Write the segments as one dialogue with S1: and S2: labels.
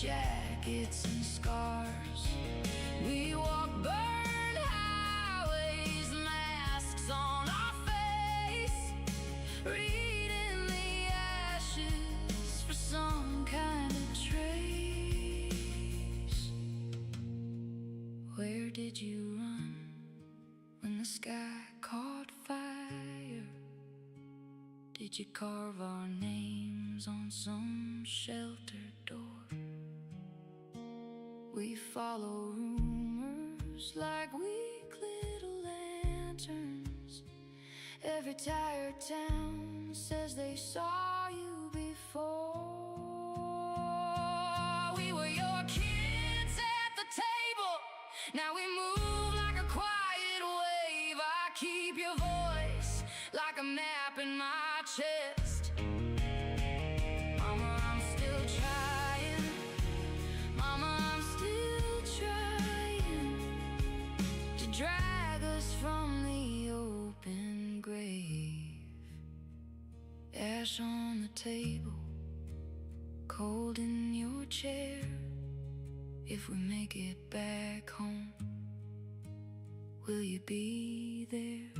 S1: jackets and scars. We walk burned highways, masks on our face, reading the ashes for some kind of trace. Where did you run when the sky caught fire? Did you carve our names on some sheltered door? We follow rumors like weak little lanterns. Every tired town says they saw you before. We were your kids at the table, now we move like a quiet wave. I keep your voice like a map in my chest. Mama, I'm still trying. Mama, I'm still trying to drag us from the open grave. Ash on the table, cold in your chair. If we make it back home, will you be there?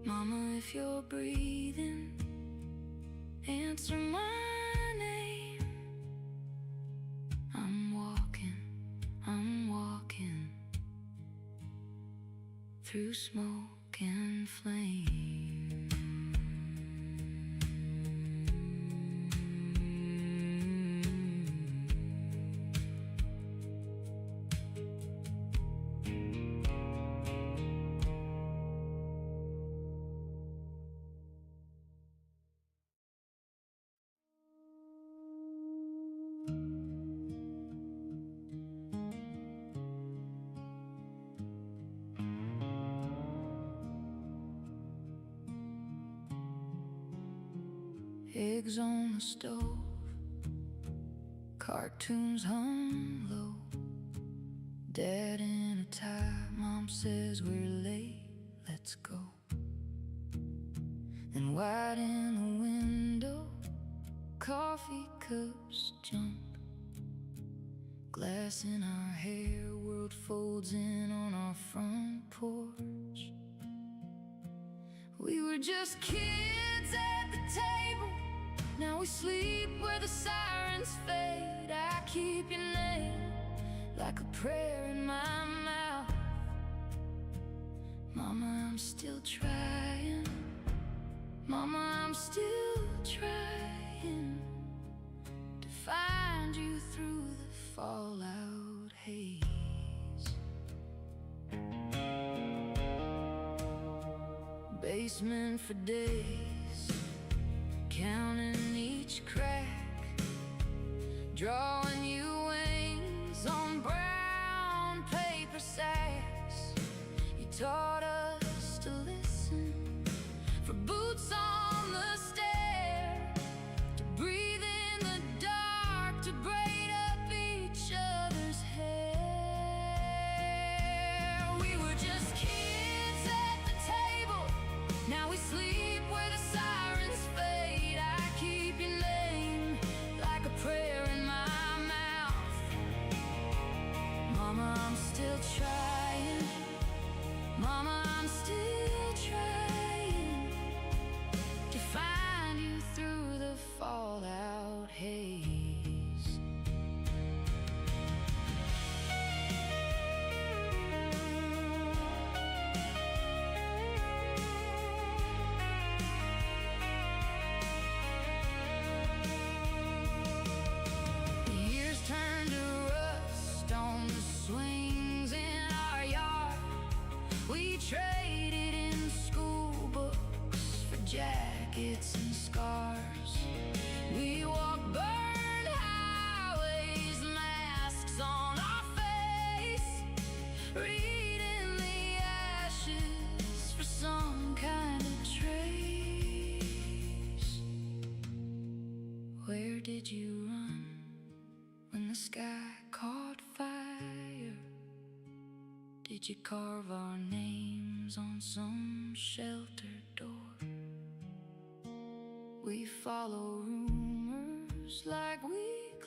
S1: Mama, if you're breathing, answer my name. I'm walking through smoke and flame. Eggs on the stove, cartoons hung low. Dad in a tie, Mom says we're late, let's go. Then white in the window, coffee cups jump. Glass in our hair, world folds in on our front porch. We were just kids at the table, now we sleep where the sirens fade. I keep your name like a prayer in my mouth. Mama, I'm still trying. Mama, I'm still trying to find you through the fallout haze. Basement for days, counting each crack, drawing you wings on brown paper sacks. You taught us to listen for boots on the stair, to breathe in the dark, to braid up each other's hair. We were just kids at the table, now we sleep where the sirens fade. I keep your name like a prayer in my mouth. Mama, I'm still trying. Mama, I'm still trying to find you through the fallout haze. The years turn to rust on the swings in our yard. We traded in school books for jackets and scars. We walk burned highways, masks on our face, reading the ashes for some kind of trace. Where did you run when the sky caught fire? Did you carve our names on some sheltered door? We follow rumors like weak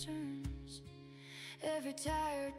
S1: turns. Every tired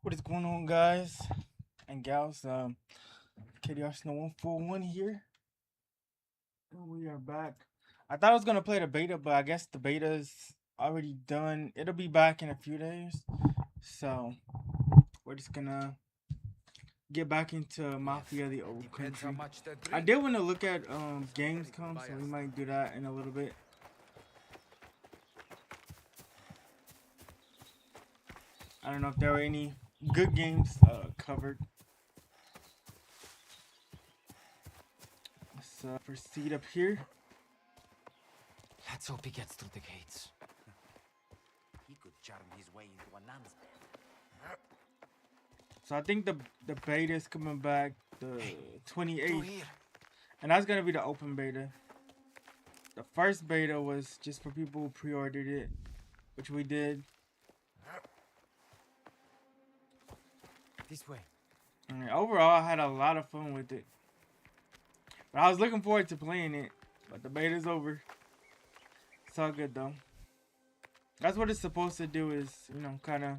S2: What is going on, guys and gals? KD Arsenal 141 here. And we are back. I thought I was gonna play the beta, but I guess the beta's already done. It'll be back in a few days. So we're just gonna get back into Mafia, the old country. I did want to look at Gamescom, so we might do that in a little bit. I don't know if there were any good games covered. Let's proceed up here.
S3: Let's hope he gets through the gates.
S4: He could charm his way into a nun's bed.
S2: So I think the beta is coming back the 28th,
S3: Here.
S2: and that's gonna be the open beta. The first beta was just for people who pre-ordered it, which we did.
S3: This way.
S2: And overall, I had a lot of fun with it. But I was looking forward to playing it, but the beta's over. It's all good though. That's what it's supposed to do, is, you know, kind of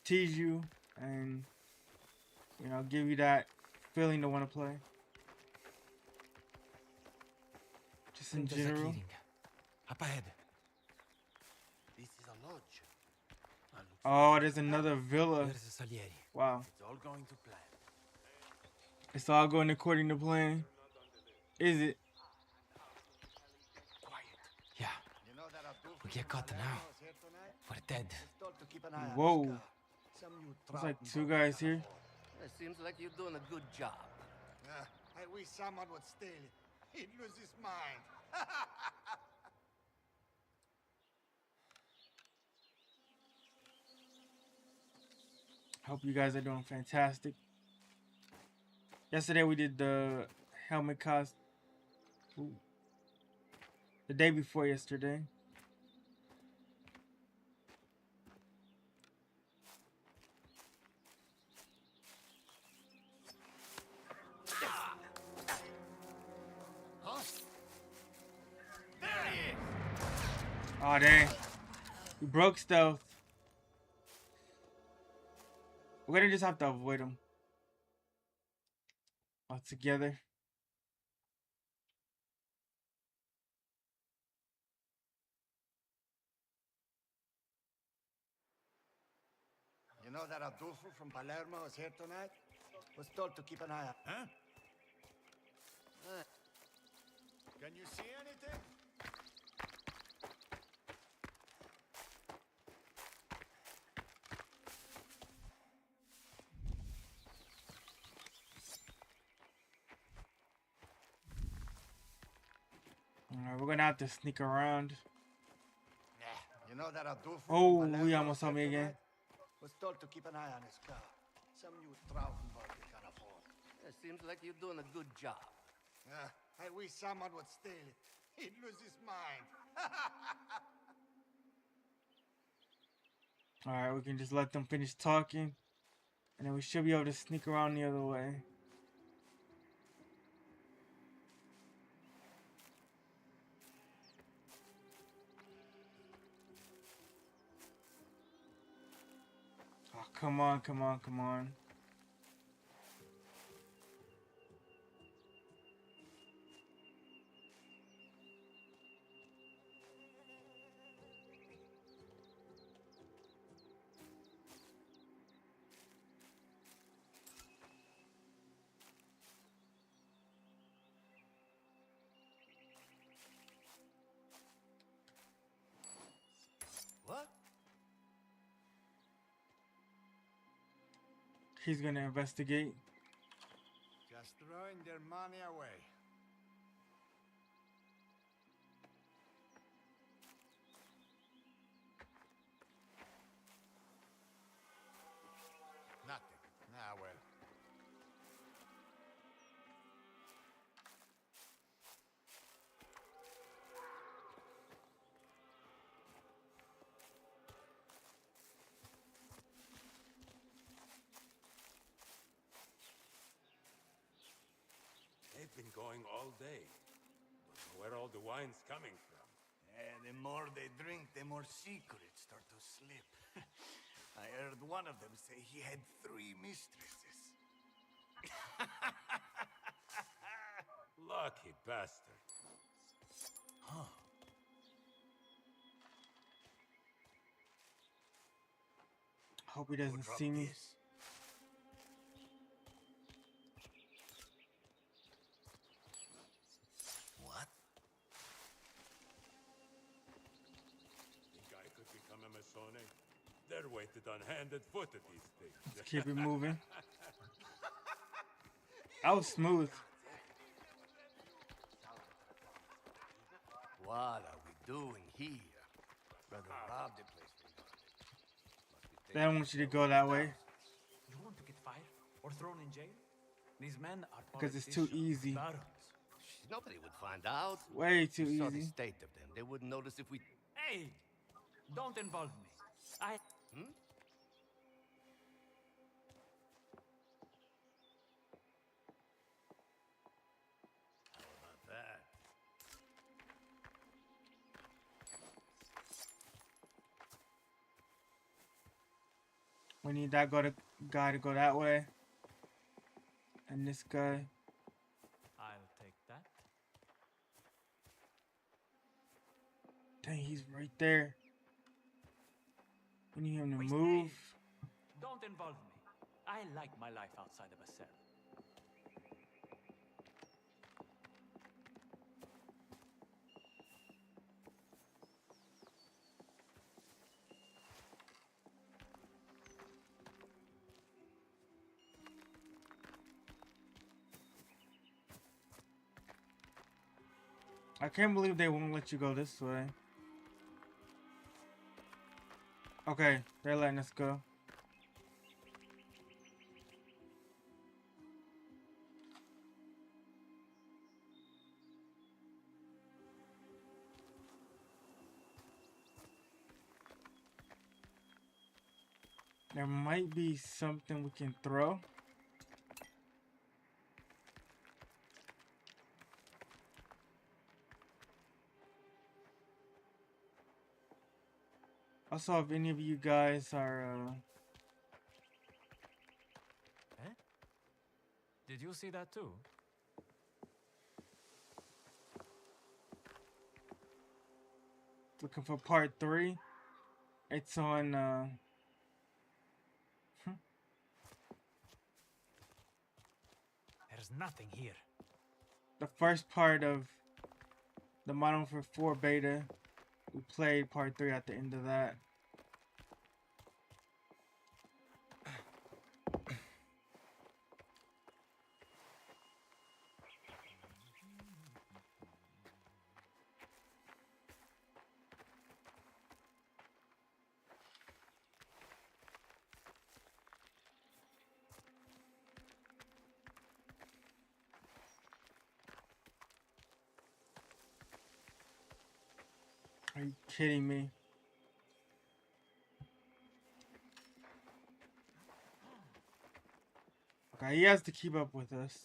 S2: tease you and, you know, give you that feeling to want to play. Just in
S3: There's a
S2: general.
S3: clearing. Up ahead.
S4: This is a lodge.
S2: Oh, there's another villa.
S3: There's a Salieri.
S2: Wow.
S4: It's all going to plan.
S2: It's all going according to plan. Is it?
S4: Quiet.
S3: Yeah. We get caught now. We're dead.
S2: Whoa. There's like two guys here.
S4: It seems like you're doing a good job.
S5: I wish someone would steal it. He'd lose his mind.
S2: Hope you guys are doing fantastic. Yesterday we did the helmet cost. Ooh. The day before yesterday. Oh dang. We broke stealth. We're gonna just have to avoid them altogether.
S5: know that Adolfo from Palermo is here tonight? Was told to keep an eye on.
S3: Huh? Can you see anything?
S2: Alright, we're gonna have to sneak around.
S5: You know that Adolfo
S2: Oh,
S5: from Palermo
S2: he
S5: is
S2: almost saw
S5: here
S2: me again.
S5: tonight? Was told to keep an eye on his car. Some new Trautenberg you can afford.
S6: It seems like you're doing a good job.
S5: I wish someone would steal it. He'd lose his mind.
S2: Alright, we can just let them finish talking. And then we should be able to sneak around the other way. Oh, come on, come on, come on.
S3: What?
S2: He's gonna investigate.
S3: Just throwing their money away. Nothing. Ah, well.
S7: They've been going all day. Don't know where all the wine's coming from.
S3: And the more they drink, the more secrets start to slip. I heard one of them say he had 3 mistresses.
S7: Lucky bastard.
S3: Huh.
S2: Hope he
S3: Who
S2: doesn't
S3: dropped
S2: see me.
S3: this? What?
S7: Think I could become a Masone? They're weighted on hand and foot at these things.
S2: Let's keep it moving. That was smooth.
S6: What are we doing here? Brother robbed the place we wanted.
S2: They don't want you to go that way
S8: You want to get fired or thrown in jail? These men are
S2: because it's too
S8: politicians,
S2: easy.
S8: barons.
S6: Nobody would find out.
S2: Way too
S6: You saw the
S2: easy.
S6: state of them. They wouldn't notice if we...
S8: Hey, don't involve me. I
S6: How about that?
S2: We need that guy to go that way. And this guy.
S8: I'll take that.
S2: Dang, he's right there. We need him to
S8: Wait,
S2: move.
S8: hey, don't involve me. I like my life outside of a cell.
S2: I can't believe they won't let you go this way. Okay, they're letting us go. There might be something we can throw. Also, if any of you guys are
S8: Eh? Did you see that too?
S2: looking for part 3, it's on
S8: There's nothing here.
S2: The first part of the Modern Warfare 4 beta. We played part 3 at the end of that. Are you kidding me? Okay, he has to keep up with us.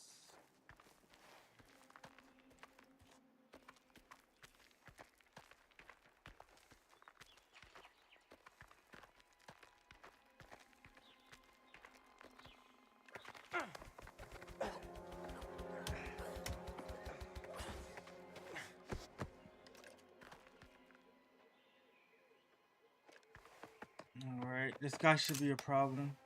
S2: Alright, this guy should be a problem.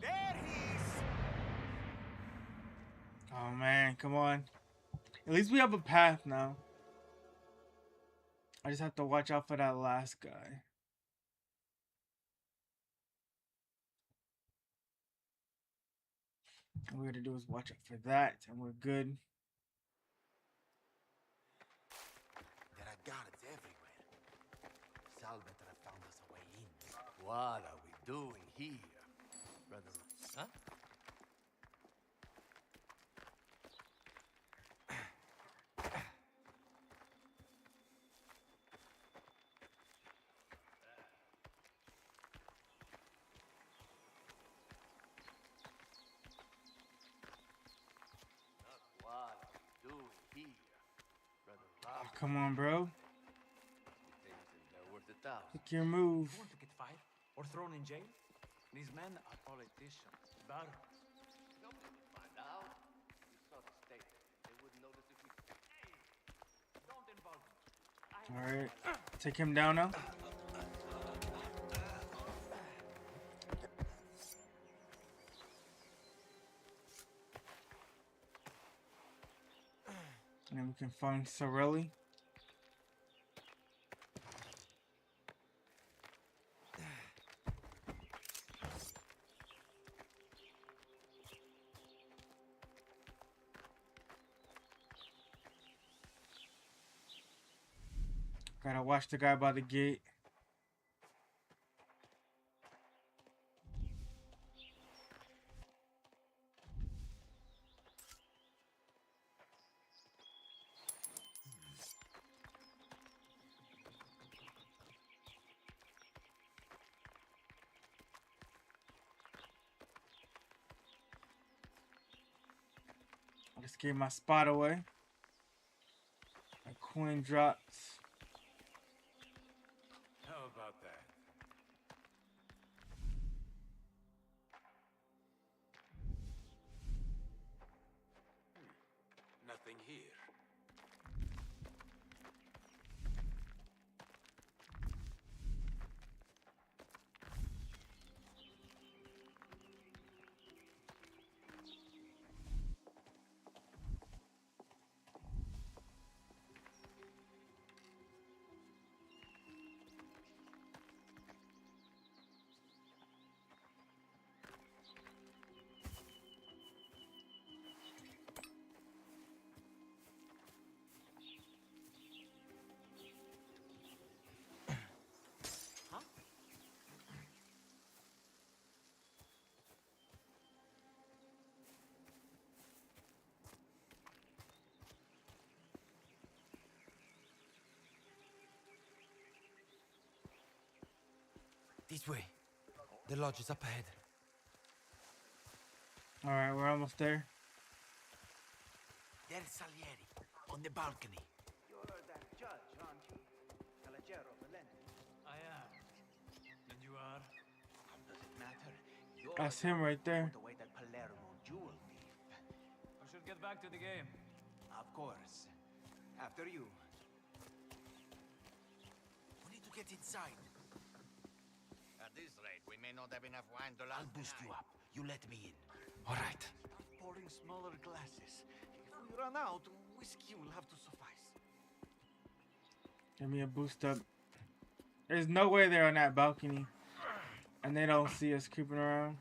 S3: There he is!
S2: Oh man, come on. At least we have a path now. I just have to watch out for that last guy. All we gotta do is watch out for that, and we're good.
S6: There are guards everywhere. Sal better have found us a way in. What are we doing here, brother? Huh? What are we doing here, brother?
S2: Oh, come on, bro.
S6: They're worth a thousand.
S2: Pick your move.
S8: You want to get fired or thrown in jail? These men are politicians. But
S6: Nobody would find out. You saw the state. They wouldn't notice if we...
S8: hey, don't involve me.
S2: Alright. Take him down now. And then we can find Sorelli. Gotta watch the guy by the gate. I just gave my spot away. My coin drops.
S7: How about that? Nothing here.
S6: This way. The lodge is up ahead.
S2: All right, we're almost there.
S6: There's Salieri on the balcony.
S8: You're that judge, aren't you? Calogero Valenti. I am. And you are?
S6: How does it matter? You're
S2: That's him right there.
S6: the way that Palermo jewel thief.
S8: We should get back to the game.
S6: Of course. After you. We need to get inside.
S5: At this rate, we may not have enough wine to
S6: I'll
S5: last
S6: boost
S5: the
S6: you
S5: night.
S6: up. You let me in. All right.
S3: Start pouring smaller glasses. If we run out, whiskey will have to suffice.
S2: Give me a boost up. There's no way they're on that balcony. And they don't see us creeping around.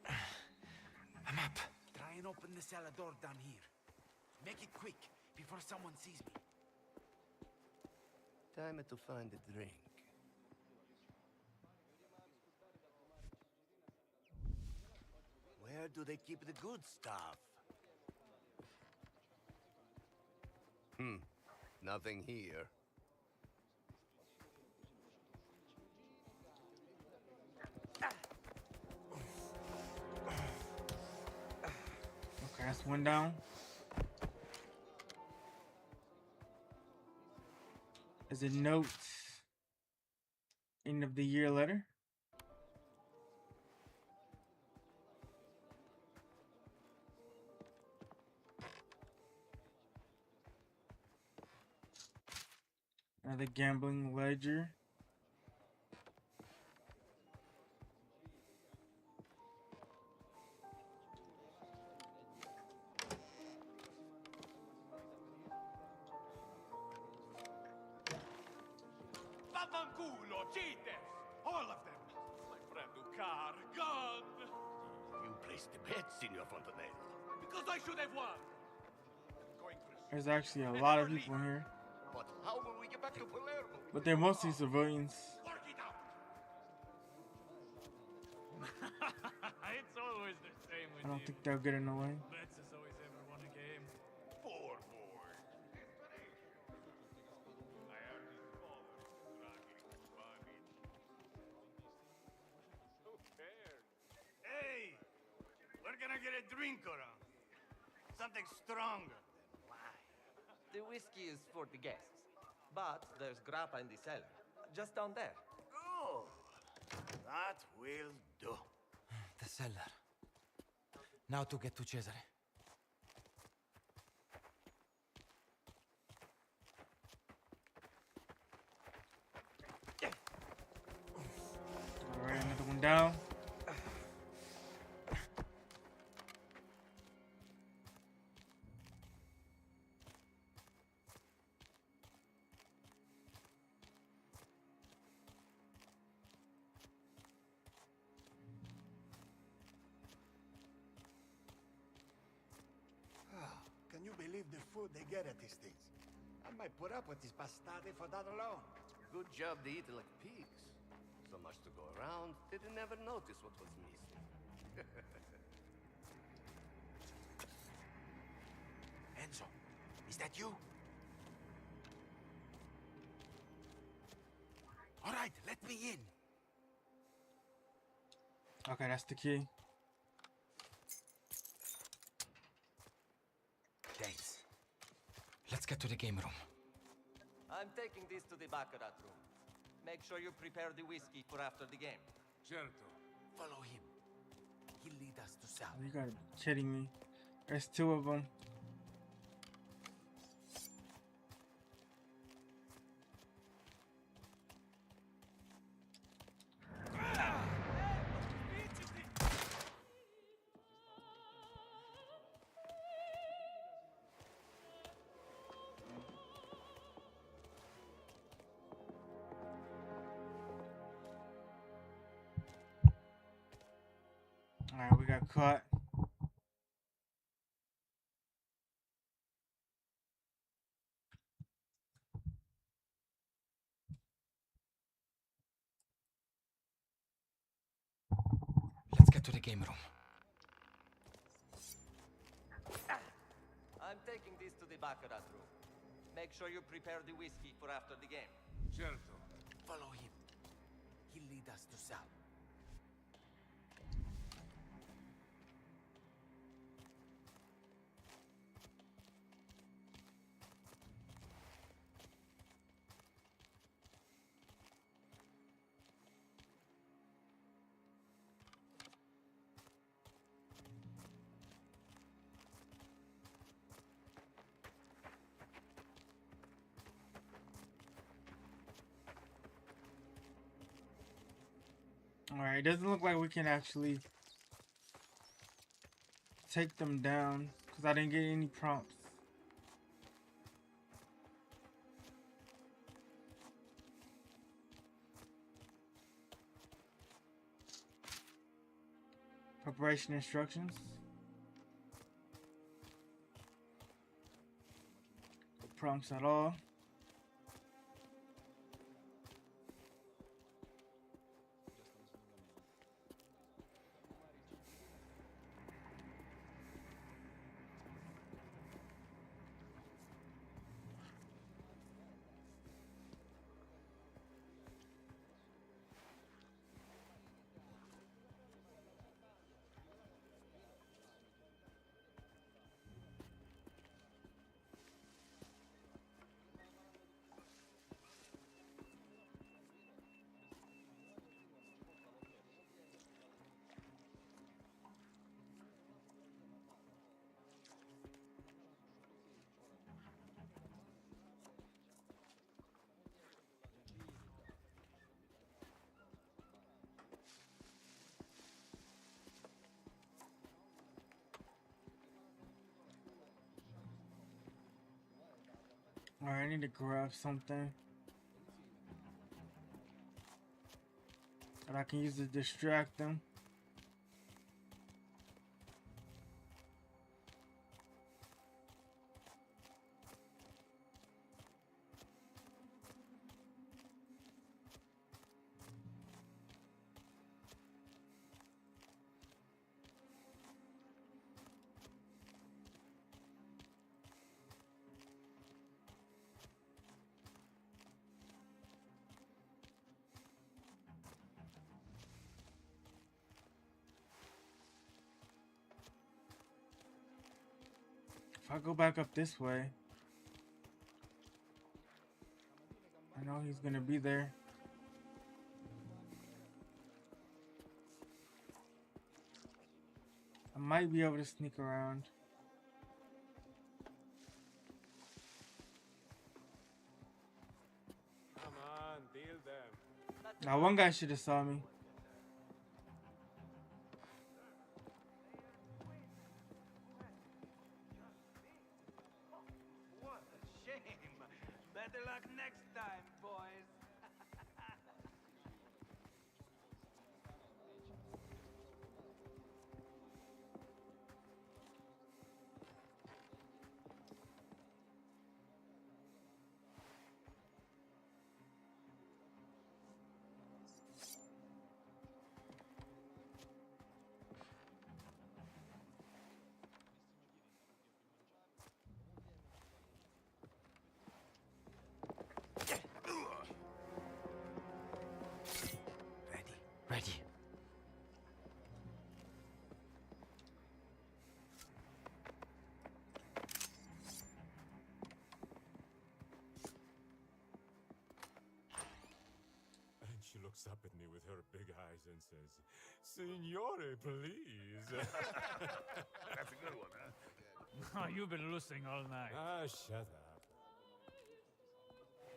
S6: I'm up. Try and open the cellar door down here. Make it quick before someone sees me. Time to find a drink. Where do they keep the good stuff? Nothing here.
S2: Okay, that's one down. There's a note. End of the year letter. Another gambling ledger.
S7: Vaffanculo, cheaters! All of them! My friend Ucar, gone!
S6: You placed the bet, Signor Fontanelli.
S7: Because I should have won! Going for a
S2: There's actually a lot of people in here.
S6: But how will we get back to Palermo?
S2: But they're mostly civilians.
S7: Work it out! It's always the same with
S2: I don't
S7: you.
S2: think they'll get in the way.
S7: Betts has always ever won a game. Poor boy. I heard his father is struggling with money. Who cares?
S3: Hey! We're gonna get a drink around. Something stronger than wine.
S9: The whiskey is for the guests, but there's grappa in the cellar, just down there.
S3: Oh, that will do.
S6: The cellar. Now to get to Cesare.
S2: Alright, another one down.
S5: Can you believe the food they get at these things? I might put up with this bastardi for that alone.
S6: Good job they eat like pigs. So much to go around, they didn't ever notice what was missing. Enzo, is that you? All right, let me in.
S2: Okay, that's the key.
S6: Thanks. Let's get to the game room.
S9: I'm taking this to the baccarat room. Make sure you prepare the whiskey for after the game.
S7: Certo.
S6: Follow him. He'll lead us to South.
S2: You gotta be kidding me. There's two of them. Alright, we got caught.
S6: Let's get to the game room.
S9: I'm taking this to the baccarat room. Make sure you prepare the whiskey for after the game.
S7: Certo.
S6: Follow him. He'll lead us to Sal.
S2: Alright, it doesn't look like we can actually take them down because I didn't get any prompts. Preparation instructions. No prompts at all. Alright, I need to grab something that I can use to distract them. If I go back up this way, I know he's gonna be there. I might be able to sneak around.
S7: Come on, deal them.
S2: Now one guy should have saw me.
S8: What a shame. Better luck next time, boys.
S6: Ready.
S7: And she looks up at me with her big eyes and says, Signore, please.
S3: That's a good one, huh?
S8: Oh, you've been listening all night.
S7: Ah, shut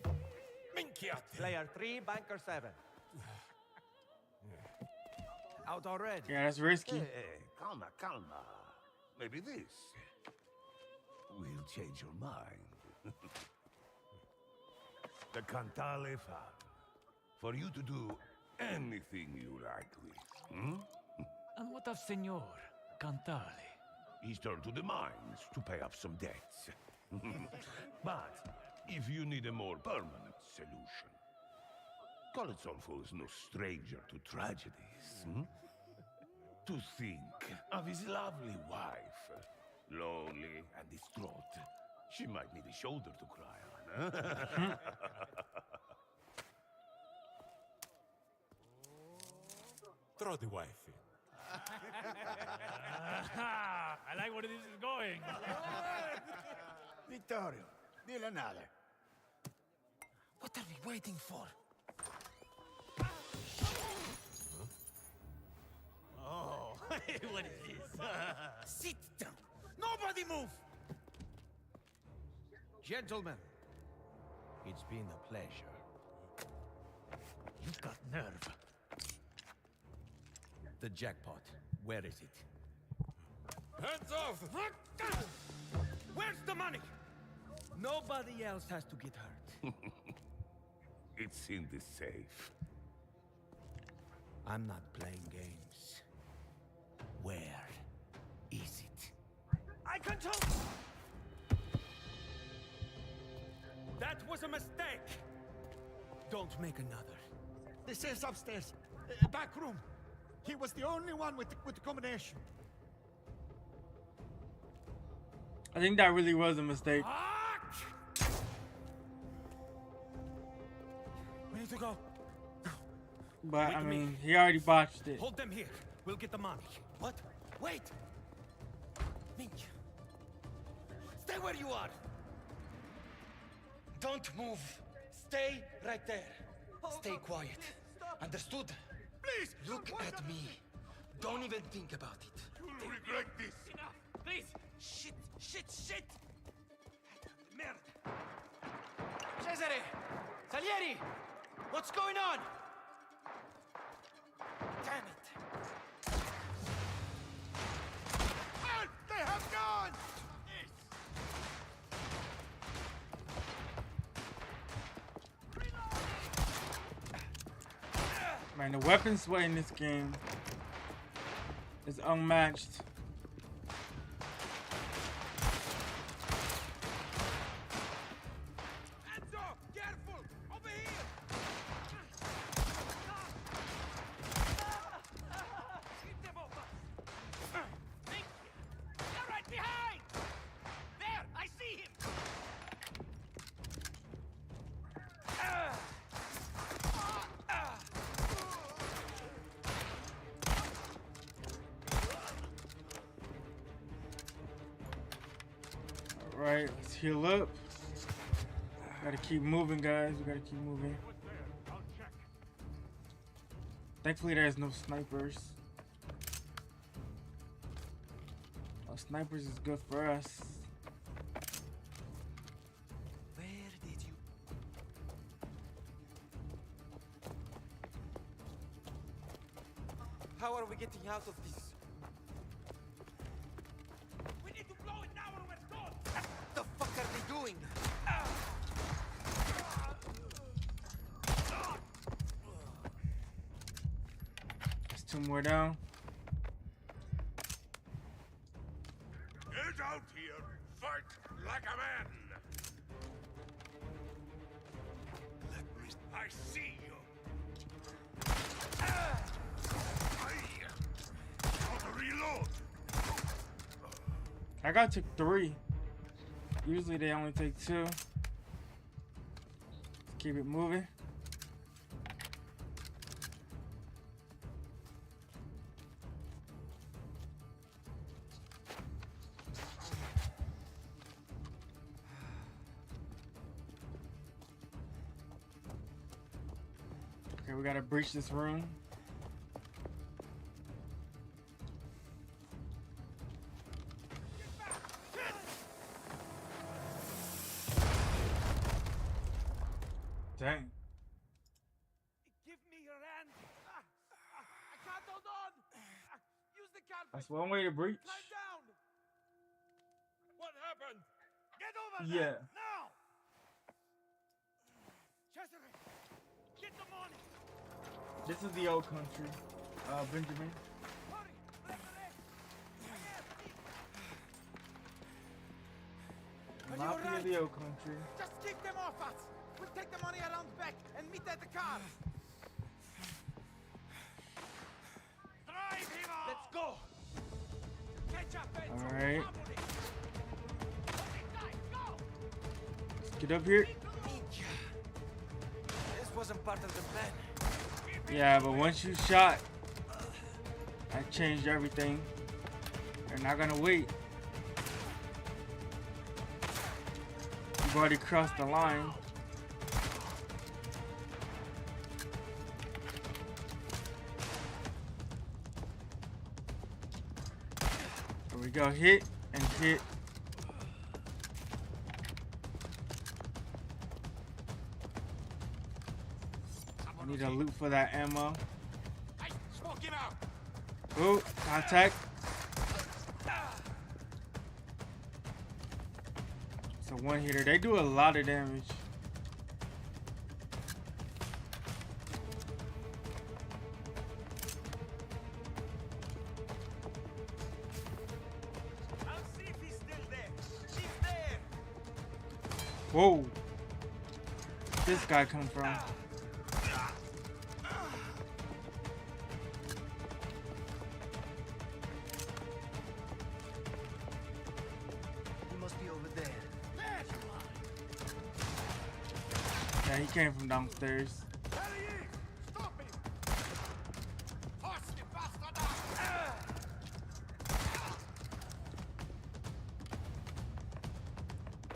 S7: up. Minchiate.
S9: Player 3, banker 7.
S8: Out already?
S2: Yeah, that's risky.
S3: Hey, calma, calma. Maybe this will change your mind. The Cantale Farm. For you to do anything you like with. Hmm?
S8: And what of Signor Cantale?
S3: He's turned to the mines to pay off some debts. But if you need a more permanent solution, Colasolfo is no stranger to tragedies. Hmm? To think of his lovely wife, lonely and distraught. She might need a shoulder to cry on. Huh?
S7: Throw the wife in.
S8: I like where this is going.
S5: Vittorio, deal another.
S6: What are we waiting for?
S8: Oh, what is this?
S6: Sit down. Nobody move. Gentlemen, it's been a pleasure.
S8: You've got nerve.
S6: The jackpot, where is it?
S7: Hands off!
S6: Where's the money? Nobody else has to get hurt.
S3: It's in the safe.
S6: I'm not playing games. Where is it? I control. That was a mistake. Don't make another.
S5: The safe's upstairs. Back room. He was the only one with the combination.
S2: I think that really was a mistake.
S6: We need to go.
S2: But
S6: Wait
S2: I
S6: a minute.
S2: mean, he already botched it.
S6: Hold them here. We'll get the money. What? Wait! Mink. Stay where you are. Don't move. Stay right there. Stay quiet. Understood?
S5: Please!
S6: Look at me. Don't even think about it.
S3: You'll regret this.
S8: Enough, please.
S6: Shit! Merda! Cesare! Salieri! What's going on? Damn it!
S5: Help! They have gone!
S2: Man, the weapon sway in this game is unmatched.
S6: Enzo! Careful! Over here! Keep them off us! Thank you! They're right behind! There! I see him!
S2: Alright, let's heal up. Gotta keep moving, guys. We gotta keep moving. Thankfully, there's no snipers. Oh, snipers is good for us.
S6: Where did you... How are we getting out of this? We need to blow it now or we're gone! The fuck are they doing?
S2: There's two more down.
S3: Get out here. Fight like a man. Let me... I see you. Gotta reload.
S2: I got took 3. Usually they only take 2. Let's keep it moving. Okay, we gotta breach this room. Dang.
S6: Give me your hand! I can't hold on! Use the carpet!
S2: That's one way to breach.
S6: Climb down!
S7: What happened?
S6: Get over
S2: Yeah.
S6: there! Now! Cesare! Get the money!
S2: This is the old country. Benjamin.
S6: Hurry! Break the leg! Are you
S2: Mafia,
S6: alright?
S2: the old country.
S6: Just keep them off us! We'll take the money around back and meet at the car! Drive him out! Let's go! Catch up, Enzo!
S2: Alright.
S6: Go!
S2: Let's get up here.
S6: This wasn't part of the plan.
S2: Yeah, but once you shot, I changed everything. They're not gonna wait. You've already crossed the line. Here we go, hit and hit. I need to loot for that ammo. Oh, contact. It's a one hitter. They do a lot of damage.
S6: I'll see if he's still there. He's there.
S2: Whoa. Where'd this guy come from?
S6: He must be over there.
S2: Yeah, he came from downstairs.
S5: Stop him!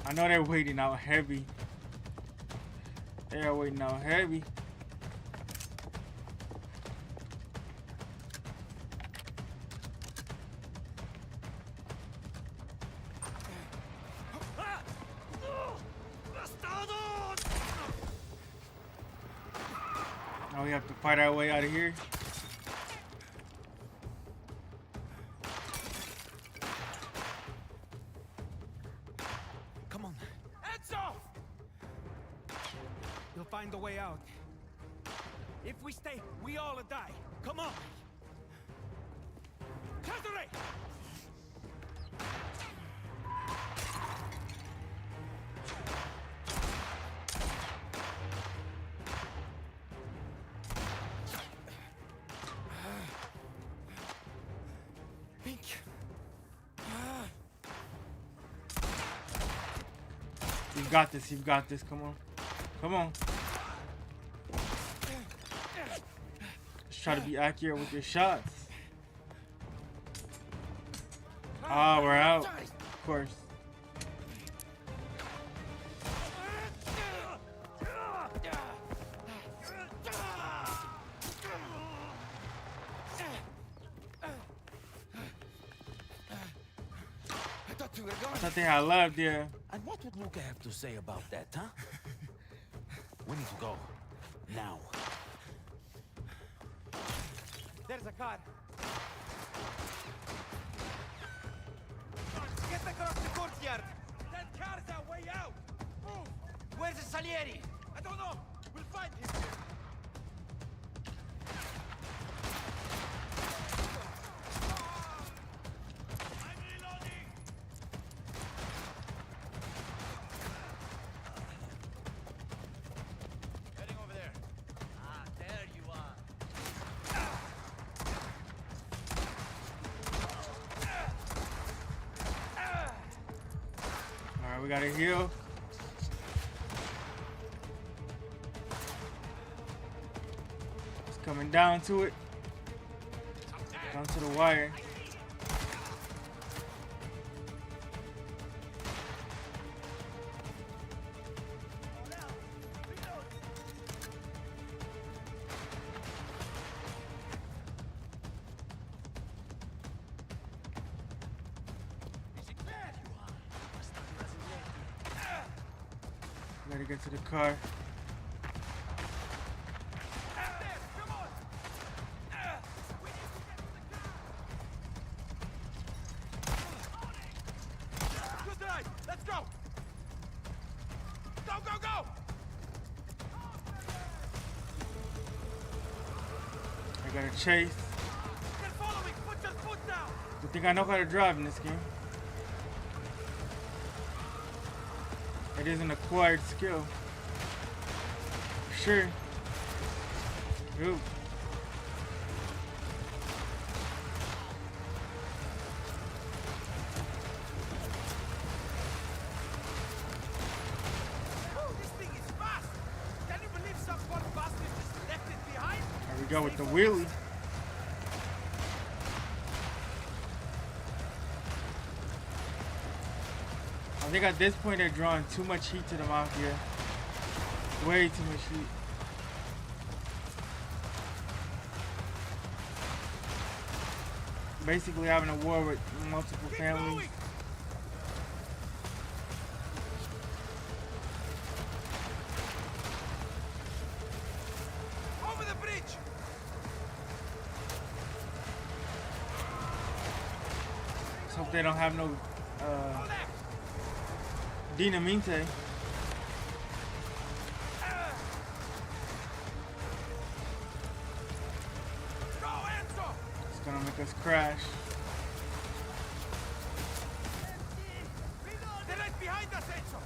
S2: I know they're waiting out heavy. They are waiting out heavy. Now we have to fight our way out of here.
S6: Come on. Enzo! You'll find a way out. If we stay, we all die. Come on. Cesare!
S2: You've got this, you've got this, come on. Come on. Just try to be accurate with your shots. Ah, we're out. Of course. I thought they had left, yeah.
S4: And what would Luca have to say about that, huh? We need to go. Now.
S6: There's a car. Get across the courtyard. That car's our way out. Move. Where's the Salieri? I don't know. We'll find him. I'm reloading. Heading over there.
S9: Ah, there you are.
S2: Alright, we gotta heal. It's coming down to it. Down to the wire. Gotta get to the car.
S6: Good drive. Let's go. Go, go, go.
S2: I gotta chase.
S6: They're following. Put your foot down.
S2: You think I know how to drive in this game? It is an acquired skill. For sure. Ooh.
S6: Oh, this thing is fast. Can you believe some poor bastard just left it behind?
S2: There we go with the wheelie. I think at this point they're drawing too much heat to the Mafia. Way too much heat. Basically having a war with multiple families.
S6: Over the bridge!
S2: Let's hope they don't have no Dinamite. It's gonna make us crash.
S6: They're right behind us, Enzo!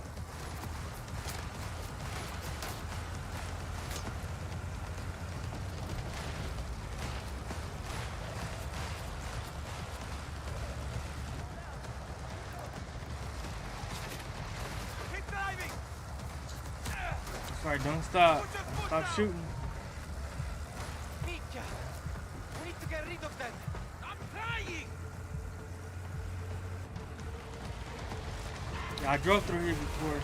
S6: Keep driving!
S2: Sorry, don't stop. Stop shooting.
S6: Micchia! We need to get rid of them! I'm trying!
S2: Yeah, I drove through here before.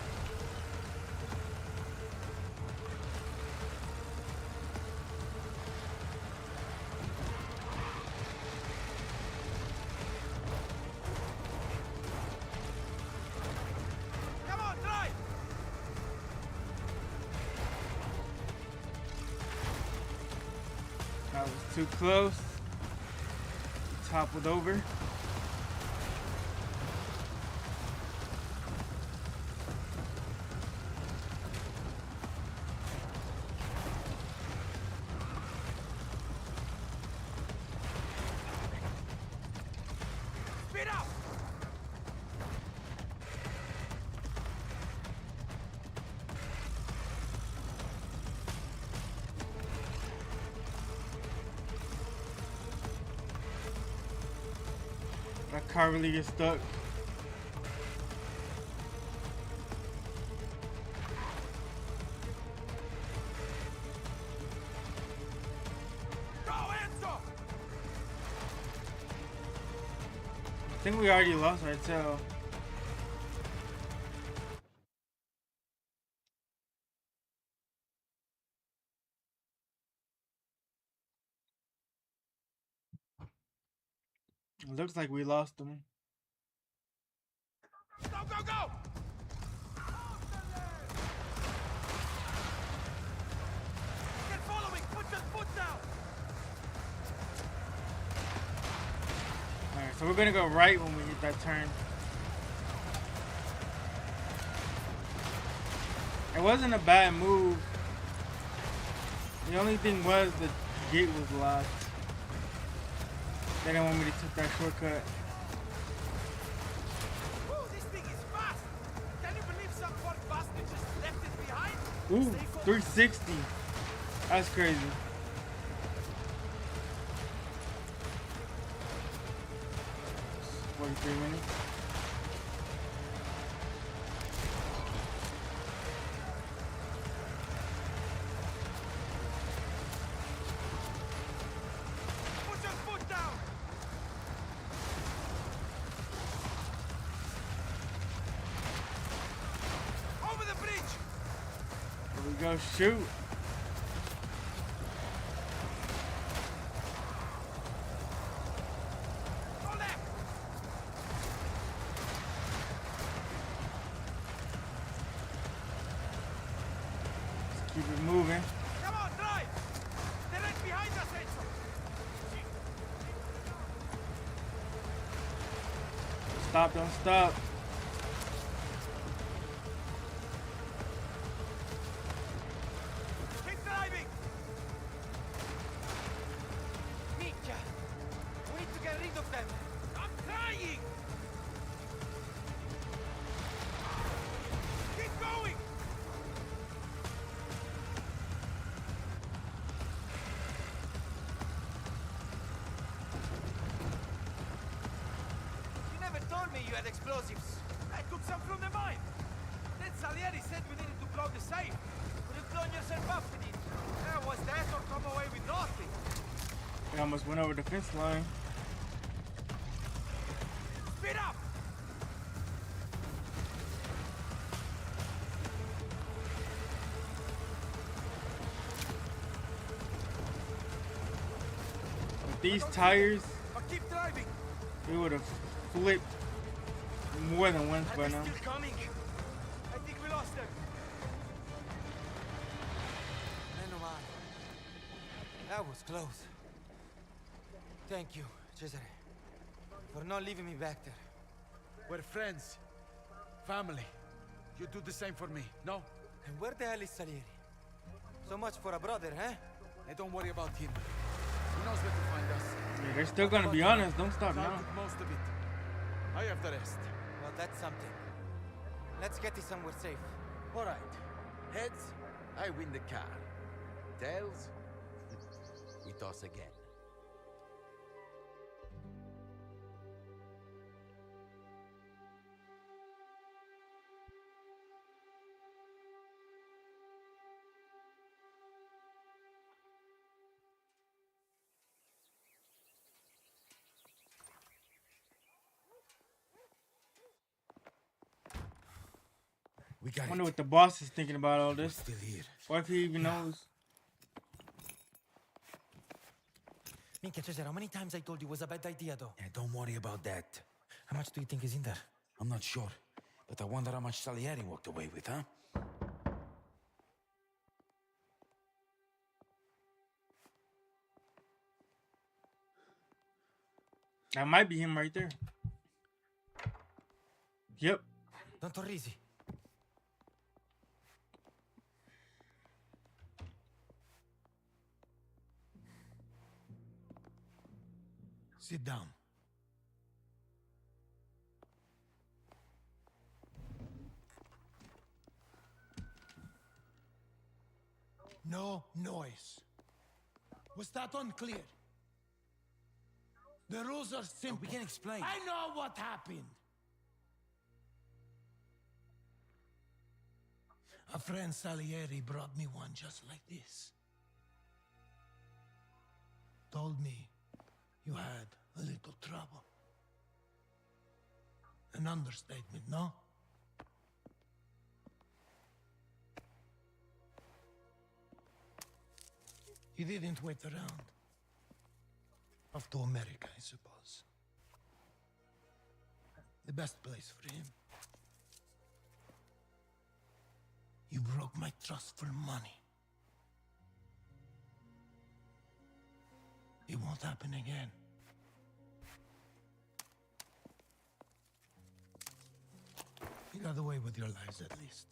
S6: Come on, drive!
S2: That was too close. Toppled over.
S6: Speed up!
S2: That car really gets stuck.
S6: Go, Enzo!
S2: I think we already lost our tail. It looks like we lost them.
S6: Go, go, go! Get following! Put your foot down!
S2: Alright, so we're gonna go right when we hit that turn. It wasn't a bad move. The only thing was the gate was locked. They didn't want me to take that shortcut.
S6: Woo, this thing is fast! Can you believe some poor bastard just left it behind?
S2: Ooh,
S6: Stay focused.
S2: 360. That's crazy. It's 43 minutes.
S6: Put your foot down! Over the bridge!
S2: Here we go, shoot.
S6: Go left!
S2: Let's keep it moving.
S6: Come on, drive! They're right behind us, Enzo!
S2: Stop, don't stop.
S6: Keep driving! Micchia! We need to get rid of them! I'm trying! Keep going! You never told me you had explosives. I took some from the mine. Then Salieri said we needed to blow the safe. Could have blown yourself up with it. Was that or come away with nothing?
S2: We almost went over the fence line.
S6: Speed up!
S2: with these tires,
S6: But keep driving.
S2: it would have flipped more than once by now.
S6: Still coming. I think we lost them. Meno male. That was close. Thank you, Cesare, for not leaving me back there.
S10: We're friends. Family. You do the same for me, no?
S6: And where the hell is Salieri? So much for a brother, huh?
S10: Hey, don't worry about him. He knows where to find us.
S2: Yeah, they're still gonna be honest. Don't stop
S10: I
S2: now.
S10: took most of it. I have the rest.
S6: Well, that's something. Let's get you somewhere safe.
S10: All right. Heads, I win the car. Tails, we toss again. We got
S2: I wonder
S10: it.
S2: what the boss is thinking about all
S10: We're
S2: this.
S10: still here.
S2: Or if he even knows.
S6: Minchia, Cesare, how many times I told you it was a bad idea, though?
S4: Yeah, don't worry about that.
S6: How much do you think is in there?
S4: I'm not sure, but I wonder how much Salieri walked away with, huh?
S2: That might be him right there. Yep.
S6: Don Torrisi.
S10: Sit down.
S5: No noise. Was that unclear? The rules are simple.
S4: We can explain.
S5: I know what happened. A friend Salieri brought me one just like this. Told me you had a little trouble. An understatement, no? He didn't wait around. Off to America, I suppose. The best place for him. You broke my trust for money. It won't happen again. You got away with your lives at least.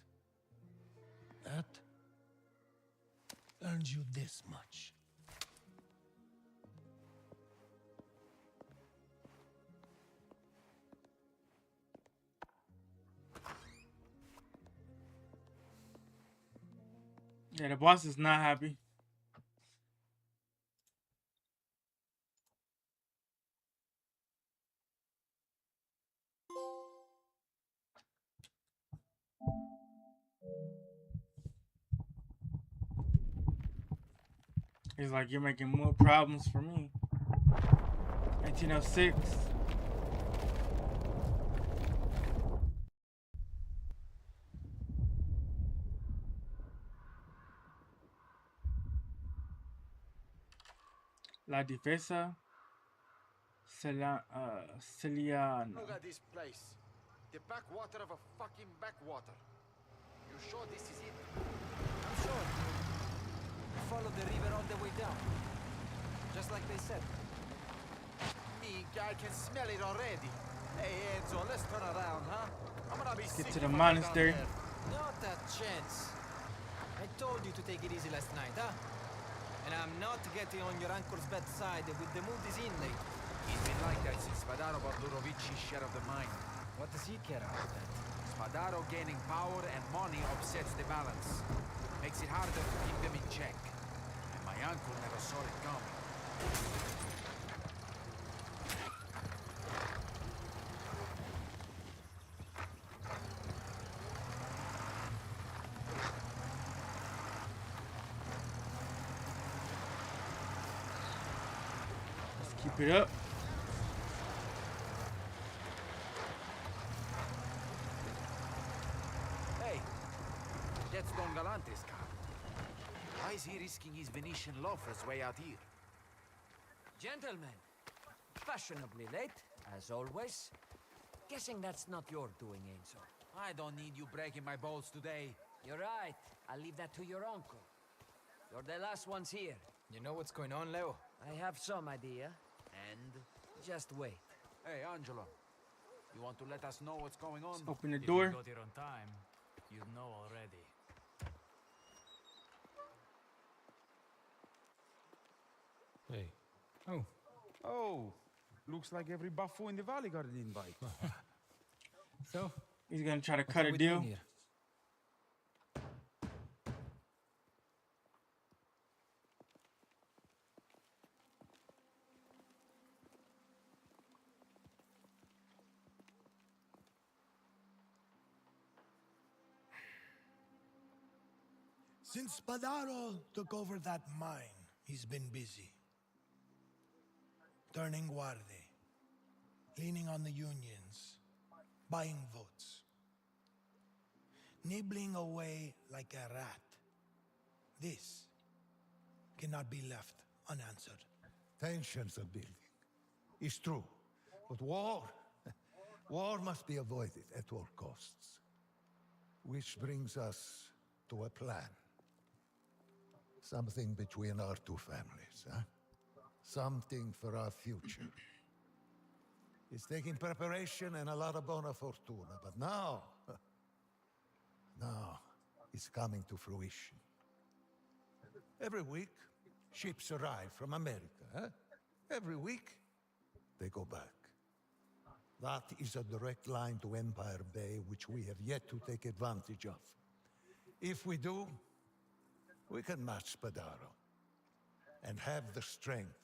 S5: That earns you this much.
S2: Yeah, the boss is not happy. He's like, you're making more problems for me. 1906. La Difesa Celiana.
S10: Look at this place. The backwater of a fucking backwater. You sure this is it?
S8: I'm sure. We followed the river all the way down. Just like they said.
S10: I can smell it already. Hey Enzo, let's turn around, huh? I'm gonna be
S2: Get
S10: sick
S2: to the
S10: if I
S2: monastery.
S10: down there.
S8: Not a chance. I told you to take it easy last night, huh? And I'm not getting on your uncle's bad side with the mood he's in lately.
S10: He's been like that since Spadaro bought Ludovici's share of the mine.
S8: What does he care about that?
S10: Spadaro gaining power and money upsets the balance. Makes it harder to keep them in check. And my uncle never saw it coming.
S2: Let's keep it up.
S10: Hey, that's Don Galante's car. Why is he risking his Venetian loafers way out here?
S11: Gentlemen, fashionably late, as always. Guessing that's not your doing, Enzo.
S10: I don't need you breaking my balls today.
S11: You're right. I'll leave that to your uncle. You're the last ones here.
S8: You know what's going on, Leo?
S11: I have some idea. And just wait.
S10: Hey, Angelo. You want to let us know what's going on?
S2: Open the
S12: If
S2: door.
S12: you got here on time, you'd know already.
S13: Hey.
S10: Oh. Oh. Looks like every buffo in the valley got an invite.
S8: So,
S2: He's gonna try to
S8: what
S2: cut
S8: are
S2: a
S8: we
S2: deal.
S8: doing here?
S5: Since Spadaro took over that mine, he's been busy. Turning guardia, leaning on the unions, buying votes. Nibbling away like a rat. This cannot be left unanswered.
S14: Tensions are building. It's true. But war must be avoided at all costs. Which brings us to a plan. Something between our two families, huh? Something for our future. It's taking preparation and a lot of bona fortuna, but now it's coming to fruition. Every week, ships arrive from America, huh? Every week, they go back. That is a direct line to Empire Bay, which we have yet to take advantage of. If we do, we can match Spadaro, and have the strength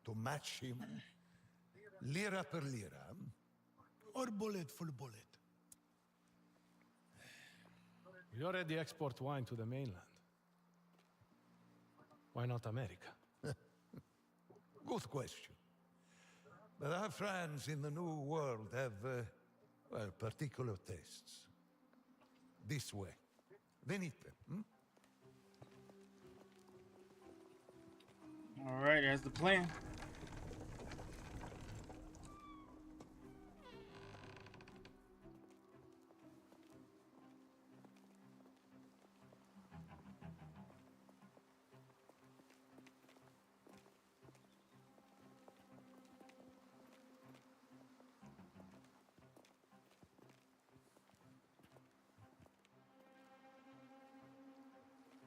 S14: to match him lira per lira.
S5: Or bullet for bullet.
S13: We already export wine to the mainland. Why not America?
S14: Good question. But our friends in the New World have, well, particular tastes. This way. Venite.
S2: All right, that's the plan.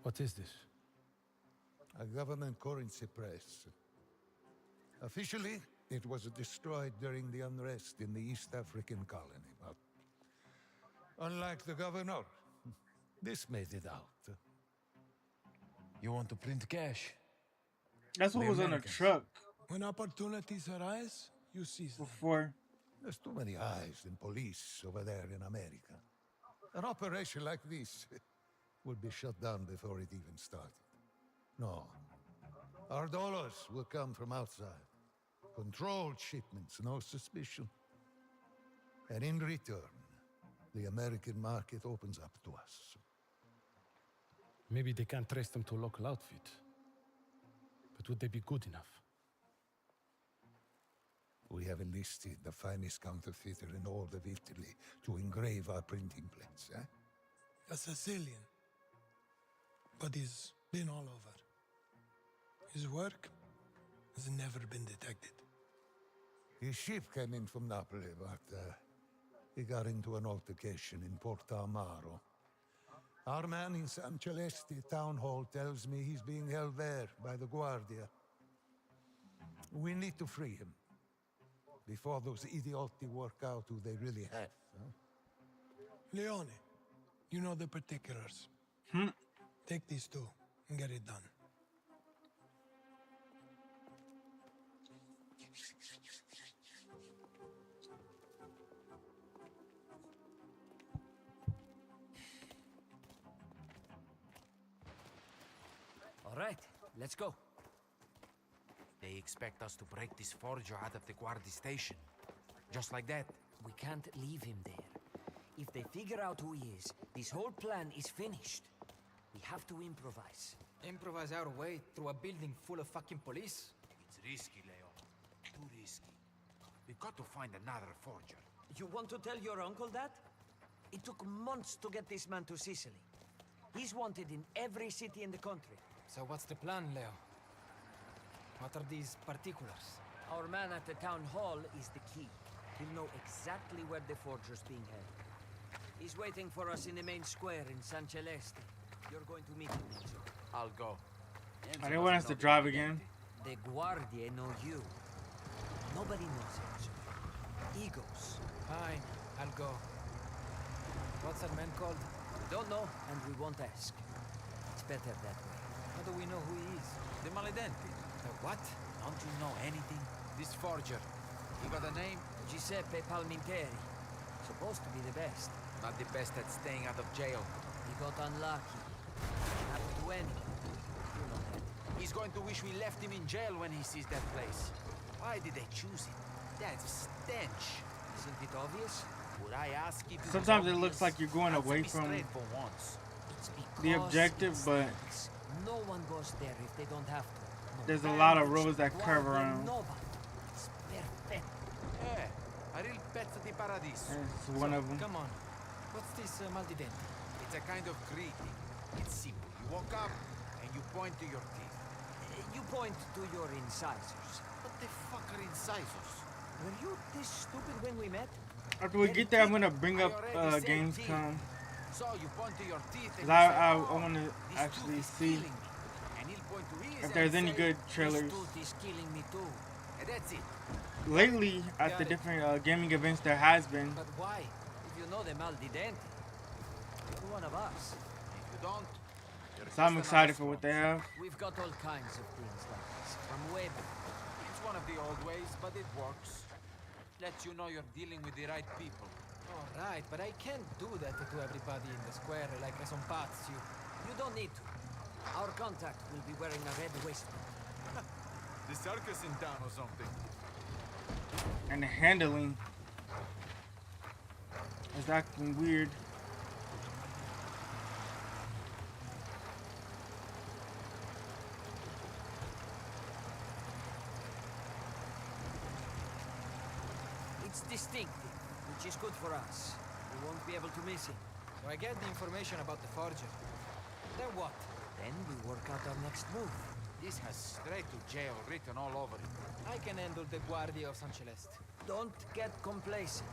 S13: What is this?
S14: A government currency press. Officially, it was destroyed during the unrest in the East African colony, but unlike the governor, this made it out.
S4: You want to print cash?
S2: That's what
S14: The
S2: was on the
S14: Americans.
S2: truck
S5: When opportunities arise, you seize them.
S2: before.
S14: There's too many eyes and police over there in America. An operation like this would be shut down before it even started. No. Our dollars will come from outside. Controlled shipments, no suspicion. And in return, the American market opens up to us.
S13: Maybe they can't trace them to a local outfit. But would they be good enough?
S14: We have enlisted the finest counterfeiter in all of Italy to engrave our printing plates, eh?
S5: A Sicilian. But he's been all over. His work has never been detected.
S14: His ship came in from Napoli, but he got into an altercation in Porto Amaro. Our man in San Celeste town hall tells me he's being held there by the Guardia. We need to free him before those idioti work out who they really have. Huh?
S5: Leone, you know the particulars. Take these two and get it done.
S11: All right, let's go.
S10: They expect us to break this forger out of the Guardi station. Just like that.
S11: We can't leave him there. If they figure out who he is, this whole plan is finished. We have to improvise.
S8: Improvise our way through a building full of fucking police?
S10: It's risky, Leo. got to find another forger.
S11: You want to tell your uncle that? It took months to get this man to Sicily. He's wanted in every city in the country.
S8: So what's the plan, Leo? What are these particulars?
S11: Our man at the town hall is the key. He'll know exactly where the forger's being held. He's waiting for us in the main square in San Celeste. You're going to meet him, Enzo.
S10: I'll go.
S2: I didn't want us to drive again.
S11: The Guardia know you. Nobody knows Enzo. Egos.
S8: Fine, I'll go. What's that man called?
S11: We don't know, and we won't ask. It's better that way.
S8: How do we know who he is?
S10: The Maledenti.
S8: The what?
S10: Don't you know anything? This forger. He got a name?
S11: Giuseppe Palminteri. Supposed to be the best.
S10: Not the best at staying out of jail.
S11: He got unlucky. Happened to anyone. You know that.
S10: He's going to wish we left him in jail when he sees that place. Why did they choose it? That stench.
S11: Isn't it obvious?
S10: Would I ask if it
S2: Sometimes
S10: was
S2: it looks like you're going away from
S10: for once.
S2: the objective, but
S11: no one goes there if they don't have to. No
S2: there's a lot of roads that curve around.
S11: It's perfect.
S10: Yeah, a real pezzo di paradiso.
S2: It's one of them.
S8: Come on. What's this maldidente?
S10: It's a kind of greeting. It's simple. You walk up and you point to your teeth.
S11: You point to your incisors.
S10: What the fuck are incisors?
S11: Were you this stupid when we met?
S2: After we get there, I'm gonna bring up Gamescom.
S10: So you point to your teeth and
S2: I want to actually see if there's any good trailers.
S11: This tooth is killing me too.
S10: And that's it.
S2: Lately, at the different gaming events, there has been.
S11: But why? If you know the Maldidenti, you're one of us.
S10: If you don't,
S2: So I'm excited for what they have.
S11: We've got all kinds of things like this from web.
S10: It's one of the old ways, but it works. Lets you know you're dealing with the right people.
S8: All right, but I can't do that to everybody in the square like I some pazzi.
S11: You don't need to. Our contact will be wearing a red waistcoat.
S10: The circus in town or something.
S2: And the handling is acting weird.
S11: It's distinctive, which is good for us. We won't be able to miss him.
S8: So I get the information about the forger. Then what?
S11: Then we work out our next move.
S10: This has straight to jail written all over it.
S8: I can handle the Guardia of San Celeste.
S11: Don't get complacent.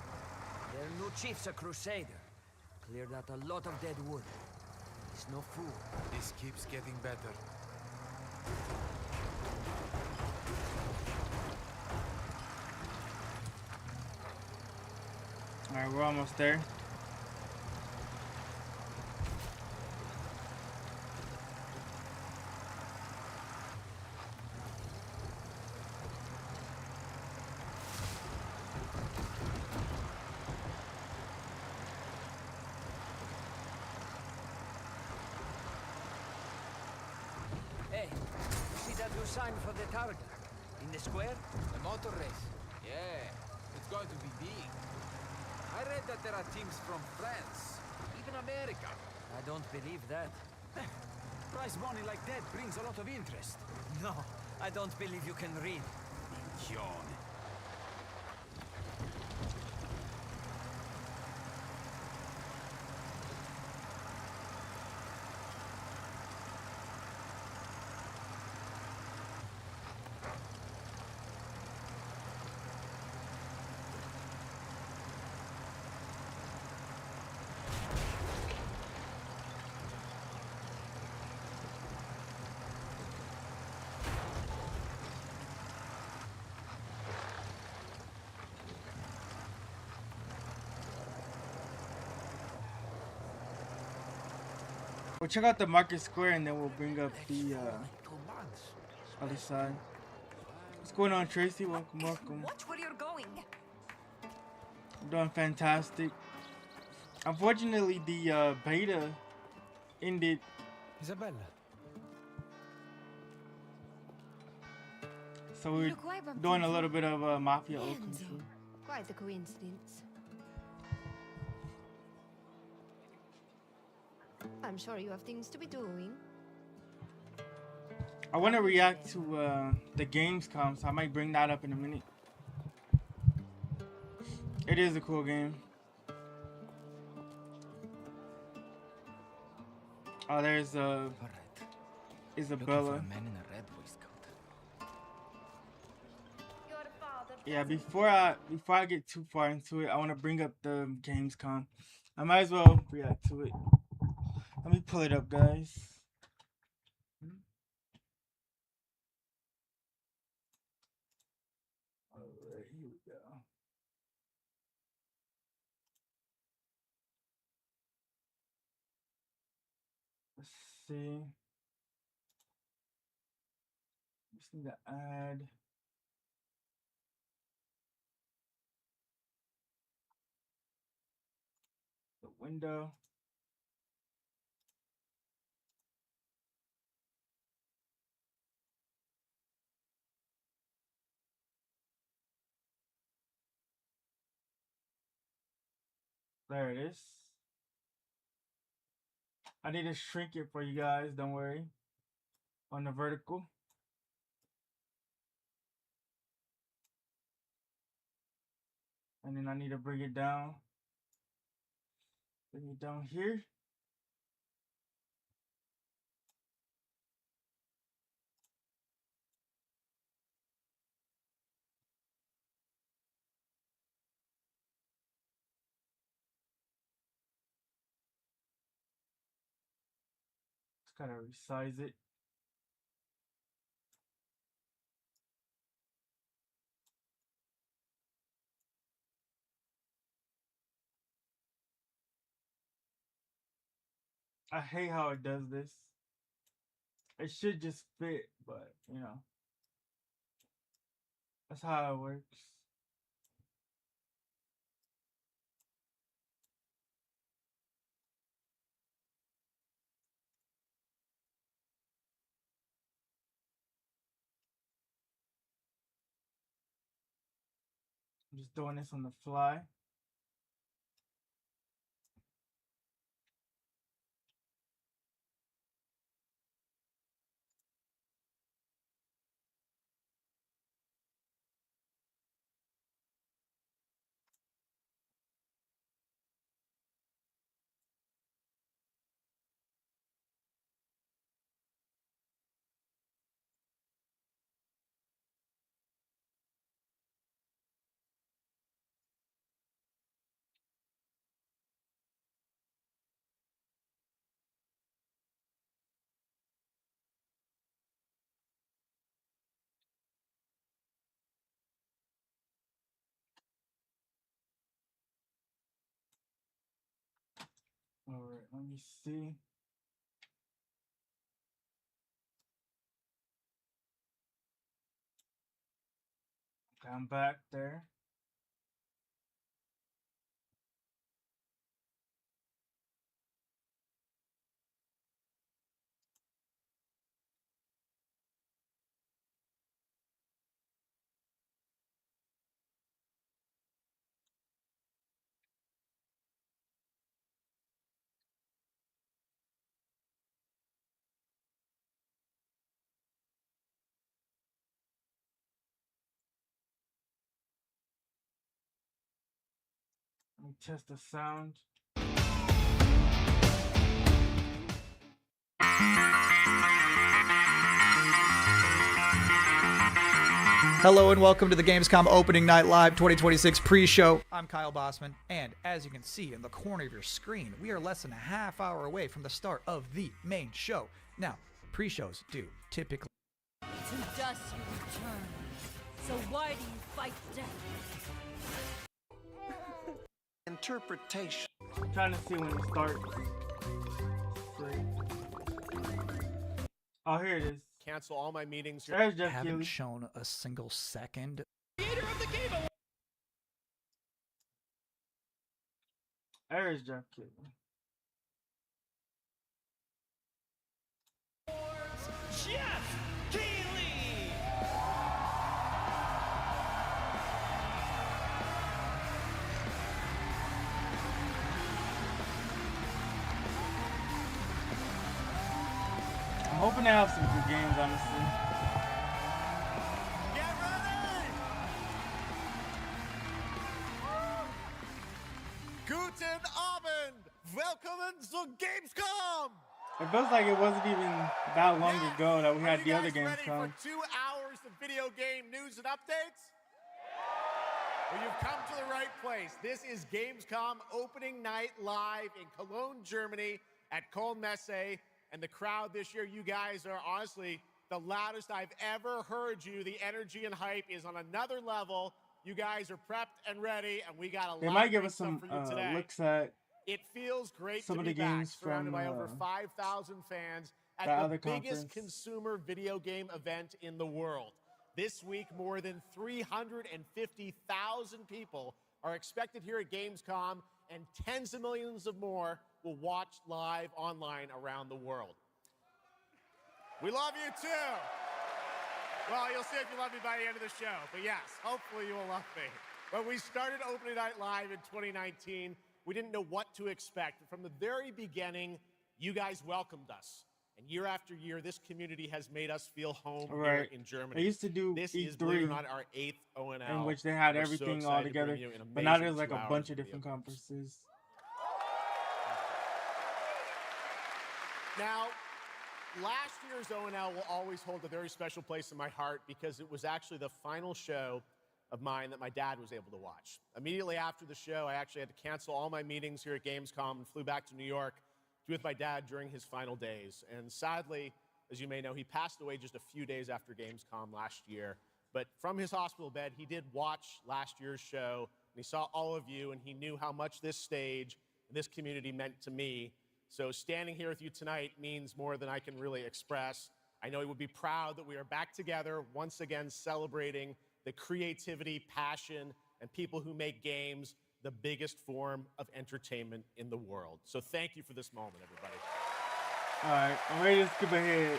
S11: Their new chief's a crusader. Cleared out a lot of dead wood. He's no fool.
S10: This keeps getting better.
S2: Alright, we're almost there.
S11: Hey, you see that new sign for the target? In the square?
S8: The motor race.
S10: Yeah, it's going to be big. I read that there are teams from France, even America.
S11: I don't believe that.
S10: Prize money like that brings a lot of interest.
S11: No, I don't believe you can read.
S10: John.
S2: We'll check out the Market Square and then we'll bring up the other side. What's going on, Tracy? Welcome, welcome.
S1: Watch where you're going.
S2: I'm doing fantastic. Unfortunately, the beta ended.
S8: Isabella.
S2: So we're doing a little bit of Mafia.
S1: Enzo. Quite a coincidence. I'm sure you have things to be doing.
S2: I want to react to the Gamescom, so I might bring that up in a minute. It is a cool game. Oh, there's Isabella. Yeah, before I get too far into it, I want to bring up the Gamescom. I might as well react to it. Let me pull it up, guys. Alright, here we go. Let's see. Just need to add the window. There it is. I need to shrink it for you guys, don't worry. On the vertical. And then I need to bring it down. Bring it down here. Just kind of resize it. I hate how it does this. It should just fit, but you know, that's how it works. I'm just doing this on the fly. All right, let me see. Okay, I'm back there. Let me test the sound.
S15: Hello and welcome to the Gamescom Opening Night Live 2026 pre-show. I'm Kyle Bossman, and as you can see in the corner of your screen, we are less than a half hour away from the start of the main show. Now, pre-shows do typically...
S16: To dust you return. So why do you fight death?
S15: Interpretation.
S2: I'm trying to see when it starts. Oh, here it is.
S17: Cancel all my meetings.
S2: There's Jeff
S15: haven't
S2: Keighley.
S15: shown a single second.
S17: Creator of the game.
S2: There's Jeff Keighley.
S17: Jeff Keighley.
S2: I'm hoping to have some good games, honestly.
S17: Get ready. Guten Abend! Welcome to Gamescom!
S2: It feels like it wasn't even that long ago that we had the other
S17: Are you guys
S2: Gamescom.
S17: ready for 2 hours of video game news and updates? Well, you've come to the right place. This is Gamescom opening night live in Cologne, Germany at Messe. And the crowd this year, you guys are honestly the loudest I've ever heard you. The energy and hype is on another level. You guys are prepped and ready, and we got a
S2: They
S17: lot
S2: might
S17: of
S2: give
S17: great
S2: us
S17: stuff
S2: some
S17: for you today.
S2: looks at
S17: It feels great
S2: some
S17: to
S2: of
S17: be
S2: the
S17: back,
S2: games
S17: surrounded
S2: from
S17: by over 5,000 fans at
S2: that
S17: the
S2: other
S17: biggest
S2: conference.
S17: consumer video game event in the world. This week, more than 350,000 people are expected here at Gamescom, and tens of millions of more will watch live online around the world. We love you too. Well, you'll see if you love me by the end of the show. But yes, hopefully you will love me. When we started Opening Night Live in 2019, we didn't know what to expect. From the very beginning, you guys welcomed us. And year after year, this community has made us feel home here in Germany.
S2: They used to do
S17: this
S2: E3,
S17: is, believe it or not, our 8th ONL.
S2: in which they had
S17: We're so
S2: everything
S17: excited
S2: all
S17: to bring
S2: together.
S17: you an
S2: But now
S17: amazing
S2: there's like
S17: 2
S2: a
S17: hours
S2: bunch of
S17: video
S2: different
S17: games.
S2: conferences.
S17: Now, last year's ONL will always hold a very special place in my heart because it was actually the final show of mine that my dad was able to watch. Immediately after the show, I actually had to cancel all my meetings here at Gamescom and flew back to New York to be with my dad during his final days. And sadly, as you may know, he passed away just a few days after Gamescom last year. But from his hospital bed, he did watch last year's show, and he saw all of you, and he knew how much this stage and this community meant to me. So standing here with you tonight means more than I can really express. I know he would be proud that we are back together, once again celebrating the creativity, passion, and people who make games the biggest form of entertainment in the world. So thank you for this moment, everybody.
S2: All right, I'm ready to skip ahead.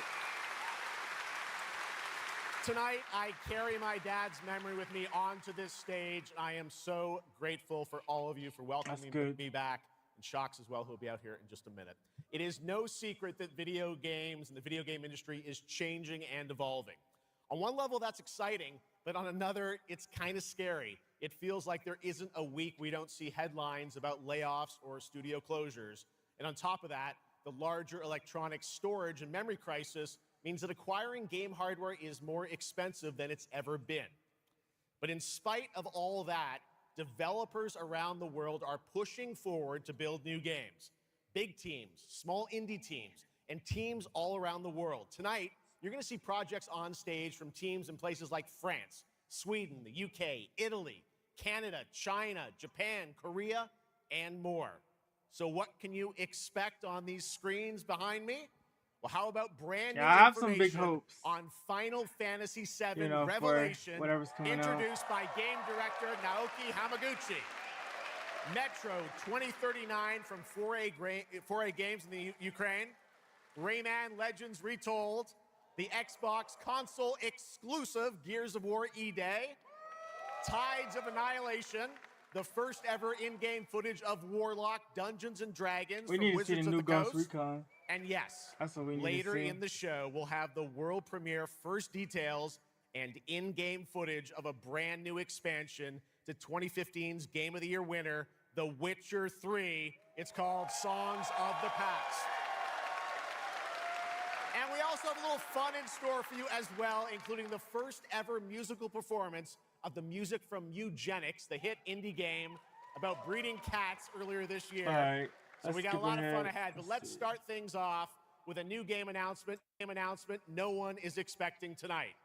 S17: Tonight, I carry my dad's memory with me onto this stage. I am so grateful for all of you for welcoming me back, and Shocks as well, who will be out here in just a minute. It is no secret that video games and the video game industry is changing and evolving. On one level, that's exciting, but on another, it's kind of scary. It feels like there isn't a week we don't see headlines about layoffs or studio closures. And on top of that, the larger electronic storage and memory crisis means that acquiring game hardware is more expensive than it's ever been. But in spite of all that, developers around the world are pushing forward to build new games. Big teams, small indie teams, and teams all around the world. Tonight, you're going to see projects on stage from teams in places like France, Sweden, the UK, Italy, Canada, China, Japan, Korea, and more. So what can you expect on these screens behind me? Well, how about brand new
S2: I have some big
S17: information
S2: hopes,
S17: on Final Fantasy VII
S2: you know,
S17: Revelation,
S2: for whatever's coming
S17: introduced by game director Naoki Hamaguchi. Metro 2039 from 4A Games in the Ukraine. Rayman Legends Retold. The Xbox console exclusive Gears of War E-Day. Tides of Annihilation. The first ever in-game footage of Warlock Dungeons and Dragons
S2: We
S17: from
S2: need to
S17: Wizards
S2: see
S17: of
S2: the new
S17: the
S2: Ghost
S17: Coast.
S2: Recon.
S17: And yes,
S2: That's what we need
S17: later
S2: to see.
S17: in the show, we'll have the world premiere first details and in-game footage of a brand new expansion to 2015's Game of the Year winner, The Witcher 3. It's called Songs of the Past. And we also have a little fun in store for you as well, including the first ever musical performance of the music from Eugenics, the hit indie game about breeding cats earlier this year.
S2: All right,
S17: So we got a
S2: skip
S17: lot of fun
S2: ahead.
S17: ahead, but let's start things off with a new game announcement no one is expecting tonight.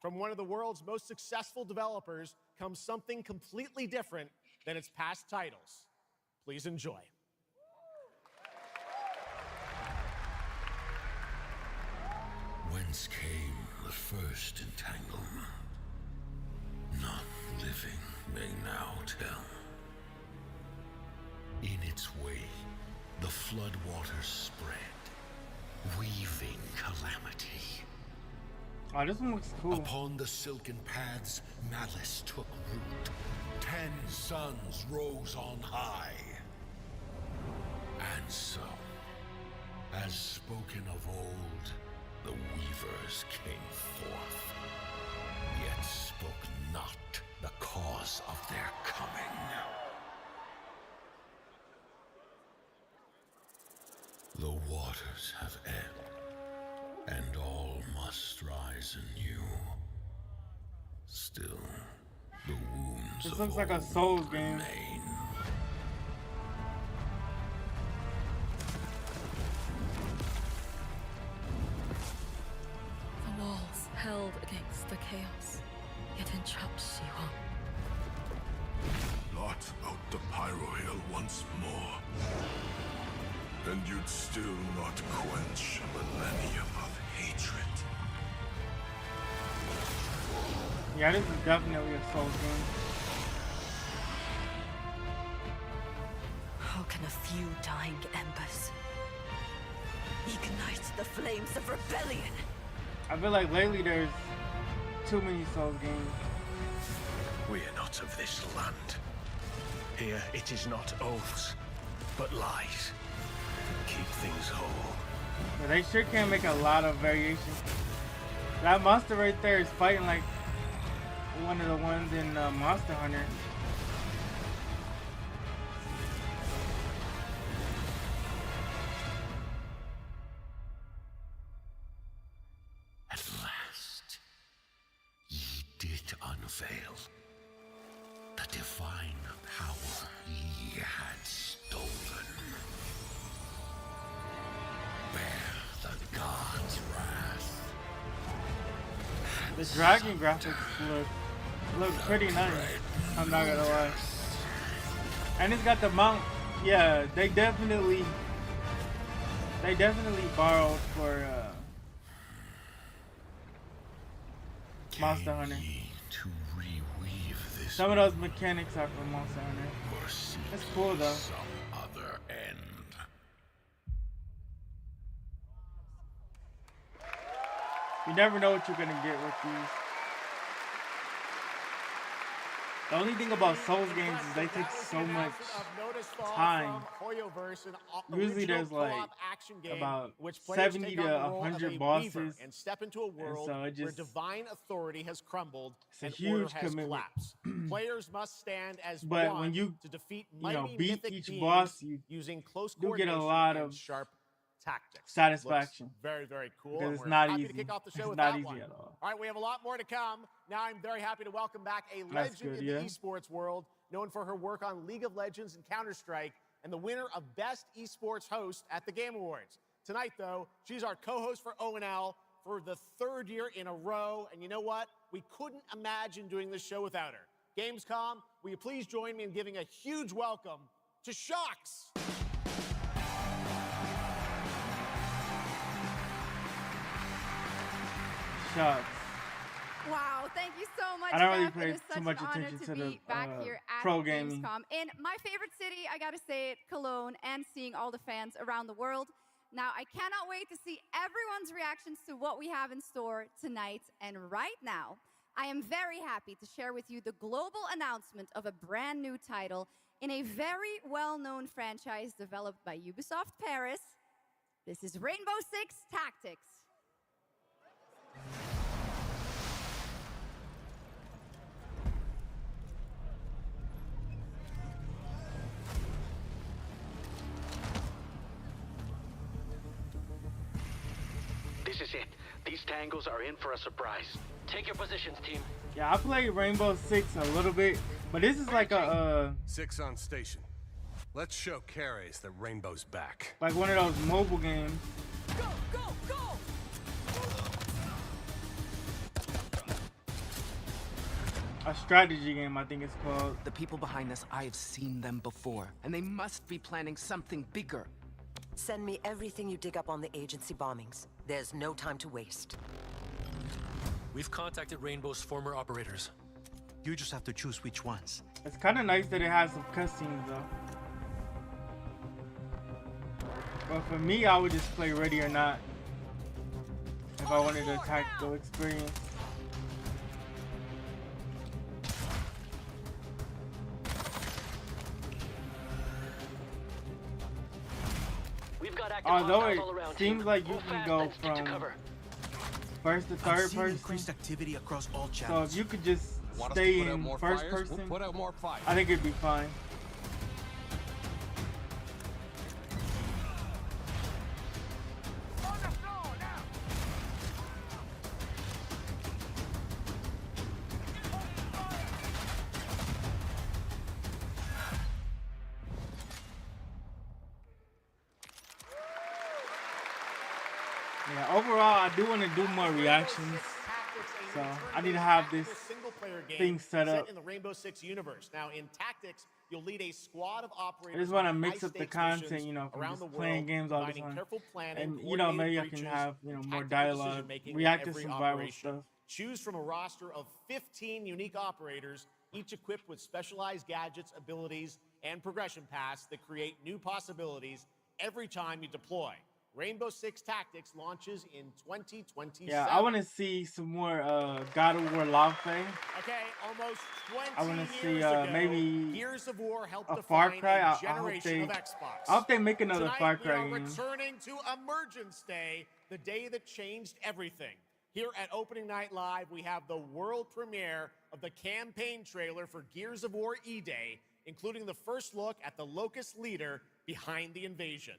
S17: From one of the world's most successful developers comes something completely different than its past titles. Please enjoy.
S3: Whence came the first entanglement? None living may now tell. In its way, the floodwaters spread, weaving calamity.
S2: Oh, this one looks cool.
S3: Upon the silken paths, malice took root. 10 suns rose on high. And so, as spoken of old, the weavers came forth, yet spoke not the cause of their coming. poison you. Still, the wounds
S2: This
S3: of
S2: looks like a
S3: old
S2: Souls game.
S3: remain.
S16: The walls held against the chaos, yet entrapped Shiwan.
S3: Blot out the Pyro Hill once more, and you'd still not quench a millennium of hatred.
S2: Yeah, this is definitely a Souls game.
S16: How can a few dying embers ignite the flames of rebellion?
S2: I feel like lately there's too many Souls games.
S18: We are not of this land. Here it is not oaths, but lies. Keep things whole.
S2: But they sure can make a lot of variations. That monster right there is fighting like one of the ones in Monster Hunter.
S3: At last, ye did unveil the divine power ye had stolen. Bear the god's wrath.
S2: The dragon graphics look pretty nice. I'm not gonna lie. And it's got the mount. Yeah, they definitely borrowed for Monster Hunter.
S3: To reweave this
S2: Some of those mechanics are from Monster Hunter. That's cool though.
S3: some other end.
S2: You never know what you're gonna get with these. The only thing about Souls games is they take so much time. Usually there's like about 70 to 100 bosses,
S17: and step into a world
S2: so
S17: where divine authority has crumbled and
S2: a
S17: order
S2: huge
S17: has
S2: commitment.
S17: collapsed. Players must stand as
S2: But
S17: one
S2: when you
S17: to defeat
S2: beat
S17: mythic
S2: each
S17: beings
S2: boss, you
S17: using close
S2: do get a
S17: coordination
S2: lot
S17: and
S2: of
S17: sharp tactics.
S2: satisfaction.
S17: Looks very, very cool.
S2: Because
S17: and
S2: it's
S17: we're
S2: not
S17: happy
S2: easy.
S17: to kick off the show
S2: It's
S17: with
S2: not
S17: that
S2: easy
S17: one.
S2: at all.
S17: All right, we have a lot more to come. Now I'm very happy to welcome back a
S2: That's
S17: legend
S2: good,
S17: in
S2: yeah.
S17: the esports world, known for her work on League of Legends and Counter-Strike, and the winner of Best Esports Host at the Game Awards. Tonight, though, she's our co-host for O&L for the third year in a row, and you know what? We couldn't imagine doing this show without her. Gamescom, will you please join me in giving a huge welcome to Shocks?
S2: Shots.
S19: Wow, thank you so much,
S2: I don't really
S19: Jeff. It
S2: pay
S19: is such
S2: too much
S19: an honor
S2: attention
S19: to
S2: to
S19: be
S2: the
S19: back here at
S2: pro gaming.
S19: Gamescom. In my favorite city, I gotta say it, Cologne, and seeing all the fans around the world. Now, I cannot wait to see everyone's reactions to what we have in store tonight. And right now, I am very happy to share with you the global announcement of a brand new title in a very well-known franchise developed by Ubisoft Paris. This is Rainbow Six Tactics.
S20: This is it. These tangos are in for a surprise. Take your positions, team.
S2: Yeah, I played Rainbow Six a little bit, but this is like a
S21: Six on station. Let's show Carries that Rainbow's back.
S2: like one of those mobile games.
S16: Go, go, go!
S2: A strategy game, I think it's called.
S22: The people behind this, I have seen them before, and they must be planning something bigger.
S23: Send me everything you dig up on the agency bombings. There's no time to waste.
S24: We've contacted Rainbow's former operators.
S25: You just have to choose which ones.
S2: It's kind of nice that it has some cutscenes though. But for me, I would just play Ready or Not if I wanted a tactical experience.
S20: We've got active
S2: Although
S20: hostiles
S2: it
S20: all around.
S2: seems
S20: team.
S2: like you
S20: Move
S2: can
S20: fast
S2: go
S20: and stick to
S2: from
S20: cover.
S2: first to
S25: I'm
S2: third
S25: seeing
S2: person.
S25: increased activity across all
S2: So
S25: channels.
S2: if you could just
S21: Want us to
S2: stay
S21: put out
S2: in
S21: more
S2: first
S21: fires?
S2: person,
S21: We'll put out more fires.
S2: I think it'd be fine. Yeah, overall, I do want to do more reactions. So I need to have this thing set up.
S17: In the Rainbow Six universe. Now, in Tactics, you'll lead a squad of
S2: I
S17: operators.
S2: just want to mix up the content, you know, from just playing games all the time. And, you know, maybe I can have, you know, more dialogue, react to some viral stuff.
S17: Choose from a roster of 15 unique operators, each equipped with specialized gadgets, abilities, and progression paths that create new possibilities every time you deploy. Rainbow Six Tactics launches in 2027.
S2: Yeah, I want to see some more God of War Love.
S17: Okay, almost 20
S2: I want to see
S17: years ago,
S2: maybe
S17: Gears of War helped
S2: a Far
S17: define
S2: Cry.
S17: a generation of Xbox.
S2: I hope they make another
S17: Tonight,
S2: Far Cry
S17: we are
S2: game.
S17: returning to Emergence Day, the day that changed everything. Here at Opening Night Live, we have the world premiere of the campaign trailer for Gears of War E-Day, including the first look at the Locust leader behind the invasion.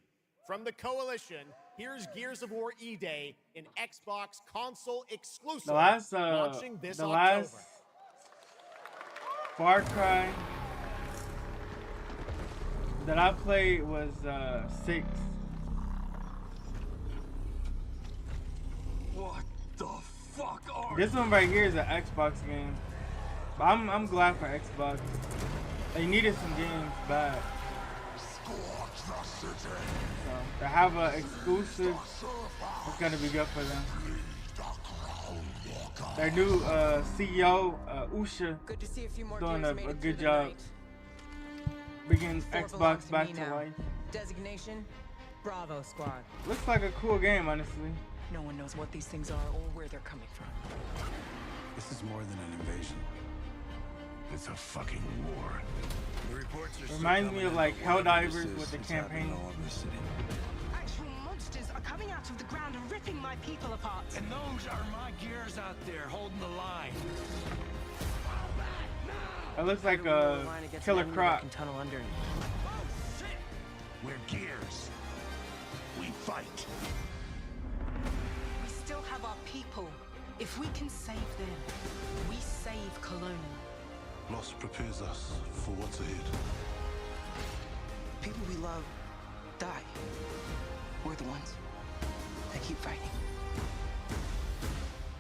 S17: From the Coalition, here's Gears of War E-Day, an Xbox console exclusive, launching this October.
S2: Last Far Cry that I played was 6.
S3: What the fuck are
S2: This one right here is an Xbox game. But I'm glad for Xbox. They needed some games back. So to have an exclusive, it's gonna be good for them. Their new CEO, Usha, doing a good job bringing Xbox back to life.
S4: Designation, Bravo Squad.
S2: Looks like a cool game, honestly.
S4: No one knows what these things are or where they're coming from.
S21: This is more than an invasion.
S3: It's a fucking war.
S21: The reports are
S2: Reminds me of like Helldivers with the campaign.
S4: Actual monsters are coming out of the ground and ripping my people apart.
S21: And those are my gears out there holding the line.
S2: It looks like a Killer Croc.
S4: Tunnel under.
S3: We're Gears. We fight.
S4: We still have our people. If we can save them, we save Cologne.
S18: Loss prepares us for what's ahead.
S4: People we love die. We're the ones that keep fighting.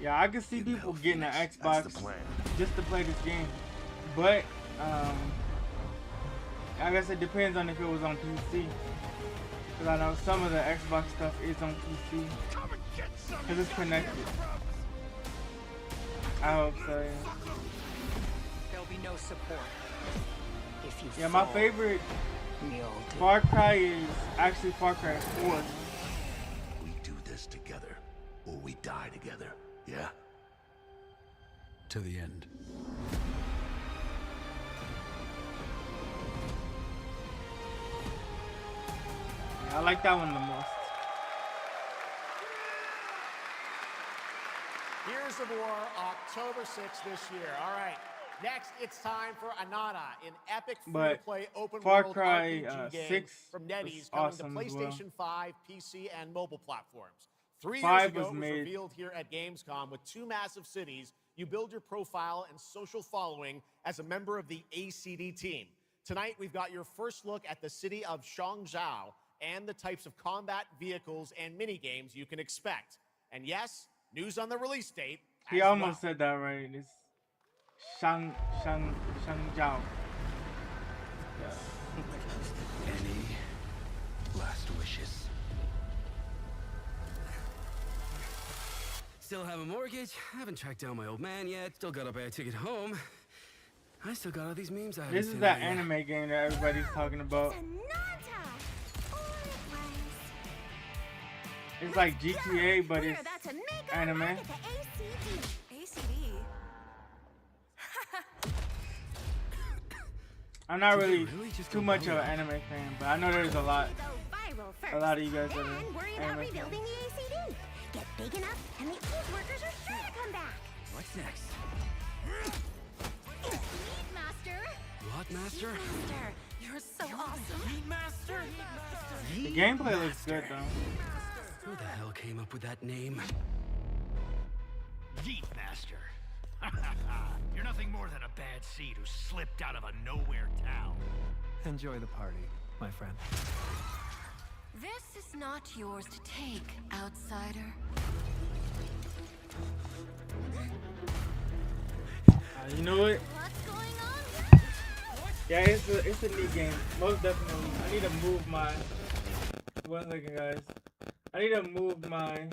S2: Yeah, I can see people getting an Xbox just to play this game. But I guess it depends on if it was on PC. Because I know some of the Xbox stuff is on PC. Because it's connected. I hope so, yeah.
S4: There'll be no support. If you
S2: Yeah, my favorite Far Cry is actually Far Cry 4.
S3: We do this together, or we die together, yeah?
S21: To the end.
S2: I like that one the most.
S17: Gears of War, October 6th this year. All right. Next, it's time for Anata, an epic free-to-play open
S2: Far
S17: world
S2: Cry
S17: RPG game
S2: 6
S17: from NetEase, coming
S2: awesome
S17: to
S2: as well.
S17: PlayStation 5, PC, and mobile platforms. 3 years
S2: 5
S17: ago,
S2: was
S17: it was
S2: made.
S17: revealed here at Gamescom with 2 massive cities. You build your profile and social following as a member of the ACD team. Tonight, we've got your first look at the city of Shangzhou and the types of combat vehicles and mini-games you can expect. And yes, news on the release date.
S2: He
S17: as
S2: almost
S17: well.
S2: said that right. It's Shangzhou. Yeah.
S21: Any last wishes?
S6: Still have a mortgage, haven't tracked down my old man yet, still gotta buy a ticket home. I still got all these memes I
S2: This is that anime game that everybody's talking about. It's like GTA, but it's anime.
S1: ACD.
S2: I'm not really too much of an anime fan, but I know there's a lot of you guys that
S1: Then worry
S2: are
S1: about
S2: anime
S1: rebuilding
S2: fans.
S1: the ACD. Get big enough, and the Eve workers are sure to come back.
S6: What's next?
S1: Meat Master.
S6: What, Master?
S1: Master, you're so awesome. Meat Master.
S2: The gameplay looks good though.
S6: Who the hell came up with that name?
S7: Yeet Master. You're nothing more than a bad seed who slipped out of a nowhere town.
S8: Enjoy the party, my friend.
S1: This is not yours to take, outsider.
S2: You know what?
S1: What's going on?
S2: Yeah, it's a neat game. Most definitely. I need to move my. 1 second, guys. I need to move my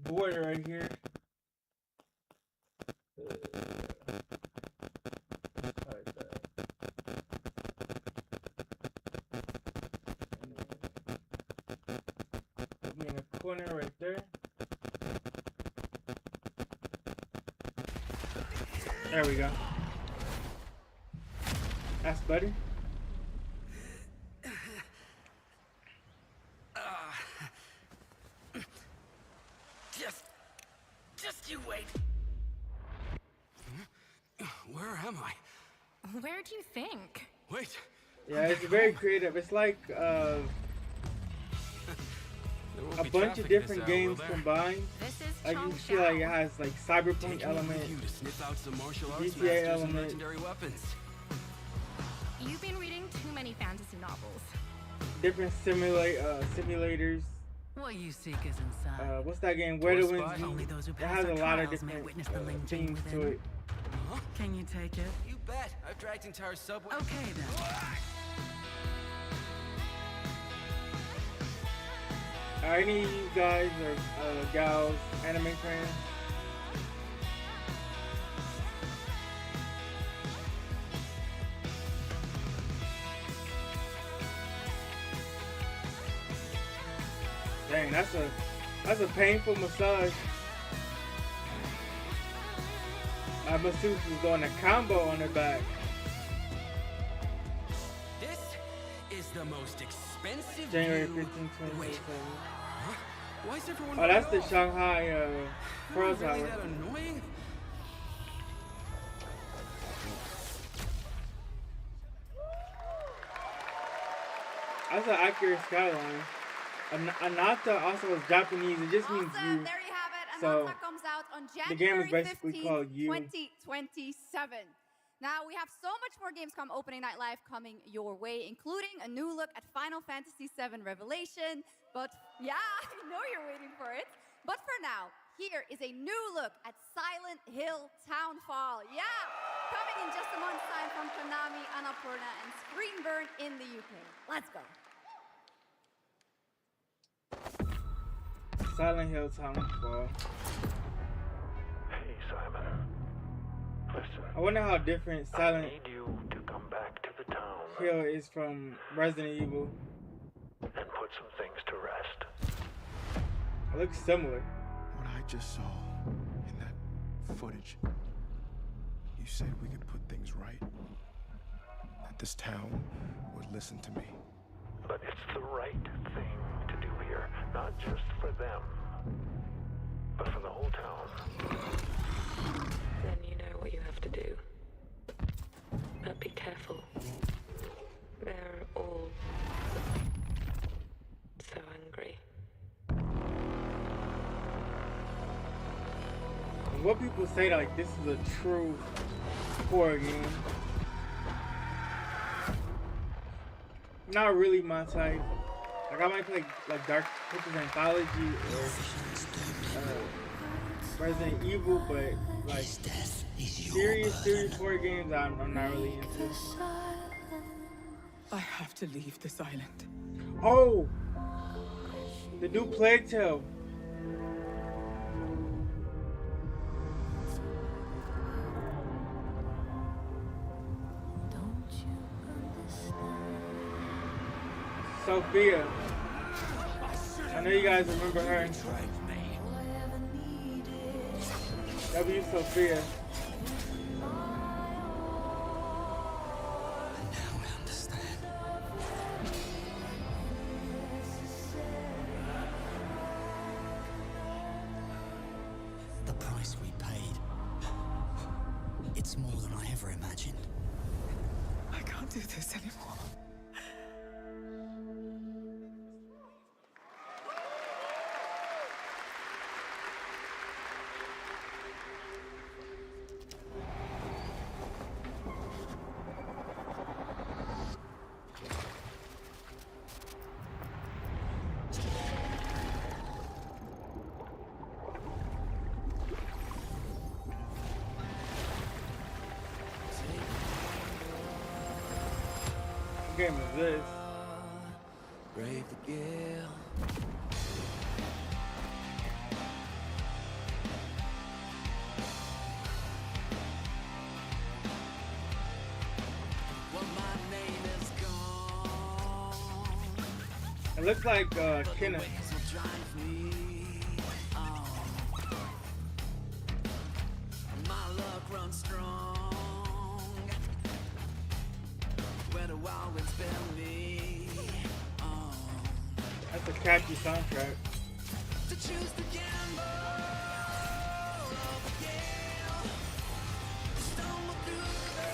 S2: border right here. Put me in a corner right there. There we go. That's better.
S6: Just you wait. Where am I?
S5: Where do you think?
S6: Wait.
S2: Yeah, it's very creative. It's like a bunch of different games combined. Like you see, like it has like cyberpunk elements, GTA elements.
S5: You've been reading too many fantasy novels.
S2: Different simulators.
S9: What you seek is inside.
S2: What's that game? Where the Winds
S9: Only
S2: Meet?
S9: those who
S2: It
S9: pass
S2: has
S9: our
S2: a lot of
S9: trials may
S2: different
S9: witness the lynching
S2: themes to
S9: within.
S2: it.
S9: Can you take it?
S6: You bet. I've dragged entire subway.
S9: Okay then.
S2: Are any of you guys or gals anime fans? Dang, that's a painful massage. My masseuse was doing a combo on her back.
S6: This is the most expensive
S2: January
S6: view.
S2: 15, 2027.
S6: Huh? Why is everyone
S2: Oh, that's the
S6: going off?
S2: Shanghai Pearl
S6: Really
S2: Tower.
S6: that annoying?
S2: That's an accurate skyline. Anata also is Japanese. It just means you.
S19: There you have it.
S2: So
S19: Anata comes out on
S2: the game is
S19: January
S2: basically
S19: 15th,
S2: called You.
S19: 2027. Now, we have so much more Gamescom Opening Night Live coming your way, including a new look at Final Fantasy VII Revelation. But yeah, I know you're waiting for it. But for now, here is a new look at Silent Hill Townfall. Yeah, coming in just a month's time from Konami, Annapurna, and Screenburn in the UK. Let's go.
S2: Silent Hill Townfall.
S12: Hey, Simon. Listen.
S2: I wonder how different Silent
S12: I need you to come back to the town
S2: Hill is from Resident Evil.
S12: and put some things to rest.
S2: It looks similar.
S13: What I just saw in that footage, you said we could put things right. That this town would listen to me.
S12: But it's the right thing to do here, not just for them, but for the whole town.
S14: Then you know what you have to do. But be careful. They're all so angry.
S2: And what people say, like, this is a true horror game. Not really my type. Like, I might play like Dark Pictures Anthology or Resident Evil, but like serious horror games, I'm not really into.
S9: I have to leave this island.
S2: Oh, the new Plague Tale. Sophia. I know you guys remember her. W. Sophia.
S26: The price we paid. It's more than I ever imagined.
S9: I can't do this anymore.
S2: game is this?
S10: Brave the gale. Well, my name is gone.
S2: It looks like Kenneth.
S10: My luck runs strong. Where the wild winds bear me.
S2: That's a catchy soundtrack.
S10: To choose the gamble of the gale. Stumble through the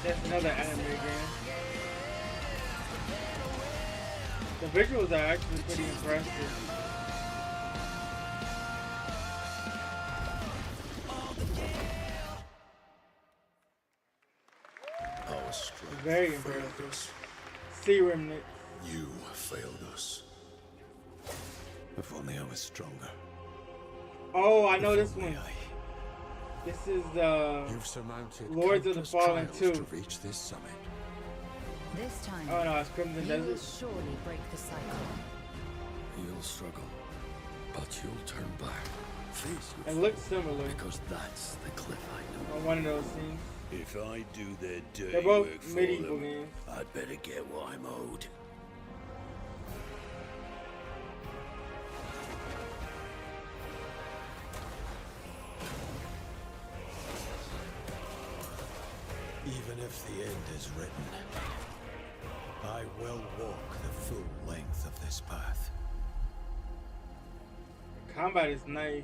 S2: That's another anime game. The visuals are actually pretty impressive.
S18: Our strength
S2: Very
S18: failed
S2: impressive.
S18: us.
S2: Sea remnants.
S18: You failed us. If only I was stronger.
S2: Oh, I know this one. This is
S18: You've surmounted
S2: Lords of the
S18: countless
S2: Fallen
S18: trials
S2: 2.
S18: to reach this summit.
S11: This time,
S2: Oh no, it's Crimson
S11: you will
S2: Desert.
S11: surely break the cycle.
S18: You'll struggle, but you'll turn back. Face your
S2: It looks
S18: fall,
S2: similar.
S18: because that's the cliff I know.
S2: On one of those scenes.
S18: If I do their dirty
S2: They're both
S18: work for
S2: medieval
S18: them,
S2: games.
S18: I'd better get what I'm owed. Even if the end is written, I will walk the full length of this path.
S2: Combat is nice.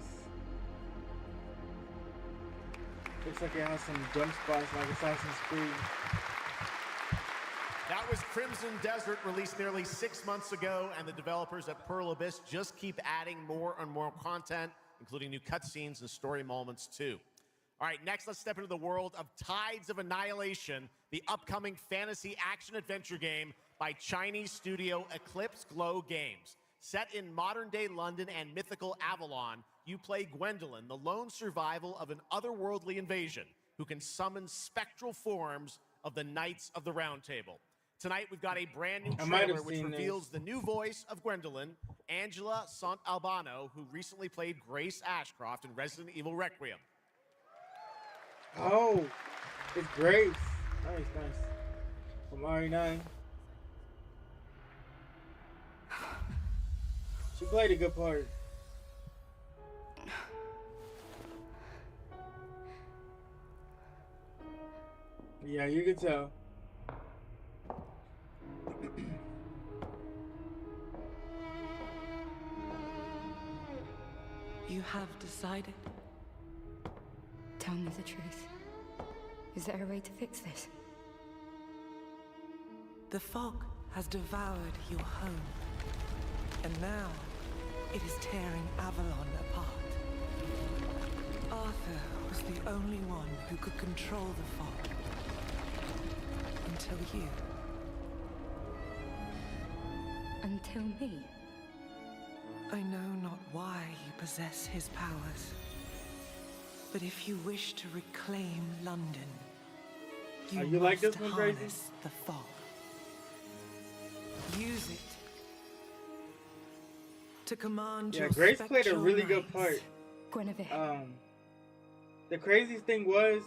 S2: Looks like it has some jump spots like Assassin's Creed.
S17: That was Crimson Desert, released nearly 6 months ago, and the developers at Pearl Abyss just keep adding more and more content, including new cutscenes and story moments too. All right, next let's step into the world of Tides of Annihilation, the upcoming fantasy action-adventure game by Chinese studio Eclipse Glow Games. Set in modern-day London and mythical Avalon, you play Gwendolyn, the lone survival of an otherworldly invasion who can summon spectral forms of the Knights of the Round Table. Tonight, we've got a brand new trailer which reveals the new voice of Gwendolyn, Angela Sant Albano, who recently played Grace Ashcroft in Resident Evil Requiem.
S2: Oh, it's Grace. Nice, nice. From RE9. She played a good part. Yeah, you can tell.
S15: You have decided?
S11: Tell me the truth. Is there a way to fix this?
S15: The fog has devoured your home. And now, it is tearing Avalon apart. Arthur was the only one who could control the fog. Until you.
S11: Until me?
S15: I know not why you possess his powers. But if you wish to reclaim London, you
S2: like
S15: must
S2: this one, Gracie?
S15: harness the fog. Use it to command
S2: Yeah,
S15: your
S2: Grace played a
S15: spectral
S2: really good
S15: knights.
S2: part.
S11: Guinevere.
S2: The craziest thing was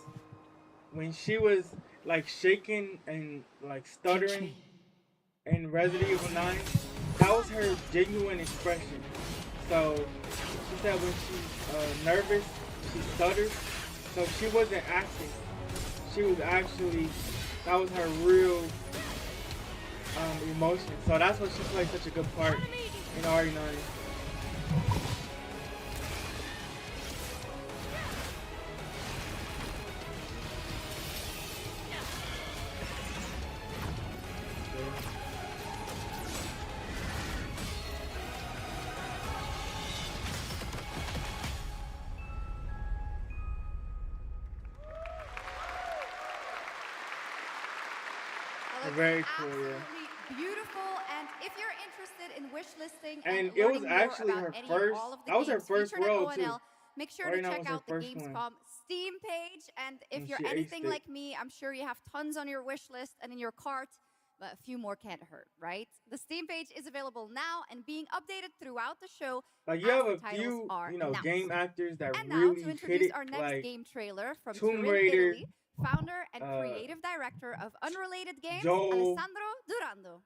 S2: when she was like shaking and like stuttering in Resident Evil 9. That was her genuine expression. So she said when she's nervous, she stutters. So she wasn't acting. She was actually, that was her real emotion. So that's why she played such a good part in RE9. Very cool, yeah.
S19: Beautiful, and if you're interested in wish listing
S2: And
S19: and
S2: it was
S19: learning more
S2: actually
S19: about
S2: her
S19: any
S2: first.
S19: and all of the
S2: That was her
S19: games
S2: first
S19: featured at
S2: role too.
S19: ONL, make sure
S2: Right
S19: to
S2: now
S19: check
S2: was her
S19: out the
S2: first one.
S19: Gamescom Steam page. And if
S2: And
S19: you're
S2: she aced
S19: anything
S2: it.
S19: like me, I'm sure you have tons on your wish list and in your cart, but a few more can't hurt, right? The Steam page is available now and being updated throughout the show
S2: Like you
S19: as
S2: have
S19: the
S2: a
S19: titles
S2: few,
S19: are
S2: you know,
S19: announced.
S2: game actors that
S19: And now to
S2: really hit
S19: introduce
S2: it,
S19: our next
S2: like
S19: game trailer from
S2: Tomb
S19: Turin,
S2: Raider,
S19: Italy, founder and
S2: uh,
S19: creative director of Unrelated Games,
S2: Joel,
S19: Alessandro Durando.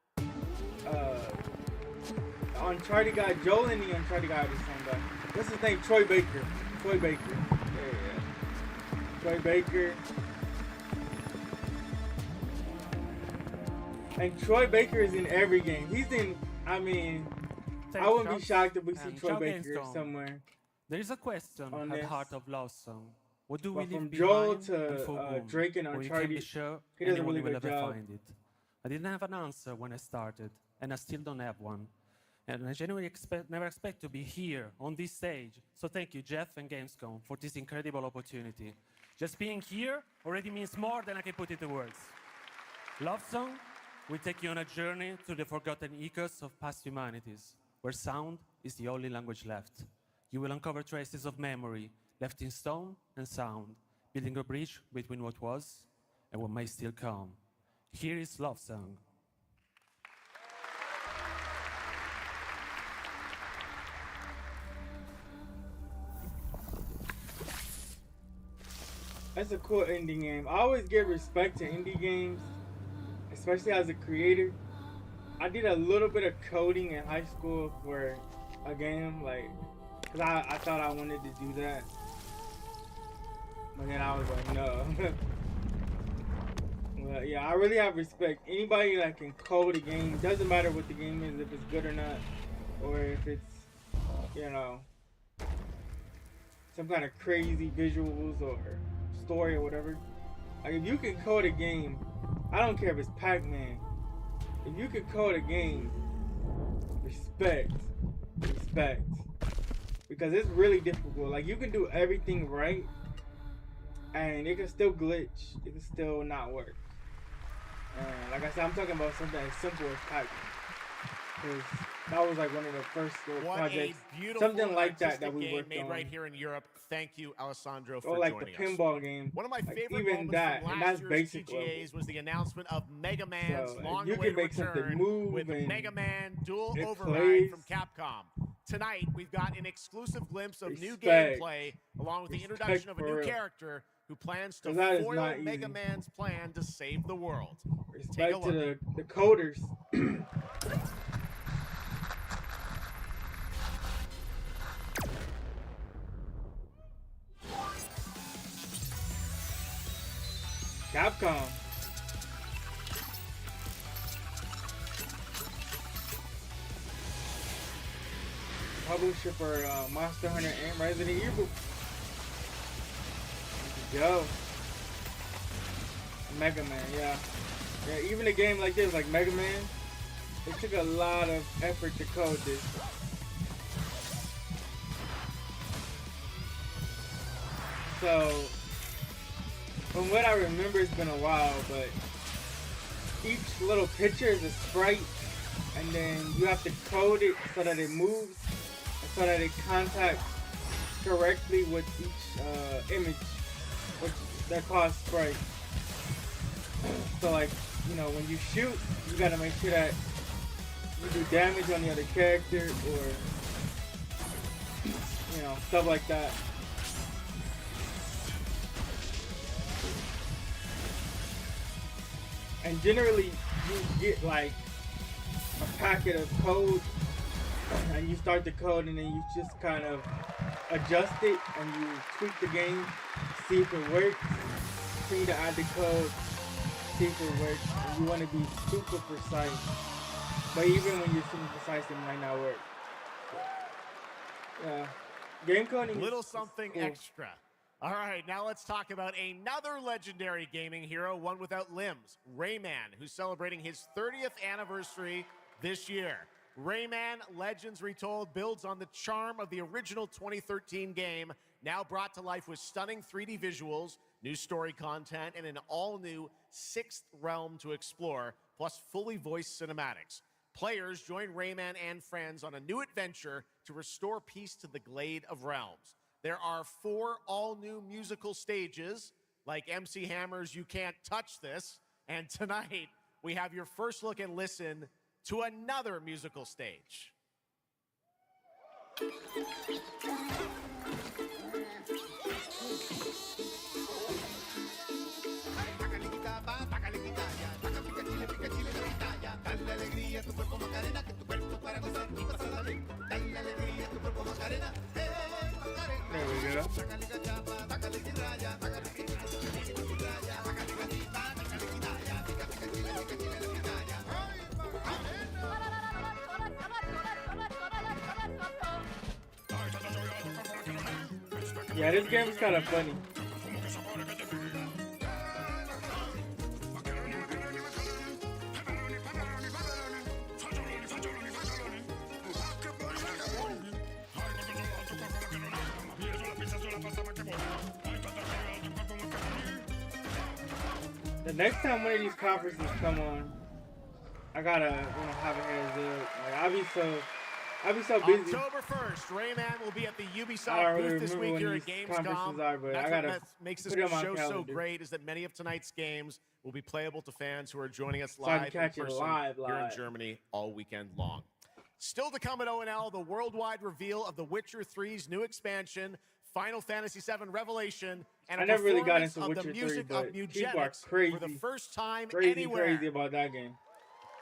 S2: Uncharted guy, Joel and the Uncharted guy are the same guy. What's his name? Troy Baker. Troy Baker. Yeah. Troy Baker. And Troy Baker is in every game. He's in, I mean, I wouldn't be shocked if we see Troy Baker somewhere.
S16: There is a question
S2: on
S16: at the
S2: this.
S16: heart of Love Song. What do we
S2: But
S16: leave
S2: from
S16: behind
S2: Joel
S16: and for
S2: to
S16: whom?
S2: Drake and
S16: Or you can be
S2: Uncharted,
S16: sure
S2: he does a
S16: anyone
S2: really
S16: will
S2: good
S16: ever
S2: job.
S16: find it. I didn't have an answer when I started, and I still don't have one. And I genuinely never expect to be here on this stage. So thank you, Jeff and Gamescom, for this incredible opportunity. Just being here already means more than I can put into words. Love Song will take you on a journey through the forgotten echoes of past humanities, where sound is the only language left. You will uncover traces of memory left in stone and sound, building a bridge between what was and what may still come. Here is Love Song.
S2: That's a cool indie game. I always give respect to indie games, especially as a creator. I did a little bit of coding in high school for a game, like, cause I thought I wanted to do that, but then I was like, no. But yeah, I really have respect. Anybody that can code a game, doesn't matter what the game is, if it's good or not, or if it's, you know, some kind of crazy visuals or story or whatever. Like if you can code a game, I don't care if it's Pac-Man. If you can code a game, respect. Because it's really difficult. Like you can do everything right, and it can still glitch. It can still not work. Like I said, I'm talking about something as simple as Pac-Man. Because that was like one of the first little projects. Something like that we
S17: game
S2: worked
S17: made
S2: on.
S17: right here in Europe. Thank you, Alessandro, for
S2: Or like
S17: joining
S2: the
S17: us.
S2: pinball game.
S17: One of my
S2: Like,
S17: favorite
S2: even
S17: moments
S2: that,
S17: from
S2: and
S17: last
S2: that's
S17: year's
S2: basic
S17: TGAs was the announcement of Mega Man's
S2: So,
S17: long
S2: you can
S17: awaited
S2: make something
S17: return
S2: move
S17: with
S2: and
S17: Mega Man Dual
S2: it
S17: Override
S2: plays.
S17: from Capcom. Tonight, we've got an exclusive glimpse of new
S2: Respect.
S17: gameplay, along with the
S2: Respect
S17: introduction of a
S2: for
S17: new
S2: real.
S17: character who plans to
S2: 'Cause that is
S17: foil
S2: not
S17: Mega
S2: easy.
S17: Man's plan to save the world. Take a
S2: Respect
S17: look.
S2: to the coders. Capcom. Publisher for Monster Hunter and Resident Evil. Yo. Mega Man, yeah. Yeah, even a game like this, like Mega Man, it took a lot of effort to code this. So, from what I remember, it's been a while, but each little picture is a sprite, and then you have to code it so that it moves, and so that it contacts correctly with each image, which they're called sprites. So like, you know, when you shoot, you gotta make sure that you do damage on the other character, or, you know, stuff like that. And generally, you get like a packet of code, and you start the code, and then you just kind of adjust it, and you tweak the game, see if it works. Continue to add the code, see if it works. And you want to be super precise, but even when you're super precise, it might not work. Yeah, game coding.
S17: Little something extra. All right, now let's talk about another legendary gaming hero, one without limbs, Rayman, who's celebrating his 30th anniversary this year. Rayman Legends Retold builds on the charm of the original 2013 game, now brought to life with stunning 3D visuals, new story content, and an all-new 6th realm to explore, plus fully voiced cinematics. Players join Rayman and friends on a new adventure to restore peace to the Glade of Realms. There are 4 all-new musical stages, like MC Hammer's You Can't Touch This, and tonight we have your first look and listen to another musical stage.
S2: There we go. Yeah, this game is kind of funny. The next time one of these conferences come on, I gotta have a heads up. Like, I'll be so busy.
S17: October 1st, Rayman will be at the Ubisoft booth this week here at Gamescom. That's what makes this show so great, is that many of tonight's games will be playable to fans who are joining us live in person here in Germany all weekend long. Still to come at ONL, the worldwide reveal of The Witcher 3's new expansion, Final Fantasy VII Revelation, and a performance of the music of Mugenics for the first time anywhere.
S2: Crazy about that game.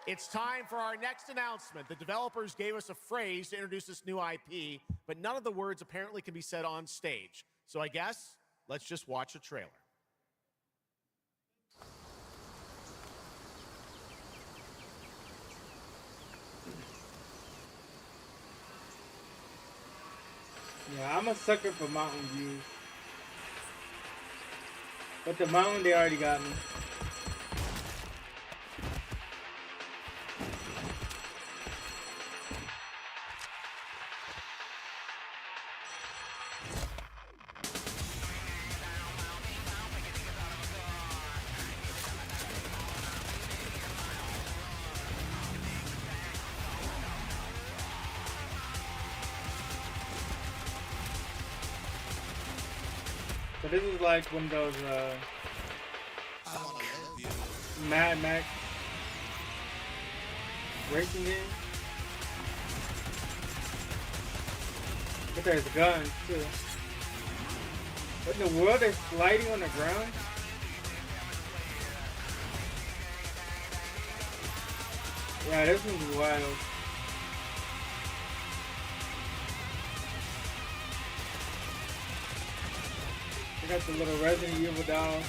S17: It's time for our next announcement. The developers gave us a phrase to introduce this new IP, but none of the words apparently can be said on stage. So I guess let's just watch a trailer.
S2: Yeah, I'm a sucker for mountain views. But the mountain, they already got me. So this is like one of those Mad Max racing games. But there's guns too. What in the world is sliding on the ground? Yeah, this one's wild. Got the little Resident Evil doll.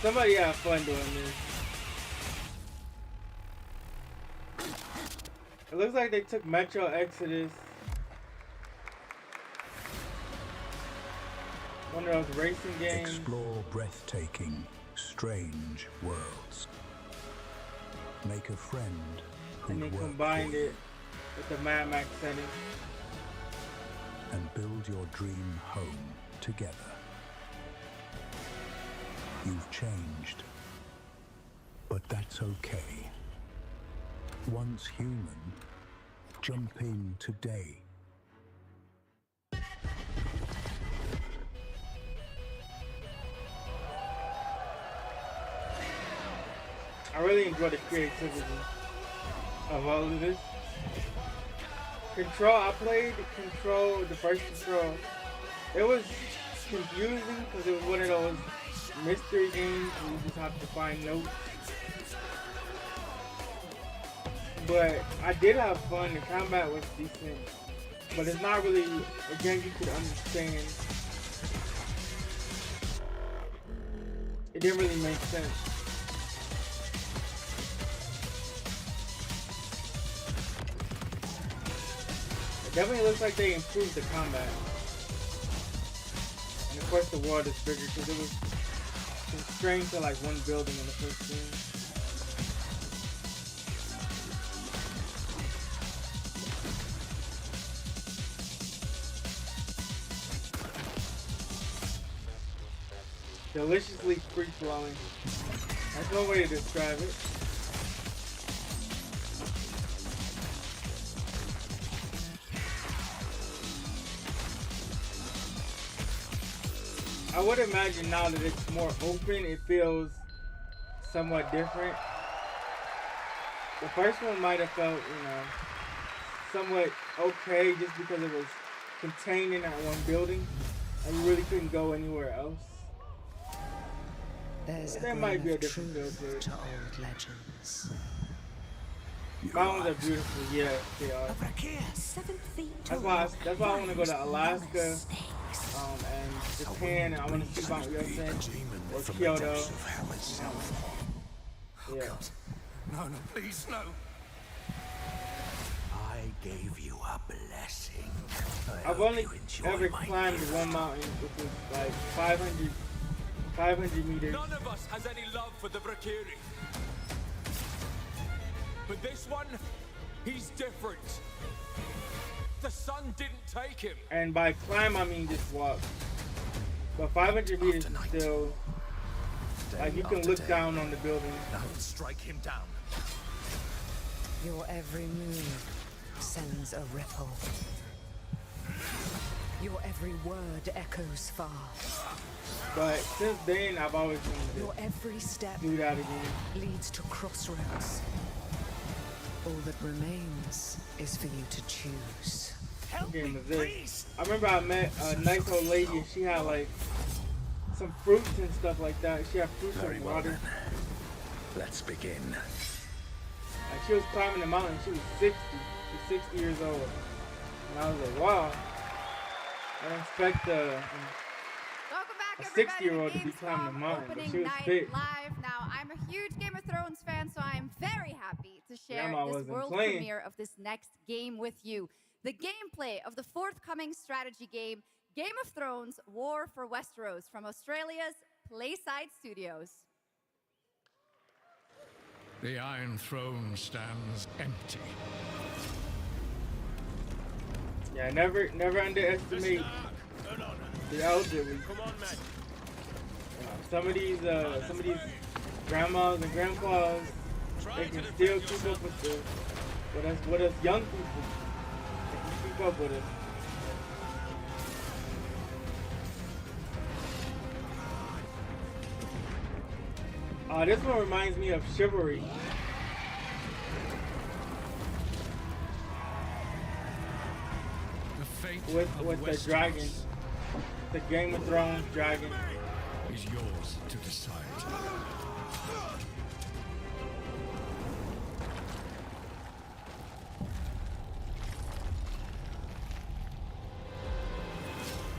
S2: Somebody had fun doing this. It looks like they took Metro Exodus, one of those racing games.
S4: Explore breathtaking, strange worlds. Make a friend who
S2: and then combined it with the Mad Max setting.
S4: And build your dream home together. You've changed, but that's okay. Once human, jump in today.
S2: I really enjoy the creativity of all of this. Control, I played Control, the first Control. It was confusing because it was one of those mystery games where you just have to find notes. But I did have fun, the combat was decent. But it's not really a game you could understand. It didn't really make sense. It definitely looks like they improved the combat. And of course the world is bigger because it was constrained to like one building in the first game. Deliciously free-flowing. That's no way to describe it. I would imagine now that it's more open, it feels somewhat different. The first one might have felt, you know, somewhat okay just because it was contained in that one building and you really couldn't go anywhere else. There might be a different feel to it.
S26: Old legends.
S2: Mountains are beautiful, yeah, they are. That's why I want to go to Alaska, and Japan, and I want to see Mount Yosen or Kyoto. Yeah.
S18: No, please, no. I gave you a blessing.
S2: I've only ever climbed one mountain, which was like 500 meters.
S3: None of us has any love for the Valkyrie. But this one, he's different. The sun didn't take him.
S2: And by climb, I mean just walk. But 500 meters is still, like, you can look down on the building.
S18: Now strike him down.
S26: Your every move sends a ripple. Your every word echoes far.
S2: But since then, I've always wanted to
S26: Your every step
S2: do that again.
S26: leads to crossroads. All that remains is for you to choose.
S2: What game is this? I remember I met a nice old lady and she had like some fruits and stuff like that. She had fruits and water.
S18: Let's begin.
S2: Like she was climbing the mountain. She was 60. She was 60 years old. And I was like, wow. I didn't expect a 60-year-old to be climbing the mountain, but she was fit.
S19: Live. Now, I'm a huge Game of Thrones fan, so I'm very happy to share this world
S2: playing.
S19: premiere of this next game with you. The gameplay of the forthcoming strategy game, Game of Thrones War for Westeros, from Australia's Playside Studios.
S7: The Iron Throne stands empty.
S2: Yeah, never underestimate the elderly. Some of these grandmas and grandpas, they can still keep up with us young people. They can keep up with us. This one reminds me of Chivalry. With the dragon. The Game of Thrones dragon.
S7: Is yours to decide.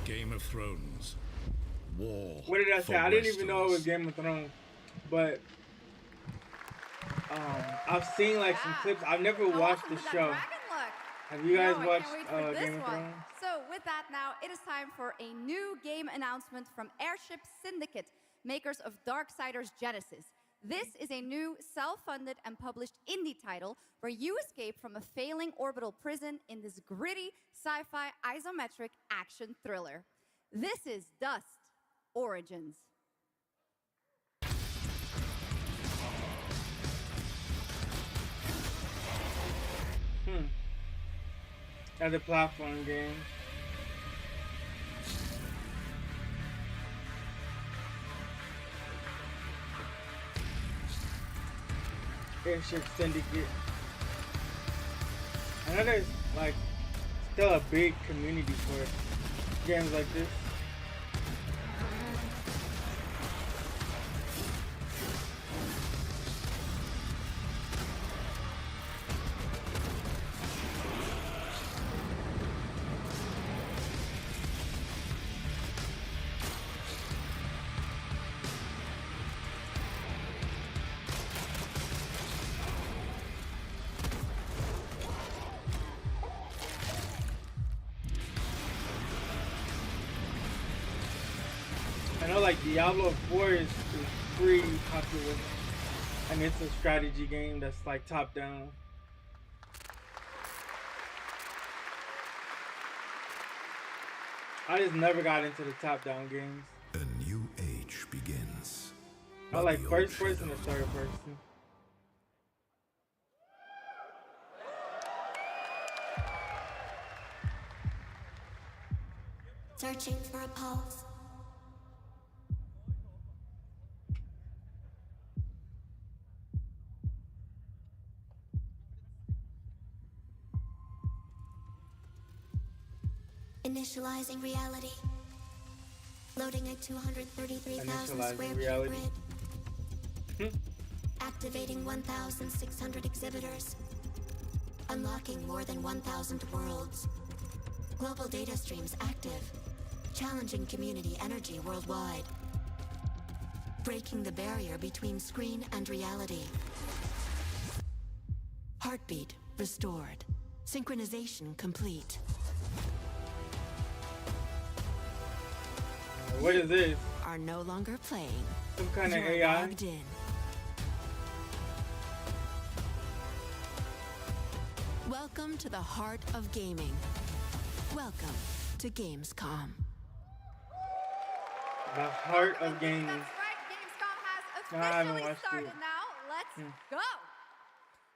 S7: Game of Thrones. War.
S2: What did I say? I didn't even know it was Game of Thrones. But I've seen like some clips. I've never watched the show. Have you guys watched Game of Thrones?
S19: So with that now, it is time for a new game announcement from Airship Syndicate, makers of Darksiders Genesis. This is a new self-funded and published indie title where you escape from a failing orbital prison in this gritty sci-fi isometric action thriller. This is Dust Origins.
S2: As a platform game. Airship Syndicate. I know there's like still a big community for games like this. I know like Diablo 4 is pretty popular, and it's a strategy game that's like top down. I just never got into the top down games.
S4: A new age begins.
S2: I like first person or third person.
S20: Searching for a pulse. Initializing reality. Loading a 233,000
S2: Initializing
S20: square
S2: reality.
S20: grid. Activating 1,600 exhibitors. Unlocking more than 1,000 worlds. Global data streams active. Challenging community energy worldwide. Breaking the barrier between screen and reality. Heartbeat restored. Synchronization complete.
S2: What is this?
S20: Are no longer playing.
S2: Some kind of
S20: You're
S2: AI?
S20: logged in. Welcome to the heart of gaming. Welcome to Gamescom.
S2: The heart of gaming.
S19: That's right, Gamescom
S2: I
S19: has
S2: haven't
S19: officially
S2: watched
S19: started
S2: it.
S19: now. Let's go.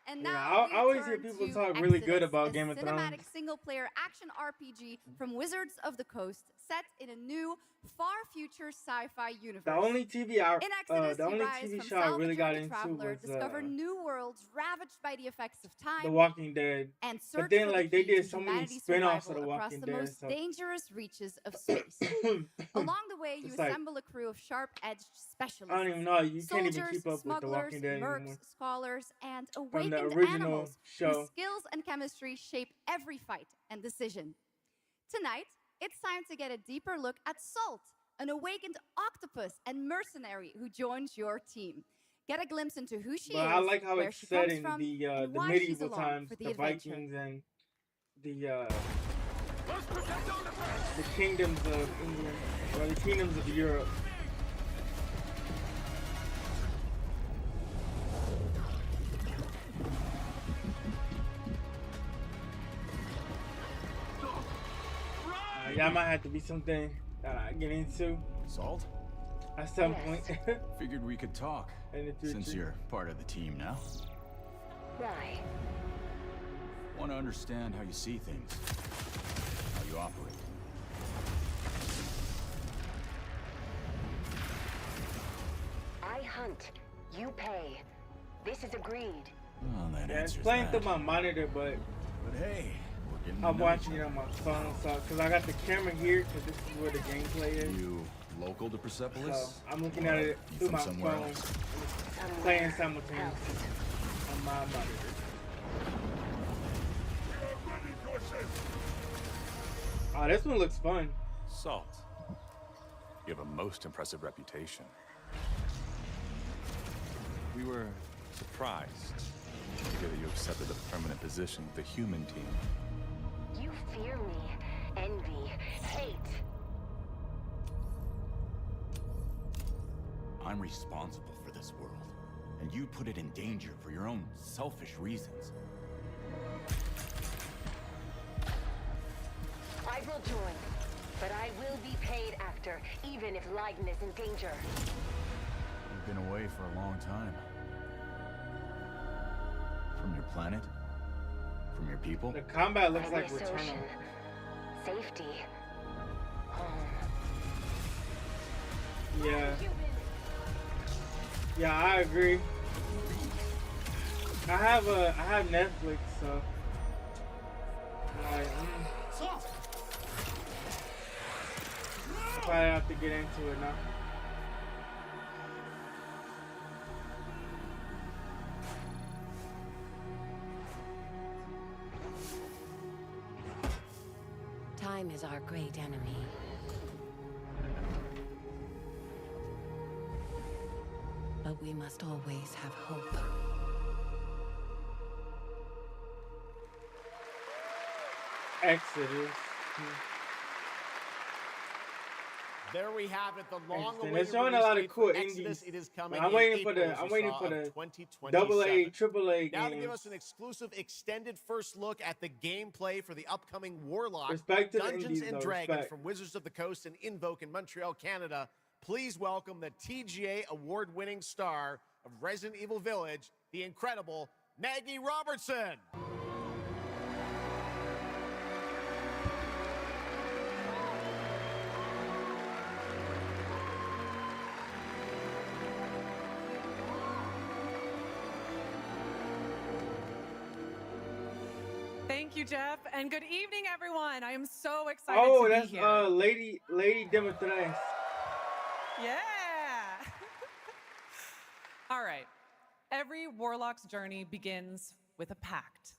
S19: And
S2: Yeah,
S19: now
S2: I always hear
S19: we
S2: people
S19: turn to
S2: talk really good
S19: Exodus,
S2: about
S19: a
S2: Game of
S19: cinematic
S2: Thrones.
S19: single-player action RPG from Wizards of the Coast, set in a new, far-future sci-fi universe.
S2: The only TV
S19: In Exodus,
S2: the
S19: you
S2: only
S19: rise
S2: TV
S19: from
S2: show I really got
S19: salvage
S2: into
S19: traveler,
S2: was
S19: discover new worlds ravaged by the effects of time,
S2: The Walking Dead.
S19: and
S2: But
S19: search
S2: then
S19: for
S2: like
S19: the
S2: they
S19: key
S2: did
S19: to
S2: so many
S19: humanity's
S2: spin-offs of
S19: survival
S2: The
S19: across
S2: Walking
S19: the
S2: Dead.
S19: most
S2: So
S19: dangerous reaches of space. Along the way, you
S2: It's like-
S19: assemble a crew of sharp-edged specialists.
S2: I don't even know. You can't even
S19: Soldiers,
S2: keep up with The
S19: smugglers,
S2: Walking Dead
S19: mercs,
S2: anymore.
S19: scholars, and
S2: From
S19: awakened
S2: the original
S19: animals
S2: show.
S19: whose skills and chemistry shape every fight and decision. Tonight, it's time to get a deeper look at Salt, an awakened octopus and mercenary who joins your team. Get a glimpse into who she
S2: But
S19: is,
S2: I like how
S19: where
S2: it's
S19: she
S2: set
S19: comes
S2: in
S19: from,
S2: the
S19: and why she's
S2: medieval
S19: along
S2: times,
S19: for the
S2: the
S19: adventure.
S2: Vikings and the kingdoms of England or the kingdoms of Europe. Yeah, might have to be something that I get into.
S21: Salt?
S2: At some point.
S21: Figured we could talk,
S2: in the future.
S21: since you're part of the team now.
S14: Why?
S21: Want to understand how you see things, how you operate.
S14: I hunt. You pay. This is agreed.
S21: Well, that
S2: Yeah, it's
S21: answers
S2: playing
S21: that.
S2: through my monitor, but
S21: hey, we're getting to
S2: I'm
S21: know
S2: watching
S21: each
S2: it on my phone, so because I got the camera here, because this is where the gameplay is.
S21: You local to Persepolis?
S2: So I'm looking at it
S21: You
S2: through
S21: from
S2: my
S21: somewhere
S2: phone,
S21: else?
S2: and it's playing simultaneously on my monitor. Oh, this one looks fun.
S22: Salt. You have a most impressive reputation. We were surprised to hear that you accepted a permanent position with the human team.
S14: You fear me, envy, hate.
S21: I'm responsible for this world, and you put it in danger for your own selfish reasons.
S14: I will join, but I will be paid after, even if Leiden is in danger.
S21: You've been away for a long time. From your planet? From your people?
S2: The combat looks
S14: I
S2: like
S14: miss
S2: Returnal.
S14: ocean, safety, home.
S2: Yeah. Yeah, I agree. I have Netflix, so I probably have to get into it now.
S20: Time is our great enemy. But we must always have hope.
S2: Exodus.
S17: There we have it, the long-awaited
S2: They're showing a
S17: release
S2: lot of
S17: date
S2: cool
S17: for Exodus.
S2: indies.
S17: It is coming.
S2: I'm
S17: in
S2: waiting for
S17: April,
S2: the
S17: as
S2: I'm
S17: you
S2: waiting
S17: saw,
S2: for
S17: of
S2: the
S17: 2027.
S2: double A, triple A
S17: Now to
S2: games.
S17: give us an exclusive extended first look at the gameplay for the upcoming Warlock
S2: Respect to the
S17: Dungeons
S2: indies,
S17: and
S2: though,
S17: Dragons
S2: respect.
S17: from Wizards of the Coast and Invoke in Montreal, Canada. Please welcome the TGA award-winning star of Resident Evil Village, the incredible Maggie Robertson.
S1: Thank you, Jeff, and good evening, everyone. I am so excited
S2: Oh,
S1: to
S2: that's
S1: be here.
S2: Lady Demetres.
S1: Yeah. All right. Every warlock's journey begins with a pact.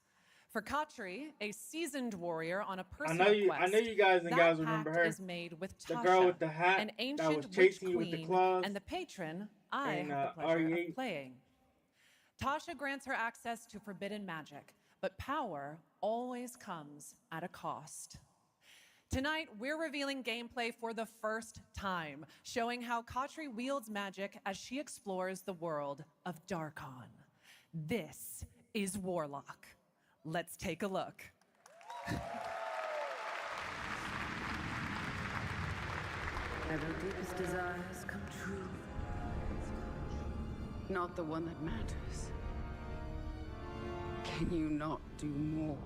S1: For Katri, a seasoned warrior on a personal quest,
S2: I know you guys and
S1: that
S2: gals remember
S1: pact
S2: her.
S1: is made with
S2: The
S1: Tasha,
S2: girl with the hat
S1: an
S2: that
S1: ancient
S2: was
S1: witch
S2: chasing you with the
S1: queen,
S2: claws.
S1: and the patron I
S2: in,
S1: have the pleasure
S2: RE8.
S1: of playing. Tasha grants her access to forbidden magic, but power always comes at a cost. Tonight, we're revealing gameplay for the first time, showing how Katri wields magic as she explores the world of Darkon. This is Warlock. Let's take a look.
S26: Ever deepest desires come true. Not the one that matters. Can you not do more?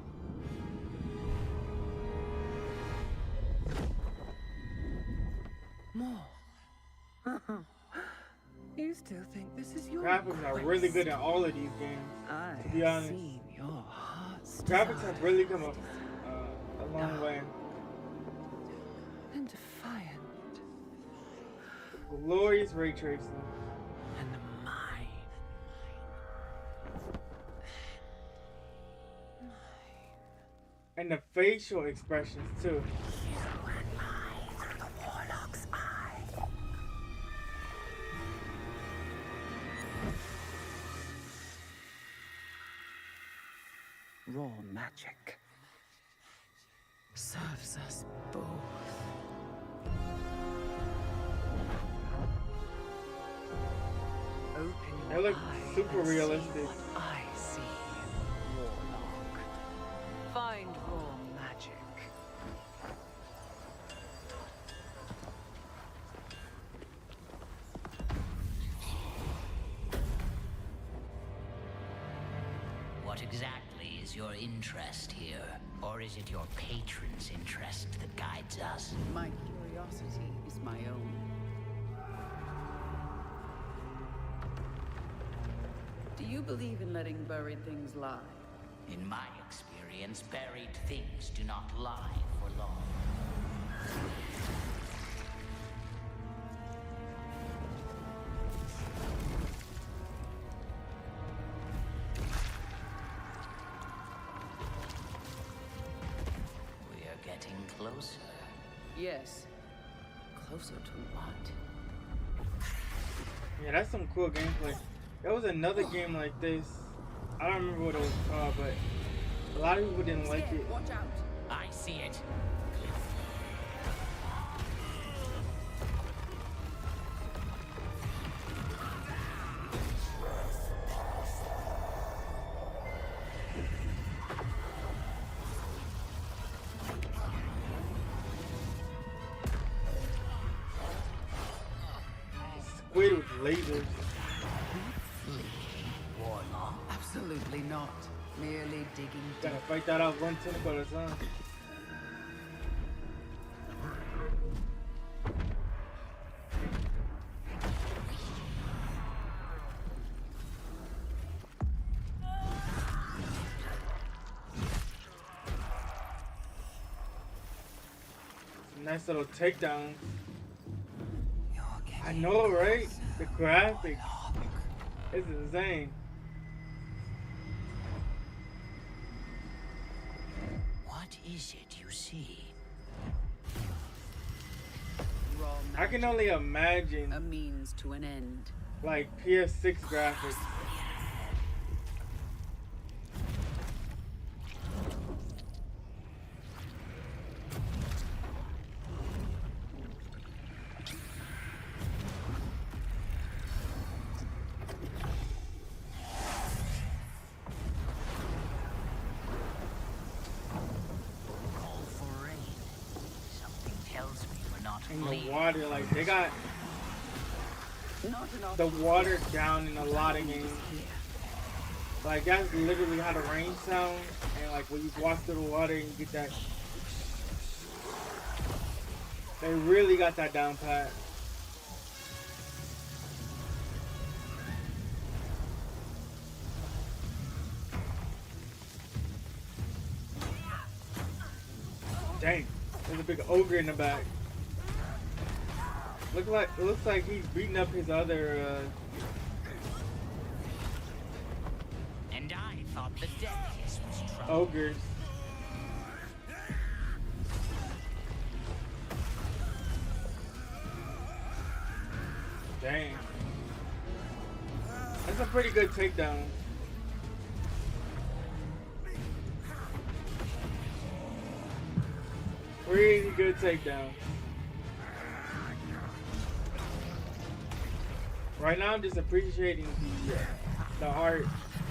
S26: More? You still think this is your
S2: Graphics are really good in all of these games. To be honest,
S26: your heart's
S2: graphics have really come a long way.
S26: and defiant.
S2: Glorious ray tracing.
S26: And mine.
S2: And the facial expressions too.
S26: The warlock's eye. Raw magic serves us both. Open
S2: They
S26: your
S2: look
S26: eye
S2: super
S26: and see
S2: realistic.
S26: what I see, Warlock. Find raw magic.
S5: What exactly is your interest here? Or is it your patron's interest that guides us?
S26: My curiosity is my own. Do you believe in letting buried things lie?
S5: In my experience, buried things do not lie for long. We are getting closer.
S26: Yes. Closer to what?
S2: Yeah, that's some cool gameplay. There was another game like this. I don't remember what it was called, but a lot of people didn't like it.
S26: Watch out.
S5: I see it.
S2: Squid with lasers.
S26: Absolutely not. Merely digging deep.
S2: Gotta fight that out one tentacle at a time. Nice little takedown. I know, right? The graphics. It's insane.
S5: What is it you see?
S26: Raw
S2: I can only imagine
S26: a means to an end.
S2: Like PS6 graphics.
S5: Call for rain. Something tells me we're not
S2: In
S5: fleeing.
S2: the water, like they got
S26: Not enough
S2: the water down in a lot of games. Like that's literally how the rain sounds, and like when you walk through the water and you get that. They really got that down pat. Dang, there's a big ogre in the back. It looks like he's beating up his other.
S5: And I thought the death kiss was trouble.
S2: Ogres. Dang. That's a pretty good takedown. Pretty good takedown. Right now, I'm just appreciating the art,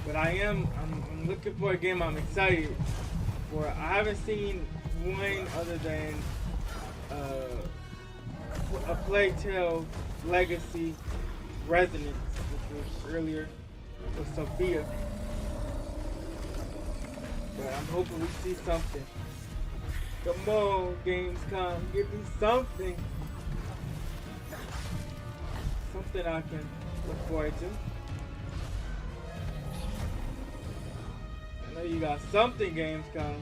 S2: but I'm looking for a game I'm excited for. I haven't seen one other than a Plague Tale Legacy Resonance, which was earlier with Sophia. But I'm hoping we see something. Come on, Gamescom, give me something. Something I can look forward to. I know you got something, Gamescom.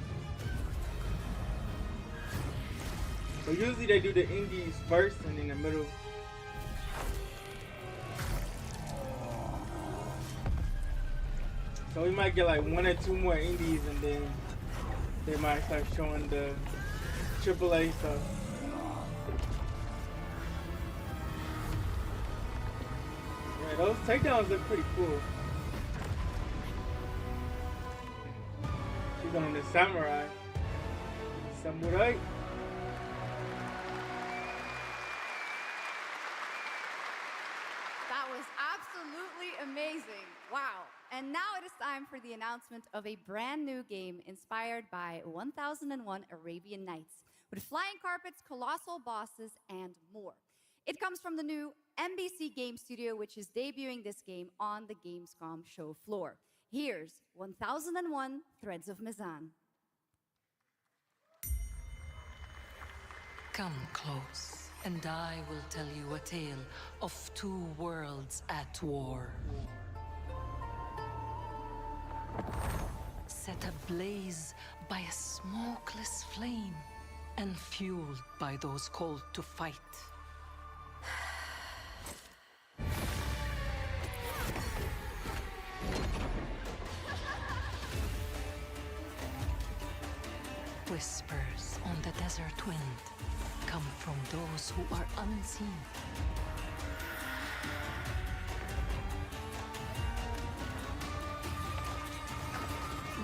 S2: But usually they do the indies first and in the middle. So we might get like 1 or 2 more indies and then they might start showing the AAA stuff. Yeah, those takedowns look pretty cool. She's on the samurai. Samurai.
S19: That was absolutely amazing. Wow. And now it is time for the announcement of a brand new game inspired by 1001 Arabian Nights, with flying carpets, colossal bosses, and more. It comes from the new MBC Game Studio, which is debuting this game on the Gamescom show floor. Here's 1001 Threads of Mizan.
S6: Come close, and I will tell you a tale of 2 worlds at war. Set ablaze by a smokeless flame, and fueled by those called to fight. Whispers on the desert wind come from those who are unseen.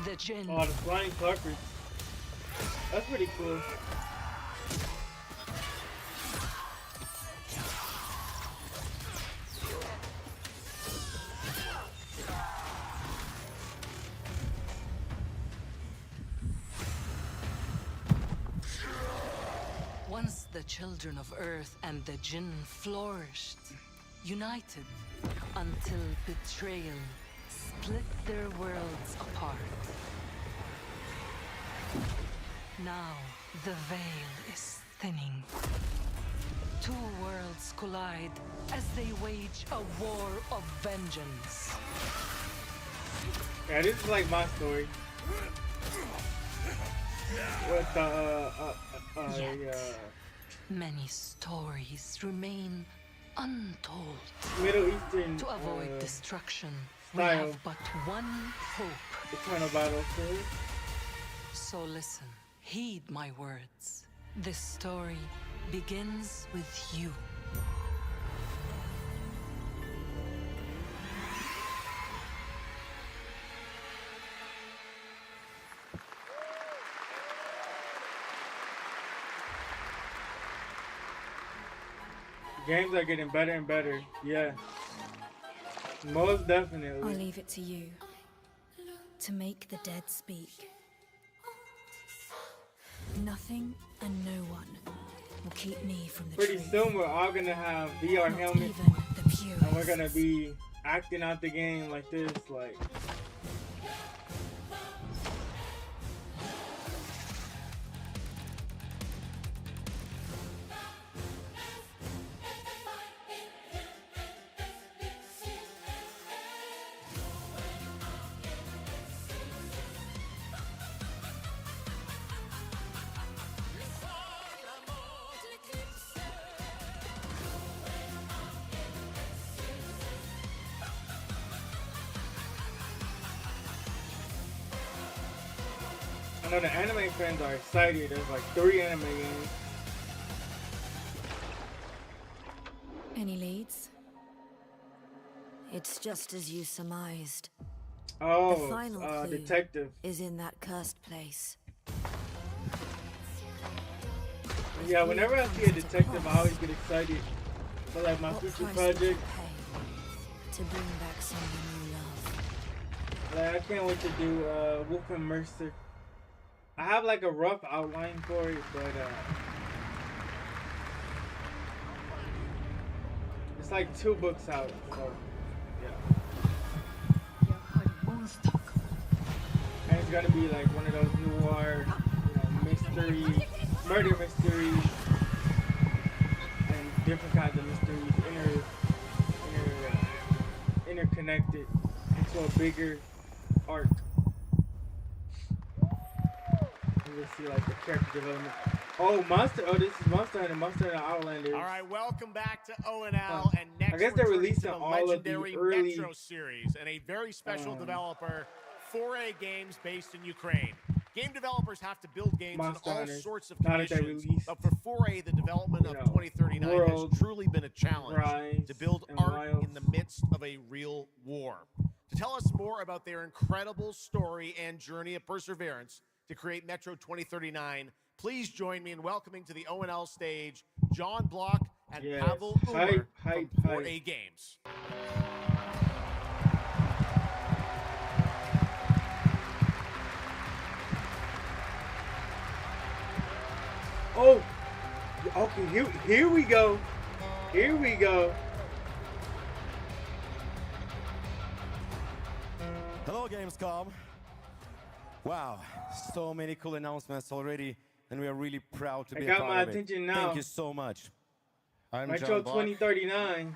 S6: The Jinn.
S2: Oh, the flying carpets. That's pretty cool.
S6: Once the children of Earth and the Jinn flourished, united, until betrayal split their worlds apart. Now the veil is thinning. 2 worlds collide as they wage a war of vengeance.
S2: Yeah, this is like my story. With
S6: Yet, many stories remain untold.
S2: Middle Eastern
S6: to avoid destruction, we
S2: style.
S6: have but one hope.
S2: Eternal battlefield.
S6: So listen, heed my words. This story begins with you.
S2: Games are getting better and better. Yeah. Most definitely.
S8: I'll leave it to you to make the dead speak. Nothing and no one will keep me from the
S2: Pretty
S8: truth.
S2: soon we're all gonna have VR
S8: Not
S2: helmets
S8: even the purest.
S2: and we're gonna be acting out the game like this, like. know the anime fans are excited. There's like 3 anime games.
S8: Any leads? It's just as you surmised.
S2: Oh,
S8: the final clue
S2: detective
S8: is in that cursed place.
S2: Yeah, whenever I see a detective, I always get excited for like my future project.
S8: To bring back someone you love.
S2: Like, I can't wait to do Wolf and Mercer. I have like a rough outline for it, but it's like 2 books out, so yeah. And it's gonna be like one of those noir, mystery, murder mysteries, and different kinds of mysteries interconnected into a bigger arc. We'll see like the character development. Oh, Monster! Oh, this is Monster Hunter, Monster Hunter Outlander.
S17: All right, welcome back to ONL, and next
S2: I guess they're
S17: we're turning
S2: releasing
S17: to the
S2: all of the
S17: legendary
S2: early
S17: Metro series and a very special developer, 4A Games, based in Ukraine. Game developers have to build games
S2: Monster
S17: in all
S2: Hunters.
S17: sorts of
S2: Now that they
S17: conditions,
S2: released,
S17: but for 4A, the development of 2039
S2: World,
S17: has truly been a challenge
S2: Rise,
S17: to build
S2: and
S17: art
S2: Wilds.
S17: in the midst of a real war. To tell us more about their incredible story and journey of perseverance to create Metro 2039, please join me in welcoming to the ONL stage John Block and Pavel Umer from 4A Games.
S2: Oh, okay. Here we go. Here we go.
S9: Hello, Gamescom. Wow, so many cool announcements already, and we are really proud to be a part of it.
S2: I got my attention now.
S9: Thank you so much.
S12: I'm
S2: Metro
S12: John Block,
S2: 2039.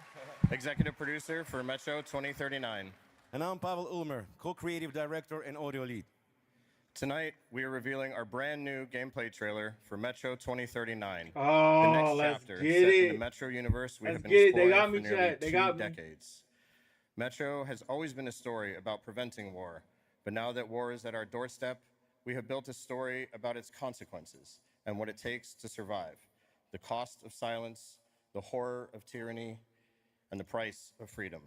S12: executive producer for Metro 2039.
S9: And I'm Pavel Ulmer, co-creative director and audio lead.
S12: Tonight, we are revealing our brand new gameplay trailer for Metro 2039.
S2: Oh,
S12: the next
S2: let's
S12: chapter
S2: get
S12: set
S2: it.
S12: in the Metro universe we
S2: Let's
S12: have been
S2: get it.
S12: exploring
S2: They got
S12: for
S2: me,
S12: nearly
S2: chat. They
S12: 2
S2: got me.
S12: decades. Metro has always been a story about preventing war, but now that war is at our doorstep, we have built a story about its consequences and what it takes to survive. The cost of silence, the horror of tyranny, and the price of freedom.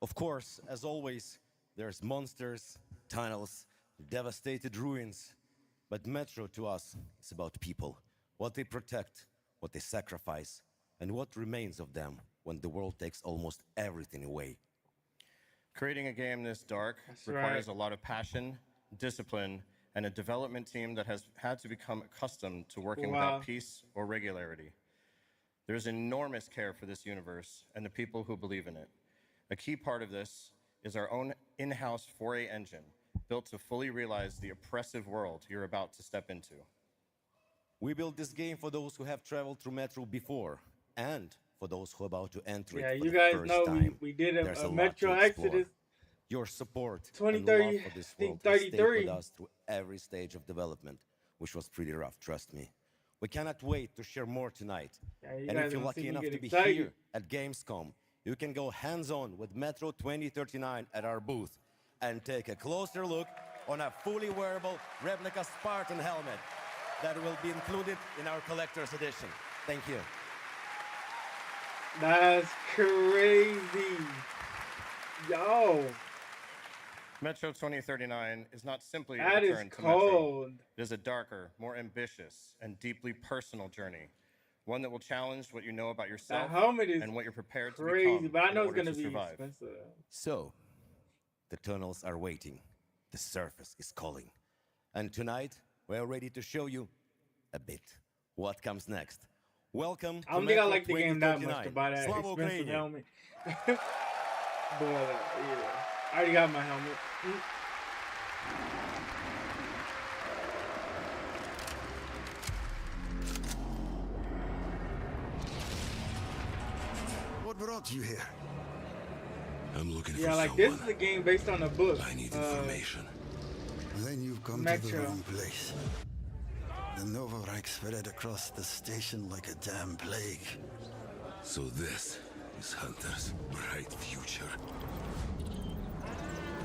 S9: Of course, as always, there's monsters, tunnels, devastated ruins. But Metro to us is about people, what they protect, what they sacrifice, and what remains of them when the world takes almost everything away.
S12: Creating a game this dark requires a lot of passion, discipline, and a development team that has had to become accustomed to working without peace or regularity. There's enormous care for this universe and the people who believe in it. A key part of this is our own in-house 4A engine, built to fully realize the oppressive world you're about to step into.
S9: We built this game for those who have traveled through Metro before, and for those who are about to enter it for
S2: you
S9: the
S2: guys
S9: first
S2: know
S9: time.
S2: we did
S9: There's
S2: a
S9: lot
S2: Metro
S9: to explore.
S2: Exodus.
S9: Your support
S2: 2030,
S9: and love for this
S2: I think
S9: world has stayed
S2: 33.
S9: with us through every stage of development, which was pretty rough, trust me. We cannot wait to share more tonight.
S2: You
S9: And
S2: guys
S9: if you're
S2: don't
S9: lucky
S2: see me
S9: enough
S2: get
S9: to be
S2: excited.
S9: here at Gamescom, you can go hands-on with Metro 2039 at our booth and take a closer look on a fully wearable replica Spartan helmet that will be included in our collector's edition. Thank you.
S2: That's crazy. Yo.
S12: Metro 2039 is not simply a
S2: That is
S12: return to Metro.
S2: cold.
S12: It is a darker, more ambitious, and deeply personal journey. One that will challenge what you know about yourself
S2: helmet is
S12: and what you're prepared to
S2: crazy,
S12: become
S2: but I
S12: in
S2: know it's
S12: order
S2: gonna
S12: to
S2: be
S12: survive.
S2: expensive.
S9: So, the tunnels are waiting. The surface is calling. And tonight, we're ready to show you a bit what comes next. Welcome
S2: I don't
S9: to
S2: think I
S9: Metro
S2: like the game that
S9: 2039.
S2: much to buy that
S9: Slava
S2: expensive
S9: Ukraini.
S2: helmet. But yeah, I already got my helmet.
S4: What brought you here? I'm looking
S2: Yeah,
S4: for
S2: like
S4: someone.
S2: this is a game based on a book.
S4: I need information. Then you've come to the
S2: Metro.
S4: wrong place. The Novorite spread across the station like a damn plague. So this is Hunter's bright future.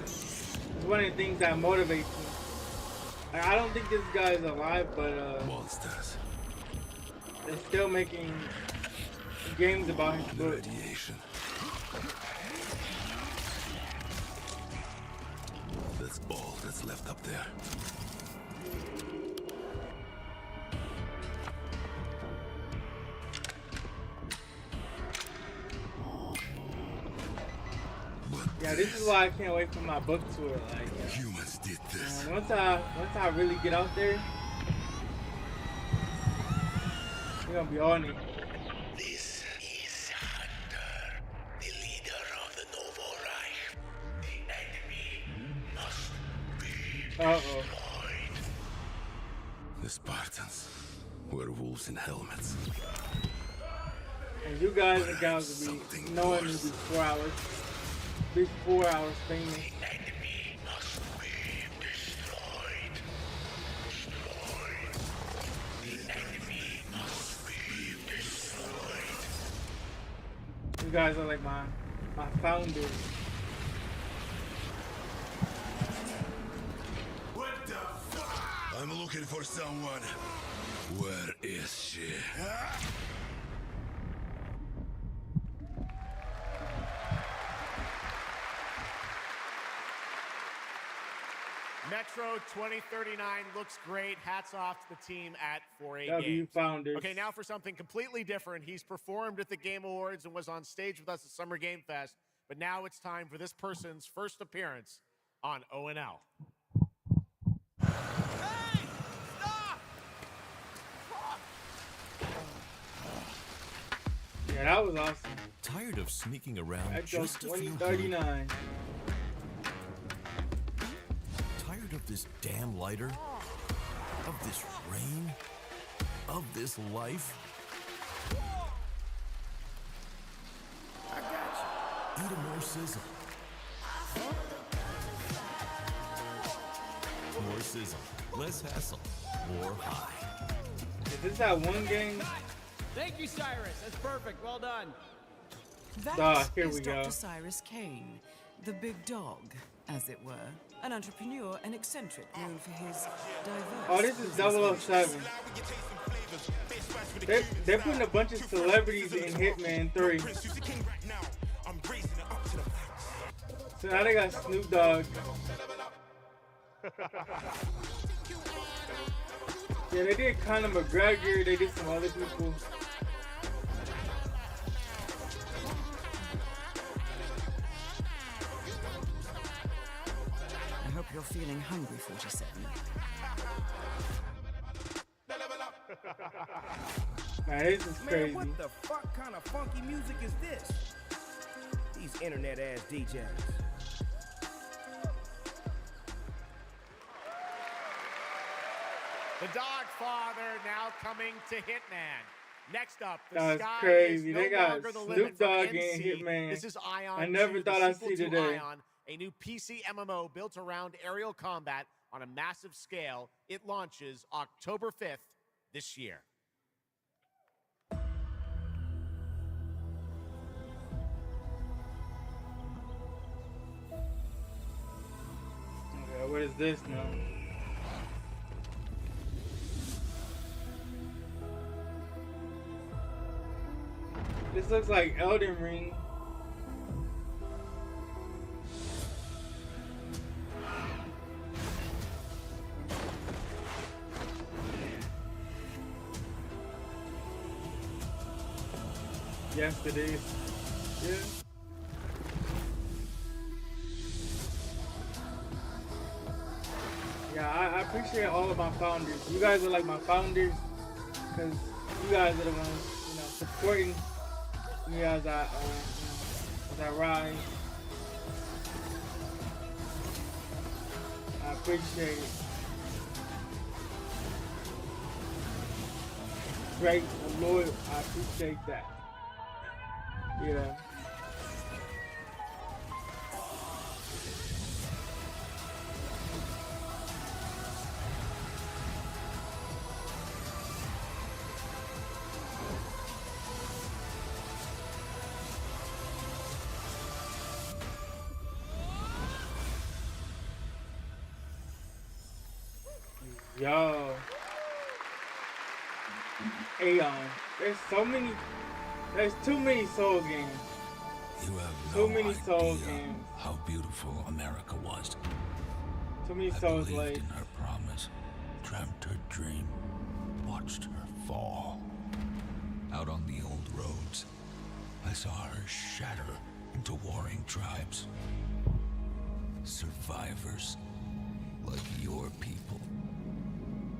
S2: It's one of the things that motivates me. I don't think this guy is alive, but
S4: monsters.
S2: They're still making games about his book.
S4: Radiation. That's all that's left up there.
S2: Yeah, this is why I can't wait for my book tour. Like,
S4: humans did this.
S2: Once I really get out there, we're gonna be on it.
S4: This is Hunter, the leader of the Novo Reich. The enemy must be destroyed. The Spartans were wolves in helmets.
S2: And you guys and gals will be knowing me before I was famous.
S4: The enemy must be destroyed. The enemy must be destroyed.
S2: You guys are like my founders.
S4: What the fuck? I'm looking for someone. Where is she?
S17: Metro 2039 looks great. Hats off to the team at 4A
S2: W
S17: Games.
S2: Founders.
S17: Okay, now for something completely different. He's performed at the Game Awards and was on stage with us at Summer Game Fest, but now it's time for this person's first appearance on ONL.
S2: Yeah, that was awesome.
S10: Tired of sneaking around
S2: That goes
S10: just to feel
S2: 2039.
S10: Tired of this damn lighter? Of this rain? Of this life? I got you. Eat a more sizzle. More sizzle. Less hassle. More high.
S2: Is this that one game?
S13: Thank you, Cyrus. That's perfect. Well done.
S15: That
S2: here
S15: is
S2: we go.
S15: Dr. Cyrus Kane, the big dog, as it were. An entrepreneur and eccentric known for his diverse...
S2: Oh, this is 007. They're putting a bunch of celebrities in Hitman 3. So now they got Snoop Dogg. Yeah, they did Conor McGregor, they did some other people.
S15: I hope you're feeling hungry, 47.
S2: Man, this is crazy.
S13: Man, what the fuck kind of funky music is this? These internet ass DJs.
S17: The Dog Father now coming to Hitman. Next up, the
S2: That's
S17: sky
S2: crazy.
S17: is no
S2: They got
S17: longer the limit
S2: Snoop
S17: from
S2: Dogg
S17: NC.
S2: and Hitman.
S17: This is Ion
S2: I never
S17: 2,
S2: thought
S17: the
S2: I'd
S17: sequel
S2: see
S17: to
S2: today.
S17: Ion, a new PC MMO built around aerial combat on a massive scale. It launches October 5th this year.
S2: Okay, what is this now? This looks like Elden Ring. Yes, it is. Yeah. Yeah, I appreciate all of my founders. You guys are like my founders because you guys are the ones, supporting me as I rise. I appreciate it. Great and loyal. I appreciate that. Yeah. Yo. Aeon. There's too many Souls games.
S3: You have
S2: Too
S3: no
S2: many Souls
S3: idea
S2: games.
S3: how beautiful America was.
S2: Too many
S3: I
S2: Souls
S3: believed
S2: like.
S3: in her promise, dreamt her dream, watched her fall. Out on the old roads, I saw her shatter into warring tribes. Survivors like your people.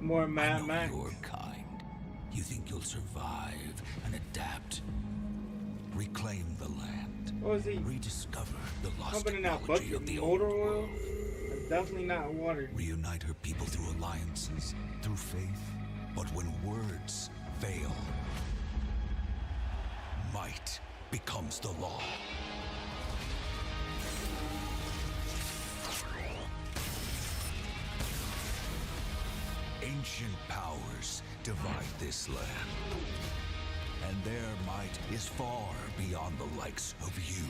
S2: More Mad Max.
S3: Your kind. You think you'll survive and adapt. Reclaim the land.
S2: What was he?
S3: Rediscover the lost
S2: Pumping in that
S3: technology
S2: bucket
S3: of the
S2: motor
S3: old
S2: oil?
S3: world.
S2: It's definitely not water.
S3: Reunite her people through alliances, through faith. But when words fail, might becomes the law. Ancient powers divide this land, and their might is far beyond the likes of you.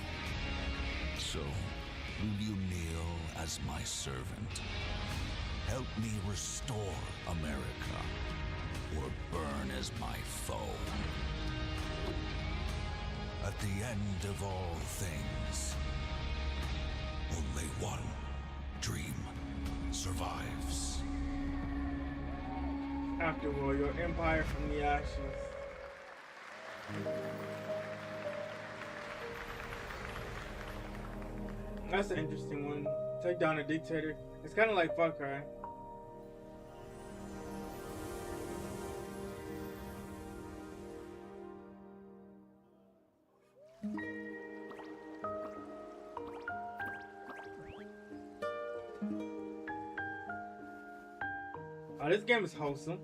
S3: So, will you kneel as my servant? Help me restore America, or burn as my foe? At the end of all things, only one dream survives.
S2: After all, your empire from the ashes. That's an interesting one. Take down a dictator. It's kind of like Far Cry. Oh, this game is wholesome.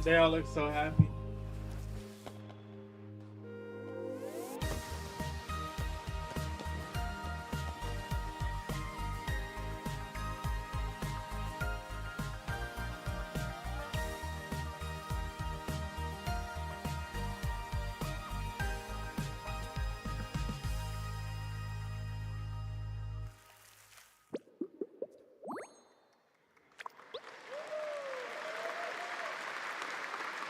S2: They all look so happy.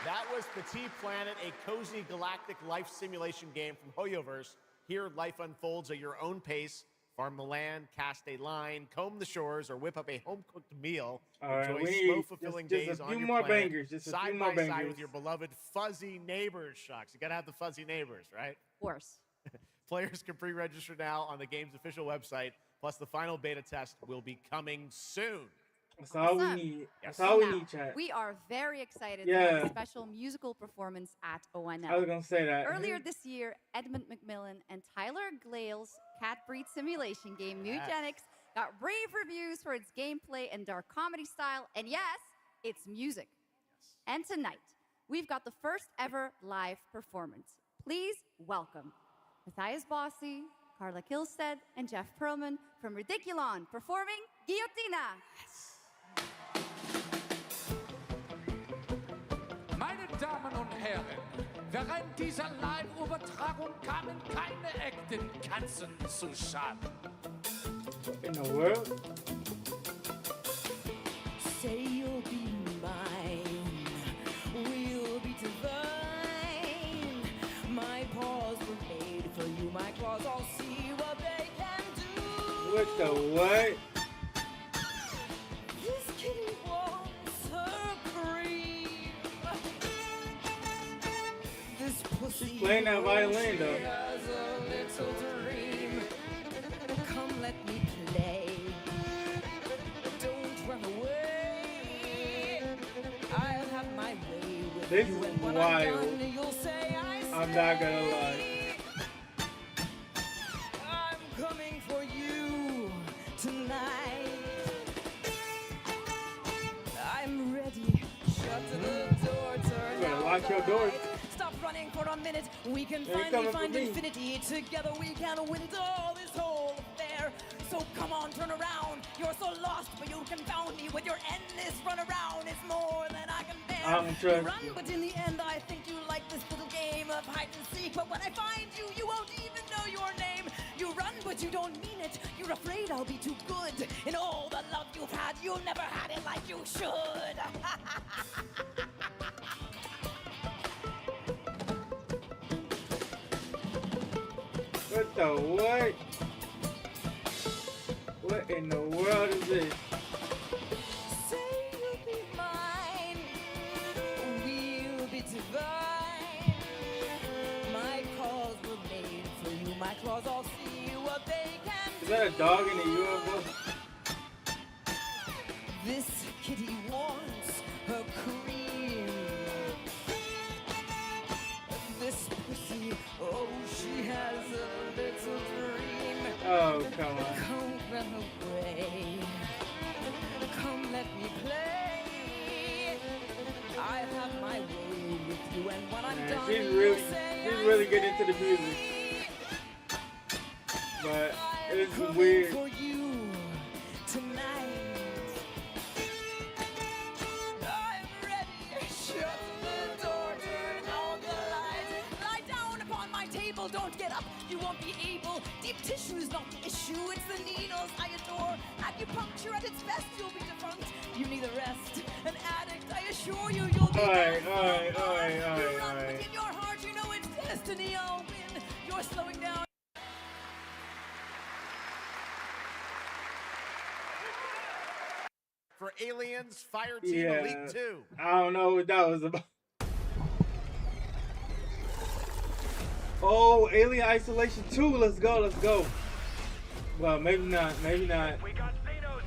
S17: That was Petit Planet, a cozy galactic life simulation game from Hoyoverse. Here, life unfolds at your own pace. Farm the land, cast a line, comb the shores, or whip up a home-cooked meal. Enjoy slow, fulfilling days on your planet,
S2: bangers, just a
S17: side
S2: few more
S17: by side
S2: bangers.
S17: with your beloved fuzzy neighbors, Shucks. You gotta have the fuzzy neighbors, right?
S19: Of course.
S17: Players can pre-register now on the game's official website. Plus, the final beta test will be coming soon.
S2: That's all we need. That's all we need, chat.
S19: We are very excited to have a special musical performance at ONL.
S2: I was gonna say that.
S19: Earlier this year, Edmund McMillan and Tyler Glale's cat breed simulation game, Mugenics, got rave reviews for its gameplay and dark comedy style, and yes, its music. And tonight, we've got the first ever live performance. Please welcome Matthias Bossi, Carla Kilstead, and Jeff Perlman from Ridiculon performing Guillotina.
S11: Meine Damen und Herren, während dieser Live-Übertragung kamen keine echten Katzen zu Schaden.
S2: In the world?
S16: Say you'll be mine, we'll be divine. My paws were made for you, my claws all see what they can do.
S2: What the what?
S16: This kitty wants her cream. This pussy
S2: Playing that violin though.
S16: has a little dream. Come let me play. Don't run away. I'll have my way with
S2: This
S16: you,
S2: is
S16: and when
S2: wild.
S16: I'm done, you'll say
S2: I'm not gonna lie.
S16: I'm coming for you I'm ready. Shut the door, turn
S2: Better lock your doors.
S16: Stop running for a minute. We can
S2: They're
S16: finally
S2: coming for
S16: find
S2: me.
S16: infinity. Together we can win all this whole affair. So come on, turn around. You're so lost, but you confound me with your endless run around. It's more than I can bear.
S2: I don't
S16: You
S2: trust
S16: run,
S2: you.
S16: but in the end, I think you like this little game of hide and seek. But when I find you, you won't even know your name. You run, but you don't mean it. You're afraid I'll be too good. In all the love you've had, you never had it like you should.
S2: What the what? What in the world is this?
S16: Say you'll be mine, we'll be divine. My calls were made for you, my claws all see what they can do.
S2: Is that a dog in a UFO?
S16: This kitty wants her cream. This pussy, oh, she has a little dream.
S2: Oh, come on.
S16: Come run away. Come let me play. I have my way with you, and when I'm
S2: Man,
S16: done,
S2: she's really getting into the music. But it's weird.
S16: for you tonight. I'm ready. Shut the door, turn on the lights. Lie down upon my table. Don't get up. You won't be able. Deep tissue is not the issue. It's the needles I adore. Acupuncture at its best, you'll be defunct. You need a rest. An addict, I assure you, you'll be
S2: Alright,
S16: dead.
S2: alright,
S16: You
S2: alright,
S16: run
S2: alright.
S16: within your heart. You know it's destiny. I'll win. You're slowing down.
S17: For Aliens Fire Team Elite 2.
S2: I don't know what that was about. Oh, Alien Isolation 2. Let's go, let's go. Well, maybe not, maybe not.
S7: We got Xenos.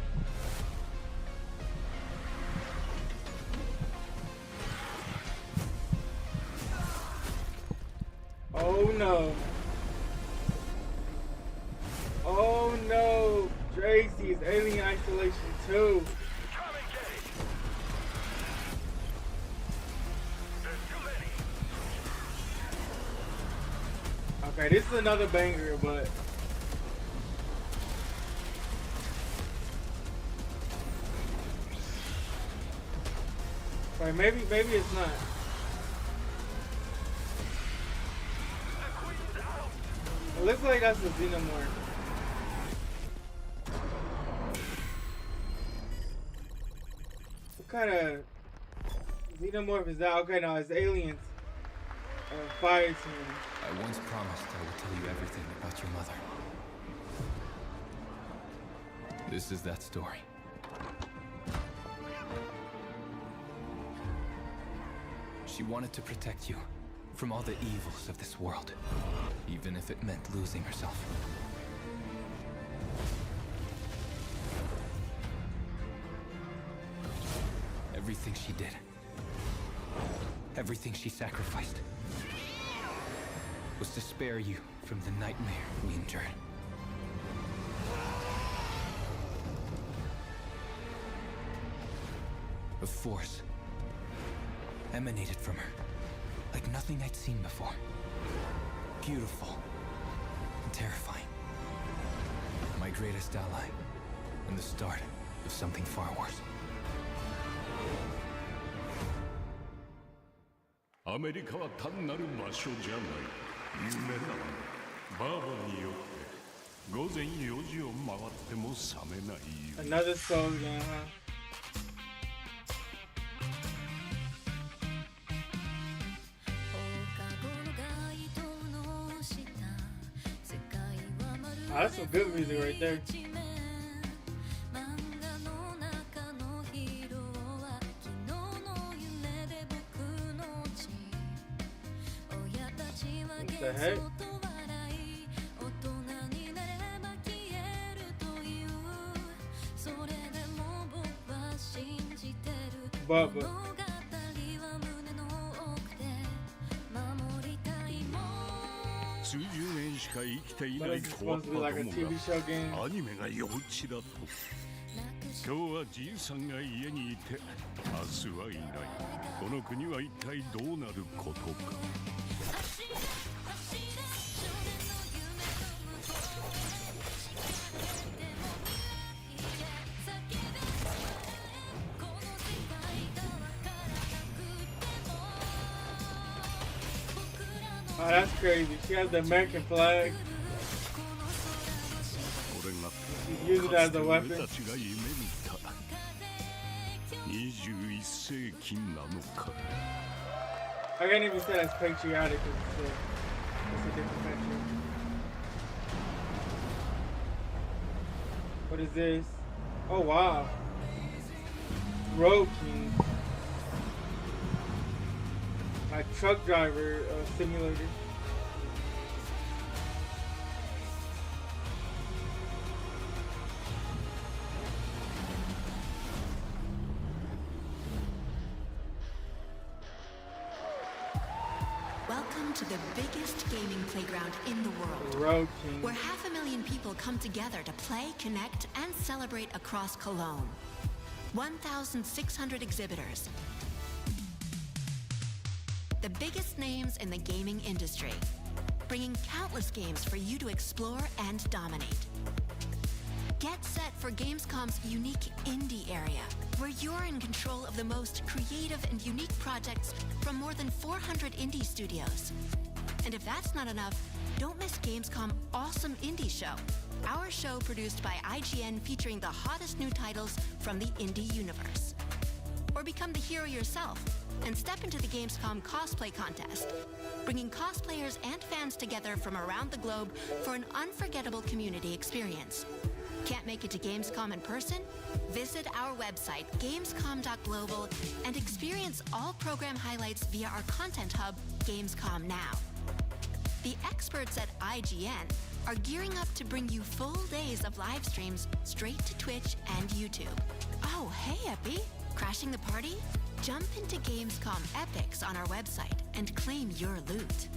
S2: Oh no. Oh no. Tracy's Alien Isolation 2. Okay, this is another banger, but wait, maybe it's not. It looks like that's the Xenomorph. What kind of Xenomorph is that? Okay, no, it's aliens. Fire team.
S18: I once promised I would tell you everything about your mother. This is that story. She wanted to protect you from all the evils of this world, even if it meant losing herself. Everything she did, everything she sacrificed, was to spare you from the nightmare we endured. A force emanated from her, like nothing I'd seen before. Beautiful and terrifying. My greatest ally, and the start of something far worse.
S22: アメリカは単なる場所じゃない。夢なの。バーボンによって午前4時を回っても覚めない。
S2: Another soul game, huh? Oh, that's some good music right there. What the heck? Bubba.
S22: 数十年しか生きていない変わったどもがアニメが幼稚だと。今日はじいさんが家にいて明日はいない。この国は一体どうなることか。
S2: Oh, that's crazy. She has the American flag. She's using it as a weapon. I can't even say that's patriotic because it's a different country. What is this? Oh, wow. Road King. Like truck driver simulator.
S20: Welcome to the biggest gaming playground in the world,
S2: Road King,
S20: where 500,000 people come together to play, connect, and celebrate across Cologne. 1,600 exhibitors. The biggest names in the gaming industry, bringing countless games for you to explore and dominate. Get set for Gamescom's unique indie area, where you're in control of the most creative and unique projects from more than 400 indie studios. And if that's not enough, don't miss Gamescom Awesome Indie Show, our show produced by IGN featuring the hottest new titles from the indie universe. Or become the hero yourself and step into the Gamescom cosplay contest, bringing cosplayers and fans together from around the globe for an unforgettable community experience. Can't make it to Gamescom in person? Visit our website, gamescom.global, and experience all program highlights via our content hub, Gamescom Now. The experts at IGN are gearing up to bring you full days of live streams straight to Twitch and YouTube. Oh, hey, Epi! Crashing the party? Jump into Gamescom Epics on our website and claim your loot.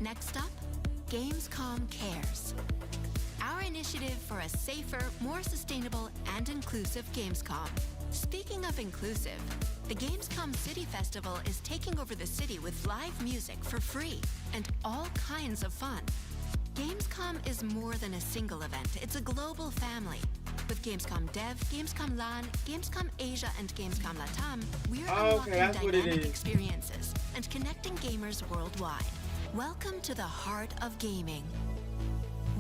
S20: Next up, Gamescom Cares, our initiative for a safer, more sustainable, and inclusive Gamescom. Speaking of inclusive, the Gamescom City Festival is taking over the city with live music for free and all kinds of fun. Gamescom is more than a single event, it's a global family. With Gamescom Dev, Gamescom LAN, Gamescom Asia, and Gamescom Latam, we're unlocking dynamic experiences and connecting gamers worldwide. Welcome to the heart of gaming.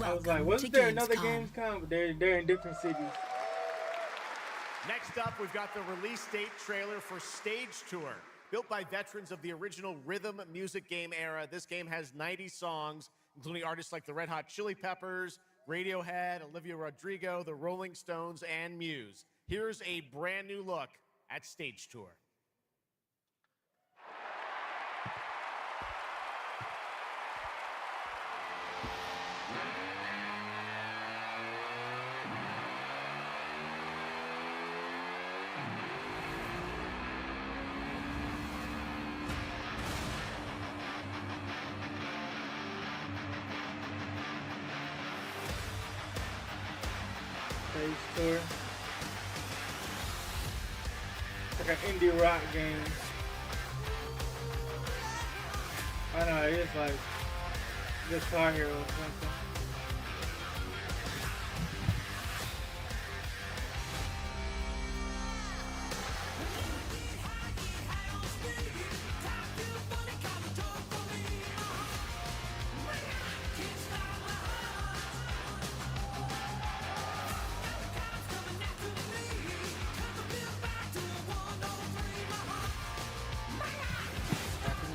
S2: I was like, wasn't there another Gamescom? But they're in different cities.
S17: Next up, we've got the release date trailer for Stage Tour. Built by veterans of the original rhythm music game era, this game has 90 songs, including artists like the Red Hot Chili Peppers, Radiohead, Olivia Rodrigo, the Rolling Stones, and Muse. Here's a brand new look at Stage Tour.
S2: Stage Tour. It's like an indie rock game. I know, it is like Guitar Hero or something.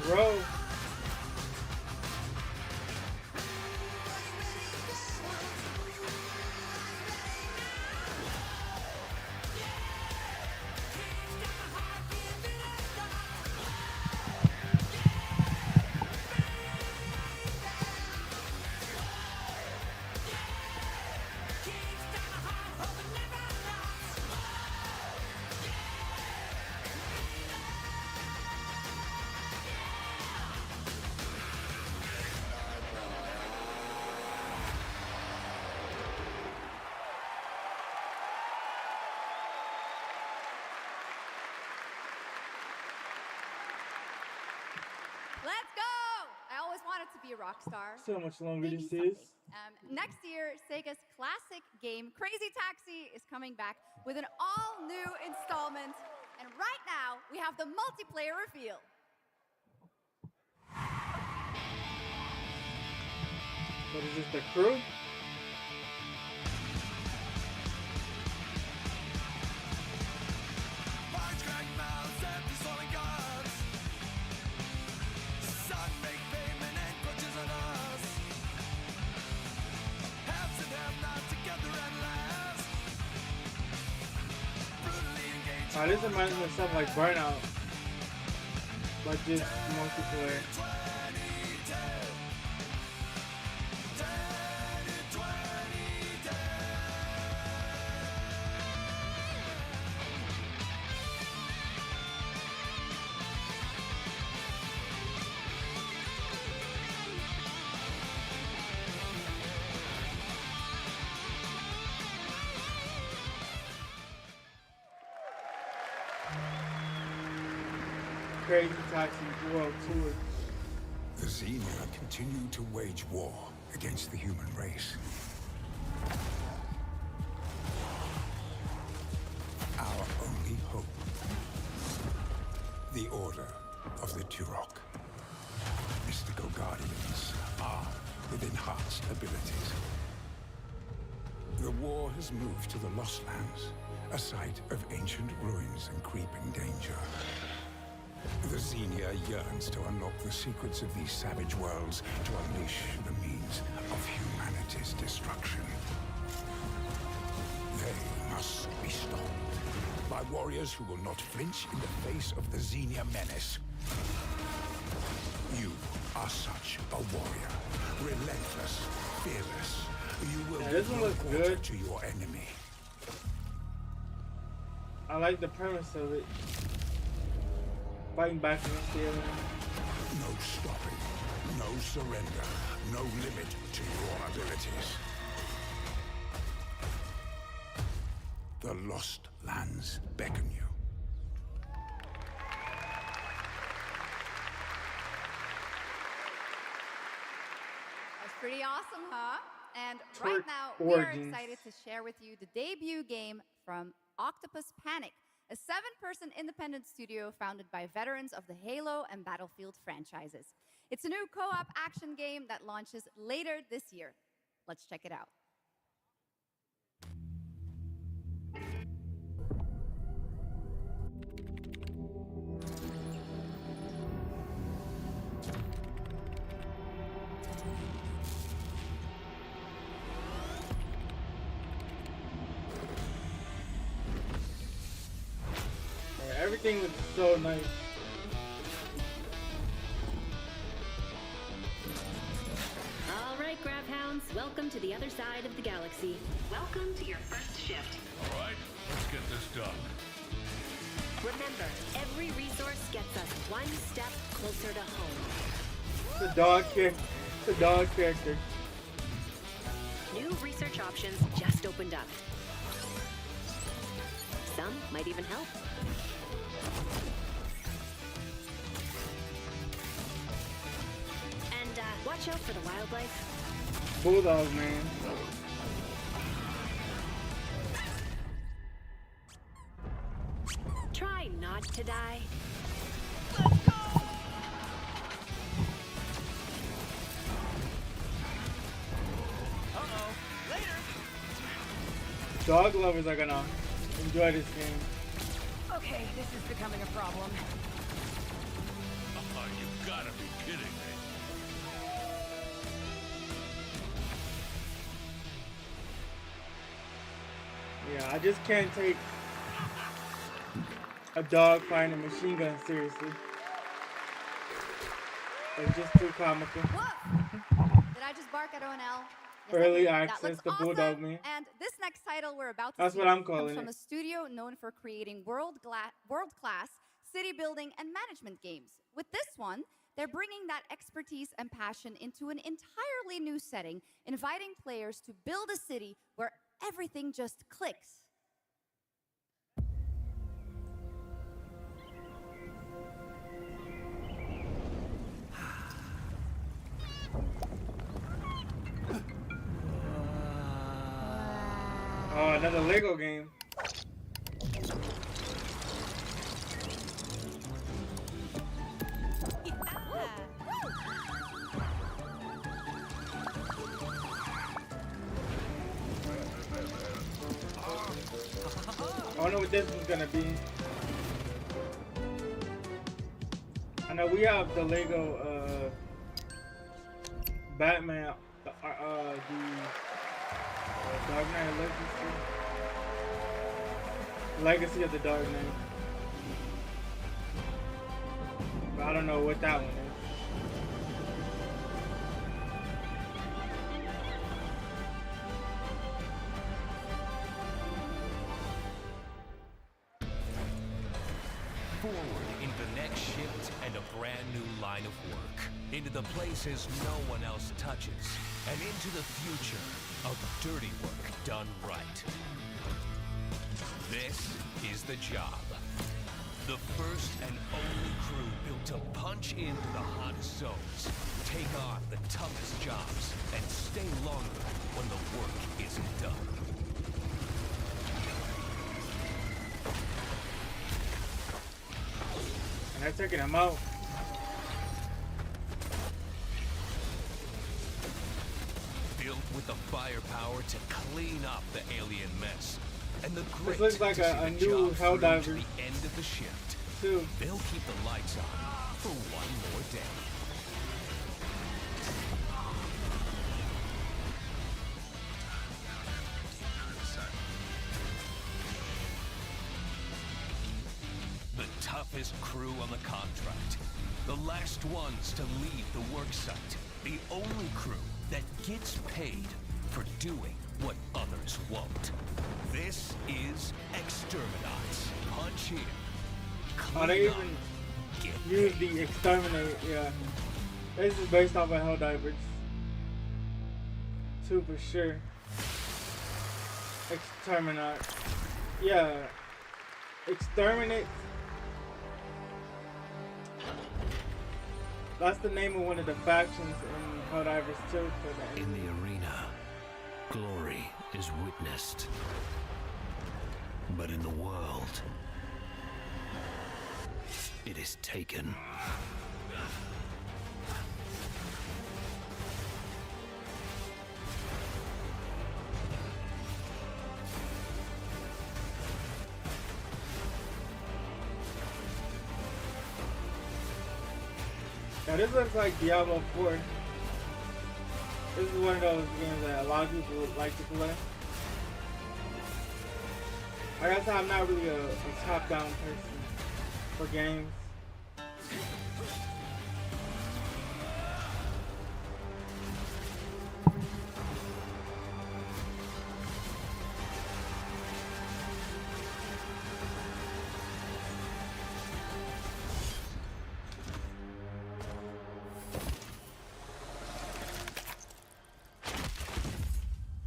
S2: Bro.
S19: Let's go! I always wanted to be a rock star.
S2: So much longer
S19: Maybe
S2: this
S19: someday.
S2: is.
S19: Next year, Sega's classic game, Crazy Taxi, is coming back with an all-new installment. And right now, we have the multiplayer reveal.
S2: What is this, the crew? This reminds me of something like Burnout, but just multiplayer. Crazy Taxi World Tour.
S7: The Xenia continue to wage war against the human race. Our only hope, the Order of the Turok. Mystical guardians armed with enhanced abilities. The war has moved to the Lost Lands, a site of ancient ruins and creeping danger. The Xenia yearns to unlock the secrets of these savage worlds to unleash the means of humanity's destruction. They must be stopped by warriors who will not flinch in the face of the Xenia menace. You are such a warrior, relentless, fearless. You will
S2: this one looks good
S7: to your enemy.
S2: I like the premise of it. Fighting back against the enemy.
S7: No stopping, no surrender, no limit to your abilities. The Lost Lands beckon you.
S19: That's pretty awesome, huh? And
S2: Twerk
S19: right now, we are
S2: Origins.
S19: excited to share with you the debut game from Octopus Panic, a 7-person independent studio founded by veterans of the Halo and Battlefield franchises. It's a new co-op action game that launches later this year. Let's check it out.
S2: Yeah, everything looks so nice.
S14: All right, Grab Hounds, welcome to the other side of the galaxy. Welcome to your first shift.
S22: All right, let's get this done.
S14: Remember, every resource gets us one step closer to home.
S2: The dog character. The dog character.
S14: New research options just opened up. Some might even help. And watch out for the wildlife.
S2: Bulldog, man.
S14: Try not to die.
S2: Dog lovers are gonna enjoy this game.
S14: Okay, this is becoming a problem.
S22: Oh, you gotta be kidding me.
S2: Yeah, I just can't take a dog fighting a machine gun seriously. It's just too comical.
S19: Did I just bark at ONL? Yes,
S2: Early
S19: I did. That
S2: access
S19: looks
S2: to
S19: awesome.
S2: Bulldog Man.
S19: And this next title we're about to
S2: That's
S19: see
S2: what I'm
S19: comes
S2: calling
S19: from
S2: it.
S19: a studio known for creating world-class city building and management games. With this one, they're bringing that expertise and passion into an entirely new setting, inviting players to build a city where everything just clicks.
S2: Another Lego game. I wonder what this is gonna be. I know we have the Lego Batman, the Dark Knight Legacy of the Dark Knight. But I don't know what that one is.
S1: Forward into the next shift and a brand new line of work. Into the places no one else touches. And into the future of dirty work done right. This is the job. The first and only crew built to punch into the hottest zones, take on the toughest jobs, and stay longer when the work isn't done.
S2: And they're taking him out.
S1: Built with the firepower to clean up the alien mess. And the grit
S2: this looks like a new Helldivers
S1: to the end of the shift.
S2: Too.
S1: They'll keep the lights on for one more day. The toughest crew on the contract. The last ones to leave the work site. The only crew that gets paid for doing what others won't. This is Exterminats. Punch in.
S2: Oh, they even use the Exterminate, yeah. This is based off of Helldivers. 2 for sure. Exterminate. Yeah. Exterminate. That's the name of one of the factions in Helldivers 2 for the
S21: In the arena, glory is witnessed. But in the world, it is taken.
S2: Now this looks like Diablo 4. This is one of those games that a lot of people would like to play. I guess I'm not really a top-down person for games.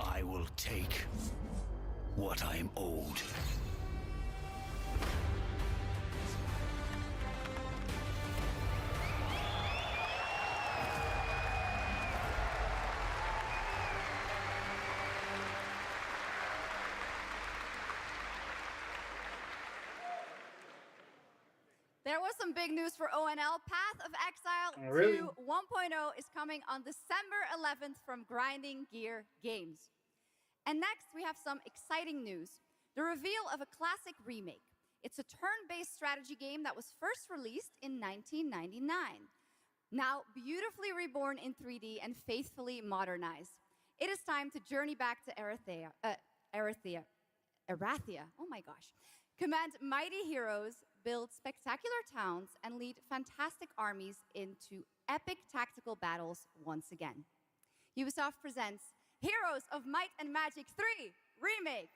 S21: I will take what I am owed.
S19: There was some big news for ONL. Path of Exile
S2: Oh, really?
S19: 2 1.0 is coming on December 11th from Grinding Gear Games. And next, we have some exciting news. The reveal of a classic remake. It's a turn-based strategy game that was first released in 1999. Now beautifully reborn in 3D and faithfully modernized. It is time to journey back to Erathia. Oh my gosh. Command mighty heroes, build spectacular towns, and lead fantastic armies into epic tactical battles once again. Ubisoft presents Heroes of Might and Magic 3 Remake.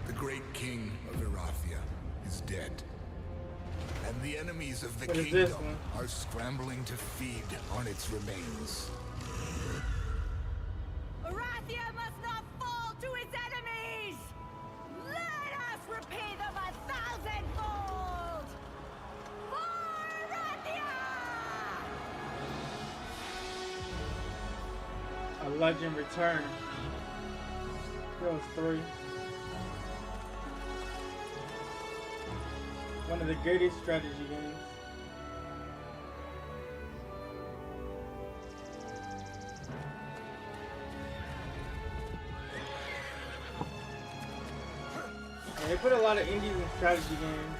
S3: The great king of Erathia is dead. And the enemies of the
S2: What is
S3: kingdom
S2: this one?
S3: are scrambling to feed on its remains.
S16: Arathia must not fall to its enemies! Let us repay them 1,000-fold! For Arathia!
S2: A Legend Return. Heroes 3. One of the greatest strategy games. They put a lot of indies in strategy games,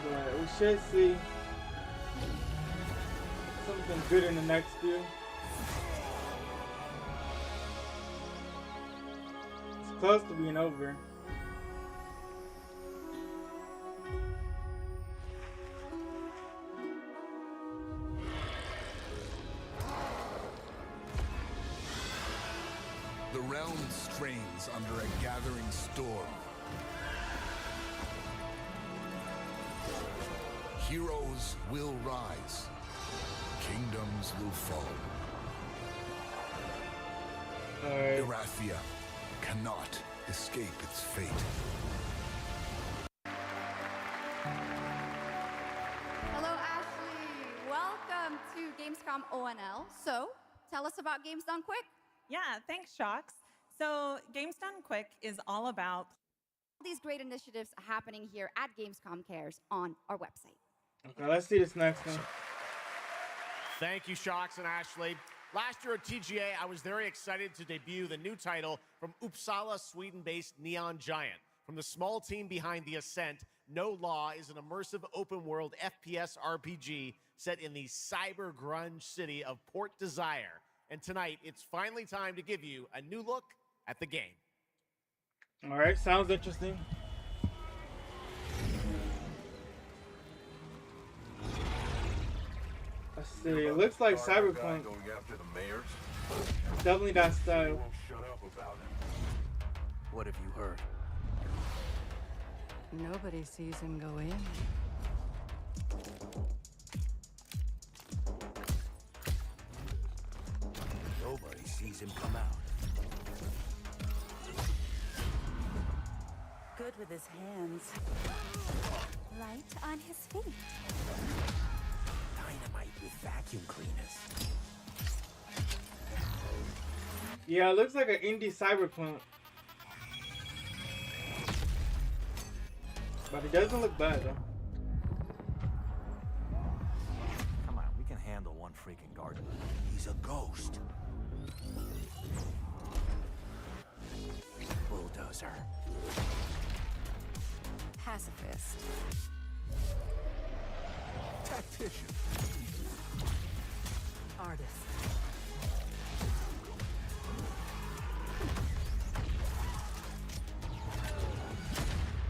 S2: but we should see something good in the next few. It's close to being over.
S3: The realm strains under a gathering storm. Heroes will rise. Kingdoms will fall. Mafia cannot escape its fate.
S19: Hello, Ashley. Welcome to Gamescom ONL. So, tell us about Games Done Quick.
S5: Yeah, thanks, Shocks. So, Games Done Quick is all about
S19: these great initiatives happening here at Gamescom Cares on our website.
S2: Okay, let's see this next one.
S17: Thank you, Shocks and Ashley. Last year at TGA, I was very excited to debut the new title from Uppsala, Sweden-based Neon Giant. From the small team behind The Ascent, No Law is an immersive open-world FPS RPG set in the cyber grunge city of Port Desire. And tonight, it's finally time to give you a new look at the game.
S2: All right, sounds interesting. Let's see. It looks like Cyberpunk.
S3: Going after the mayors.
S2: Definitely that style.
S3: Shut up about it.
S18: What have you heard?
S6: Nobody sees him go in.
S18: Nobody sees him come out.
S6: Good with his hands.
S14: Light on his feet.
S18: Dynamite with vacuum cleaners.
S2: Yeah, it looks like an indie Cyberpunk. But it doesn't look bad though.
S18: Come on, we can handle one freaking gardener.
S3: He's a ghost.
S18: Bulldozer.
S6: Pacifist.
S3: Tactician.
S6: Artist.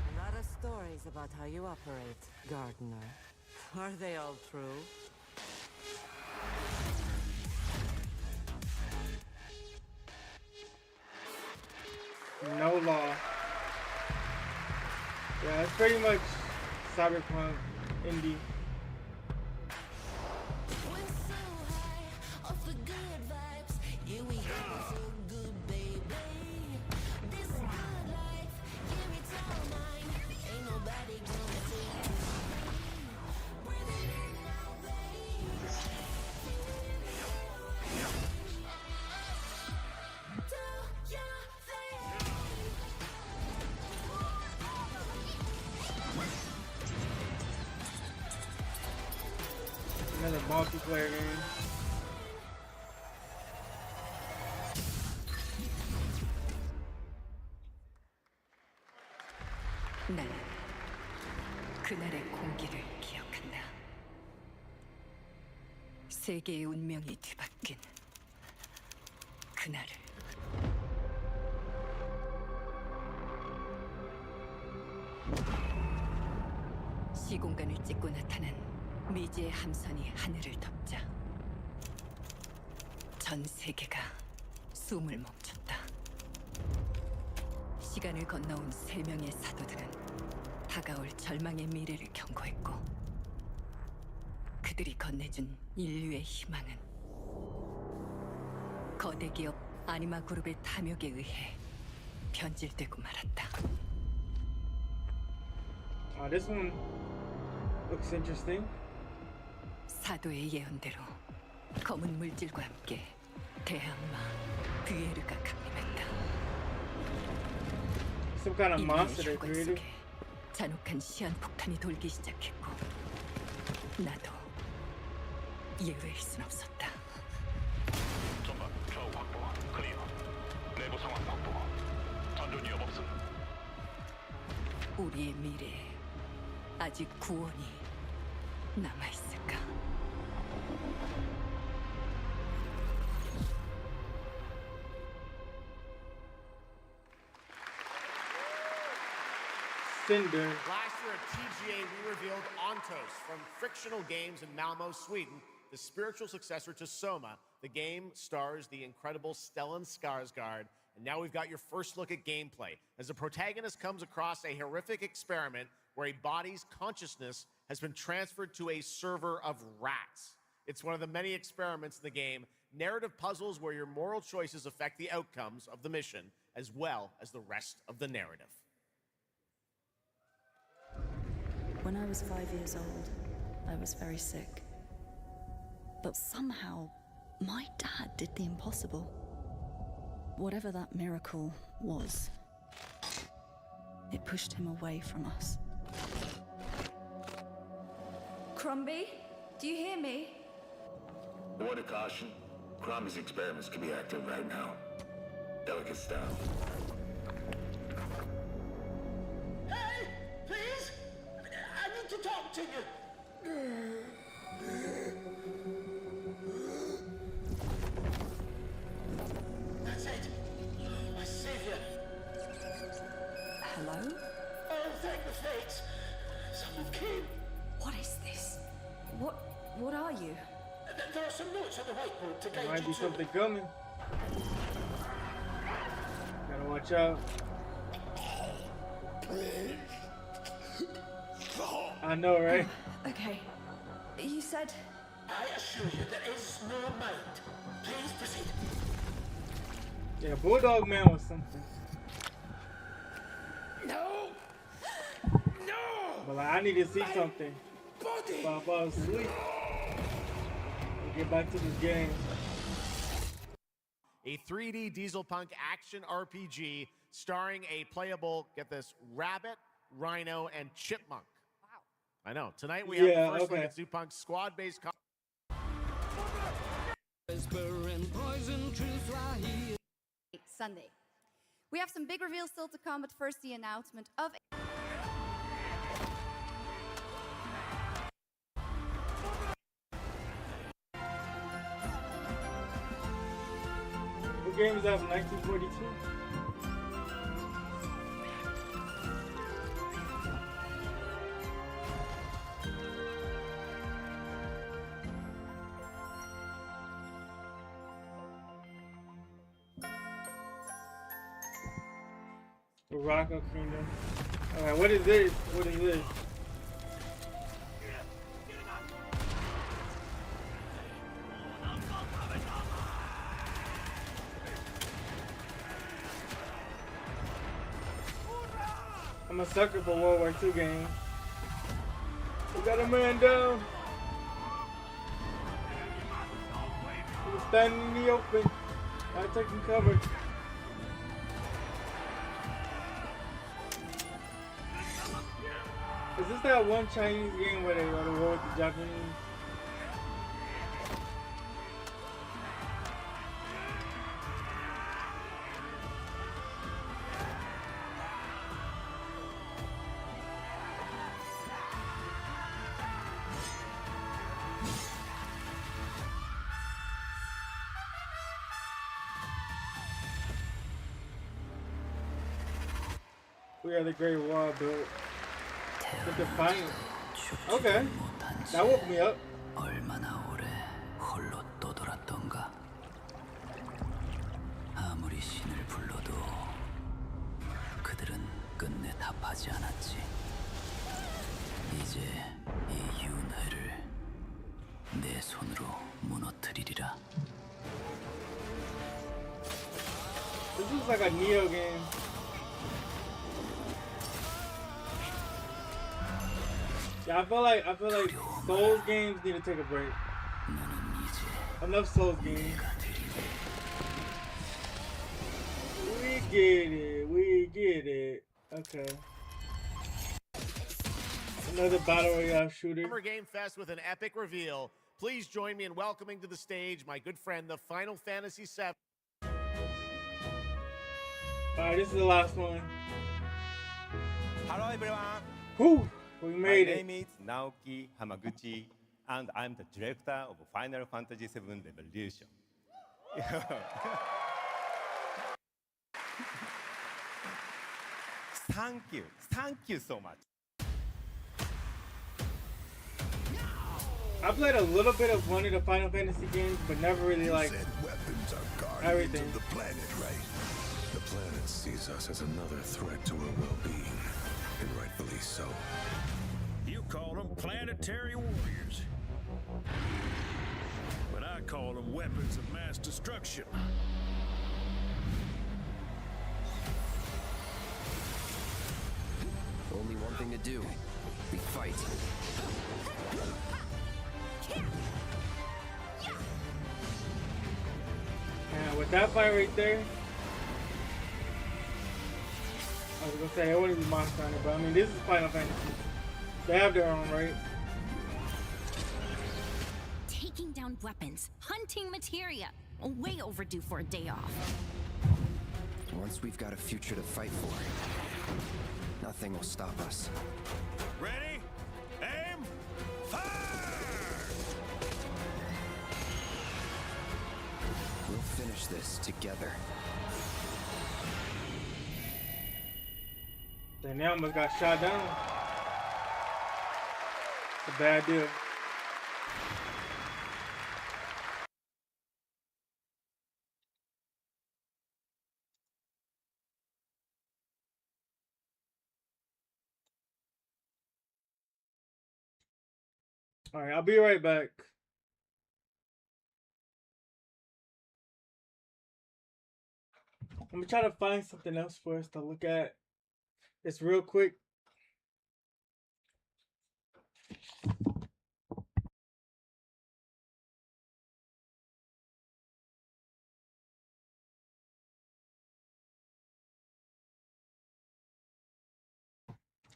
S6: A lot of stories about how you operate, gardener. Are they all true?
S2: No Law. Yeah, it's pretty much Cyberpunk indie. Another multiplayer game.
S6: 나는 그날의 공기를 기억한다. 세계의 운명이 뒤바뀐 그날을. 시공간을 찍고 나타난 미지의 함선이 하늘을 덮자 전 세계가 숨을 멈췄다. 시간을 건너온 3명의 사도들은 다가올 절망의 미래를 경고했고 그들이 건네준 인류의 희망은 거대 기업 아니마 그룹의 탐욕에 의해 변질되고 말았다.
S2: This one looks interesting.
S6: 사도의 예언대로 검은 물질과 함께
S2: Some kind of monster they created.
S16: 잔혹한 시한폭탄이 돌기 시작했고 나도 예외일 순 없었다.
S22: 전방 좌우 확보 클리어. 내부 상황 확보. 전전 위험 없음.
S16: 우리의 미래에 아직 구원이 남아있을까?
S2: Cinder.
S17: Last year at TGA, we revealed Ontos from Frictional Games in Malmo, Sweden, the spiritual successor to Soma. The game stars the incredible Stellan Skarsgård, and now we've got your first look at gameplay as the protagonist comes across a horrific experiment where a body's consciousness has been transferred to a server of rats. It's one of the many experiments in the game, narrative puzzles where your moral choices affect the outcomes of the mission, as well as the rest of the narrative.
S8: When I was 5 years old, I was very sick. But somehow, my dad did the impossible. Whatever that miracle was, it pushed him away from us.
S19: Crumby, do you hear me?
S12: Word of caution, Crombie's experiments can be active right now. Delicate style.
S13: Hey, please! I need to talk to you. That's it. My savior.
S8: Hello?
S13: Oh, thank the fates. Someone came.
S8: What is this? What are you?
S13: There are some notes on the whiteboard to
S2: There
S13: guide
S2: might
S13: you
S2: be
S13: to...
S2: something coming. Gotta watch out. I know, right?
S8: Okay. You said...
S13: I assure you there is no mind. Please proceed.
S2: Yeah, Bulldog Man was something.
S13: No! No!
S2: But like, I need to see something.
S13: Body!
S2: If I fall asleep. We'll get back to this game.
S17: A 3D diesel punk action RPG starring a playable, get this, rabbit, rhino, and chipmunk. Wow. I know. Tonight we have the first look at Zoopunk's squad-based...
S19: Sunday. We have some big reveals still to come, but first the announcement of...
S2: What game is that from 1942? The Rocco Kingdom. Alright, what is this? What is this? I'm a sucker for World War II games. We got a man down. He was standing in the open. I'm taking cover. Is this that one Chinese game where they go to war with the Japanese? We are the Great Wall built. The Defiant. Okay. That woke me up.
S23: 얼마나 오래 홀로 떠돌았던가. 아무리 신을 불러도 그들은 끝내 답하지 않았지. 이제 이 윤회를 내 손으로 무너뜨리리라.
S2: This looks like a Neo game. Yeah, I feel like Souls games need to take a break. Enough Souls games. get it. We get it. Okay. Another battle royale shooter.
S17: Summer Game Fest with an epic reveal. Please join me in welcoming to the stage my good friend, the Final Fantasy VII.
S2: Alright, this is the last one.
S4: Hello everyone.
S2: Whew, we made it.
S4: My name is Naoki Hamaguchi, and I'm the director of Final Fantasy VII Revolution. Thank you so much.
S2: I played a little bit of one of the Final Fantasy games, but never really like
S3: weapons are
S2: everything.
S3: Of the planet, right? The planet sees us as another threat to our well-being, and rightfully so.
S22: You call them planetary warriors, but I call them weapons of mass destruction.
S9: Only one thing to do. We fight.
S2: And with that fight right there, I was gonna say it wouldn't be Monster Hunter, but I mean this is Final Fantasy. They have their own, right?
S10: Taking down weapons, hunting materia. Way overdue for a day off.
S9: Once we've got a future to fight for, nothing will stop us.
S22: Ready? Aim! Fire!
S9: We'll finish this together.
S2: Then they almost got shot down. It's a bad deal. All right, I'll be right back. I'm gonna try to find something else for us to look at. It's real quick.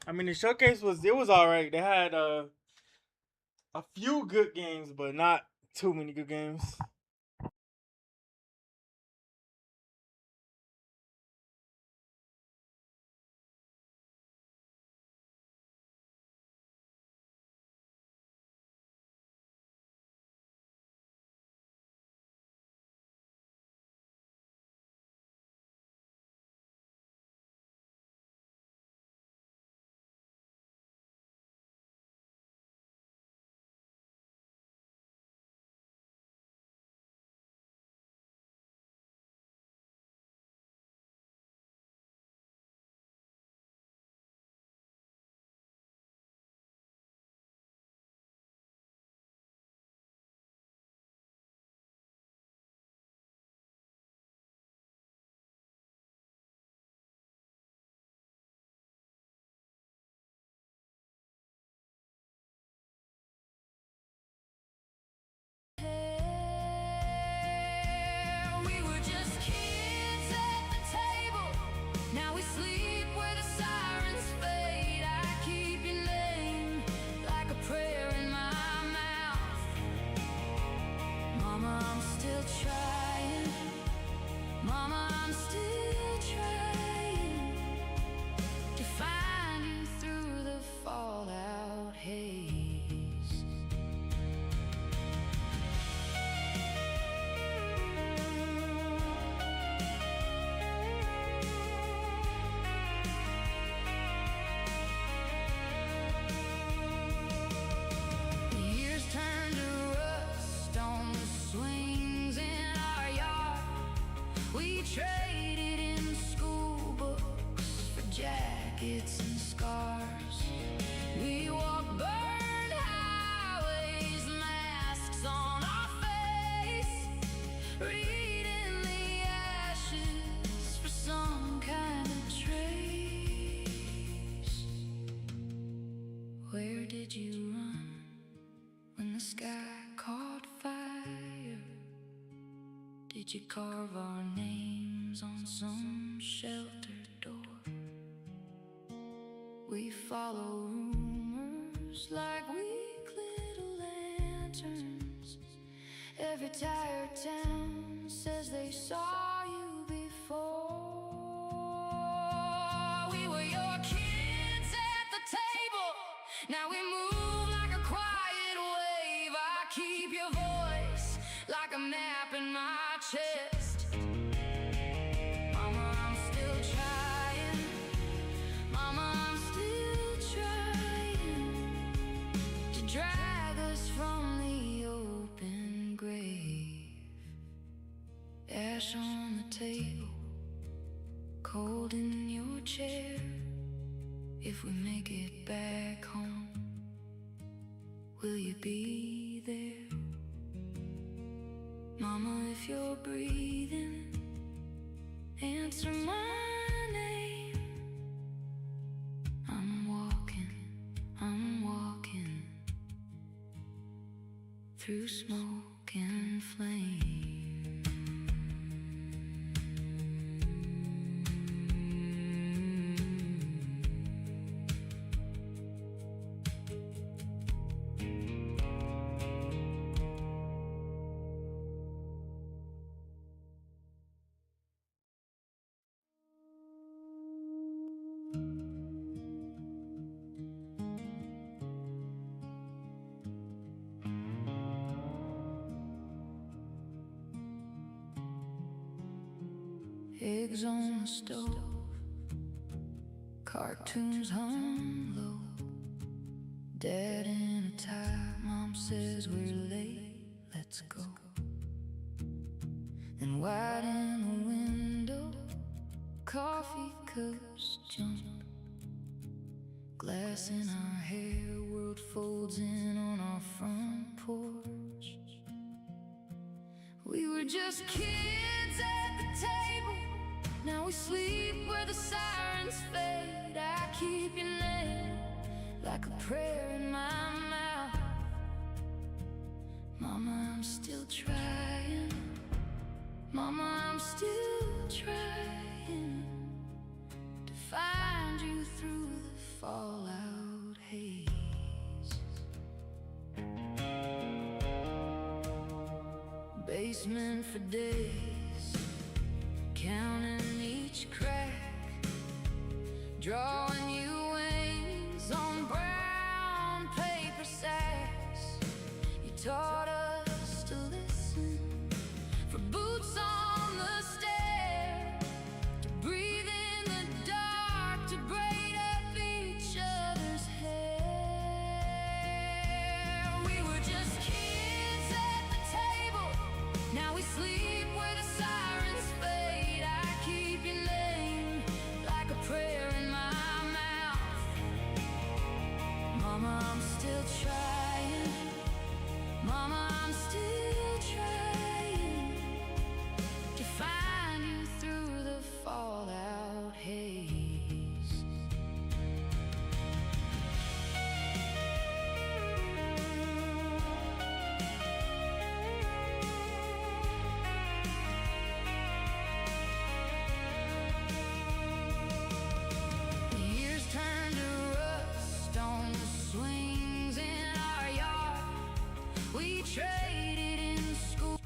S2: I mean, the showcase was alright. They had a few good games, but not too many good games.
S16: We were just kids at the table. Now we sleep where the sirens fade. I keep your name like a prayer in my mouth. Mama, I'm still trying. Mama, I'm still trying to find you through the fallout haze. The years turn to rust on the swings in our yard. We traded in school books for jackets and scars. We walked burned highways, masks on our face, reading the ashes for some kind of trace. Where did you run when the sky caught fire? Did you carve our names on some sheltered door. We follow rumors like weak little lanterns. Every tired town says they saw you before. We were your kids at the table. Now we move like a quiet wave. I keep your voice like a map in my chest. Mama, I'm still trying. Mama, I'm still trying to drag us from the open grave. Ash on the table, cold in your chair. If we make it back home, will you be there? Mama, if you're breathing, answer my name. I'm walking through smoke and flame. Eggs on the stove, cartoons hung low. Dad in a tie, Mom says we're late, let's go. And white in the window, coffee cups jump. Glass in our hair, world folds in on our front porch. We were just kids at the table. Now we sleep where the sirens fade. I keep your name like a prayer in my mouth. Mama, I'm still trying. Mama, I'm still trying to find you through the fallout haze. Basement for days, counting each crack, drawing you wings on brown paper sacks. You taught us to listen for boots on the stair, to breathe in the dark, to braid up each other's hair. We were just kids at the table. Now we sleep where the sirens fade. I keep your name like a prayer in my mouth. Mama, I'm still trying. Mama, I'm still trying to find you through the fallout haze. The years turn to rust on the swings in our yard. We traded in school.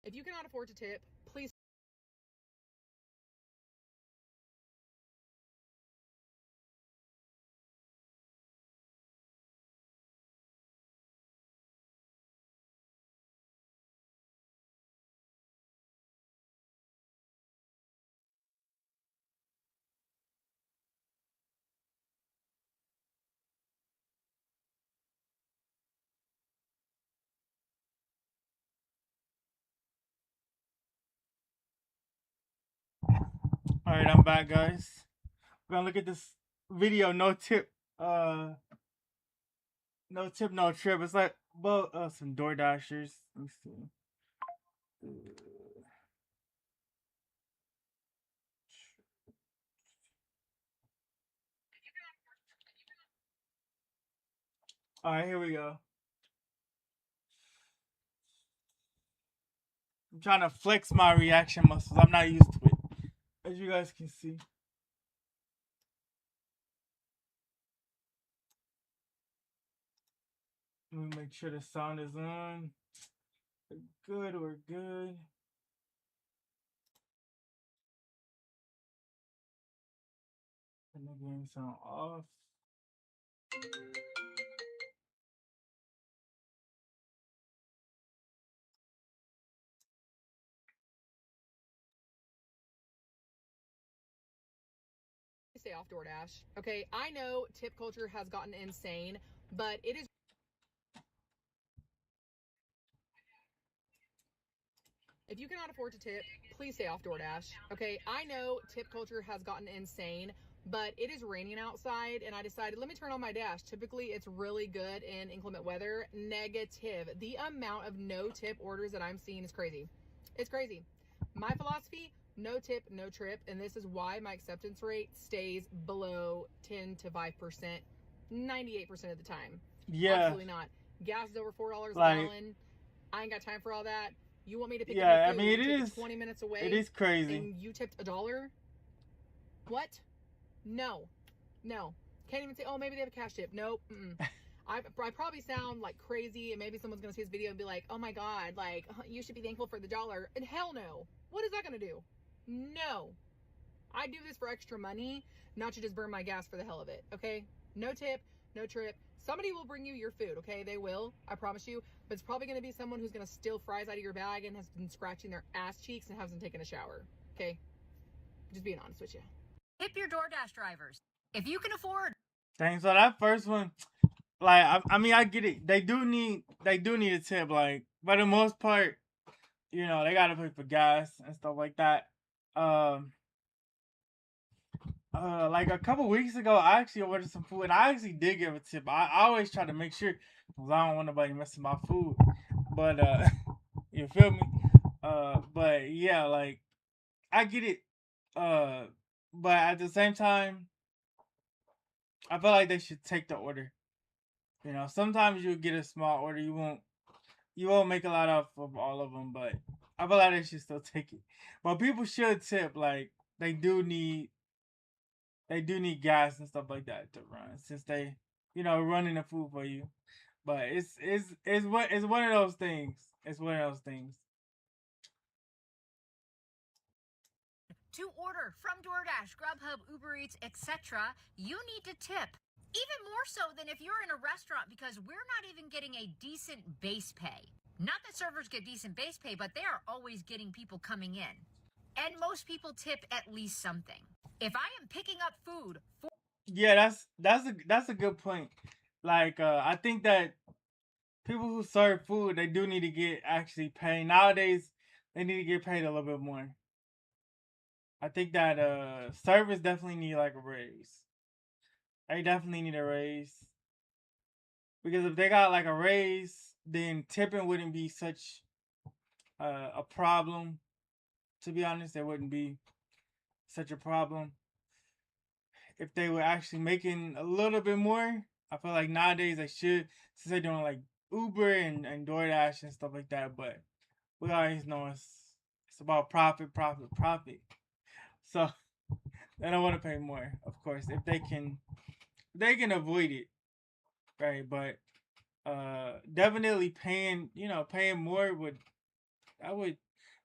S11: If you cannot afford to tip, please
S2: Alright, I'm back, guys. We're gonna look at this video, no tip, no tip, no trip. It's like about some Door Dashers. Let me see. Alright, here we go. I'm trying to flex my reaction muscles. I'm not used to it, as you guys can see. Let me make sure the sound is on. We're good, we're good. And the game sound off.
S11: Stay off DoorDash. Okay, I know tip culture has gotten insane, but it is. If you cannot afford to tip, please stay off DoorDash. Okay, I know tip culture has gotten insane, but it is raining outside, and I decided, let me turn on my dash. Typically, it's really good in inclement weather. Negative. The amount of no-tip orders that I'm seeing is crazy. It's crazy. My philosophy, no tip, no trip, and this is why my acceptance rate stays below 10 to 5%, 98% of the time.
S2: Yeah.
S11: Absolutely not. Gas is over $4 a gallon. I ain't got time for all that. You want me to pick up
S2: Yeah,
S11: your food,
S2: I mean, it
S11: take
S2: is
S11: 20 minutes away.
S2: It is crazy.
S11: And you tipped $1? What? No. Can't even say, oh, maybe they have a cash tip. Nope. I probably sound like crazy, and maybe someone's gonna see this video and be like, oh my god, like, you should be thankful for the $1. And hell no. What is that gonna do? No. I do this for extra money, not to just burn my gas for the hell of it, okay? No tip, no trip. Somebody will bring you your food, okay? They will, I promise you. But it's probably gonna be someone who's gonna steal fries out of your bag and has been scratching their ass cheeks and hasn't taken a shower, okay? Just being honest with you.
S7: Tip your DoorDash drivers. If you can afford.
S2: Dang, so that first one, like, I mean, I get it. They do need a tip, like, for the most part, you know, they gotta pay for gas and stuff like that. Like a couple weeks ago, I actually ordered some food, and I actually did give a tip. I always try to make sure, because I don't want nobody messing my food. But you feel me? But yeah, like, I get it. But at the same time, I feel like they should take the order. You know, sometimes you'll get a small order, you won't make a lot off of all of them, but I feel like they should still take it. But people should tip, like, they do need gas and stuff like that to run, since they, you know, running the food for you. But it's one of those things. It's one of those things.
S7: To order from DoorDash, Grubhub, Uber Eats, etc., you need to tip. Even more so than if you're in a restaurant, because we're not even getting a decent base pay. Not that servers get decent base pay, but they are always getting people coming in. And most people tip at least something. If I am picking up food for...
S2: Yeah, that's a good point. Like, I think that people who serve food, they do need to get actually paid. Nowadays, they need to get paid a little bit more. I think that servers definitely need like a raise. They definitely need a raise. Because if they got like a raise, then tipping wouldn't be such a problem. To be honest, it wouldn't be such a problem. If they were actually making a little bit more, I feel like nowadays they should, since they're doing like Uber and DoorDash and stuff like that. But we always know it's about profit. So they don't want to pay more, of course, if they can avoid it, right? But definitely paying more would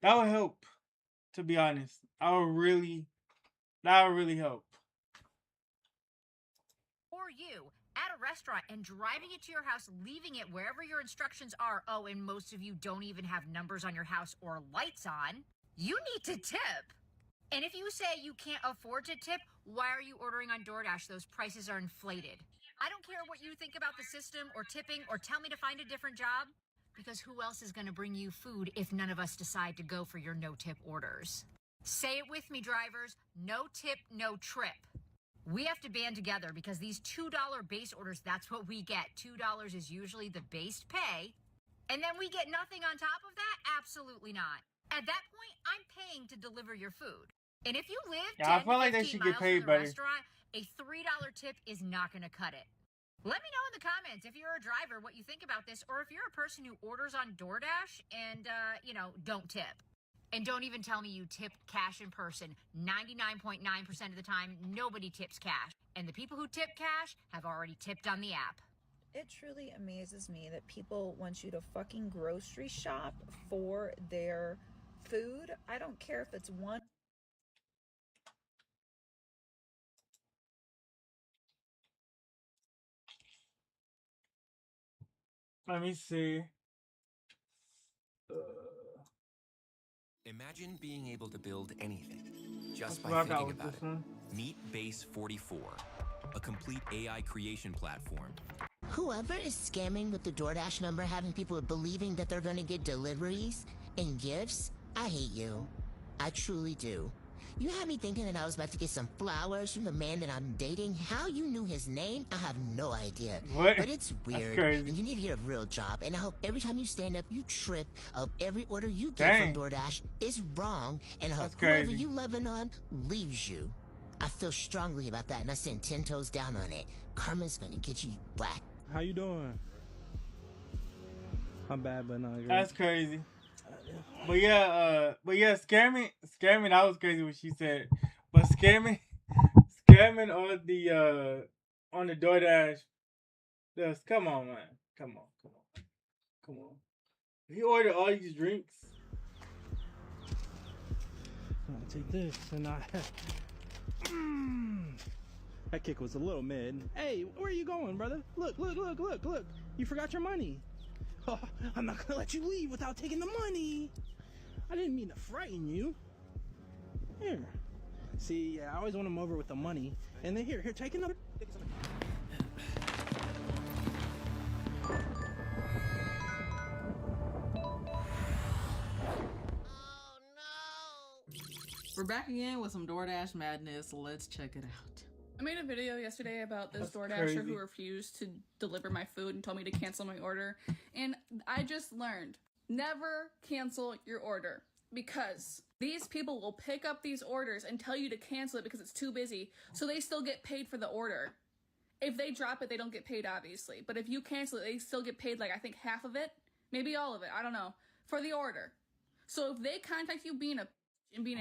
S2: help. To be honest, that would really help.
S7: For you at a restaurant and driving it to your house, leaving it wherever your instructions are. Oh, and most of you don't even have numbers on your house or lights on. You need to tip. And if you say you can't afford to tip, why are you ordering on DoorDash? Those prices are inflated. I don't care what you think about the system or tipping or tell me to find a different job, because who else is going to bring you food if none of us decide to go for your no-tip orders? Say it with me, drivers. No tip, no trip. We have to band together because these $2 base orders, that's what we get. $2 is usually the base pay. And then we get nothing on top of that? Absolutely not. At that point, I'm paying to deliver your food. And if you live 10 to 15 miles from the restaurant, a $3 tip is not going to cut it. Let me know in the comments if you're a driver what you think about this, or if you're a person who orders on DoorDash and, don't tip. And don't even tell me you tip cash in person. 99.9% of the time, nobody tips cash. And the people who tip cash have already tipped on the app.
S1: It truly amazes me that people want you to fucking grocery shop for their food. I don't care if it's one.
S2: Let me see.
S15: Imagine being able to build anything just by thinking about it. Meet Base 44, a complete AI creation platform.
S20: Whoever is scamming with the DoorDash number, having people believing that they're gonna get deliveries and gifts, I hate you. I truly do. You had me thinking that I was about to get some flowers from the man that I'm dating. How you knew his name, I have no idea.
S2: What?
S20: But it's weird, and you need to get a real job. And I hope every time you stand up, you trip. Of every order you get from DoorDash is wrong, and I hope whoever you loving on leaves you. I feel strongly about that, and I stand 10 toes down on it. Karma's gonna get you back.
S24: How you doing? I'm bad, but not good.
S2: That's crazy. But yeah, scamming, that was crazy what she said. But scamming on the DoorDash, just come on, man. Come on. He ordered all these drinks.
S24: I'll take this, and that kick was a little mid. Hey, where are you going, brother? Look. You forgot your money. Oh, I'm not gonna let you leave without taking the money. I didn't mean to frighten you. Here. See, I always want him over with the money. And then here, take another.
S25: We're back again with some DoorDash madness. Let's check it out.
S26: I made a video yesterday about this DoorDasher
S2: crazy.
S26: who refused to deliver my food and told me to cancel my order. And I just learned, never cancel your order, because these people will pick up these orders and tell you to cancel it because it's too busy, so they still get paid for the order. If they drop it, they don't get paid, obviously. But if you cancel it, they still get paid, like, I think half of it, maybe all of it, I don't know, for the order. So if they contact you being an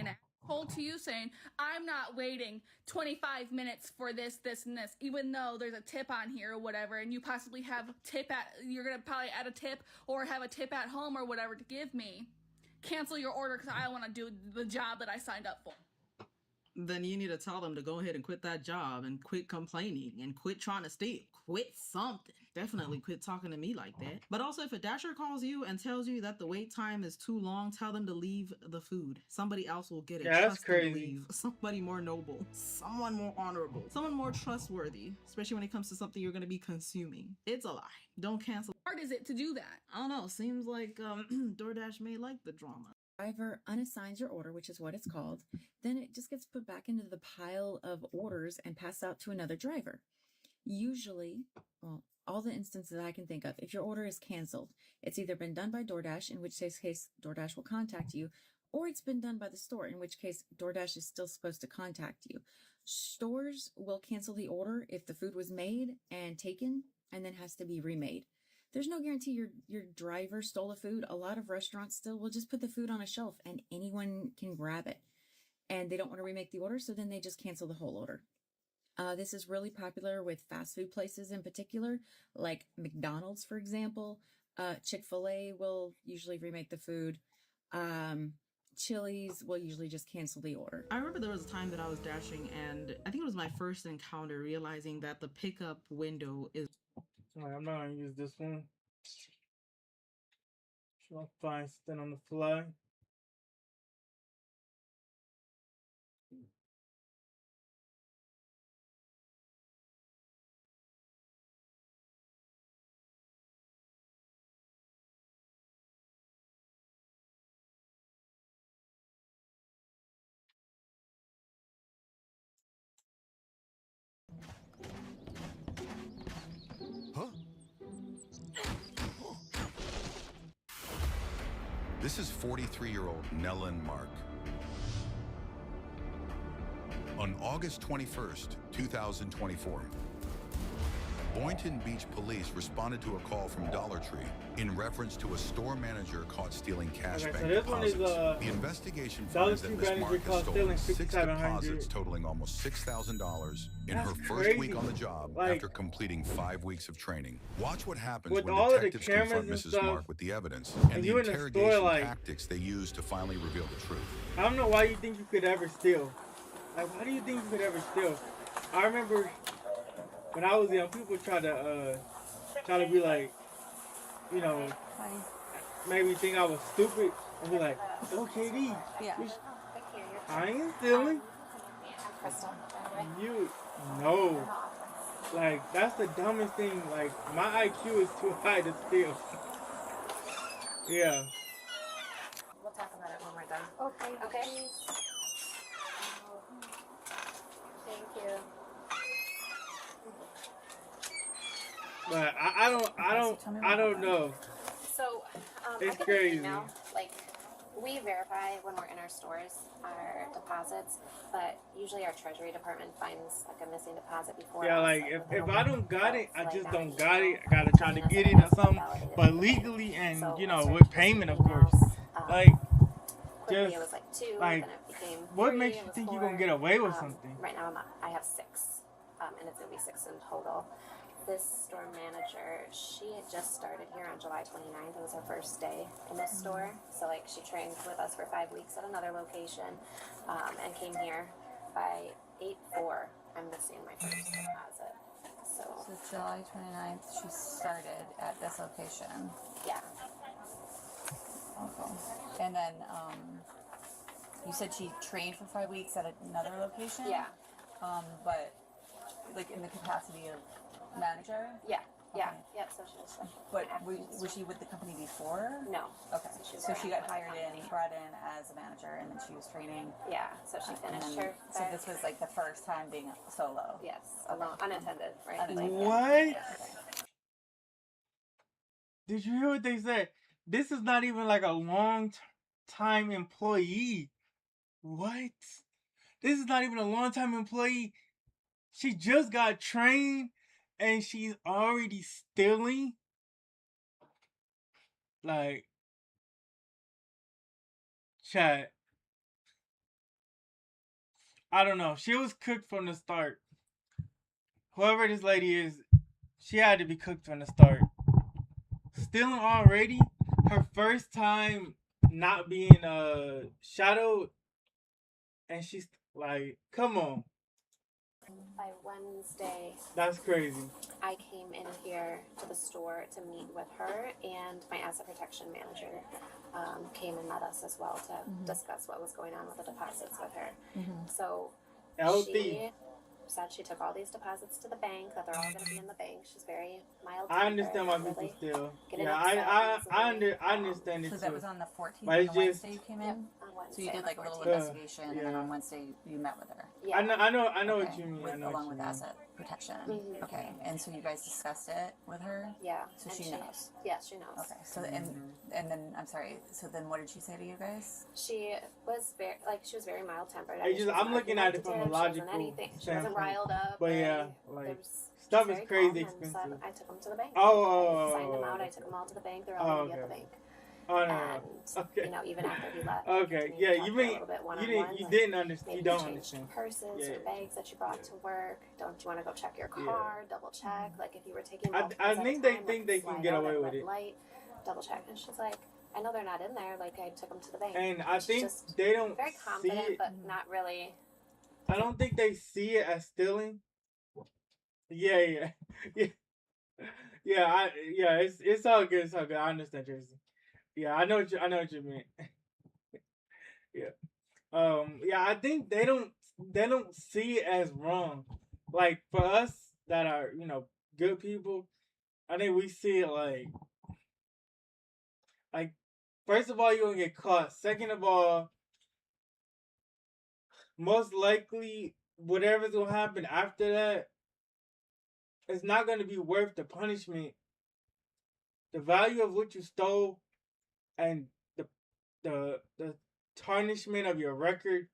S26: asshole to you, saying, I'm not waiting 25 minutes for this, and this, even though there's a tip on here or whatever, and you possibly have you're gonna probably add a tip or have a tip at home or whatever to give me, cancel your order because I want to do the job that I signed up for.
S25: Then you need to tell them to go ahead and quit that job and quit complaining and quit trying to quit something. Definitely quit talking to me like that. But also, if a dasher calls you and tells you that the wait time is too long, tell them to leave the food. Somebody else will get it.
S2: Yeah, that's
S25: Trust them to
S2: crazy.
S25: leave. Somebody more noble, someone more honorable, someone more trustworthy, especially when it comes to something you're going to be consuming. It's a lie. Don't cancel.
S26: How hard is it to do that?
S25: I don't know. Seems like DoorDash may like the drama.
S27: Driver unassigns your order, which is what it's called, then it just gets put back into the pile of orders and passed out to another driver. Usually, well, all the instances I can think of, if your order is canceled, it's either been done by DoorDash, in which case DoorDash will contact you, or it's been done by the store, in which case DoorDash is still supposed to contact you. Stores will cancel the order if the food was made and taken and then has to be remade. There's no guarantee your driver stole the food. A lot of restaurants still will just put the food on a shelf and anyone can grab it. And they don't want to remake the order, so then they just cancel the whole order. This is really popular with fast food places in particular, like McDonald's, for example. Chick-fil-A will usually remake the food. Chili's will usually just cancel the order.
S25: I remember there was a time that I was dashing, and I think it was my first encounter realizing that the pickup window is...
S2: Alright, I'm not gonna use this one. Try to find something on the fly.
S5: This is 43-year-old Nellen Mark. On August 21st, 2024, Boynton Beach police responded to a call from Dollar Tree in reference to a store manager caught stealing cash bank deposits. The investigation finds that Miss Mark has stolen 6 deposits totaling almost $6,000 in her first week on the job after completing 5 weeks of training. Watch what happens when detectives confront Mrs. Mark with the evidence and the interrogation tactics they use to finally reveal the truth.
S2: I don't know why you think you could ever steal. Like, why do you think you could ever steal? I remember when I was young, people try to be like, you know, made me think I was stupid and be like, "Oh, KD, I ain't stealing." You no, like that's the dumbest thing. Like my IQ is too high to steal. Yeah.
S6: We'll talk about it when we're done. Okay. Okay. Thank you.
S2: But I don't know.
S6: So,
S2: it's
S6: I get
S2: crazy.
S6: an email, like, we verify when we're in our stores our deposits, but usually our treasury department finds like a missing deposit before.
S2: Yeah,
S6: us,
S2: like if I don't got it, I
S6: like,
S2: just
S6: on
S2: don't
S6: an
S2: got
S6: email,
S2: it. I gotta try to get it or something. But legally and you know with payment, of course. Like
S6: quickly
S2: just
S6: it was like 2,
S2: like
S6: then it became 3,
S2: what makes
S6: it
S2: you
S6: was
S2: think
S6: 4.
S2: you're gonna get away with something?
S6: Right now I have 6, and it's gonna be 6 in total. This store manager, she had just started here on July 29th. It was her first day in this store. So like she trained with us for 5 weeks at another location, and came here by 8/4. I'm missing my first deposit. So
S8: July 29th, she started at this location.
S6: yeah.
S8: Okay. And then you said she trained for 5 weeks at another location?
S6: Yeah.
S8: But like in the capacity of manager?
S6: Yeah. Yeah.
S8: Okay.
S6: Yeah. So she was.
S8: But was she with the company before?
S6: No.
S8: Okay.
S6: So
S8: So she got hired in, brought in as a manager, and then she was training.
S6: Yeah. So she finished
S8: and
S6: her.
S8: So this was like the first time being solo.
S6: Yes. Alone, unattended. Right.
S2: What? Did you hear what they said? This is not even like a long-time employee. What? This is not even a long-time employee. She just got trained and she's already stealing. Like, chat. I don't know. She was cooked from the start. Whoever this lady is, she had to be cooked from the start. Stealing already? Her first time not being shadowed, and she's like, come on.
S6: By Wednesday.
S2: That's crazy.
S6: I came in here to the store to meet with her, and my asset protection manager came and met us as well to discuss what was going on with the deposits with her. So she said she took all these deposits to the bank, that they're all going to be in the bank. She's very mild.
S2: I understand why people steal. Yeah, I understand it too.
S8: So that was on the 14th,
S2: but
S8: on
S2: it's
S8: the
S2: just,
S8: Wednesday you came in? So you did like a little
S2: Yeah.
S8: investigation, and then on Wednesday you met with her.
S2: I know what you mean.
S8: With,
S2: I know
S8: along
S2: what
S8: with
S2: you mean.
S8: asset protection. Okay, and so you guys discussed it with her?
S6: Yeah.
S8: So
S6: and
S8: she knows.
S6: Yes, she knows.
S8: Okay, so and then I'm sorry. So then what did she say to you guys?
S6: She was very mild tempered.
S2: I'm looking at it from a logical
S6: She wasn't riled up.
S2: But yeah,
S6: Like,
S2: like stuff is crazy expensive.
S6: So I took them to the bank.
S2: Oh.
S6: I signed them out. I took them all to the bank. They're all going to be at the bank.
S2: Oh no.
S6: And,
S2: Okay.
S6: you know, even after he left.
S2: Okay. Yeah, you mean you didn't understand. You don't understand.
S6: Purses
S2: Yeah.
S6: or bags that you brought to work. Don't you want to go check your car? Double check. Like if you were taking.
S2: I think they think they can get away with it.
S6: Light, double check. And she's like, I know they're not in there. Like I took them to the bank.
S2: And I
S6: She's
S2: think
S6: just
S2: they don't
S6: very
S2: see
S6: confident,
S2: it.
S6: but not really.
S2: I don't think they see it as stealing. Yeah. It's all good. It's all good. I understand, Tracy. Yeah, I know what you mean. Yeah. I think they don't see it as wrong. Like for us that are, good people, I think we see it like first of all, you're gonna get caught. Second of all, most likely whatever's gonna happen after that, it's not gonna be worth the punishment. The value of what you stole and the tarnishment of your record,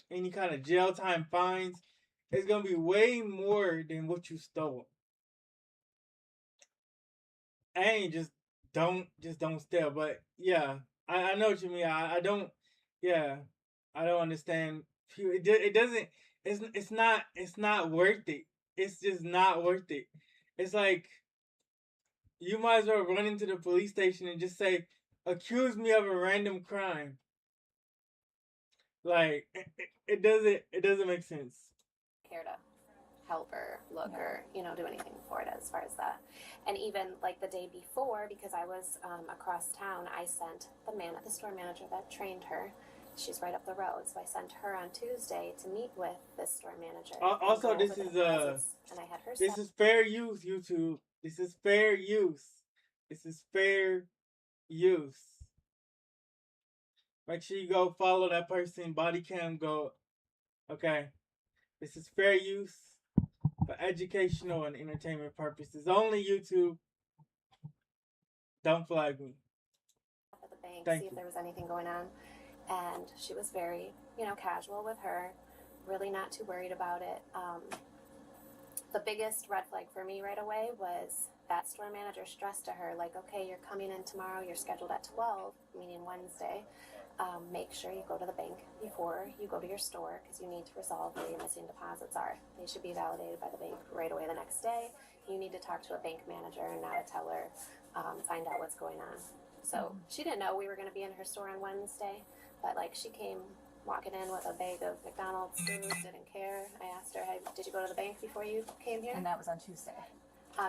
S2: any kind of jail time, fines, is gonna be way more than what you stole. And just don't steal. But yeah, I know what you mean. I don't. Yeah, I don't understand. It doesn't. It's not worth it. It's just not worth it. It's like you might as well run into the police station and just say, "Accuse me of a random crime." Like it doesn't make sense.
S6: Care to help her, look, or do anything for it as far as that. And even like the day before, because I was across town, I sent the store manager that trained her. She's right up the road, so I sent her on Tuesday to meet with this store manager.
S2: Also, this is
S6: and I had her.
S2: This is fair use, YouTube. This is fair use. This is fair use. Make sure you go follow that person. Body cam, go. Okay. This is fair use for educational and entertainment purposes. Only YouTube. Don't flag me.
S6: At the bank,
S2: Thank
S6: see
S2: you.
S6: if there was anything going on. And she was very, casual with her. Really not too worried about it. The biggest red flag for me right away was that store manager stressed to her, like, okay, you're coming in tomorrow. You're scheduled at 12, meaning Wednesday. Make sure you go to the bank before you go to your store because you need to resolve where your missing deposits are. They should be validated by the bank right away the next day. You need to talk to a bank manager and not a teller, find out what's going on. So she didn't know we were going to be in her store on Wednesday, but like she came walking in with a bag of McDonald's food, didn't care. I asked her, hey, did you go to the bank before you came here?
S8: And that was on Tuesday.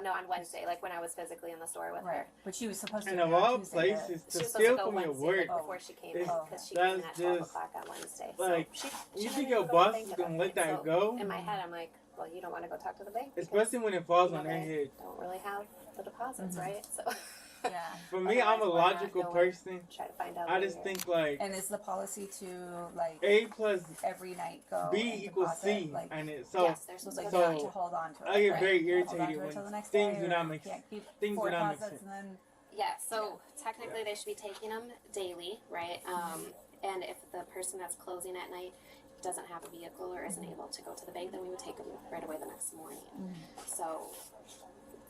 S6: No, on Wednesday, like when I was physically in the store with her.
S8: But she was supposed to.
S2: And
S8: be
S2: of
S8: there on
S2: all
S8: Tuesday
S2: places
S6: She
S2: to
S6: was supposed
S2: steal
S6: to go
S2: from your
S6: Wednesday
S2: work,
S6: before she came in because she came in at 12 o'clock on Wednesday.
S2: Like,
S6: so
S2: you
S6: she
S2: think
S6: didn't
S2: your
S6: go to the
S2: boss
S6: bank
S2: is
S6: at
S2: gonna
S6: that
S2: let
S6: point.
S2: that
S6: So
S2: go?
S6: in my head, I'm like, well, you don't want to go talk to the bank.
S2: Especially when it falls on
S6: they
S2: their head.
S6: don't really have the deposits, right? So
S8: yeah.
S2: For me, I'm a
S6: Otherwise, why not
S2: logical
S6: go and
S2: person.
S6: Try to find out
S2: I
S6: where
S2: just
S6: you're-
S2: think like
S8: And is the policy to like
S2: A plus
S8: every night go
S2: B
S8: and
S2: equals
S8: deposit,
S2: C,
S8: like,
S2: and it so
S6: Yes, there's
S8: like
S6: so
S8: not to hold on to it.
S2: I get
S8: right?
S2: very
S8: Can't hold on
S2: irritated
S8: to it
S2: when
S8: till the next
S2: things
S8: day,
S2: do
S8: or
S2: not make
S8: can't keep
S2: things
S8: four
S2: do not make
S8: deposits
S2: sense.
S8: and then
S6: Yeah, so technically they should be taking them daily, right? And if the person that's closing at night doesn't have a vehicle or isn't able to go to the bank, then we would take them right away the next morning. So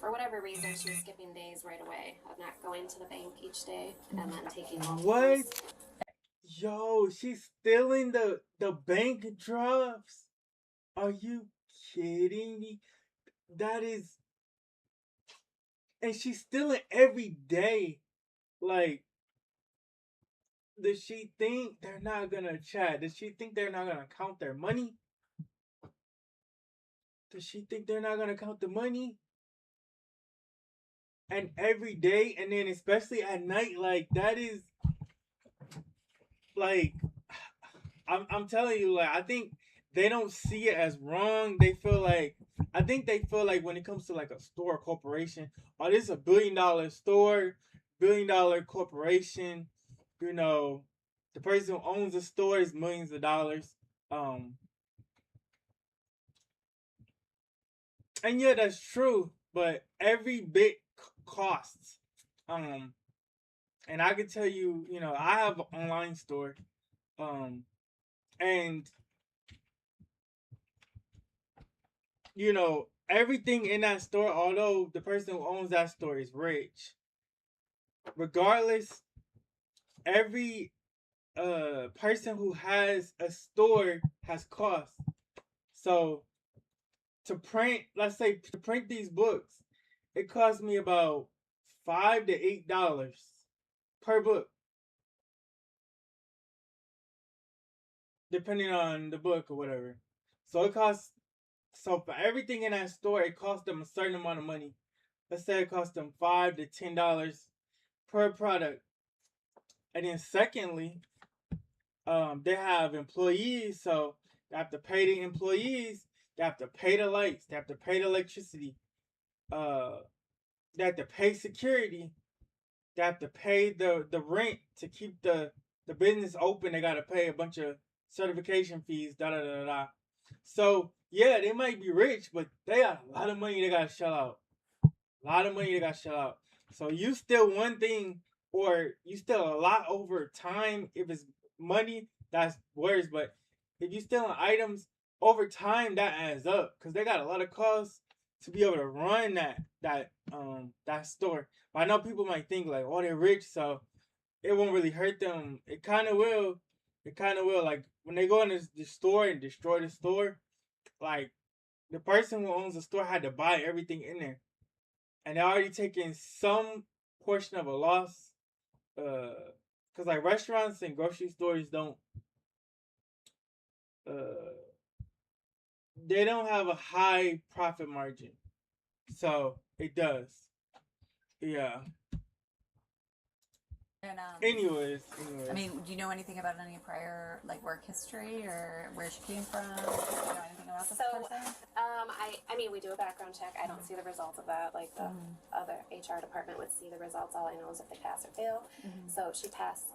S6: for whatever reason, she was skipping days right away of not going to the bank each day and then taking multiples.
S2: What? Yo, she's stealing the bank drops. Are you kidding me? That is, and she's stealing every day. Like, does she think they're not gonna chat? Does she think they're not gonna count their money? Does she think they're not gonna count the money? And every day, and then especially at night, like that is like I'm telling you, like I think they don't see it as wrong. I think they feel like when it comes to like a store corporation, oh, this is $1 billion store, $1 billion corporation. You know, the person who owns the store is millions of dollars. And yeah, that's true. But every bit costs. And I can tell you, you know, I have an online store. And you know, everything in that store, although the person who owns that store is rich, regardless, every person who has a store has costs. So to print, let's say to print these books, it costs me about $5 to $8 per book, depending on the book or whatever. So it costs. So for everything in that store, it costs them a certain amount of money. Let's say it costs them $5 to $10 per product. And then secondly, they have employees, so they have to pay the employees. They have to pay the lights. They have to pay the electricity. They have to pay security. They have to pay the rent to keep the business open. They got to pay a bunch of certification fees. So yeah, they might be rich, but they got a lot of money they got to shell out. A lot of money they got to shell out. So you steal one thing, or you steal a lot over time. If it's money, that's worse. But if you stealing items over time, that adds up because they got a lot of costs to be able to run that store. But I know people might think like, oh, they're rich, so it won't really hurt them. It kind of will. It kind of will. Like when they go in the store and destroy the store, like the person who owns the store had to buy everything in there, and they're already taking some portion of a loss. Cause like restaurants and grocery stores don't, they don't have a high profit margin, so it does. Yeah.
S8: And
S2: Anyways.
S8: I mean, do you know anything about any prior like work history or where she came from? Do you know anything about this person?
S6: I mean, we do a background check. I don't see the results of that. Like the other HR department would see the results. All I know is if they pass or fail. So she passed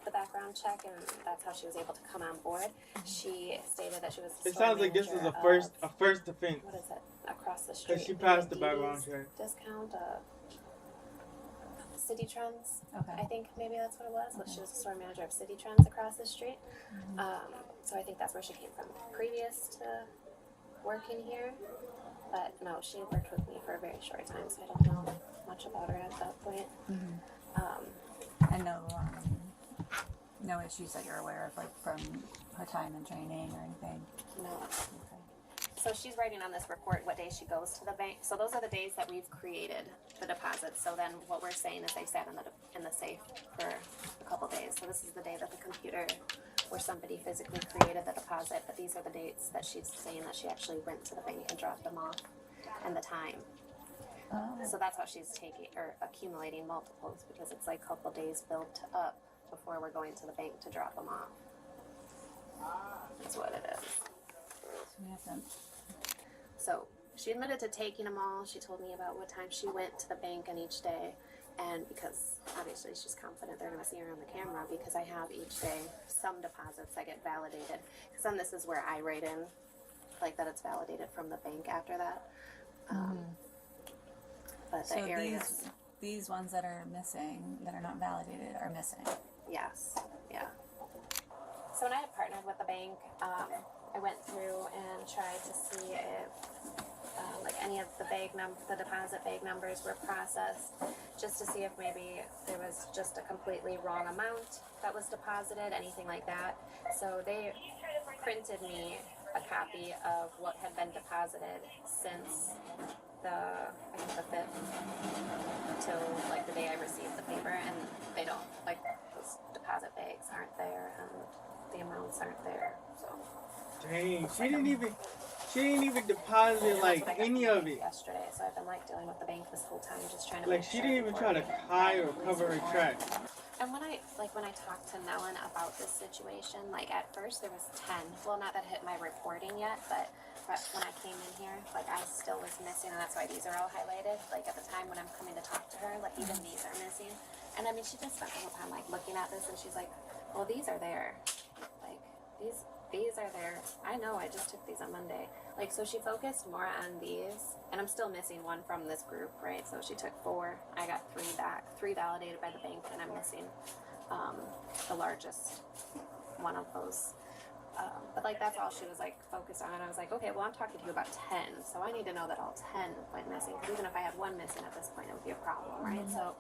S6: the background check, and that's how she was able to come on board. She stated that she was.
S2: It sounds like this is a first offense.
S6: What is it? Across the street.
S2: Because she passed the background check.
S6: Discount. City Trends.
S8: Okay.
S6: I think maybe that's what it was. But she was a store manager of City Trends across the street. So I think that's where she came from previous to working here. But no, she worked with me for a very short time, so I don't know much about her at that point.
S8: And no issues that you're aware of, like from her time in training or anything?
S6: No. Okay. So she's writing on this report what day she goes to the bank. So those are the days that we've created the deposits. So then what we're saying is they sat in the safe for a couple days. So this is the day that the computer where somebody physically created the deposit, but these are the dates that she's saying that she actually went to the bank and dropped them off, and the time. So that's how she's taking or accumulating multiples, because it's like a couple days built up before we're going to the bank to drop them off. That's what it is. So she admitted to taking them all. She told me about what time she went to the bank on each day. And because obviously she's confident they're going to see her on the camera, because I have each day some deposits that get validated. Because then this is where I write in, like, that it's validated from the bank after that. But the
S8: so
S6: areas...
S8: these ones that are missing, that are not validated, are missing?
S6: Yes, yeah. So when I had partnered with the bank, I went through and tried to see if like any of the deposit bag numbers were processed, just to see if maybe there was just a completely wrong amount that was deposited, anything like that. So they printed me a copy of what had been deposited since I think the 5th till like the day I received the paper, and they don't, like, those deposit bags aren't there and the amounts aren't there. So
S2: dang, she didn't even deposit like any of it.
S6: Yesterday, so I've been like dealing with the bank this whole time, just trying to
S2: like she didn't even try to hide or cover her tracks.
S6: And when I talked to Nellen about this situation, like at first there was 10. Well, not that it hit my reporting yet, but when I came in here, like I still was missing, and that's why these are all highlighted. Like at the time when I'm coming to talk to her, like even these are missing. And I mean, she just spent the whole time like looking at this, and she's like, well, these are there. Like these are there. I know, I just took these on Monday. Like, so she focused more on these, and I'm still missing one from this group, right? So she took 4. I got 3 back, 3 validated by the bank, and I'm missing the largest one of those. But like that's all she was like focused on. And I was like, okay, well, I'm talking to you about 10, so I need to know that all 10 went missing. Because even if I had one missing at this point, it would be a problem, right? So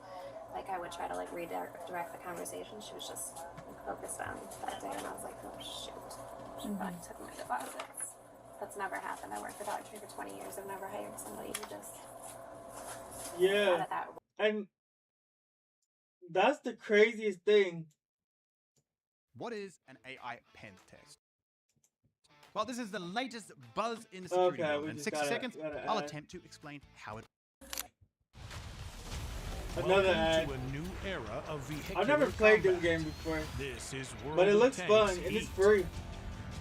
S6: like I would try to like redirect the conversation. She was just like, focused on that day, and I was like, oh shoot, she probably took my deposits. That's never happened. I worked for Dollar Tree for 20 years. I've never hired somebody who just
S2: yeah. And that's the craziest thing.
S12: What is an AI pen test? Well, this is the latest buzz in the security world. In 60 seconds, I'll attempt to explain how it.
S2: Another ad.
S22: To a new era of vehicular
S2: I've never played
S22: combat.
S2: this game before.
S22: This is World
S2: but it
S22: of
S2: looks
S22: Tanks
S2: fun and it's
S22: Heat.
S2: free.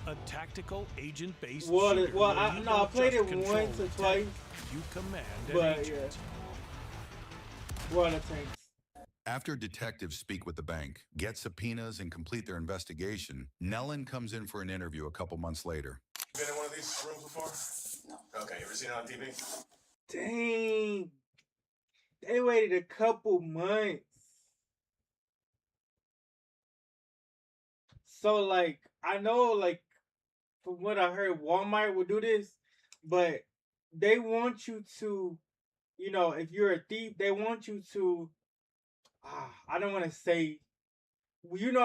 S22: A tactical agent-based
S2: Well,
S22: shooter
S2: well,
S22: where you
S2: I
S22: don't
S2: played
S22: just
S2: it
S22: control
S2: once or
S22: the
S2: twice.
S22: tank, you command an
S2: But
S22: agent.
S2: yeah, World of Tanks.
S5: After detectives speak with the bank, get subpoenas, and complete their investigation, Nellen comes in for an interview a couple months later.
S13: Been in one of these rooms before? No. Okay, you ever seen it on TV?
S2: Dang. They waited a couple months. So like I know like from what I heard, Walmart will do this, but they want you to, you know, if you're a thief, they want you to. I don't want to say. You know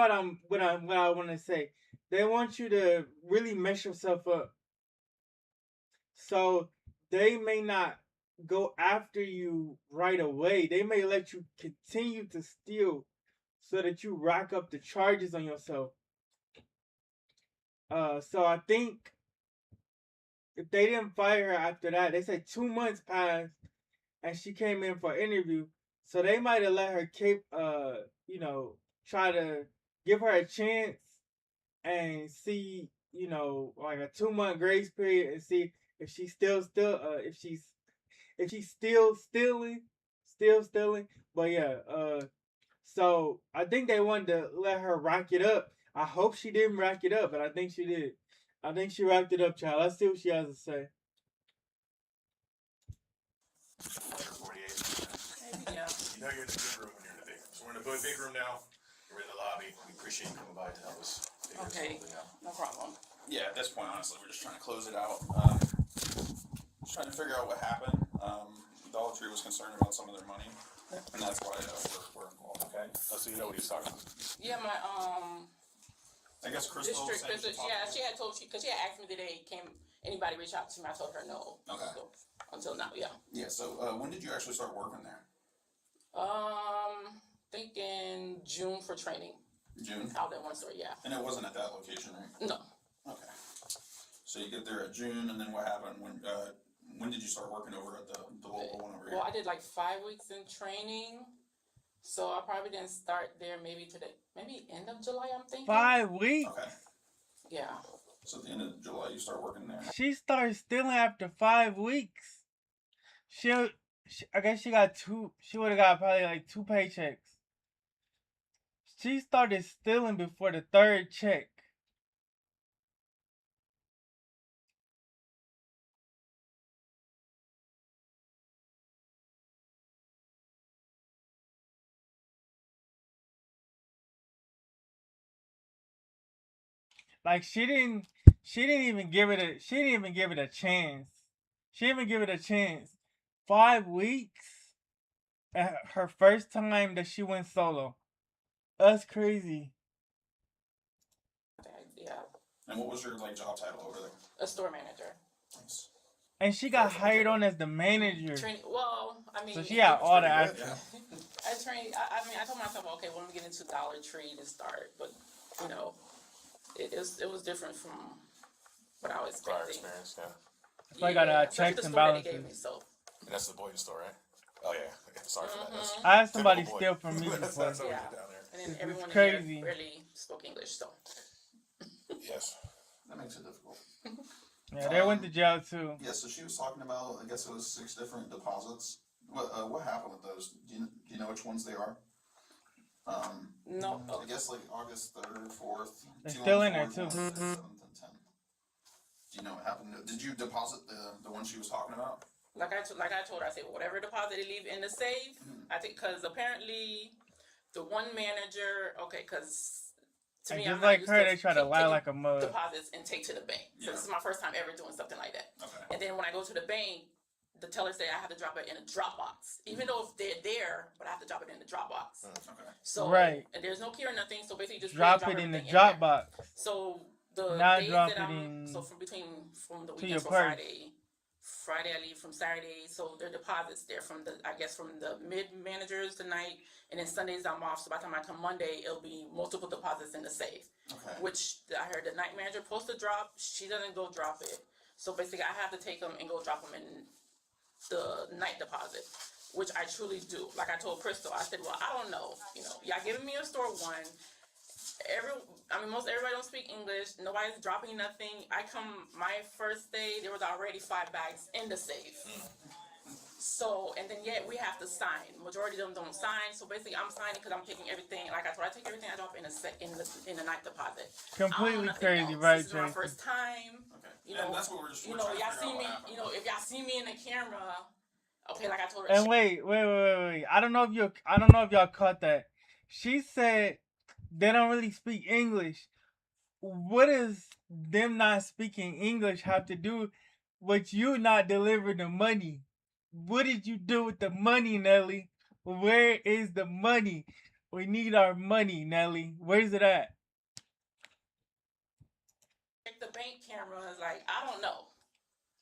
S2: what I want to say. They want you to really mess yourself up. So they may not go after you right away. They may let you continue to steal so that you rack up the charges on yourself. So I think if they didn't fire her after that, they said 2 months passed and she came in for an interview. So they might have let her keep, you know, try to give her a chance and see, you know, like a 2-month grace period and see if she's still if she's still stealing. But yeah, so I think they wanted to let her rack it up. I hope she didn't rack it up, but I think she did. I think she racked it up, child. Let's see what she has to say.
S13: 48. Yeah. You know you're in the big room when you're in the big room. So we're in the big room now. We're in the lobby. We appreciate you coming by to help us figure something out.
S4: No problem.
S13: Yeah, at this point, honestly, we're just trying to close it out. Just trying to figure out what happened. Dollar Tree was concerned about some of their money, and that's why we're involved. Okay, so you know what he's talking about.
S4: Yeah, my
S13: I guess Crystal.
S4: District, she had told because she had asked me today, anybody reach out to me? I told her no.
S13: Okay.
S4: So, until now, yeah.
S13: Yeah. So when did you actually start working there?
S4: Think in June for training.
S13: June.
S4: Out at one store, yeah.
S13: And it wasn't at that location, right?
S4: No.
S13: Okay. So you get there at June, and then what happened when did you start working over at the local one over here?
S4: Well, I did like 5 weeks in training, so I probably didn't start there maybe end of July. I'm thinking
S2: 5 weeks.
S13: Okay.
S4: Yeah.
S13: So at the end of July, you start working there.
S2: She started stealing after 5 weeks. I guess she got two. She would have got probably like 2 paychecks. She started stealing before the 3rd check. Like she didn't even give it a chance. She didn't even give it a chance. 5 weeks at her first time that she went solo. That's crazy.
S4: Yeah.
S13: And what was your job title over there?
S4: A store manager.
S13: Nice.
S2: And she got hired on as the manager.
S4: Well, I mean,
S2: so she had all the access.
S4: Yeah. I told myself, okay, well, I'm getting to Dollar Tree to start, but you know, it was different from what I was expecting.
S13: Prior experience, yeah.
S2: So I got checks and balances.
S4: And
S13: that's the Boynton store, right? Oh yeah. Sorry for that.
S2: I had somebody steal from me before.
S4: Yeah. And then everyone
S2: crazy.
S4: in there barely spoke English, so.
S13: Yes. That makes it difficult.
S2: Yeah, they went to jail too.
S13: Yeah, so she was talking about, I guess it was 6 different deposits. What happened with those? Do you know which ones they are?
S4: No.
S13: I guess August 3rd, 4th.
S2: They're still in there too.
S13: 7th, and 10th. Do you know what happened? Did you deposit the one she was talking about?
S4: Like I told her, I said, whatever deposit they leave in the safe, I think, because apparently the one manager, because to me,
S2: just
S4: I'm
S2: like
S4: not
S2: her,
S4: used
S2: they try to lie like a mug.
S4: Deposits and take to the bank. So this is my first time ever doing something like that.
S13: Okay.
S4: And then when I go to the bank, the teller say I have to drop it in a drop box, even though if they're there, but I have to drop it in the drop box.
S13: Okay.
S4: So
S2: right.
S4: And there's no key or nothing. So basically, just
S2: drop it in the drop box.
S4: So the
S2: not
S4: days
S2: drop
S4: that
S2: it
S4: I'm
S2: in
S4: from the weekends for Friday I leave from Saturday, so their deposits there from the mid managers tonight, and then Sundays I'm off. So by the time I come Monday, it'll be multiple deposits in the safe.
S13: Okay.
S4: Which I heard the night manager supposed to drop. She doesn't go drop it. So basically, I have to take them and go drop them in the night deposit, which I truly do. Like I told Crystal, I said, well, I don't know. Y'all giving me a store one. Most everybody don't speak English. Nobody's dropping nothing. My first day, there was already 5 bags in the safe. So, and then yet we have to sign. Majority of them don't sign. So basically, I'm signing because I'm taking everything. Like I told, I take everything I drop in the night deposit.
S2: Completely crazy, right,
S4: This is my first time.
S13: Okay. And that's what we're just.
S4: Y'all see me. If y'all see me in the camera, okay, like I told her.
S2: And wait. I don't know if y'all caught that. She said they don't really speak English, what does them not speaking English have to do with you not delivering the money? What did you do with the money, Nelly? Where is the money? We need our money, Nelly. Where's it at?
S4: Check the bank cameras. Like, I don't know.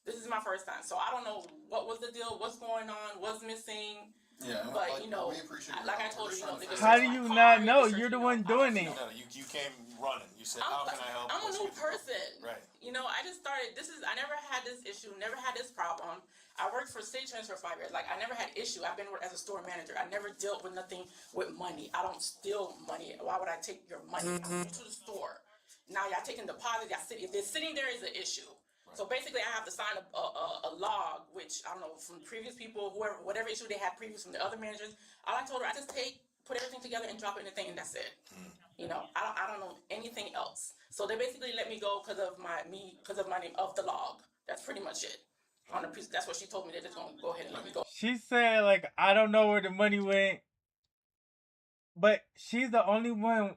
S4: This is my first time, so I don't know what was the deal, what's going on, what's missing.
S13: Yeah,
S4: but
S13: like,
S4: you know,
S13: we appreciate
S4: like I
S13: it.
S4: told her, you know, niggas
S2: How
S4: search
S2: do
S4: my
S2: you
S4: car,
S2: not know?
S4: niggas
S2: You're
S4: search,
S2: the
S4: you know,
S2: one doing it.
S3: No, you came running. You said, how can I help?
S4: I'm a new person.
S3: Right.
S4: You know, I just started. I never had this issue, never had this problem. I worked for City Trends for 5 years. Like, I never had issue. I've been as a store manager. I never dealt with nothing with money. I don't steal money. Why would I take your money? I go to the store. Now y'all taking deposits. If they're sitting there is an issue. So basically, I have to sign a log, which I don't know from previous people, whatever issue they had previous from the other managers. All I told her, I just put everything together and drop it in the thing, and that's it. You know, I don't know anything else. So they basically let me go because of my name of the log. That's pretty much it. That's what she told me. They're just gonna go ahead and let me go.
S2: She said, like, I don't know where the money went. But she's the only one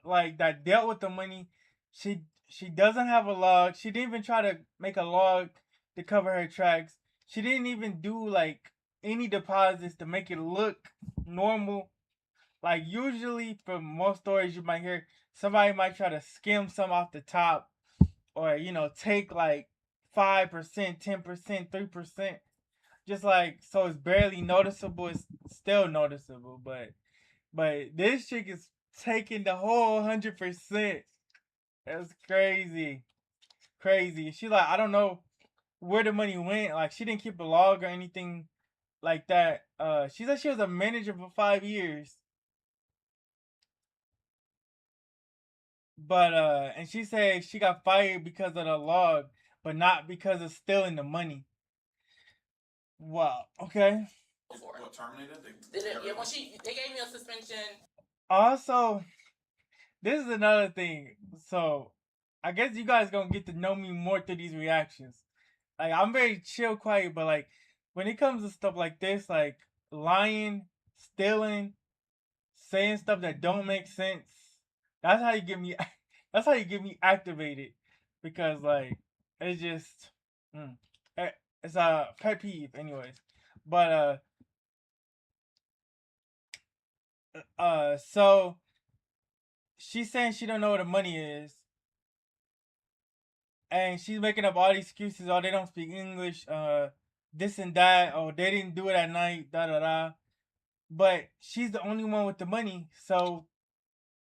S2: like that dealt with the money. She doesn't have a log. She didn't even try to make a log to cover her tracks. She didn't even do like any deposits to make it look normal. Like usually for most stories you might hear somebody might try to skim some off the top or take like 5%, 10%, 3%. Just like so it's barely noticeable, it's still noticeable, but this chick is taking the whole 100%. That's crazy. Crazy. She's like, I don't know where the money went. Like she didn't keep a log or anything like that. She said she was a manager for 5 years. But and she said she got fired because of the log, but not because of stealing the money. Wow. Okay.
S13: What, terminated?
S4: They gave me a suspension.
S2: Also, this is another thing. So, I guess you guys gonna get to know me more through these reactions. Like, I'm very chill, quiet, but like, when it comes to stuff like this, like lying, stealing, saying stuff that don't make sense, that's how you get me. That's how you get me activated, because like it's just, it's a pet peeve, anyways. But so she's saying she don't know where the money is, and she's making up all these excuses. Oh, they don't speak English. This and that. Oh, they didn't do it at night. Da da da. But she's the only one with the money. So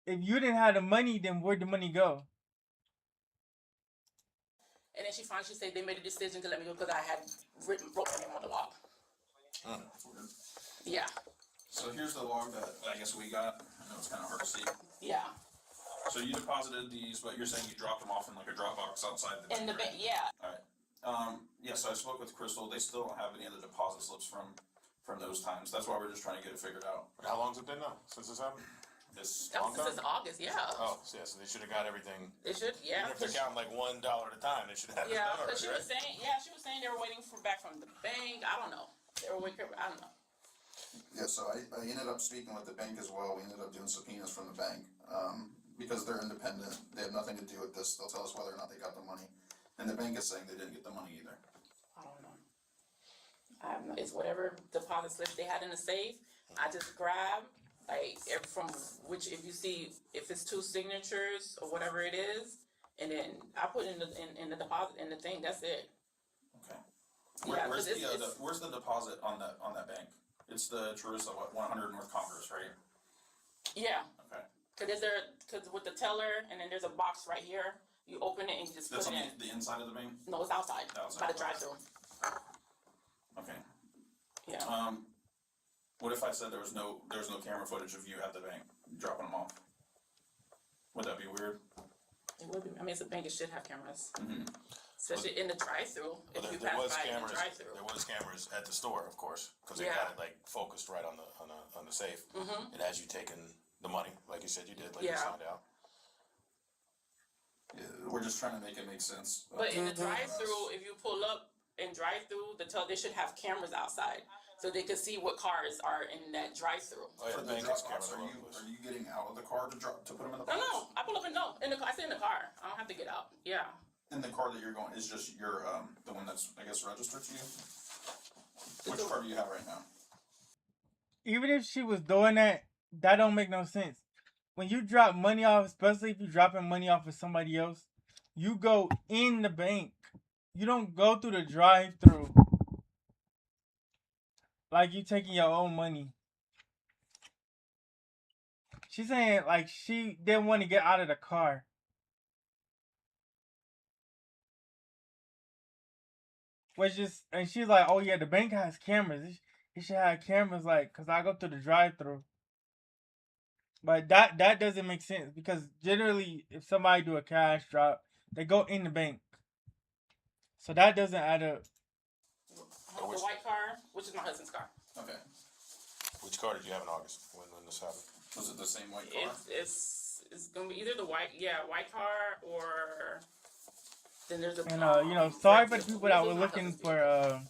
S2: if you didn't have the money, then where'd the money go?
S4: And then she said they made a decision to let me go because I had wrote my name on the log. Yeah.
S13: So here's the log that I guess we got. I know it's kind of hard to see.
S4: Yeah.
S13: So you deposited these, but you're saying you dropped them off in like a drop box outside the bank.
S4: In the bank, yeah.
S13: All right. Yeah, so I spoke with Crystal. They still don't have any of the deposit slips from those times. That's why we're just trying to get it figured out.
S3: How long's it been now since this happened?
S4: Since August, yeah.
S3: Oh, so yeah, so they should have got everything.
S4: They should, yeah.
S3: Even if they're counting like $1 at a time, they should have it done.
S4: Because she was saying they were waiting for back from the bank. I don't know. They were waiting. I don't know.
S13: Yeah, so I ended up speaking with the bank as well. We ended up doing subpoenas from the bank because they're independent. They have nothing to do with this. They'll tell us whether or not they got the money. And the bank is saying they didn't get the money either.
S4: I don't know. I don't know. It's whatever deposit slip they had in the safe. I just grab. Like from which, if it's 2 signatures or whatever it is, and then I put in the deposit in the thing. That's it.
S13: Okay. Where's the deposit on that bank? It's the Teresa 100 North Congress, right?
S4: Yeah.
S13: Okay.
S4: Because with the teller, and then there's a box right here. You open it and you just
S13: That's
S4: put it
S13: on
S4: in.
S13: the inside of the bank.
S4: No, it's outside. By the drive-through.
S13: Okay.
S4: Yeah.
S13: What if I said there was no camera footage of you at the bank dropping them off? Would that be weird?
S4: It would be. I mean, it's a bank. It should have cameras,
S3: But
S4: especially in the drive-through. If you
S3: there
S4: pass
S3: was
S4: by in
S3: cameras.
S4: the drive-through.
S3: There was cameras at the store, of course, because they got it like focused right on the safe.
S4: Mm-hmm.
S3: It has you taking the money, like you said you did, like you signed out.
S13: Yeah, we're just trying to make it make sense.
S4: But in the drive-through, if you pull up and drive-through, they should have cameras outside. so they could see what cars are in that drive-through.
S3: Oh, yeah,
S13: For the drop box, are you getting out of the car to put them in the box?
S4: No, I pull up and no, in the car. I stay in the car. I don't have to get out. Yeah.
S13: In the car that you're going is just your the one that's I guess registered to you. Which car do you have right now?
S2: Even if she was doing that, that don't make no sense. When you drop money off, especially if you're dropping money off of somebody else, you go in the bank. You don't go through the drive-through. Like you taking your own money. She's saying like she didn't want to get out of the car. Which is, and she's like, oh yeah, the bank has cameras. It should have cameras, like, cause I go through the drive-through. But that doesn't make sense because generally, if somebody do a cash drop, they go in the bank. So that doesn't add up.
S4: The white car, which is my husband's car.
S13: Okay.
S3: Which car did you have in August when this happened?
S13: Was it the same white car?
S4: It's gonna be either the white car or then there's a.
S2: And you know, sorry for the people that were looking for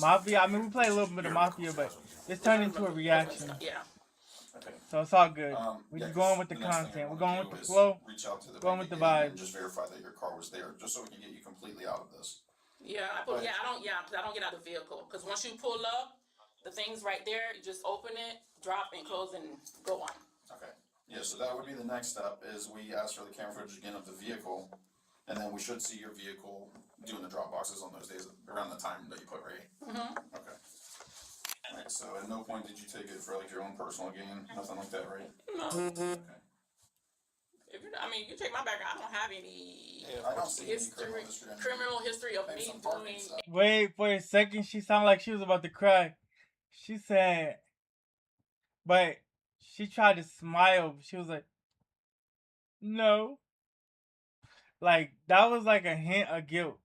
S2: Mafia. I mean, we played a little bit of Mafia, but it's turned into a reaction.
S4: Yeah.
S13: Okay.
S2: So it's all good. We're just going with the content. We're going with the flow.
S13: Reach out to the
S2: going with the
S13: bank
S2: vibe.
S13: and just verify that your car was there, just so we can get you completely out of this.
S4: Yeah, I don't get out of the vehicle because once you pull up, the thing's right there. You just open it, drop, and close, and go on.
S13: Okay. Yeah, so that would be the next step. Is we ask for the camera footage again of the vehicle, and then we should see your vehicle doing the drop boxes on those days around the time that you put right.
S4: Mm-hmm.
S13: Okay. Alright, so at no point did you take it for like your own personal gain, nothing like that, right?
S4: No.
S13: Okay.
S4: You check my background. I don't have any
S13: I don't see
S4: criminal history of me doing.
S2: Wait for a second. She sounded like she was about to cry. She said, but she tried to smile. She was like, no. Like, that was like a hint of guilt.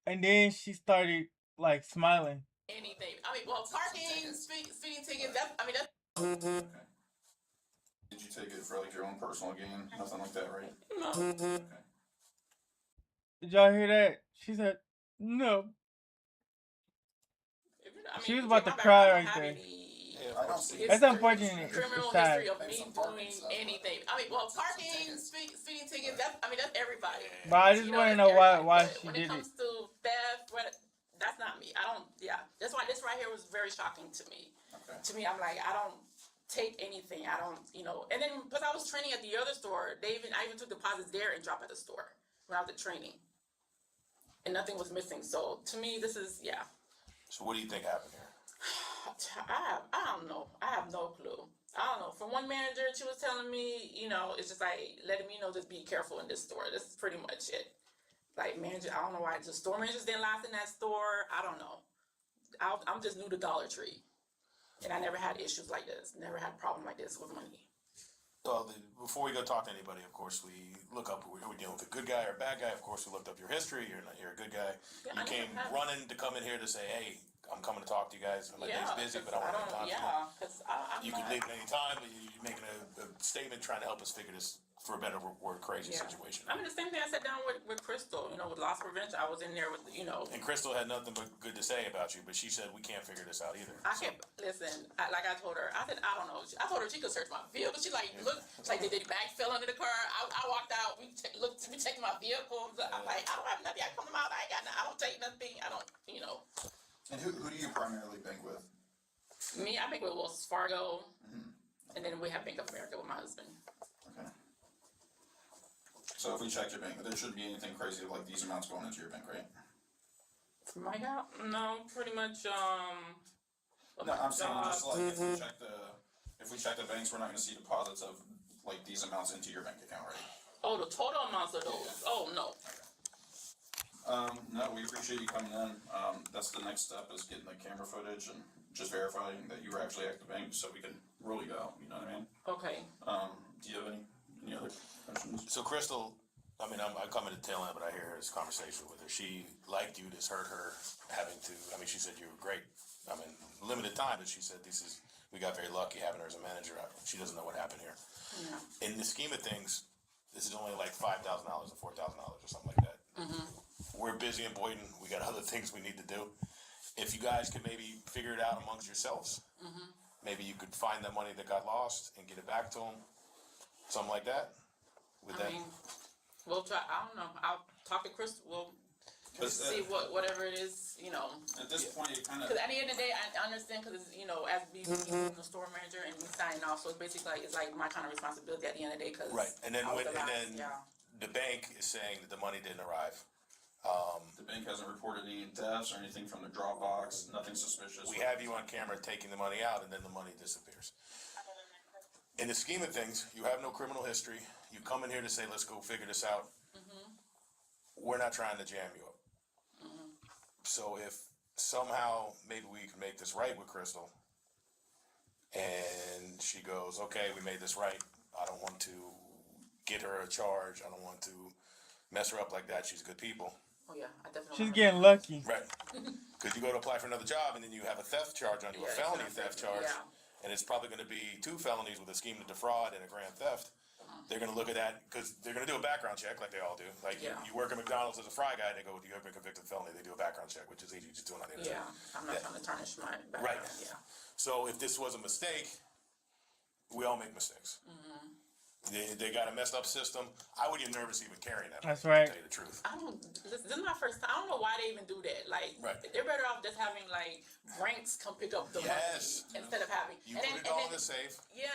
S2: And then she started like smiling.
S4: Anything. Parking, speeding tickets. That's.
S13: Okay. Did you take it for like your own personal gain, nothing like that, right?
S4: No.
S13: Okay.
S2: Did y'all hear that? She said, no. She was about to cry right there. That's unfortunate.
S4: Criminal
S2: It's sad.
S4: history of me doing anything. Parking, speeding tickets. That's everybody.
S2: But I just want to know why she
S4: when
S2: did
S4: it comes to theft, that's not me. I don't. Yeah, that's why this right here was very shocking to me.
S13: Okay.
S4: To me, I'm like, I don't take anything. I don't, And then because I was training at the other store, I even took deposits there and dropped at the store when I was at training, and nothing was missing. So to me, this is
S3: So what do you think happened here?
S4: I don't know. I have no clue. I don't know. From one manager, she was telling me, it's just like letting me know, just be careful in this store. This is pretty much it. Like manager, I don't know why the store managers didn't last in that store. I don't know. I'm just new to Dollar Tree, and I never had issues like this. Never had a problem like this with money.
S3: Well, before we go talk to anybody, of course, we look up, are we dealing with a good guy or a bad guy? Of course, we looked up your history. You're a good guy.
S4: Yeah,
S3: you came running to come in here to say, hey, I'm coming to talk to you guys. My day's busy, but I want to talk to you.
S4: Because
S3: you can leave at any time, but you're making a statement trying to help us figure this, for a better word, crazy situation.
S4: The same thing I sat down with Crystal, with loss prevention. I was in there with,
S3: And Crystal had nothing but good to say about you, but she said, we can't figure this out either.
S4: I can't, listen, like I told her, I said, I don't know. I told her she could search my vehicle. She look, she's like, did the bag fell under the car? I walked out, we checked my vehicle. I'm like, I don't have nothing. I come out, I don't take nothing. I don't,
S13: And who do you primarily bank with?
S4: Me, I bank with Wells Fargo, and then we have Bank of America with my husband.
S13: Okay. So if we checked your bank, there shouldn't be anything crazy like these amounts going into your bank, right?
S4: My God, no, pretty much.
S13: No, I'm saying just like if we check the banks, we're not going to see deposits of like these amounts into your bank account, right?
S4: Oh, the total amounts of those. Yeah. Oh no.
S13: No, we appreciate you coming in. That's the next step, is getting the camera footage and just verifying that you were actually at the bank, so we can rule you out. You know what I mean?
S4: Okay.
S13: Do you have any other questions?
S3: So Crystal, I'm coming to the tail end, but I hear this conversation with her. She liked you. This hurt her having to. She said you were great. Limited time, but she said we got very lucky having her as a manager. She doesn't know what happened here.
S4: Yeah.
S3: In the scheme of things, this is only like $5,000 or $4,000 or something like that.
S4: Mm-hmm.
S3: We're busy in Boynton. We got other things we need to do. if you guys could maybe figure it out amongst yourselves, maybe you could find the money that got lost and get it back to them, something like that.
S4: I mean, we'll try. I don't know. I'll talk to Chris. We'll see whatever it is. You know.
S13: At this point, it kind of.
S4: Because at the end of the day, I understand because you know, as being the store manager and me signing off, so it's basically like, it's like my kind of responsibility at the end of the day. Cause
S3: right, and then the bank is saying that the money didn't arrive.
S13: The bank hasn't reported any thefts or anything from the Dropbox. Nothing suspicious.
S3: We have you on camera taking the money out, and then the money disappears. In the scheme of things, you have no criminal history. You come in here to say, let's go figure this out. We're not trying to jam you up. So if somehow maybe we can make this right with Crystal, and she goes, okay, we made this right. I don't want to get her a charge. I don't want to mess her up like that. She's good people.
S4: Oh yeah, I definitely.
S2: She's getting lucky.
S3: Right. Because you go to apply for another job, and then you have a theft charge on you, a felony theft charge.
S4: Yeah.
S3: And it's probably going to be 2 felonies with a scheme to defraud and a grand theft. They're going to look at that because they're going to do a background check like they all do. Like you work at McDonald's as a fry guy, and they go, you have been convicted of felony. They do a background check, which is easy, just doing on the internet.
S4: Yeah, I'm not trying to tarnish my background.
S3: Right.
S4: Yeah.
S3: So if this was a mistake, we all make mistakes. They got a messed up system. I would get nervous even carrying that.
S2: That's right.
S3: To tell you the truth.
S4: This is my first time. I don't know why they even do that. Like, they're better off just having like ranks come pick up the money instead of having.
S3: You put it all in the safe.
S4: Yeah,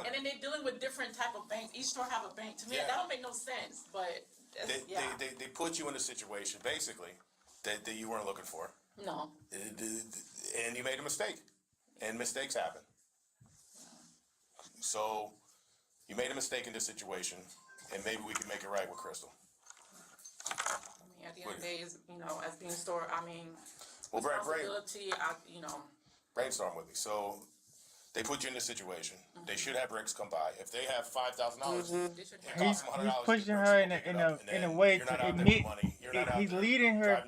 S4: and then they're dealing with different type of banks. Each store have a bank. To me, that don't make no sense. But
S3: they put you in a situation basically that you weren't looking for.
S4: No.
S3: And you made a mistake, and mistakes happen. So. You made a mistake in this situation, and maybe we can make it right with Crystal.
S4: I mean, at the end of the day, you know, as being store, I mean,
S3: well,
S4: responsibility,
S3: brainstorm with me. So they put you in this situation. They should have bricks come by. If they have $5,000,
S2: he's pushing her in a way to admit. He's leading her,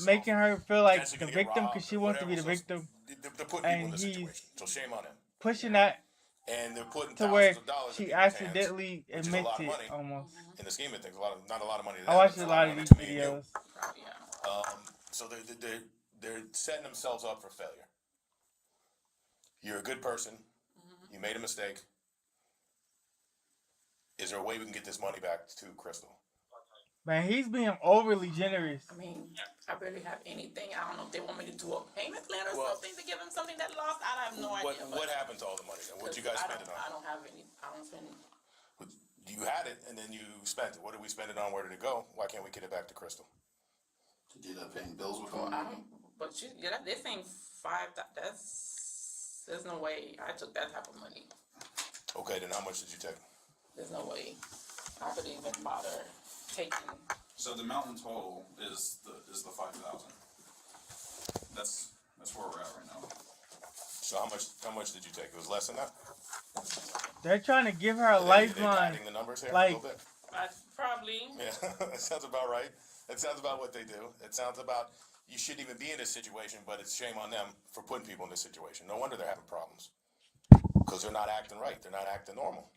S2: making her feel like the victim because she wants to be the victim.
S3: They're putting people in this situation, so shame on them.
S2: Pushing that.
S3: And they're putting
S2: to where
S3: $thousands
S2: she accidentally admits it almost.
S3: In the scheme of things, not a lot of money.
S2: I watched a lot of these videos.
S3: So they're setting themselves up for failure. You're a good person. You made a mistake. Is there a way we can get this money back to Crystal?
S2: Man, he's being overly generous.
S4: I mean, I barely have anything. I don't know if they want me to do a payment plan or something to give them something that lost. I have no idea.
S3: What happened to all the money? What you guys spend it on?
S4: I don't have any. I don't spend.
S3: You had it, and then you spent it. What did we spend it on? Where did it go? Why can't we get it back to Crystal?
S13: Did you end up paying bills with
S4: them? But they're saying there's no way I took that type of money.
S3: Okay, then how much did you take?
S4: There's no way I could even bother taking.
S13: So the mountain total is the 5,000. That's where we're at right now.
S3: So how much did you take? It was less than that.
S2: They're trying to give her a lifeline.
S3: The numbers here
S2: like,
S3: a little bit.
S4: Probably.
S3: Yeah, that sounds about right. It sounds about what they do. It sounds about you shouldn't even be in this situation, but it's shame on them for putting people in this situation. No wonder they're having problems because they're not acting right. They're not acting normal.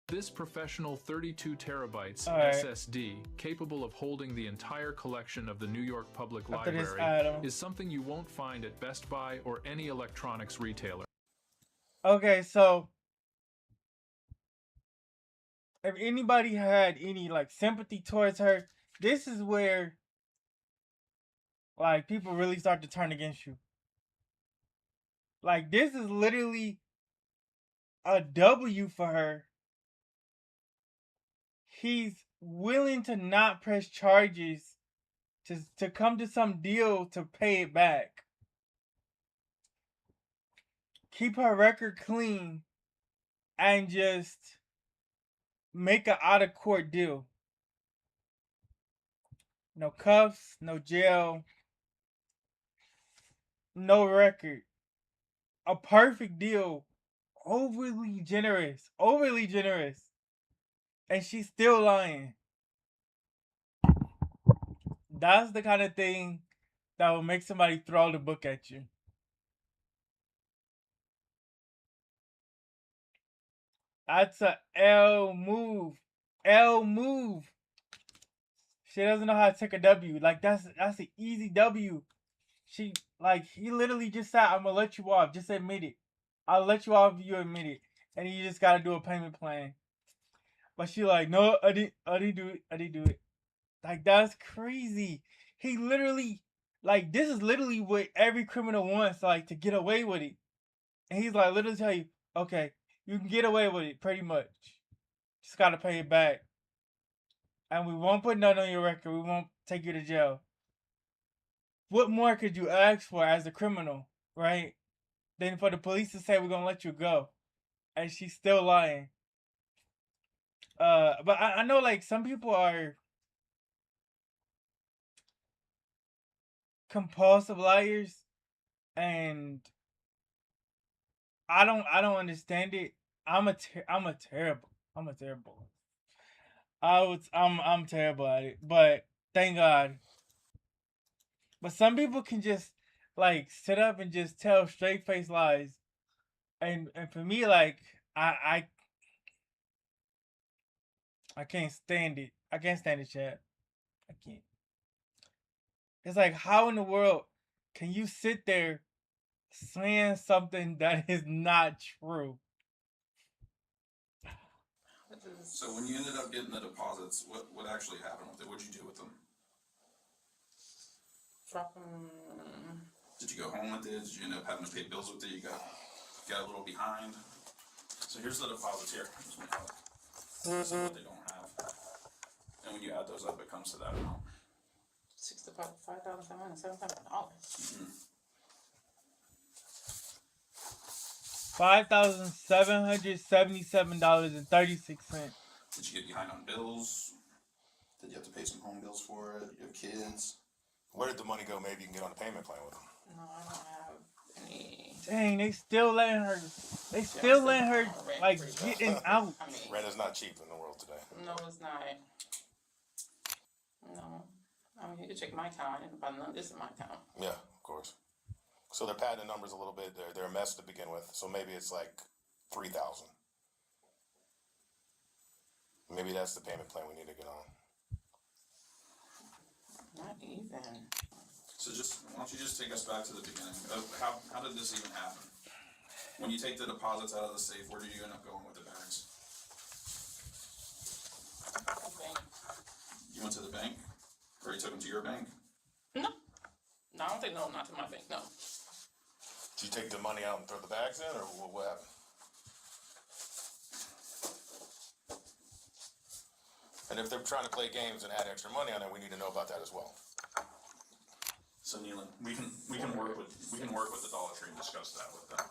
S10: This professional 32 terabytes
S2: right.
S10: SSD, capable of holding the entire collection of the New York Public Library, is something you won't find at Best Buy or any electronics retailer.
S2: Okay, so if anybody had any sympathy towards her, this is where people really start to turn against you. This is literally a W for her. He's willing to not press charges to come to some deal to pay it back. Keep her record clean and just make an out-of-court deal. No cuffs, no jail, no record. A perfect deal. Overly generous. And she's still lying. That's the kind of thing that will make somebody throw the book at you. That's a L move. She doesn't know how to take a W. That's an easy W. he literally just said, I'm gonna let you off. Just admit it. I'll let you off if you admit it. And you just gotta do a payment plan. But she like, no, I didn't do it. Like, that's crazy. He literally, like, this is literally what every criminal wants, like, to get away with it. And he's like, literally tell you, okay, you can get away with it, pretty much. Just gotta pay it back. And we won't put nothing on your record. We won't take you to jail. What more could you ask for as a criminal, right? Then for the police to say we're gonna let you go. And she's still lying. But I know, like, some people are compulsive liars, and I don't understand it. I'm terrible. I'm terrible at it, but thank God. But some people can just like sit up and just tell straight face lies, and for me, like, I can't stand it. I can't stand it, chat. I can't. It's like, how in the world can you sit there saying something that is not true?
S13: So when you ended up getting the deposits, what actually happened with it? What'd you do with them?
S4: Drop them.
S13: Did you go home with it? Did you end up having to pay bills with it? You got a little behind. So here's the deposits here. This is what they don't have. And when you add those up, it comes to that amount.
S4: $5,777.
S2: $5,777.36.
S13: Did you get behind on bills? Did you have to pay some home bills for it? You have kids?
S3: Where did the money go? Maybe you can get on a payment plan with them.
S4: No, I don't have any.
S2: Dang, they still letting her. They still letting her, like, getting out.
S3: Rent is not cheap in the world today.
S4: No, it's not. No. I mean, you can check my account. I didn't buy none of this in my account.
S3: Yeah, of course. So they're padding the numbers a little bit. They're a mess to begin with. So maybe it's like 3,000. Maybe that's the payment plan we need to get on.
S4: Not even.
S13: So why don't you just take us back to the beginning of how did this even happen? When you take the deposits out of the safe, where did you end up going with the bags?
S4: Bank.
S13: You went to the bank? Or you took them to your bank?
S4: No, I don't think, not to my bank, no.
S3: Did you take the money out and throw the bags in, or what happened? And if they're trying to play games and add extra money on it, we need to know about that as well.
S13: So Neelan, we can work with the Dollar Tree and discuss that with them.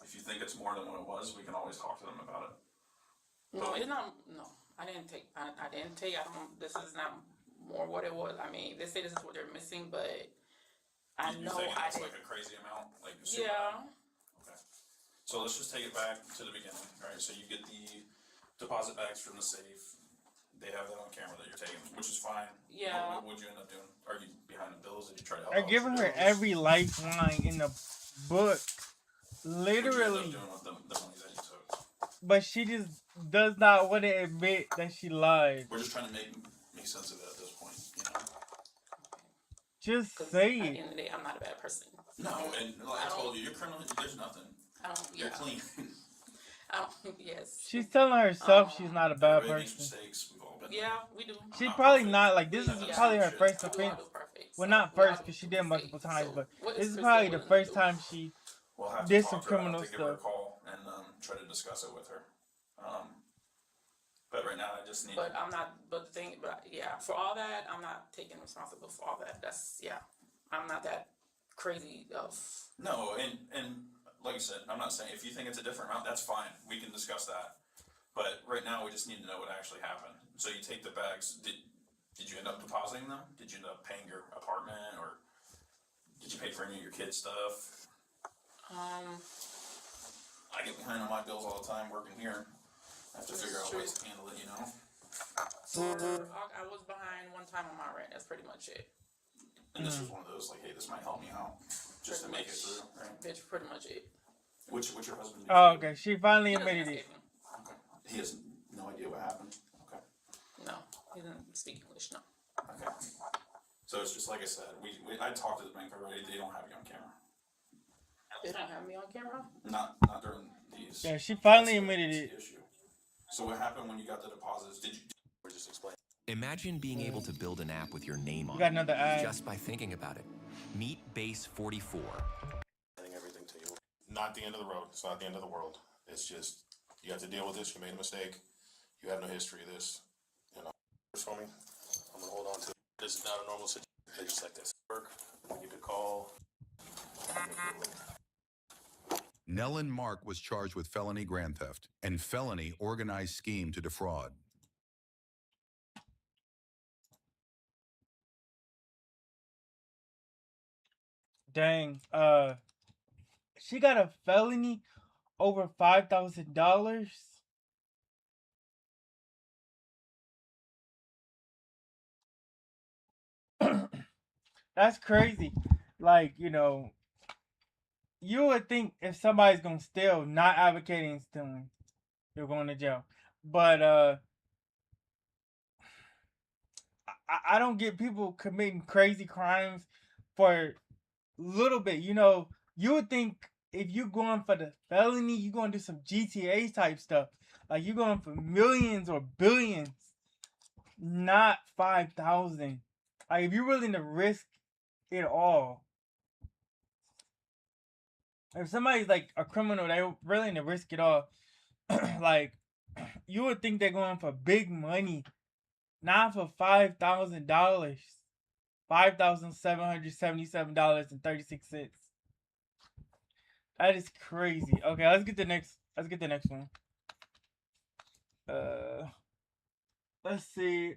S13: If you think it's more than what it was, we can always talk to them about it.
S4: No, it's not. No, I didn't take. I didn't take. This is not more what it was. I mean, they say this is what they're missing, but I know
S13: it's like a crazy amount. Like
S4: yeah.
S13: Okay. So let's just take it back to the beginning, right? So you get the deposit bags from the safe. They have that on camera that you're taking, which is fine.
S4: Yeah.
S13: What would you end up doing? Are you behind the bills? Did you try to help?
S2: They're giving her every lifeline in the book. Literally.
S13: What did you end up doing with the money that you took?
S2: But she just does not want to admit that she lied.
S13: We're just trying to make sense of it at this point, you know?
S2: Just say
S4: At
S2: it.
S4: the end of the day, I'm not a bad person.
S13: No, and like I told you, you're criminal. There's nothing. You're clean.
S4: Yes.
S2: She's telling herself she's not a bad person.
S13: Mistakes. We've all been
S4: Yeah, we do.
S2: She's probably not, like, this is probably her first offense. Well, not first, because she did multiple times, but this is probably the first time she did some criminal
S13: stuff. Give her a
S2: stuff.
S13: call and try to discuss it with her. But right now, I just need.
S4: But I'm not. But the thing, for all that, I'm not taking responsibility for all that. I'm not that crazy of.
S13: No, and like I said, I'm not saying if you think it's a different amount, that's fine. We can discuss that. But right now, we just need to know what actually happened. So you take the bags. Did you end up depositing them? Did you end up paying your apartment, or did you pay for any of your kids' stuff? I get behind on my bills all the time working here. I have to figure out ways to handle it, you know.
S4: I was behind one time on my rent. That's pretty much it.
S13: And this was one of those like, hey, this might help me out, just to make it through, right?
S4: That's pretty much it.
S13: What's your husband?
S2: Oh, okay. She finally admitted it.
S13: Okay. He has no idea what happened. Okay.
S4: No, he doesn't speak English. No.
S13: Okay. So it's just like I said, I talked to the bank already. They don't have you on camera.
S4: They don't have me on camera?
S13: Not during these.
S2: Yeah, she finally admitted it.
S13: Issue. So what happened when you got the deposits? Did you just explain?
S15: Imagine being able to build an app with your name on
S2: got another ad.
S15: just by thinking about it. Meet Base 44.
S3: Everything to you. Not the end of the road. It's not the end of the world. It's just, you have to deal with this. You made a mistake. You have no history of this. You know, for me, I'm going to hold on to it. This is not a normal situation. It's just like this. Work. We need to call.
S5: Nellen Mark was charged with felony grand theft and felony organized scheme to defraud.
S2: Dang. She got a felony over $5,000. That's crazy. Like, you know, you would think if somebody's gonna steal, not advocating stealing, you're going to jail. But I don't get people committing crazy crimes for little bit. You know, you would think if you're going for the felony, you're going to do some GTA type stuff. Like you're going for millions or billions, not 5,000. Like if you're willing to risk it all. If somebody's like a criminal, they're willing to risk it all. Like you would think they're going for big money, not for $5,000. $5,777.36. That is crazy. Okay, let's get the next one. Let's see.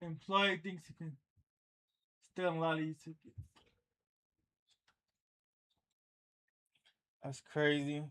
S2: Employee thinks he can steal a lot of these tickets. That's crazy.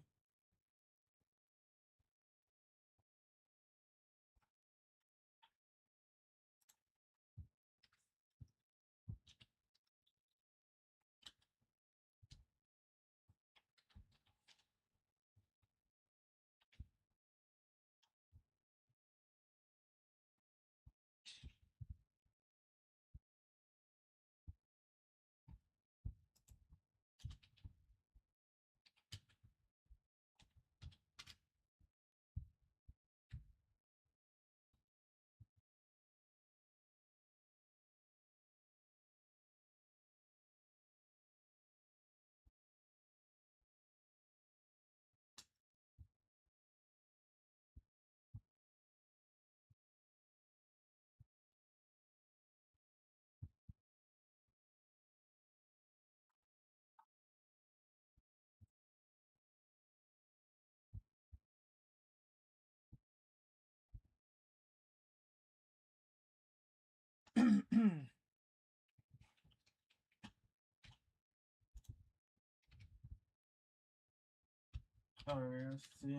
S2: Alright, let's see.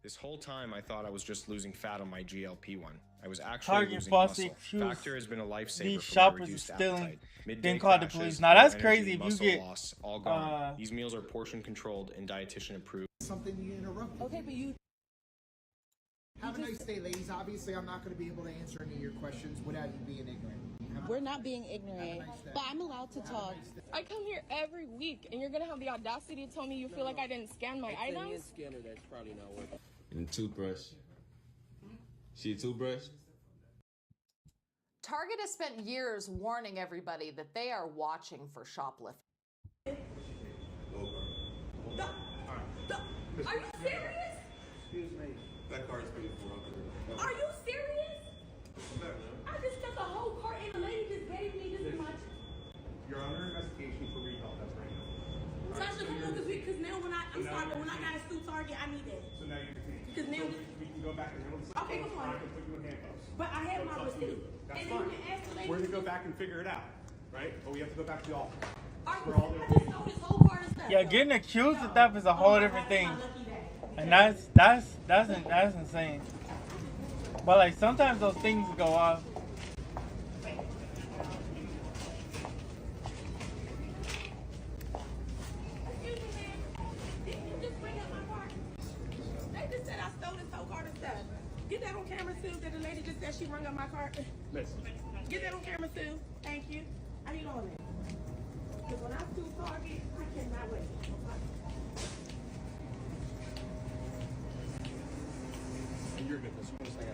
S9: This whole time, I thought I was just losing fat on my GLP-1. I was actually losing muscle. Factor has been a lifesaver for my reduced appetite. Midday crashes,
S2: now that's
S9: energy,
S2: crazy if you
S9: muscle
S2: get
S9: loss, all gone. These meals are portion controlled and dietitian approved.
S14: Something you interrupt. Okay, but you have a nice day, ladies. Obviously, I'm not going to be able to answer any of your questions without you being ignorant.
S17: We're not being ignorant, but I'm allowed to talk. I come here every week, and you're gonna have the audacity to tell me you feel like I didn't scan my items?
S18: Scanner that's probably not working. And a toothbrush. See a toothbrush? Target has spent years warning everybody that they are watching for shoplifting.
S17: Are you serious?
S18: Excuse me. That card's paid for.
S17: Are you serious? I just took a whole cart and a lady just gave me this much.
S18: You're under investigation for recall. That's right now.
S17: Sasha, because now when I I'm sorry, but when I got a suit target, I need that.
S1: So now you can.
S17: Because now
S1: we can go back and handle this.
S17: Okay, come on.
S1: I can put you in handcuffs.
S17: But I have my
S1: It's up to you.
S17: receipt.
S1: That's
S17: And
S1: fine.
S17: then you can ask the lady.
S1: We're gonna go back and figure it out, right? But we have to go back to the office.
S17: I
S1: For all the
S17: just know this whole part of stuff.
S2: Yeah, getting accused of theft is a whole different thing, and that's insane. But like sometimes those things go off.
S17: Get that on camera too, that the lady just said she rung up my car.
S1: Listen.
S17: Get that on camera too. Thank you. I need all that. Because when I do Target, I cannot wait.
S1: You're good. This one is like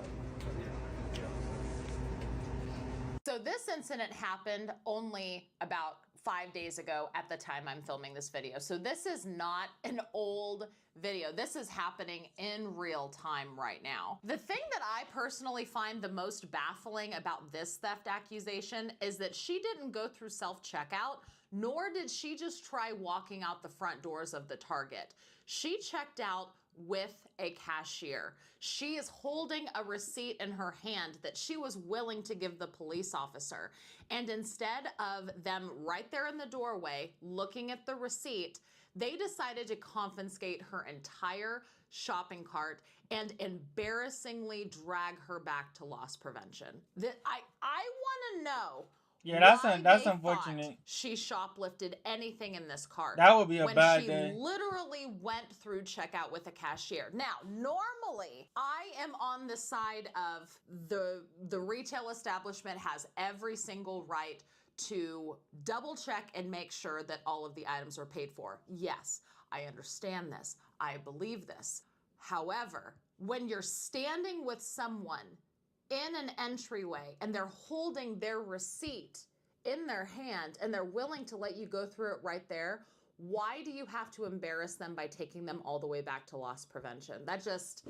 S7: So this incident happened only about 5 days ago at the time I'm filming this video. So this is not an old video. This is happening in real time right now. The thing that I personally find the most baffling about this theft accusation is that she didn't go through self-checkout, nor did she just try walking out the front doors of the Target. She checked out with a cashier. She is holding a receipt in her hand that she was willing to give the police officer. And instead of them right there in the doorway looking at the receipt, they decided to confiscate her entire shopping cart and embarrassingly drag her back to loss prevention. I want to know.
S2: Yeah, that's unfortunate.
S7: She shoplifted anything in this cart.
S2: That would be a bad day.
S7: When she literally went through checkout with a cashier. Now, normally, I am on the side of the retail establishment has every single right to double check and make sure that all of the items are paid for. Yes, I understand this. I believe this. However, when you're standing with someone in an entryway and they're holding their receipt in their hand and they're willing to let you go through it right there, why do you have to embarrass them by taking them all the way back to loss prevention? That just,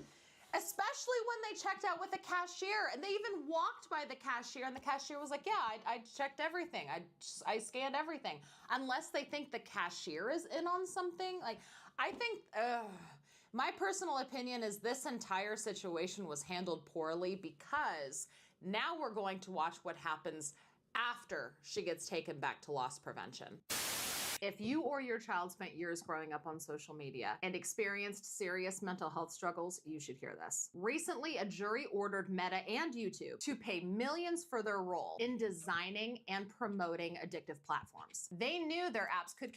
S7: especially when they checked out with a cashier and they even walked by the cashier and the cashier was like, yeah, I checked everything. I scanned everything. Unless they think the cashier is in on something. Like, I think, my personal opinion is this entire situation was handled poorly because now we're going to watch what happens after she gets taken back to loss prevention. If you or your child spent years growing up on social media and experienced serious mental health struggles, you should hear this. Recently, a jury ordered Meta and YouTube to pay millions for their role in designing and promoting addictive platforms. They knew their apps could,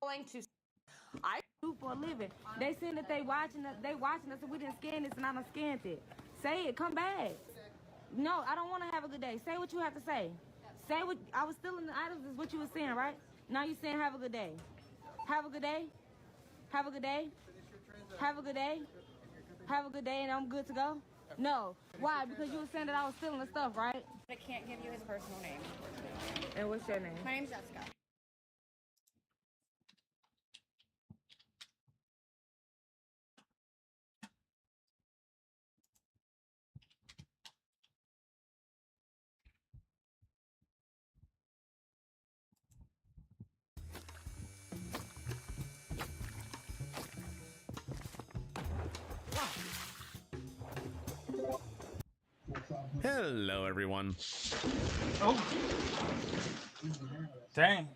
S7: going to
S11: do for a living. They saying that they watching us and we didn't scan this and I done scanned it. Say it, come back. No, I don't want to have a good day. Say what you have to say. Say what I was stealing the items is what you were saying, right? Now you saying have a good day. Have a good day. Have a good day. Have a good day. Have a good day and I'm good to go? No. Why? Because you were saying that I was stealing the stuff, right?
S16: I can't give you his personal name.
S11: And what's your name?
S16: My name's Jessica.
S19: Hello, everyone.
S2: Oh. Dang.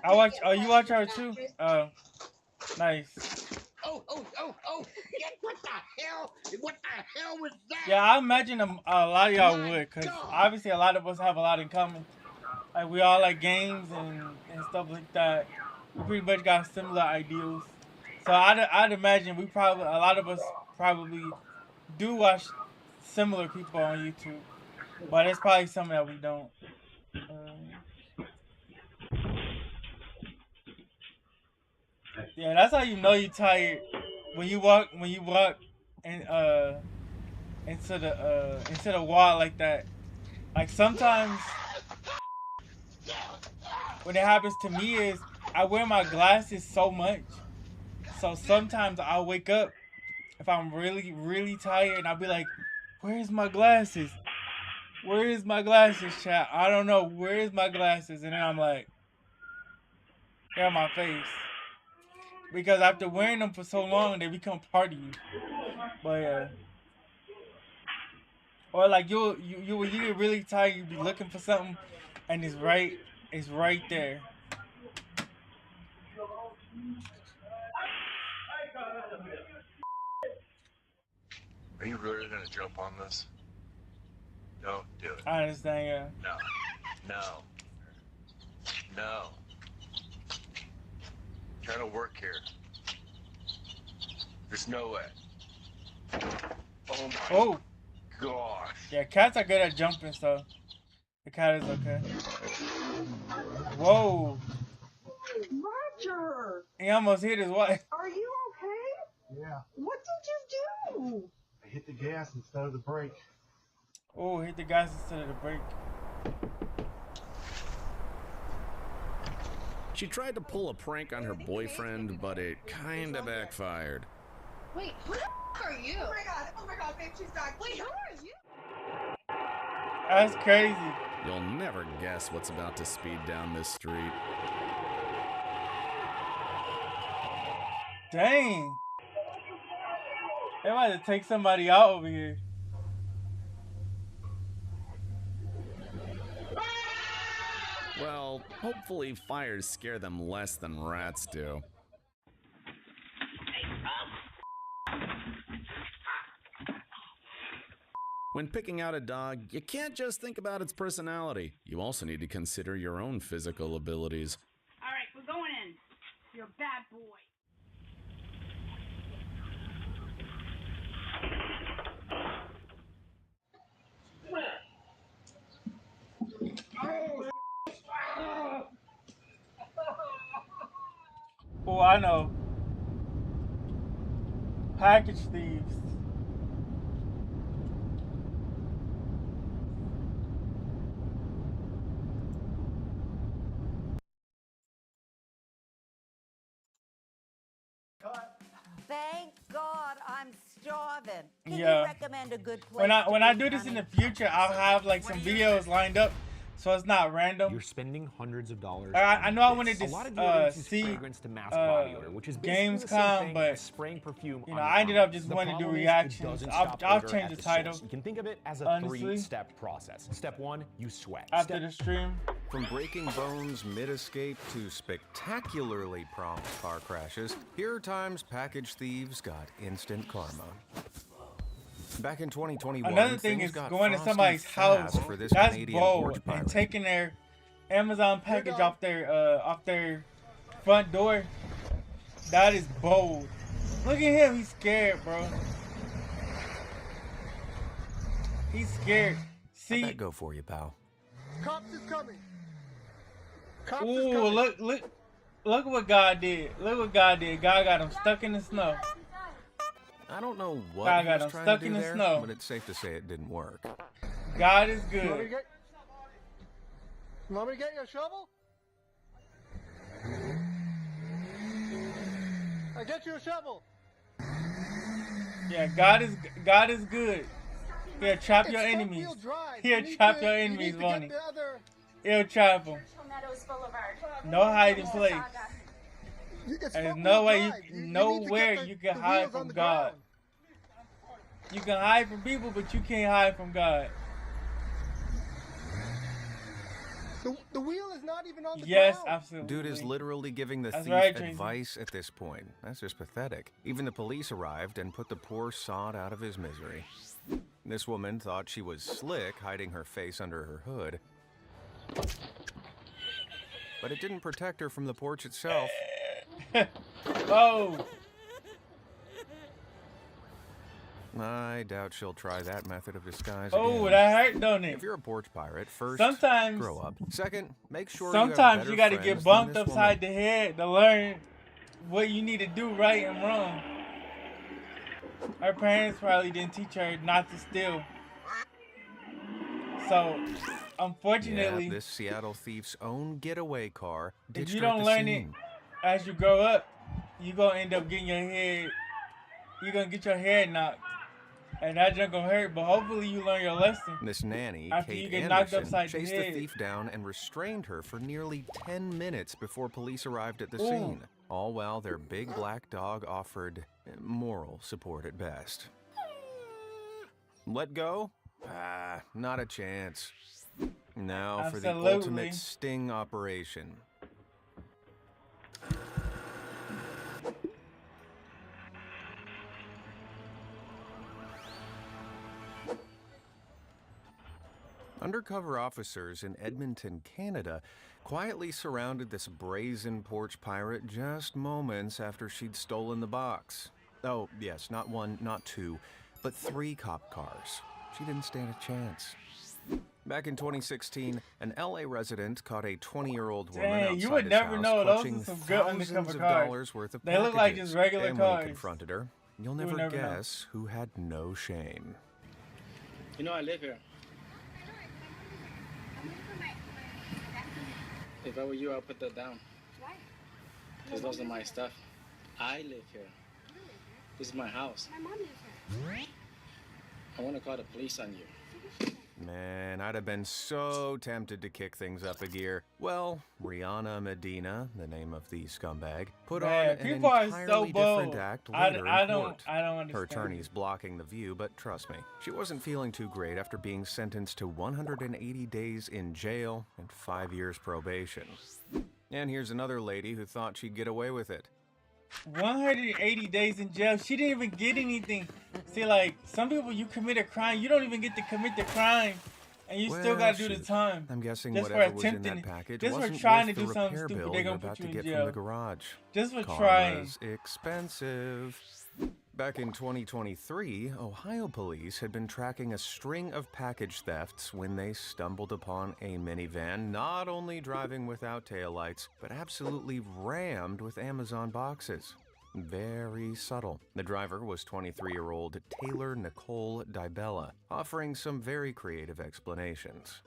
S2: I watch. Oh, you watch her too? Nice.
S21: Oh! What the hell? What the hell was that?
S2: Yeah, I imagine a lot of y'all would, cause obviously a lot of us have a lot in common. Like we all like games and stuff like that. We pretty much got similar ideals. So I'd imagine a lot of us probably do watch similar people on YouTube, but it's probably something that we don't. Yeah, that's how you know you're tired when you walk in, into the wall like that. Like sometimes when it happens to me is I wear my glasses so much, so sometimes I'll wake up if I'm really tired and I'll be like, where's my glasses? Where is my glasses, chat? I don't know. Where is my glasses? And then I'm like, they're on my face. Because after wearing them for so long, they become part of you. But yeah. Or like you get really tired, you be looking for something, and it's right there.
S8: Are you really gonna jump on this? Don't do it.
S2: I understand, yeah.
S8: No. I'm trying to work here. There's no way. Oh my gosh.
S2: Yeah, cats are good at jumping, so the cat is okay. Whoa.
S20: Roger!
S2: He almost hit his wife.
S20: Are you okay?
S14: Yeah.
S20: What did you do?
S14: I hit the gas instead of the brake.
S2: Oh, hit the gas instead of the brake.
S19: She tried to pull a prank on her boyfriend, but it kinda backfired.
S17: Wait, who the f are you? Oh my god, babe, she's back. Wait, who are you?
S2: That's crazy.
S19: You'll never guess what's about to speed down this street.
S2: Dang. They might have to take somebody out over here.
S19: Well, hopefully fires scare them less than rats do. When picking out a dog, you can't just think about its personality. You also need to consider your own physical abilities.
S20: All right, we're going in. You're a bad boy.
S2: Oh, I know. Package thieves.
S23: Thank God I'm starving. Can
S2: Yeah.
S23: you recommend a good place?
S2: When I do this in the future, I'll have like some videos lined up, so it's not random.
S24: You're spending hundreds of dollars.
S2: I know I wanted
S24: A lot of
S2: to
S24: deodorants use
S2: see
S24: fragrance to mask body odor, which is basically the same
S2: Gamescom,
S24: thing
S2: but
S24: as spraying perfume
S2: you know,
S24: on
S2: I ended up
S24: your
S2: just
S24: arms.
S2: wanting to do
S24: The problem is it
S2: reactions.
S24: doesn't
S2: I'll
S24: stop
S2: I'll
S24: odor
S2: change
S24: at
S2: the
S24: the
S2: title.
S24: source. You can think of it as a
S2: honestly.
S24: three-step process. Step one, you sweat.
S2: After the stream.
S25: From breaking bones mid-escape to spectacularly prompt car crashes, here are times package thieves got instant karma. Back in 2021,
S2: Another thing is
S25: got
S2: going to
S25: frosty
S2: somebody's house.
S25: fast for this
S2: That's
S25: Canadian
S2: bold,
S25: porch
S2: and
S25: pirate.
S2: taking their Amazon package off their front door. That is bold. Look at him, he's scared, bro. He's scared.
S25: How'd that go for you, pal?
S14: Cops is coming. Cops is
S2: Ooh,
S14: coming.
S2: look what God did. Look what God did. God got him stuck in the snow.
S25: I don't know what
S2: God
S25: he
S2: got
S25: was
S2: him
S25: trying
S2: stuck
S25: to
S2: in
S25: do
S2: the
S25: there,
S2: snow.
S25: but it's safe to say it didn't work.
S2: God is
S14: You want me to
S2: good.
S14: get, you want me to get you a shovel? I get you a shovel.
S2: Yeah, God is good. He'll trap your enemies.
S14: Front-wheel drive.
S2: He'll
S14: You need
S2: trap
S14: to-
S2: your
S14: you
S2: enemies,
S14: need to
S2: won't
S14: get
S2: he?
S14: the other-
S2: He'll trap them. No hiding place.
S14: It's
S2: There's
S14: front-wheel
S2: no way
S14: drive.
S2: you,
S14: You
S2: nowhere
S14: need to get
S2: you
S14: the
S2: can hide
S14: wheels on
S2: from
S14: the
S2: God.
S14: ground.
S2: You can hide from people, but you can't hide from God.
S14: The wheel is not even on the
S2: Yes,
S14: ground.
S2: absolutely.
S25: Dude is literally giving the
S2: That's
S25: thief
S2: right, Tracy.
S25: advice at this point. That's just pathetic. Even the police arrived and put the poor sod out of his misery. This woman thought she was slick, hiding her face under her hood. But it didn't protect her from the porch itself.
S2: Oh.
S25: I doubt she'll try that method of disguise
S2: Oh,
S25: again.
S2: that hurt, don't it?
S25: If you're a porch pirate, first,
S2: Sometimes-
S25: grow up. Second, make sure
S2: Sometimes
S25: you
S2: you
S25: have
S2: gotta
S25: better
S2: get
S25: friends
S2: bumped
S25: than this
S2: upside
S25: woman.
S2: the head to learn what you need to do right and wrong. Her parents probably didn't teach her not to steal. So, unfortunately,
S25: Yeah, this Seattle thief's own getaway car
S2: if
S25: ditched
S2: you
S25: her at
S2: don't
S25: the
S2: learn it
S25: scene.
S2: as you grow up, you're gonna end up getting your head, you're gonna get your head knocked. And that junk gonna hurt, but hopefully you learn your lesson.
S25: This nanny,
S2: After
S25: Kate
S2: you get knocked
S25: Anderson,
S2: upside the
S25: chased the
S2: head.
S25: thief down and restrained her for nearly 10 minutes before police arrived at the
S2: Ooh.
S25: scene, all while their big black dog offered moral support at best. Let go? Ah, not a chance. Now for the
S2: Absolutely.
S25: ultimate sting operation. Undercover officers in Edmonton, Canada, quietly surrounded this brazen porch pirate just moments after she'd stolen the box. Oh, yes, not one, not two, but 3 cop cars. She didn't stand a chance. Back in 2016, an LA resident caught a 20-year-old woman
S2: Dang,
S25: outside
S2: you would
S25: his
S2: never
S25: house
S2: know. Those
S25: clutching
S2: are some good
S25: thousands
S2: undercover
S25: of
S2: cars.
S25: dollars worth of
S2: They look like just
S25: packages.
S2: regular
S25: Family
S2: cars.
S25: confronted her. You'll
S2: You would
S25: never
S2: never know.
S25: guess who had no shame.
S4: You know I live here. If I were you, I'll put that down.
S17: Why?
S4: Because those are my stuff. I live here. This is my house.
S17: My mom lives here.
S4: I want to call the police on you.
S25: Man, I'd have been so tempted to kick things up a gear. Well, Rihanna Medina, the name of the scumbag, put
S2: Man,
S25: on an
S2: people are so
S25: entirely
S2: bold.
S25: different act
S2: I
S25: later
S2: don't
S25: in court.
S2: understand.
S25: Her attorney's blocking the view, but trust me, she wasn't feeling too great after being sentenced to 180 days in jail and 5 years probation. And here's another lady who thought she'd get away with it.
S2: 180 days in jail. She didn't even get anything. See, like, some people, you commit a crime, you don't even get to commit the crime, and you still
S25: Well,
S2: gotta do the
S25: shoot.
S2: time.
S25: I'm guessing
S2: Just for
S25: whatever was in
S2: attempting
S25: that package
S2: just for
S25: wasn't
S2: trying
S25: worth
S2: to
S25: the
S2: do something
S25: repair
S2: stupid,
S25: bill
S2: they're
S25: you're
S2: gonna
S25: about
S2: put
S25: to
S2: you
S25: get
S2: in
S25: from
S2: jail.
S25: the garage.
S2: Just for
S25: Karma's
S2: trying.
S25: expensive. Back in 2023, Ohio police had been tracking a string of package thefts when they stumbled upon a minivan not only driving without taillights, but absolutely rammed with Amazon boxes. Very subtle. The driver was 23-year-old Taylor Nicole Dibella, offering some very creative explanations.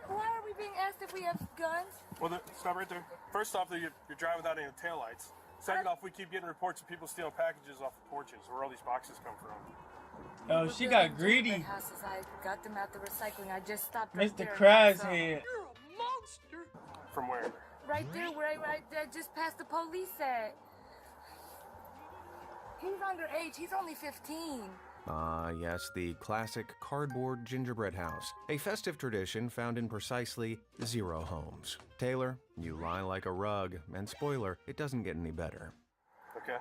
S17: Why are we being asked if we have guns?
S6: Well, stop right there. First off, you're driving without any taillights. Second off, we keep getting reports of people stealing packages off the porches where all these boxes come from.
S2: Oh, she got greedy.
S17: Houses, I got them out the recycling. I just stopped
S2: Mr.
S17: there and
S2: Krabs
S17: got some.
S2: head.
S17: You're a monster.
S6: From where?
S17: Right there, where I just passed the police at. He's underage. He's only 15.
S25: Ah, yes, the classic cardboard gingerbread house, a festive tradition found in precisely 0 homes. Taylor, you lie like a rug, and spoiler, it doesn't get any better.
S6: Okay.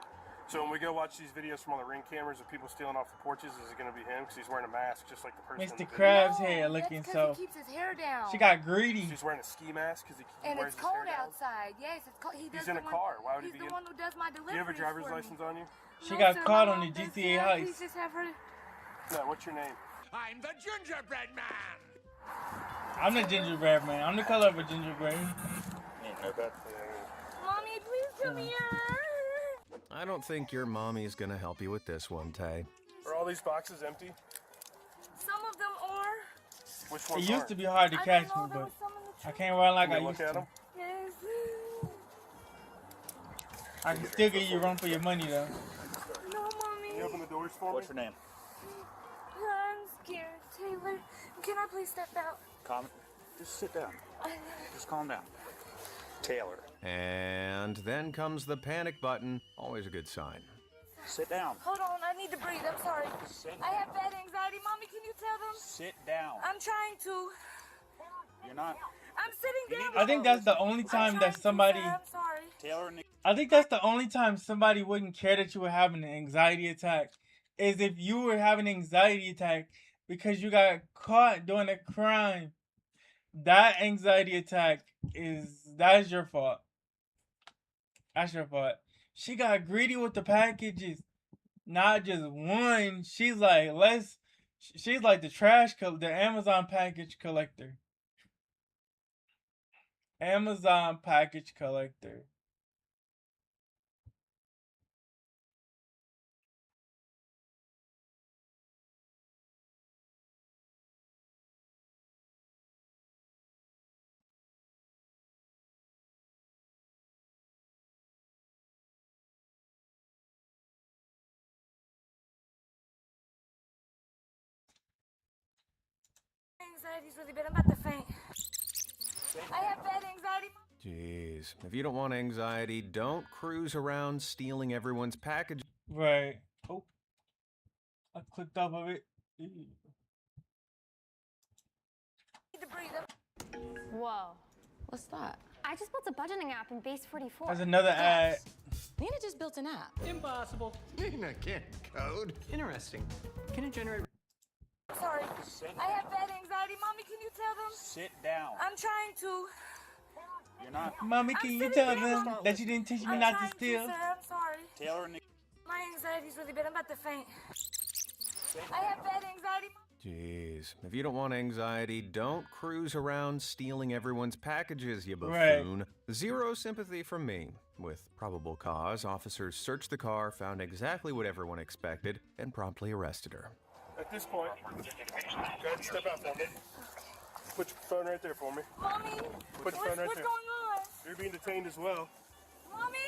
S6: So when we go watch these videos from all the ring cameras of people stealing off the porches, is it going to be him? Because he's wearing a mask just like the person in
S2: Mr.
S6: the video.
S2: Krabs head looking
S17: That's
S2: so.
S17: he keeps his hair down.
S2: She got greedy.
S6: He's wearing a ski mask because he
S17: And
S6: wears
S17: it's
S6: his hair
S17: cold
S6: down.
S17: outside. Yes, it's cold.
S6: He's in a car. Why would he
S17: he's
S6: be
S17: the
S6: in?
S17: one who does my
S6: Do
S17: deliveries.
S6: you have a driver's
S17: for me.
S6: license on you?
S2: She
S17: No,
S2: got
S17: sir,
S2: caught
S17: my
S2: on the
S17: mom does,
S2: GTA
S17: sir.
S2: heist.
S17: Please just have her.
S6: No, what's your name?
S21: I'm the gingerbread man.
S2: I'm the gingerbread man. I'm the color of a gingerbread.
S17: Mommy, please come here.
S25: I don't think your mommy's gonna help you with this one, Tay.
S6: Are all these boxes empty?
S17: Some of them are.
S6: Which
S2: It
S6: ones
S2: used
S6: aren't?
S2: to be hard to catch me, but I can't run like
S6: Can
S2: I
S6: we
S2: used
S6: look at
S2: to.
S6: them?
S17: Yes.
S2: I can still get you a run for your money though.
S17: No, Mommy.
S6: Can you open the doors for me?
S10: What's your name?
S17: I'm scared. Taylor, can I please step out?
S10: Calm. Just sit down. Just calm down. Taylor.
S25: And then comes the panic button, always a good sign.
S10: Sit down.
S17: Hold on, I need to breathe. I'm sorry. I have bad anxiety. Mommy, can you tell them?
S10: Sit down.
S17: I'm trying to.
S10: You're not.
S17: I'm sitting down.
S2: I think that's the only time that somebody.
S17: I'm sorry.
S10: Taylor and
S2: I think that's the only time somebody wouldn't care that you were having an anxiety attack, is if you were having an anxiety attack because you got caught doing a crime. That anxiety attack that's your fault. That's your fault. She got greedy with the packages, not just one. She's like she's like the Amazon package collector. Amazon package collector.
S11: anxiety's really bad. I'm about to faint. I have bad anxiety.
S25: Jeez. If you don't want anxiety, don't cruise around stealing everyone's package.
S2: Right. Oh. I clicked off of it.
S3: Whoa. What's that? I just built a budgeting app in Base 44.
S2: There's another ad.
S3: Nina just built an app.
S10: Impossible. Nina can't code. Interesting. Can it generate...
S11: Sorry. I have bad anxiety. Mommy, can you tell them?
S10: Sit down.
S11: I'm trying to.
S10: You're not...
S2: Mommy, can you tell them that you didn't teach me not to steal?
S11: Sir, I'm sorry.
S10: Taylor and...
S11: My anxiety's really bad. I'm about to faint. I have bad anxiety.
S25: Jeez. If you don't want anxiety, don't cruise around stealing everyone's packages, you buffoon.
S2: Right.
S25: Zero sympathy from me. With probable cause, officers searched the car, found exactly what everyone expected, and promptly arrested her.
S6: At this point, go ahead and step out for me. Put your phone right there for me.
S11: Mommy,
S6: Put your phone right
S11: what's
S6: there.
S11: going on?
S6: You're being detained as well.
S11: Mommy!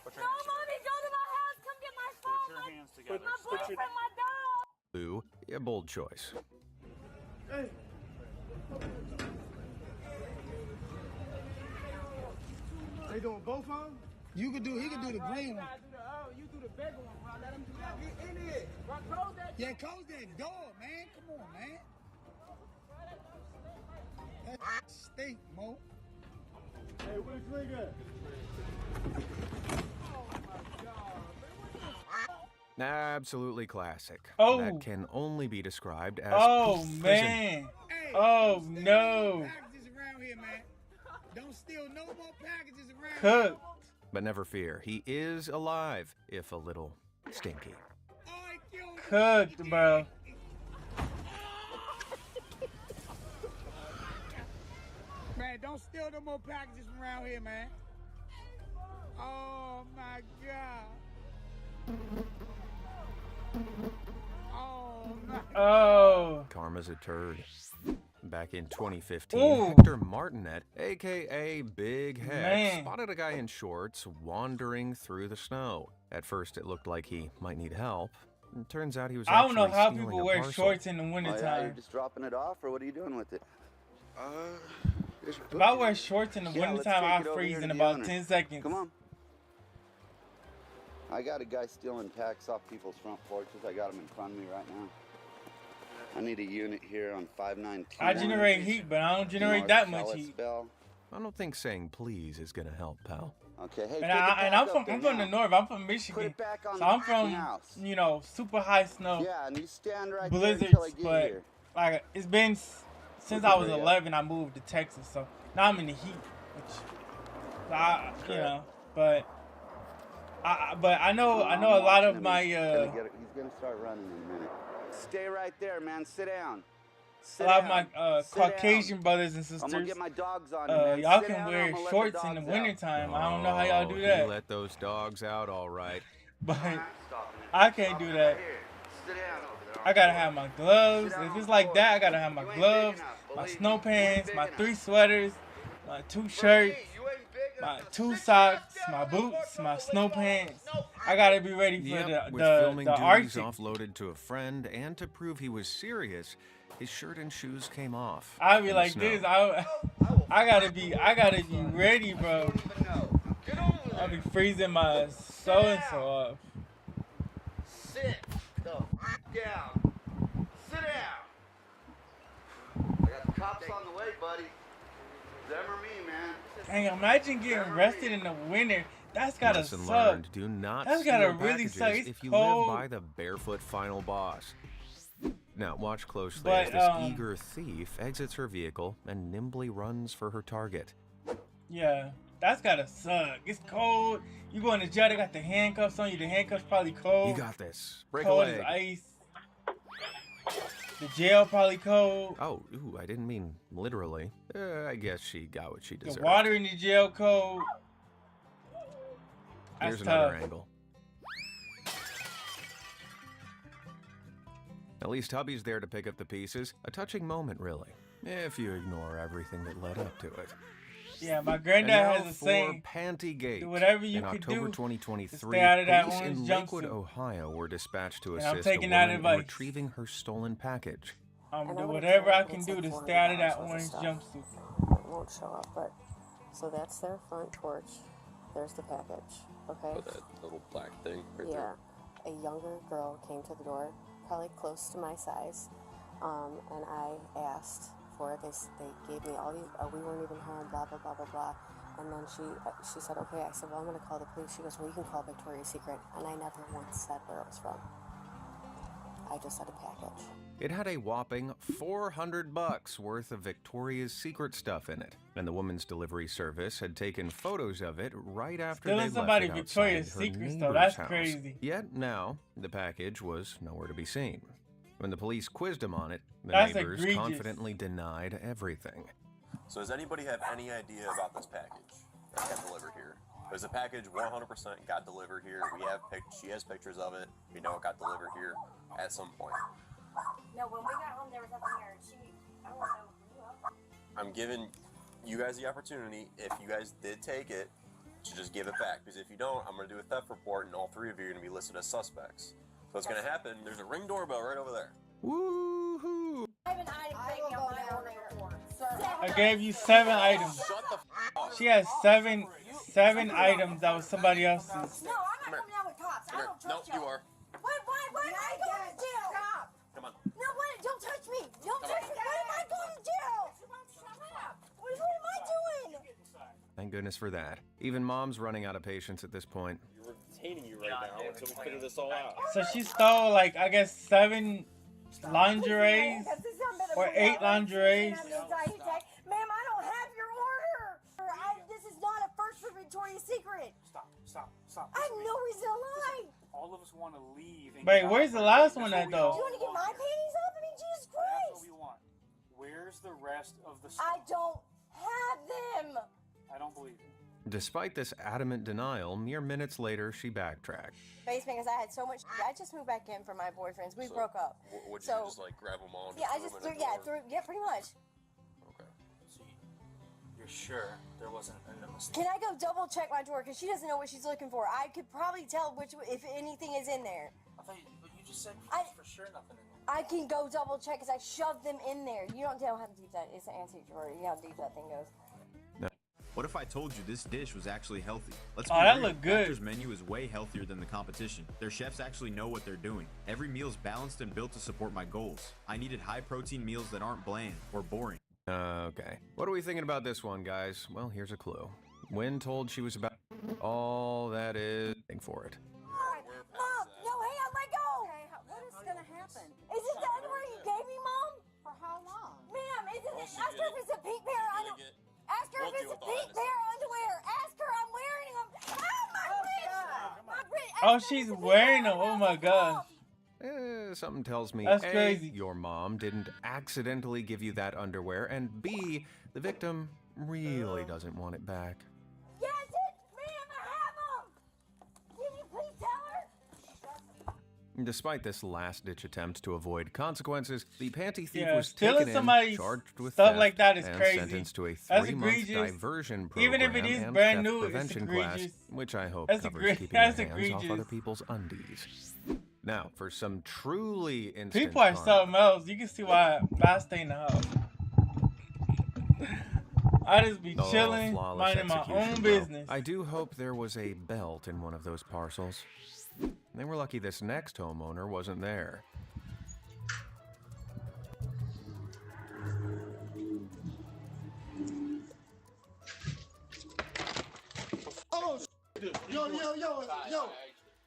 S11: No, Mommy, go to my house. Come get my phone.
S10: Put your hands together.
S11: My boyfriend, my dog.
S25: Lou, a bold choice.
S6: Hey. They doing both of them?
S14: He could do the green one.
S6: You do the bigger one, bro. Let him do that. Get in it. Bro, close that.
S14: Yeah, close that door, man. Come on, man. That stink, Mo.
S6: Hey, where's Trigger?
S25: Absolutely classic.
S2: Oh.
S25: That can only be described as
S2: Oh,
S25: prison.
S2: man. Oh, no.
S14: Packages around here, man. Don't steal no more packages around
S2: Cooked.
S25: But never fear, he is alive, if a little stinky.
S2: Cooked, bro.
S14: Man, don't steal no more packages from around here, man. Oh, my God. Oh, my
S2: Oh.
S25: Karma's a turd. Back in 2015,
S2: Ooh.
S25: Hector Martinet, aka Big Hex,
S2: Man.
S25: spotted a guy in shorts wandering through the snow. At first, it looked like he might need help. It turns out he was
S2: I don't know
S25: actually
S2: how
S25: stealing
S2: people
S25: a
S2: wear
S25: parcel.
S2: shorts in the
S12: Oh, yeah,
S2: wintertime.
S12: you're just dropping it off, or what are you doing with it?
S2: If I wear shorts in the
S12: Yeah, let's
S2: wintertime,
S12: take
S2: I'll
S12: it over
S2: freeze
S12: here
S2: in
S12: to the
S2: about
S12: owner.
S2: 10 seconds.
S12: Come on. I got a guy stealing packs off people's front porches. I got him in front of me right now. I need a unit here on 592.
S2: I generate heat, but I don't generate that much heat.
S25: I don't think saying please is gonna help, pal.
S12: Okay, hey,
S2: And I'm from the north. I'm from Michigan, so I'm from super high snow.
S12: Yeah, and you stand right
S2: blizzards,
S12: there until I get
S2: but
S12: here.
S2: like it's been since I was 11. I moved to Texas, so now I'm in the heat. Which, but I know a lot of my
S12: He's gonna start running in a minute. Stay right there, man. Sit down.
S2: a lot of my Caucasian brothers and
S12: I'm
S2: sisters.
S12: gonna get my dogs on you, man.
S2: Y'all
S12: Sit
S2: can
S12: down,
S2: wear
S12: I'm gonna let
S2: shorts
S12: the
S2: in the
S12: dogs out.
S2: wintertime. I don't know how y'all do
S25: He
S2: that,
S25: let those dogs out all right.
S2: but I can't do that. I gotta have my gloves. If it's like that, I gotta have my gloves, my snow pants, my 3 sweaters, my 2 shirts, my 2 socks, my boots, my snow pants. I gotta be ready for
S25: with filming
S2: the
S25: duties
S2: Arctic.
S25: offloaded to a friend, and to prove he was serious, his shirt and shoes came off.
S2: I'll be
S25: in the
S2: like
S25: snow.
S2: this. I gotta be ready, bro. I'll be freezing my so and so off.
S12: Sit the down. Sit down. I got the cops on the way, buddy. Them or me, man.
S2: Dang, imagine getting arrested in the winter. That's gotta
S25: Lesson
S2: suck.
S25: learned, do not
S2: That's
S25: steal
S2: gotta really
S25: packages
S2: suck. It's
S25: if you
S2: cold.
S25: live by the barefoot final boss. Now watch closely
S2: But,
S25: as this eager thief exits her vehicle and nimbly runs for her target.
S2: Yeah, that's gotta suck. It's cold. You go in the jail, they got the handcuffs on you. The handcuffs probably cold.
S25: You got this. Break a
S2: cold
S25: leg.
S2: as ice. The jail probably cold.
S25: Oh, ooh, I didn't mean literally. I guess she got what she deserved.
S2: The water in the jail cold. That's
S25: Here's another
S2: tough.
S25: angle. At least hubby's there to pick up the pieces. A touching moment, really, if you ignore everything that led up to it.
S2: Yeah, my
S25: And
S2: granddad
S25: now
S2: has a
S25: for
S2: saying.
S25: Pantygate.
S2: Do whatever you
S25: in
S2: could
S25: October
S2: do
S25: 2023,
S2: to stay out of that
S25: police in
S2: orange
S25: Lakewood,
S2: jumpsuit.
S25: Ohio were dispatched to
S2: And I'm
S25: assist a
S2: taking that
S25: woman in
S2: advice.
S25: retrieving her stolen package.
S2: I'm
S5: And
S2: gonna do
S5: I would've
S2: whatever I
S5: cared, but
S2: can
S5: it's
S2: do
S5: like
S2: to stay out of that
S5: $400 worth of
S2: orange
S5: stuff.
S2: jumpsuit.
S5: It won't show up, but so that's their front porch. There's the package. Okay.
S9: Oh, that little black thing right
S5: Yeah, a younger girl came to the door, probably close to my size, and I asked for it. They gave me all these. We weren't even home. Blah blah blah blah blah. And then she said, okay. I said, well, I'm gonna call the police. She goes, well, you can call Victoria's Secret. And I never once said where it was from. I just said a package.
S25: It had a whopping $400 worth of Victoria's Secret stuff in it, and the woman's delivery service had taken photos of it right after
S2: Stealing
S25: they left
S2: somebody
S25: it outside
S2: Victoria's
S25: her
S2: Secret stuff,
S25: neighbor's
S2: that's
S25: house.
S2: crazy.
S25: Yet now, the package was nowhere to be seen. When the police quizzed him on it, the
S2: That's
S25: neighbors
S2: egregious.
S25: confidently denied everything.
S9: So does anybody have any idea about this package that got delivered here? Because the package 100% got delivered here. She has pictures of it. We know it got delivered here at some point.
S16: No, when we got home, there was nothing there. I don't know.
S9: I'm giving you guys the opportunity, if you guys did take it, to just give it back. Because if you don't, I'm going to do a theft report, and all three of you are going to be listed as suspects. So what's going to happen, there's a Ring doorbell right over there.
S25: Woohoo!
S16: I have an item thing on my order before.
S2: I gave you 7 items.
S9: Shut the f up.
S2: She has seven items that was somebody else's.
S16: No, I'm not coming down with cops. I don't trust
S9: No, you are.
S16: What? I go to jail. Stop.
S9: Come on.
S16: No, what? Don't touch me. Don't touch me. Why am I going to jail? What am I doing?
S25: Thank goodness for that. Even Mom's running out of patience at this point.
S9: We're detaining you right now until we figure this all out.
S2: So she stole, like, I guess 7 lingeries or 8 lingeries.
S16: Ma'am, I don't have your order. This is not a first for Victoria's Secret.
S6: Stop.
S16: I have no reason to lie.
S6: All of us want to leave. And
S2: Wait, where's the last one at, though?
S16: Do you want to get my panties up? I mean, Jesus
S6: That's what
S16: Christ.
S6: we want. Where's the rest of the stuff?
S16: I don't have them.
S6: I don't believe it.
S25: Despite this adamant denial, mere minutes later, she backtracked.
S16: Basement, because I had so much. I just moved back in from my boyfriends. We broke up.
S9: Would you
S16: So-
S9: just like grab them all? And
S16: Yeah, I
S9: throw
S16: just
S9: them
S16: threw.
S9: in a
S16: Yeah,
S9: drawer?
S16: pretty much.
S9: Okay.
S10: You're sure there wasn't a mistake?
S16: Can I go double check my drawer? Because she doesn't know what she's looking for. I could probably tell if anything is in there.
S10: But you just said for sure nothing in there.
S16: I can go double check because I shoved them in there. You don't know how deep that is. It's an antique drawer. You know how deep that thing goes.
S13: What if I told you this dish was actually healthy? Let's
S2: Oh,
S13: be
S2: that
S13: real.
S2: looked good.
S13: Factor's menu is way healthier than the competition. Their chefs actually know what they're doing. Every meal's balanced and built to support my goals. I needed high-protein meals that aren't bland or boring.
S25: Okay. What are we thinking about this one, guys? Well, here's a clue. When told she was about all that is for it.
S16: Mom, no, hey, let go.
S23: Okay, what is gonna happen?
S16: Is this the underwear you gave me, Mom?
S23: For how long?
S16: Ma'am, ask her if it's a pink pair of underwear. Ask her if it's a pink pair of underwear. Ask her, I'm wearing them. Oh, my wrist!
S2: Oh, she's wearing them. Oh my gosh.
S25: Something tells me
S2: That's
S25: A,
S2: crazy.
S25: your mom didn't accidentally give you that underwear, and B, the victim really doesn't want it back.
S16: Yes, ma'am, I have them. Can you please tell her?
S25: Despite this last-ditch attempt to avoid consequences, the panty thief
S2: Yeah,
S25: was
S2: stealing
S25: taken in,
S2: somebody's
S25: charged with
S2: stuff
S25: theft,
S2: like that is
S25: and
S2: crazy.
S25: sentenced to a
S2: That's
S25: 3-month
S2: egregious.
S25: diversion program
S2: Even if it is
S25: and
S2: brand
S25: theft
S2: new, it's
S25: prevention class,
S2: egregious.
S25: which I hope
S2: That's
S25: covers
S2: egre-
S25: keeping your
S2: that's
S25: hands off
S2: egregious.
S25: other people's undies. Now, for some truly instant
S2: People are
S25: karma.
S2: something else. You can see why I stay in the house. I just be
S25: Oh,
S2: chilling,
S25: flawless
S2: minding my
S25: execution,
S2: own
S25: bro.
S2: business.
S25: I do hope there was a belt in one of those parcels. They were lucky this next homeowner wasn't there.
S12: Oh, yo.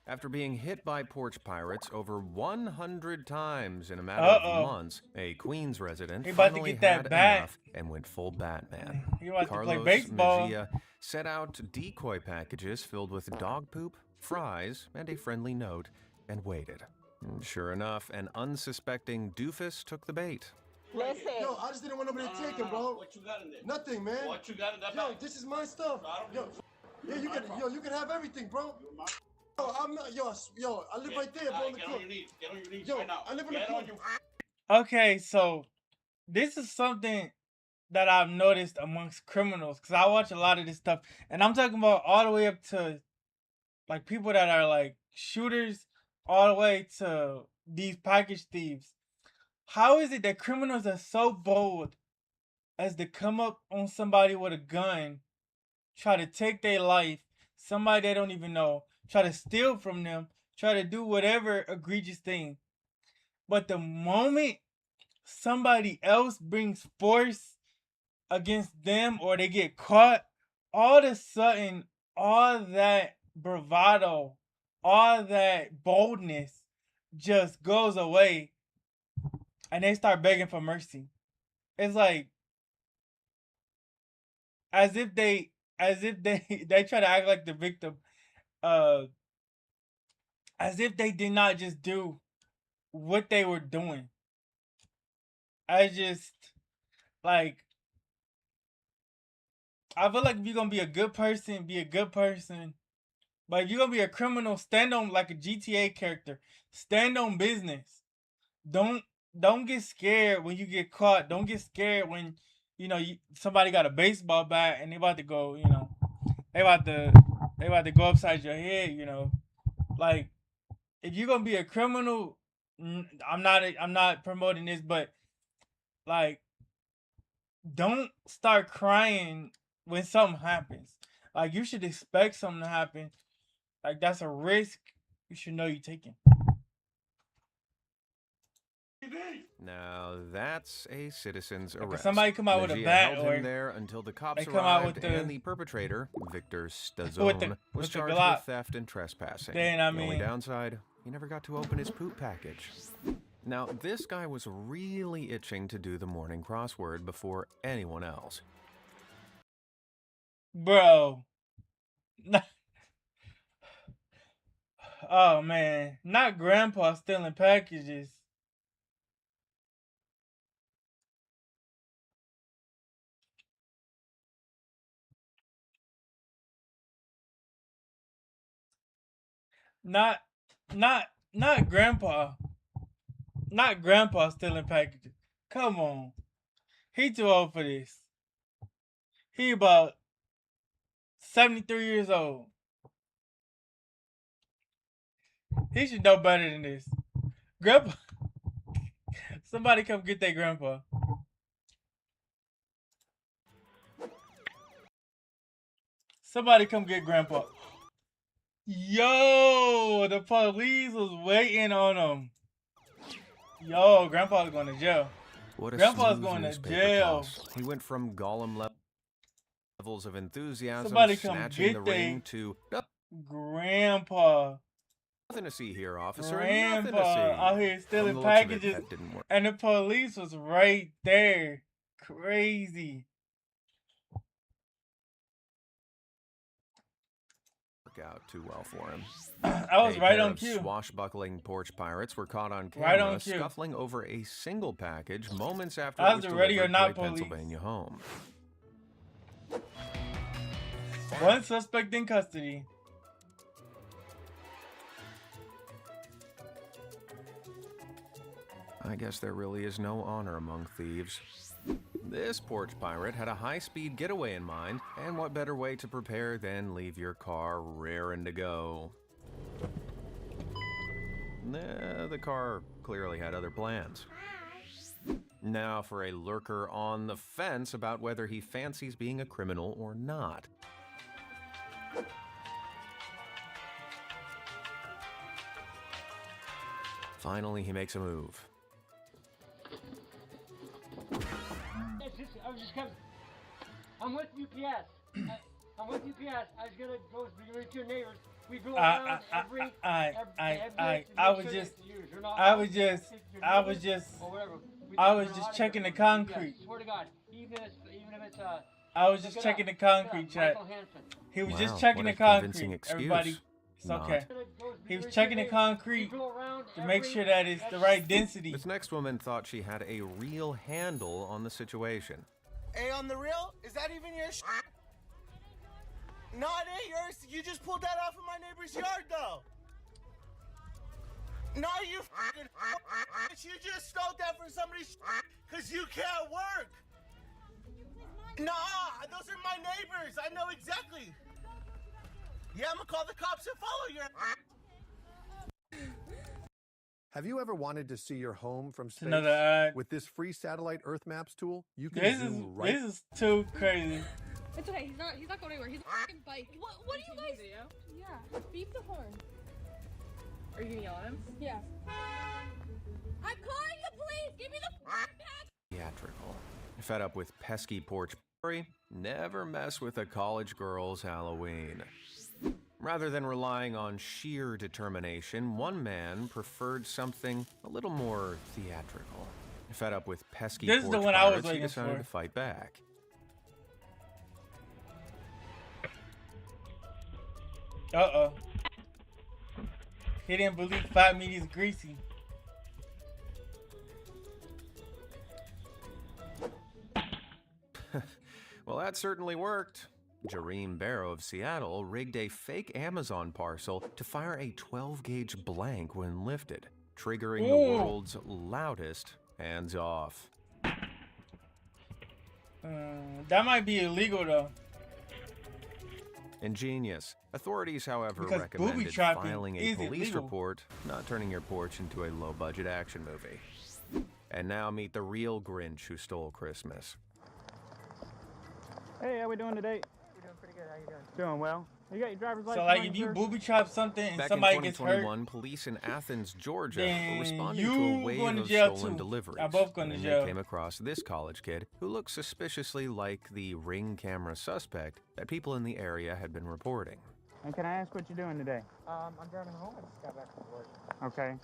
S25: After being hit by porch pirates over 100 times in a matter
S2: Uh-oh.
S25: of months, a Queens resident
S2: He about to
S25: finally
S2: get that
S25: had
S2: bat.
S25: enough and went full Batman.
S2: He about to play
S25: Carlos
S2: baseball.
S25: Mejia set out decoy packages filled with dog poop, fries, and a friendly note, and waited. And sure enough, an unsuspecting doofus took the bait.
S12: Listen. Yo, I just didn't want nobody to take it, bro.
S15: What you got in there?
S12: Nothing, man.
S15: What you got in that
S12: Yo,
S15: bag?
S12: this is my stuff.
S15: I don't
S12: Yo,
S15: give
S12: yeah, you can have everything, bro. Yo, I'm not, yo, I live right there, bro. In the
S15: Get on
S12: cook.
S15: your knees. Get on your knees
S12: Yo,
S15: right now.
S12: I live in the
S15: Get on
S12: cook.
S15: your
S2: Okay, so this is something that I've noticed amongst criminals because I watch a lot of this stuff, and I'm talking about all the way up to like people that are like shooters, all the way to these package thieves. How is it that criminals are so bold as to come up on somebody with a gun, try to take their life, somebody they don't even know, try to steal from them, try to do whatever egregious thing. But the moment somebody else brings force against them or they get caught, all of a sudden, all that bravado, all that boldness just goes away and they start begging for mercy. It's like as if they they try to act like the victim, as if they did not just do what they were doing. I just like I feel like if you're gonna be a good person, be a good person. But if you're gonna be a criminal, stand on like a GTA character. Stand on business. Don't get scared when you get caught. Don't get scared when somebody got a baseball bat and they about to go. They about to go upside your head. Like if you're gonna be a criminal, I'm not promoting this, but like don't start crying when something happens. Like you should expect something to happen. Like that's a risk you should know you're taking.
S25: Now that's a citizen's arrest.
S2: Somebody come out with a bat
S25: held
S2: or
S25: him there until the cops
S2: come out
S25: arrived,
S2: with
S25: and the perpetrator, Victor Stazone, was charged with theft and trespassing.
S2: Then,
S25: the only downside, he never got to open his poop package. Now, this guy was really itching to do the morning crossword before anyone else.
S2: Bro. Oh, man. Not grandpa stealing packages. Not grandpa. Not grandpa stealing packages. Come on. He too old for this. He about 73 years old. He should know better than this. Grandpa. Somebody come get that grandpa. Somebody come get grandpa. Yo, the police was waiting on him. Yo, grandpa's going to jail. Grandpa's going to jail.
S25: He went from Gollum levels of enthusiasm,
S2: Somebody come
S25: snatching
S2: get
S25: the ring to
S2: grandpa.
S25: Nothing to see here, officer.
S2: Grandpa
S25: Nothing to see.
S2: out here stealing
S25: From the looks of it,
S2: packages,
S25: that didn't work.
S2: and the police was right there. Crazy.
S25: Out too well for him.
S2: I was right on cue.
S25: Swashbuckling porch pirates were caught on
S2: Right
S25: camera
S2: on cue.
S25: scuffling over a single package moments after
S2: That
S25: it
S2: was
S25: was
S2: the ready or
S25: delivered
S2: not
S25: to a
S2: police.
S25: Pennsylvania home.
S2: One suspect in custody.
S25: I guess there really is no honor among thieves. This porch pirate had a high-speed getaway in mind, and what better way to prepare than leave your car raring to go? Nah, the car clearly had other plans. Now for a lurker on the fence about whether he fancies being a criminal or not. Finally, he makes a move.
S1: I was just coming. I'm with UPS. I'm with UPS. I was gonna go to your neighbors. We go around every.
S2: I was just checking the concrete.
S1: Swear to God, even if it's
S2: I was just checking the concrete, chat. He was just checking the concrete. Everybody, it's okay. He was checking the concrete to make sure that it's the right density.
S25: This next woman thought she had a real handle on the situation.
S7: Hey, on the real, is that even your sh**? No, it ain't yours. You just pulled that off of my neighbor's yard, though. No, you f***ing you just stole that from somebody's sh**, because you can't work. Nah, those are my neighbors. I know exactly. Yeah, I'm gonna call the cops and follow your
S8: Have you ever wanted to see your home from space?
S2: Another ad.
S8: With this free satellite Earth Maps tool, you can
S2: This
S8: zoom
S2: is
S8: right.
S2: this is too crazy.
S17: It's okay. He's not going anywhere. He's a fucking bike. What do you guys? Video? Yeah. Beep the horn. Are you gonna yell at him? Yeah. I'm calling the police. Give me the pack.
S25: Theatrical. Fed up with pesky porch story, never mess with a college girl's Halloween. Rather than relying on sheer determination, one man preferred something a little more theatrical. Fed up with pesky
S2: This is
S25: porch
S2: the one I was
S25: pirates, he
S2: waiting
S25: decided
S2: for.
S25: to fight back.
S2: Uh-oh. He didn't believe 5 meat is greasy.
S25: Well, that certainly worked. Jareem Barrow of Seattle rigged a fake Amazon parcel to fire a 12-gauge blank when lifted, triggering the
S2: Ooh.
S25: world's loudest hands-off.
S2: That might be illegal though.
S25: Ingenious. Authorities, however,
S2: Because
S25: recommended
S2: booby-trapping
S25: filing a
S2: is
S25: police
S2: illegal.
S25: report, not turning your porch into a low-budget action movie. And now meet the real Grinch who stole Christmas.
S15: Hey, how we doing today? We're doing pretty good. How you doing? Doing well. You got your driver's license?
S2: So like
S15: on
S2: if
S15: you,
S2: you
S15: sir?
S2: booby trap something and
S25: Back
S2: somebody
S25: in
S2: gets hurt,
S25: 2021, police in Athens, Georgia,
S2: then
S25: were responding
S2: you
S25: to a wave
S2: going to
S25: of
S2: jail
S25: stolen
S2: too.
S25: deliveries.
S2: Y'all both going to
S25: and
S2: jail.
S25: They came across this college kid who looked suspiciously like the Ring camera suspect that people in the area had been reporting.
S15: And can I ask what you're doing today?
S18: I'm driving home. I just got back from work.
S15: Okay.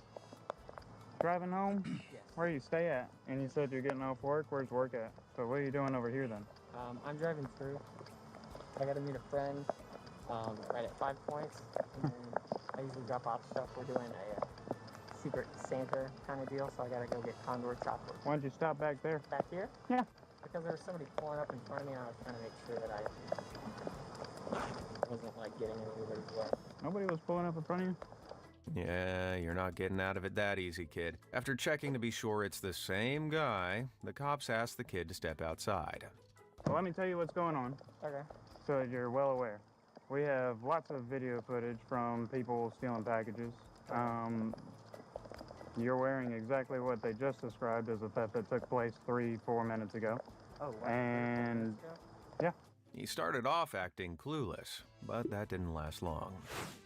S15: Driving home?
S18: Yes.
S15: Where you stay at? And you said you're getting off work. Where's work at? So what are you doing over here then?
S18: I'm driving through. I got to meet a friend right at 5 Points. And then I usually drop off stuff. We're doing a Secret Santa kind of deal, so I got to go get Condor chocolate.
S15: Why don't you stop back there?
S18: Back here?
S15: Yeah.
S18: Because there was somebody pulling up in front of me, and I was trying to make sure that I wasn't like getting in anybody's way.
S15: Nobody was pulling up in front of you?
S25: Yeah, you're not getting out of it that easy, kid. After checking to be sure it's the same guy, the cops asked the kid to step outside.
S15: Well, let me tell you what's going on.
S18: Okay.
S15: So that you're well aware. We have lots of video footage from people stealing packages. You're wearing exactly what they just described as a theft that took place 3-4 minutes ago.
S18: Oh, wow.
S15: And yeah.
S25: He started off acting clueless, but that didn't last long.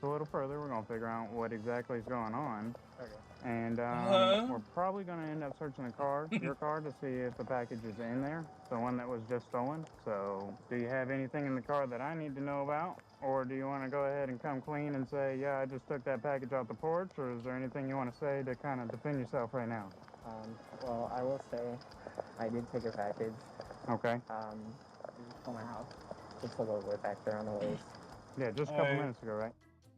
S15: So a little further, we're gonna figure out what exactly is going on.
S18: Okay.
S15: And we're probably gonna end up searching the car, your car, to see if the package is in there, the one that was just stolen. So do you have anything in the car that I need to know about? Or do you want to go ahead and come clean and say, yeah, I just took that package off the porch? Or is there anything you want to say to kind of defend yourself right now?
S18: Well, I will say I did take a package. This
S15: Okay.
S18: is from my house. It's a little bit back there on the waist.
S15: Yeah, just a couple minutes ago, right?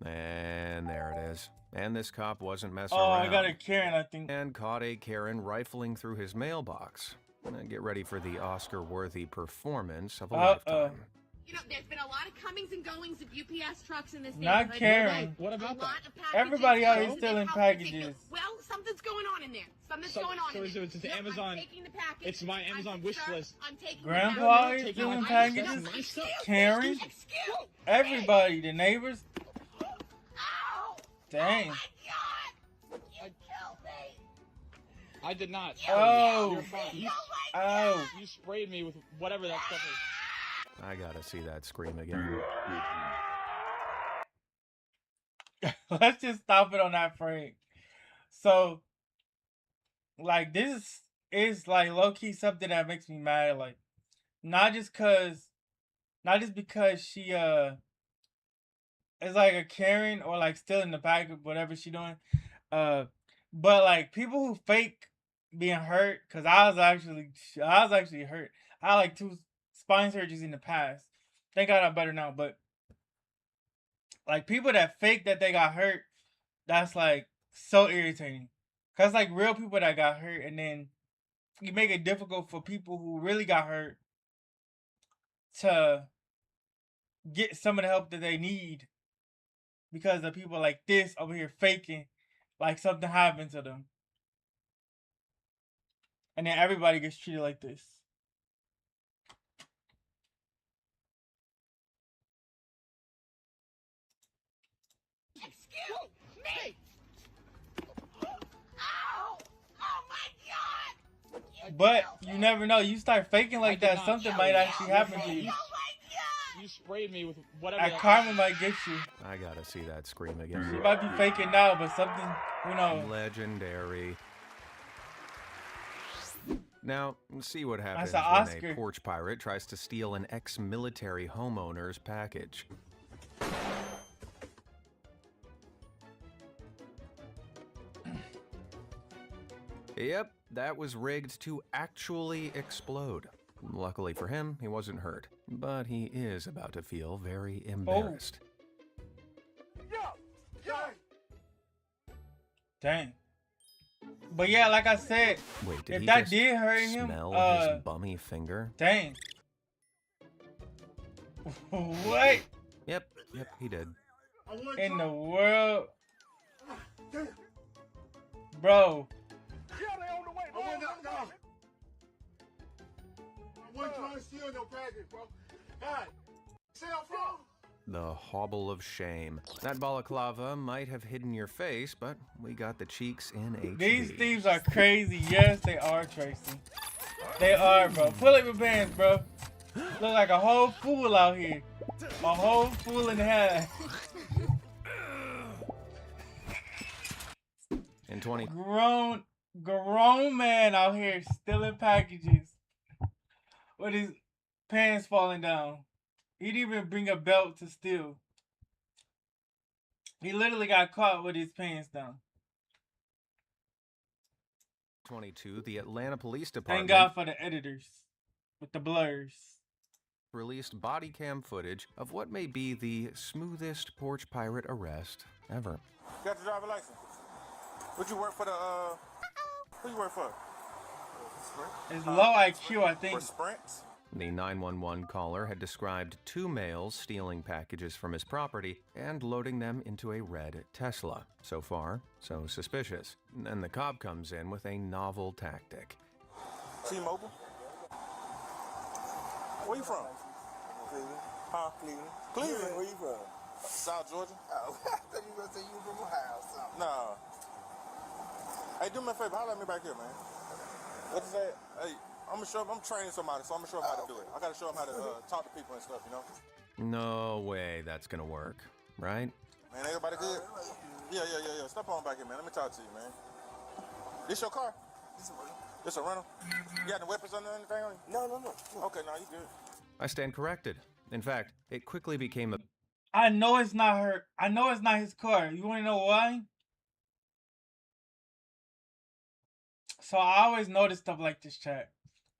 S25: And there it is. And this cop wasn't messing
S2: oh,
S25: around.
S2: I got a Karen, I think.
S25: And caught a Karen rifling through his mailbox. Get ready for the Oscar-worthy performance of a lifetime.
S19: You know, there's been a lot of comings and goings of UPS trucks in this
S2: Not
S19: neighborhood.
S2: Karen.
S19: What about that?
S2: Everybody out here stealing packages.
S19: Well, something's going on in there. Something's going on in there.
S10: So it's
S19: Look,
S10: Amazon.
S19: I'm taking the package.
S10: It's my Amazon wish list.
S19: I'm taking
S2: Grandpa
S19: the package.
S2: is stealing packages. Karen. Everybody, the neighbors. Dang.
S10: I did not.
S2: Oh.
S10: You're fine. You sprayed me with whatever that stuff is.
S25: I gotta see that scream again.
S2: Let's just stop it on that frame. So, like, this is like low-key something that makes me mad. Like, not just because she is like a Karen or like stealing the package, whatever she doing. But like people who fake being hurt, cause I was actually hurt. I had like 2 spine surgeries in the past. Thank God I'm better now. But like people that fake that they got hurt, that's like so irritating. Cause like real people that got hurt, and then you make it difficult for people who really got hurt to get some of the help that they need because of people like this over here faking like something happened to them. And then everybody gets treated like this.
S19: Excuse me!
S2: But you never know. You start faking like that, something might actually happen to you.
S10: You sprayed me with whatever.
S2: That karma might get you.
S25: I gotta see that scream again.
S2: You might be faking now, but something, who knows?
S25: Legendary. Now, see what happens
S2: That's an
S25: when
S2: Oscar.
S25: a porch pirate tries to steal an ex-military homeowner's package. Yep, that was rigged to actually explode. Luckily for him, he wasn't hurt, but he is about to feel very embarrassed.
S2: Dang. But yeah, like I said,
S25: Wait, did
S2: if
S25: he
S2: that
S25: just
S2: did hurt him,
S25: smell his bummy finger?
S2: Dang. What?
S25: Yep, he did.
S2: In the world? Bro.
S7: I wasn't trying to steal no package, bro. God. Cell phone?
S25: The hobble of shame. That balaclava might have hidden your face, but we got the cheeks in HD.
S2: These thieves are crazy. Yes, they are, Tracy. They are, bro. Pull up your pants, bro. Look like a whole fool out here. A whole fool in the hat.
S25: In 20...
S2: Grown man out here stealing packages with his pants falling down. He didn't even bring a belt to steal. He literally got caught with his pants down.
S25: 22, the Atlanta Police Department...
S2: Thank God for the editors with the blurs.
S25: ...released body cam footage of what may be the smoothest porch pirate arrest ever.
S6: Got your driver license? What you work for the, who you work for?
S2: It's low IQ, I think.
S6: For Sprints?
S25: The 911 caller had described two males stealing packages from his property and loading them into a red Tesla. So far, so suspicious. Then the cop comes in with a novel tactic.
S6: T-Mobile? Where you from?
S12: Cleveland.
S6: Huh? Cleveland?
S12: Where you from?
S6: South Georgia?
S12: Oh, I thought you were going to say you were from Ohio or something.
S6: Nah. Hey, do me a favor. Holler at me back here, man. What you say? Hey, I'm training somebody, so I'm gonna show them how to do it. I gotta show them how to talk to people and stuff, you know?
S25: No way that's gonna work, right?
S6: Man, everybody good? Yeah. Step on back here, man. Let me talk to you, man. This your car? This a rental? You got any weapons or anything on you?
S12: No.
S6: Okay, no, you good.
S25: I stand corrected. In fact, it quickly became a...
S2: I know it's not her. I know it's not his car. You wanna know why? So I always notice stuff like this, chat.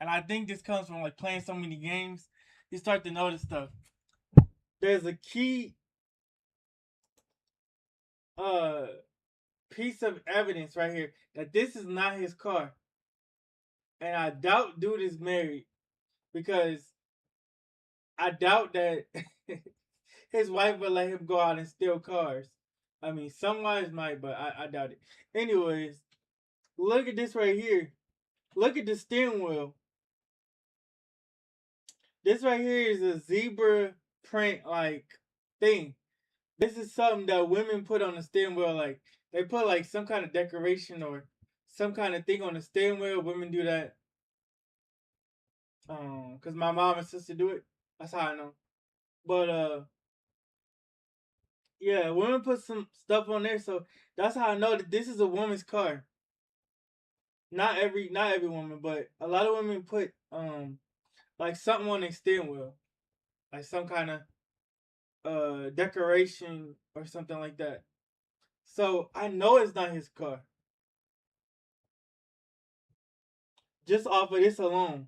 S2: And I think this comes from like playing so many games. You start to notice stuff. There's a key piece of evidence right here that this is not his car. And I doubt dude is married. Because I doubt that his wife would let him go out and steal cars. I mean, some wives might, but I doubt it. Anyways, look at this right here. Look at the steering wheel. This right here is a zebra print like thing. This is something that women put on the steering wheel. Like they put like some kind of decoration or some kind of thing on the steering wheel. Women do that. Cause my mom and sister do it. That's how I know. But yeah, women put some stuff on there, so that's how I know that this is a woman's car. Not every woman, but a lot of women put like something on their steering wheel, like some kind of decoration or something like that. So I know it's not his car. Just off of this alone.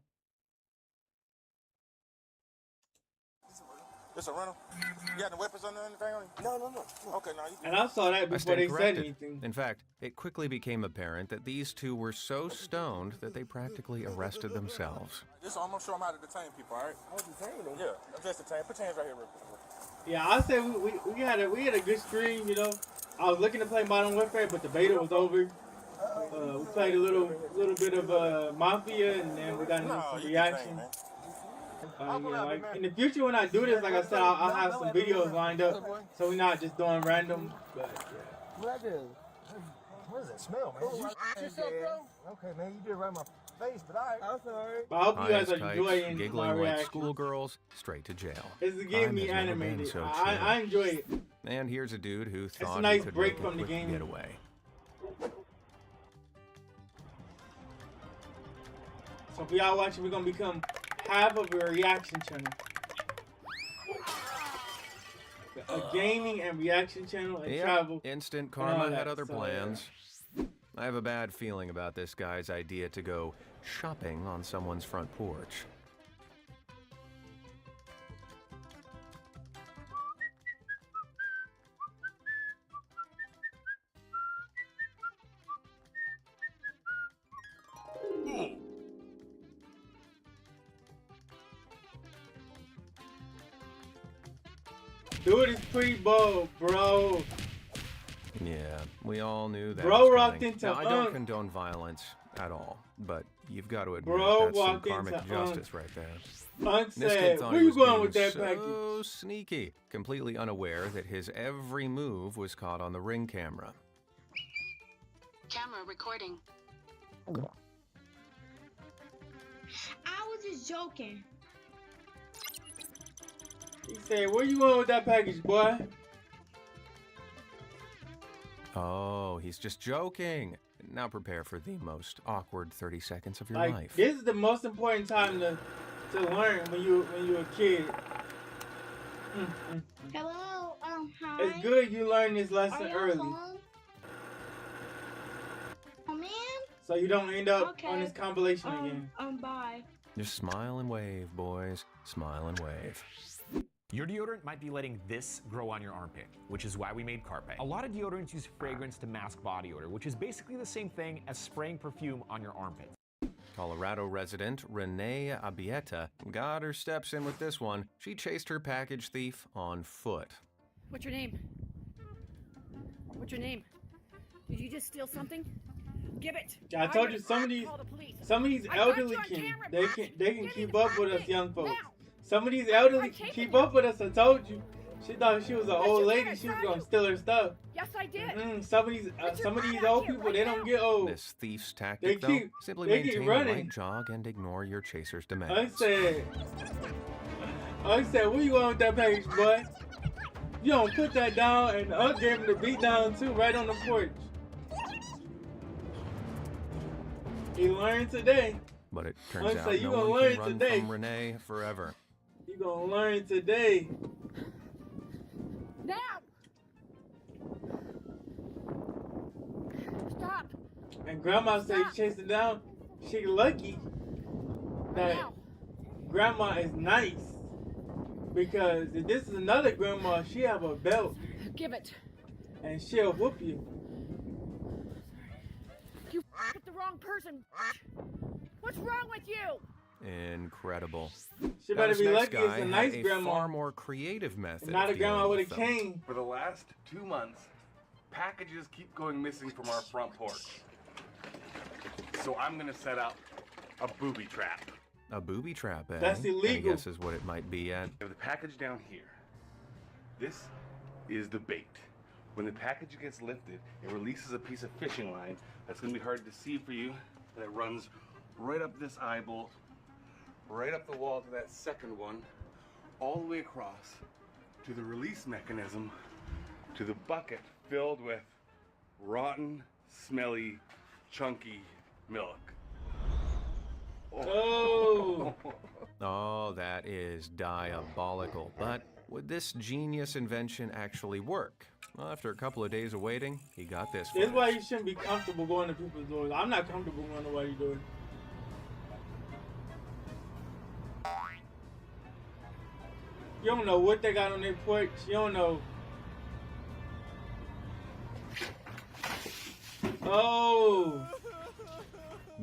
S6: This a rental? You got any weapons or anything on you?
S12: No.
S6: Okay, no, you good.
S2: And I saw that before they said anything.
S25: In fact, it quickly became apparent that these two were so stoned that they practically arrested themselves.
S6: I'm gonna show them how to detain people, all right?
S12: Oh, detain them?
S6: Yeah, I'm just detain. Put your hands right here real quick.
S2: Yeah, I said we had a good stream, you know. I was looking to play Modern Warfare, but the beta was over. We played a little bit of Mafia, and then we got into some reaction. Yeah, like in the future when I do this, like I said, I'll have some videos lined up, so we're not just doing random. But yeah.
S12: What I do? What does that smell, man? You yourself, bro? Okay, man, you did right. face, but I'm sorry.
S2: But I hope you guys
S25: Highest
S2: are
S25: kites,
S2: enjoying my
S25: giggling like
S2: reaction.
S25: schoolgirls, straight to jail.
S2: It's the game
S25: Crime
S2: me
S25: has never been
S2: animated.
S25: so chill.
S2: I enjoy it.
S25: And here's a dude who thought
S2: a nice
S25: he could
S2: break
S25: make
S2: from the
S25: a quick
S2: game.
S25: getaway.
S2: So if y'all watching, we're gonna become half of a reaction channel. A gaming and reaction channel and travel.
S25: Instant
S2: and all
S25: Karma
S2: that.
S25: had other
S2: So,
S25: plans. I have a bad feeling about this guy's idea to go shopping on someone's front porch.
S2: Dude is pretty bold, bro.
S25: Yeah, we all knew that.
S2: Bro
S25: was
S2: rocked
S25: coming.
S2: into
S25: Now, I don't
S2: Unk.
S25: condone violence at all, but you've got to admit
S2: Bro
S25: that's some
S2: walked
S25: karmic
S2: into
S25: justice
S2: Unk.
S25: right there.
S2: Unk
S25: This kid
S2: said,
S25: thought
S2: where
S25: he
S2: you
S25: was
S2: going
S25: being
S2: with that
S25: so
S2: package?
S25: sneaky, completely unaware that his every move was caught on the Ring camera.
S19: Camera recording.
S11: I was just joking.
S2: He said, where you going with that package, boy?
S25: Oh, he's just joking. Now prepare for the most awkward 30 seconds of your
S2: Like,
S25: life.
S2: this is the most important time to learn when you're a kid.
S11: Hello, hi.
S2: It's good you learn this lesson
S11: Are you
S2: early,
S11: home? Oh, man.
S2: so you don't end up
S11: Okay.
S2: on this compilation again.
S11: Bye.
S25: Just smile and wave, boys. Smile and wave.
S4: Your deodorant might be letting this grow on your armpit, which is why we made Carpe. A lot of deodorants use fragrance to mask body odor, which is basically the same thing as spraying perfume on your armpits.
S25: Colorado resident Renee Abieta got her steps in with this one. She chased her package thief on foot.
S20: What's your name? What's your name? Did you just steal something? Give it.
S2: I told you some of these elderly they can keep up with us young folks. Some of these elderly can keep up with us. I told you. She thought she was an old lady. She was gonna steal her stuff.
S20: Yes, I did.
S2: Some of these old people, they don't get old.
S25: This thief's tactic,
S2: They
S25: simply
S2: keep
S25: maintain a
S2: running.
S25: light jog and ignore your chaser's
S2: I
S25: demands.
S2: said, where you going with that package, boy? You don't put that down, and I gave him the beat down too, right on the porch. He learned today.
S25: But it turns
S2: I
S25: out
S2: say, you
S25: no
S2: gonna
S25: one
S2: learn
S25: can run
S2: today.
S25: from Renee forever.
S2: You gonna learn today.
S20: Now! Stop!
S2: And Grandma said he chased it down. She lucky that Grandma is nice. Because if this is another Grandma, she have a belt.
S20: Give it.
S2: And she'll whoop you.
S20: You with the wrong person. What's wrong with you?
S25: Incredible.
S2: She
S25: Now,
S2: better
S25: this
S2: be
S25: next
S2: lucky
S25: guy
S2: it's a
S25: had
S2: nice
S25: a
S2: grandma.
S25: far more creative method.
S2: Not
S25: of
S2: a grandma
S25: dealing
S2: with a
S25: them.
S2: cane.
S21: For the last 2 months, packages keep going missing from our front porch. So I'm gonna set up a booby trap.
S25: A booby trap, eh?
S2: That's illegal.
S25: I guess is what it might be at.
S21: We have the package down here. This is the bait. When the package gets lifted, it releases a piece of fishing line that's gonna be hard to see for you, and it runs right up this eyeball, right up the wall to that second one, all the way across to the release mechanism, to the bucket filled with rotten, smelly, chunky milk.
S2: Oh.
S25: Oh, that is diabolical. But would this genius invention actually work? Well, after a couple of days of waiting, he got this.
S2: This is why you shouldn't be comfortable going to people's doors. I'm not comfortable going to nobody's door. You don't know what they got on their porch. You don't know. Oh.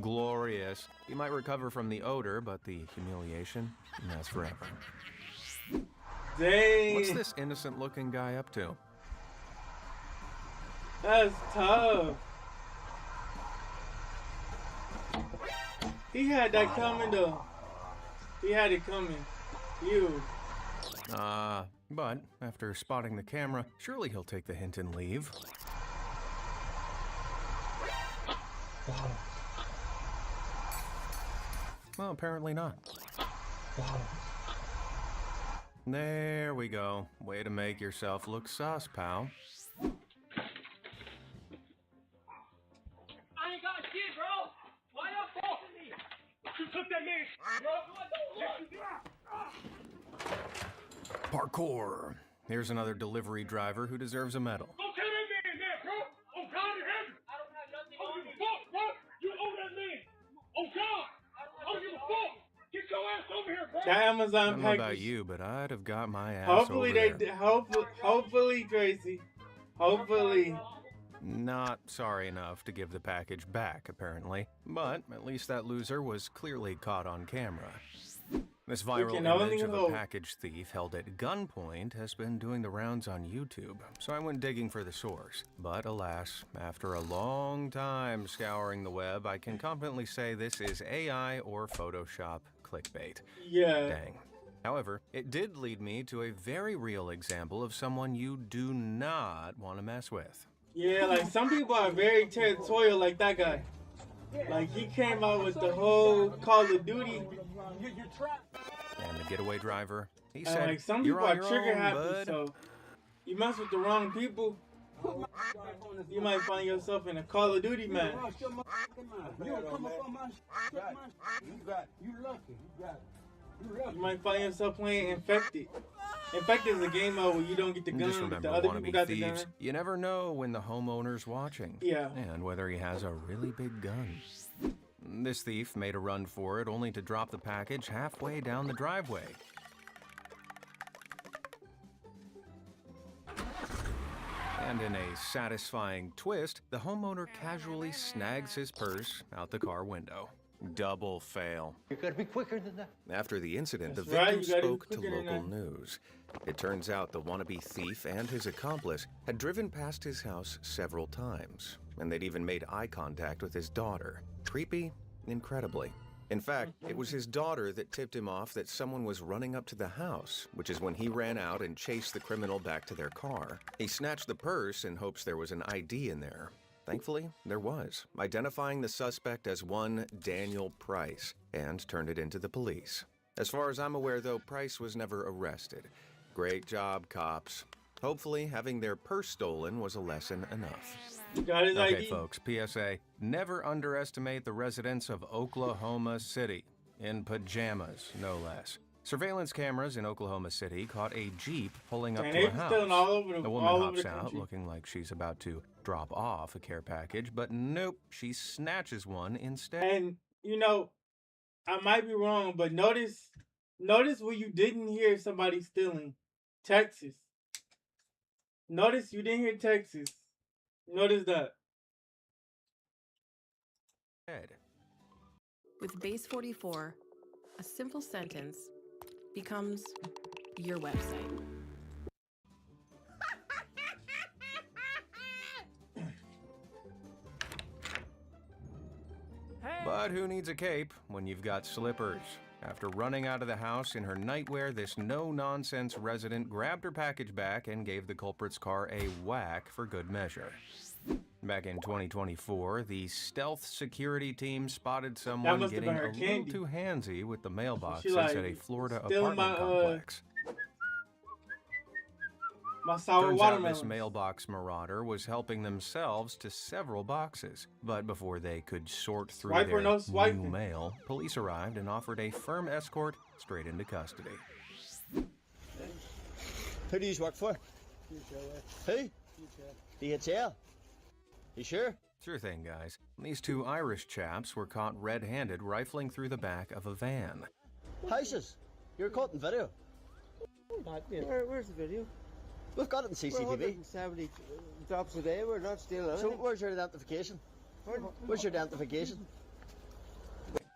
S25: Glorious. He might recover from the odor, but the humiliation, that's forever.
S2: Dang.
S25: What's this innocent-looking guy up to?
S2: That's tough. He had that coming though. He had it coming. You.
S25: But after spotting the camera, surely he'll take the hint and leave. Well, apparently not. There we go. Way to make yourself look sus, pal.
S1: I ain't got shit, bro. Why you forcing me? You took that man's bro.
S25: Parkour. Here's another delivery driver who deserves a medal.
S1: Don't tell that man that, bro. Oh, God in heaven. I don't have nothing on me. Fuck, bro. You owe that man. Oh, God. I don't give a fuck. Get your ass over here, bro.
S2: That Amazon
S25: I don't know
S2: package.
S25: about you, but I'd have got my ass
S2: Hopefully
S25: over
S2: they
S25: there.
S2: did. Hopefully, Tracy. Hopefully.
S25: Not sorry enough to give the package back, apparently. But at least that loser was clearly caught on camera. This viral
S2: can only
S25: image of a
S2: hope.
S25: package thief held at gunpoint has been doing the rounds on YouTube, so I went digging for the source. But alas, after a long time scouring the web, I can confidently say this is AI or Photoshop clickbait.
S2: Yeah.
S25: Dang. However, it did lead me to a very real example of someone you do not want to mess with.
S2: Yeah, like some people are very territorial, like that guy. Like he came out with the whole Call of Duty.
S25: And the getaway driver, he
S2: And
S25: said,
S2: like some
S25: "You're
S2: people
S25: on
S2: are
S25: your
S2: trigger
S25: own,
S2: happy,
S25: bud."
S2: so you mess with the wrong people, you might find yourself in a Call of Duty match. You might find yourself playing Infected. Infected is a game mode where you don't get the gun,
S25: Just
S2: but
S25: remember,
S2: the other people
S25: wannabe
S2: got the
S25: thieves,
S2: gun.
S25: you never know when the homeowner's watching.
S2: Yeah.
S25: And whether he has a really big gun. This thief made a run for it only to drop the package halfway down the driveway. And in a satisfying twist, the homeowner casually snags his purse out the car window. Double fail.
S10: You gotta be quicker than that.
S25: After the incident, the
S2: That's right,
S25: victim
S2: you gotta be
S25: spoke to
S2: quicker than
S25: local
S2: that.
S25: news. It turns out the wannabe thief and his accomplice had driven past his house several times, and they'd even made eye contact with his daughter. Creepy? Incredibly. In fact, it was his daughter that tipped him off that someone was running up to the house, which is when he ran out and chased the criminal back to their car. He snatched the purse in hopes there was an ID in there. Thankfully, there was, identifying the suspect as one Daniel Price, and turned it into the police. As far as I'm aware, though, Price was never arrested. Great job, cops. Hopefully, having their purse stolen was a lesson enough.
S2: Got his
S25: Okay,
S2: ID.
S25: folks, PSA, never underestimate the residents of Oklahoma City. In pajamas, no less. Surveillance cameras in Oklahoma City caught a Jeep pulling up
S2: Man,
S25: to
S2: they
S25: a
S2: was
S25: house.
S2: stealing all over
S25: The woman
S2: all over
S25: hops
S2: the
S25: out
S2: country.
S25: looking like she's about to drop off a care package, but nope, she snatches one instead.
S2: And you know, I might be wrong, but notice where you didn't hear somebody stealing. Texas. Notice you didn't hear Texas. Notice that.
S3: With Base 44, a simple sentence becomes your website.
S25: But who needs a cape when you've got slippers? After running out of the house in her nightwear, this no-nonsense resident grabbed her package back and gave the culprit's car a whack for good measure. Back in 2024, the stealth security team spotted someone
S2: must have
S25: getting
S2: been her
S25: a little
S2: candy.
S25: too handsy with the mailboxes
S2: She like,
S25: at a Florida
S2: stealing
S25: apartment
S2: my,
S25: complex.
S2: My sour
S25: Turns out
S2: watermelon.
S25: this mailbox marauder was helping themselves to several boxes. But before they could sort through
S2: Swipe or
S25: their
S2: no
S25: new
S2: swiping?
S25: mail, police arrived and offered a firm escort straight into custody.
S10: Who do you work for? Who? DHL. You sure?
S25: Sure thing, guys. These two Irish chaps were caught red-handed rifling through the back of a van.
S10: Houses. You're caught in video.
S7: Where's the video?
S10: We've got it in CCTV.
S7: 170 drops a day. We're not stealing
S10: So
S7: anything.
S10: where's your identification? Where's your identification?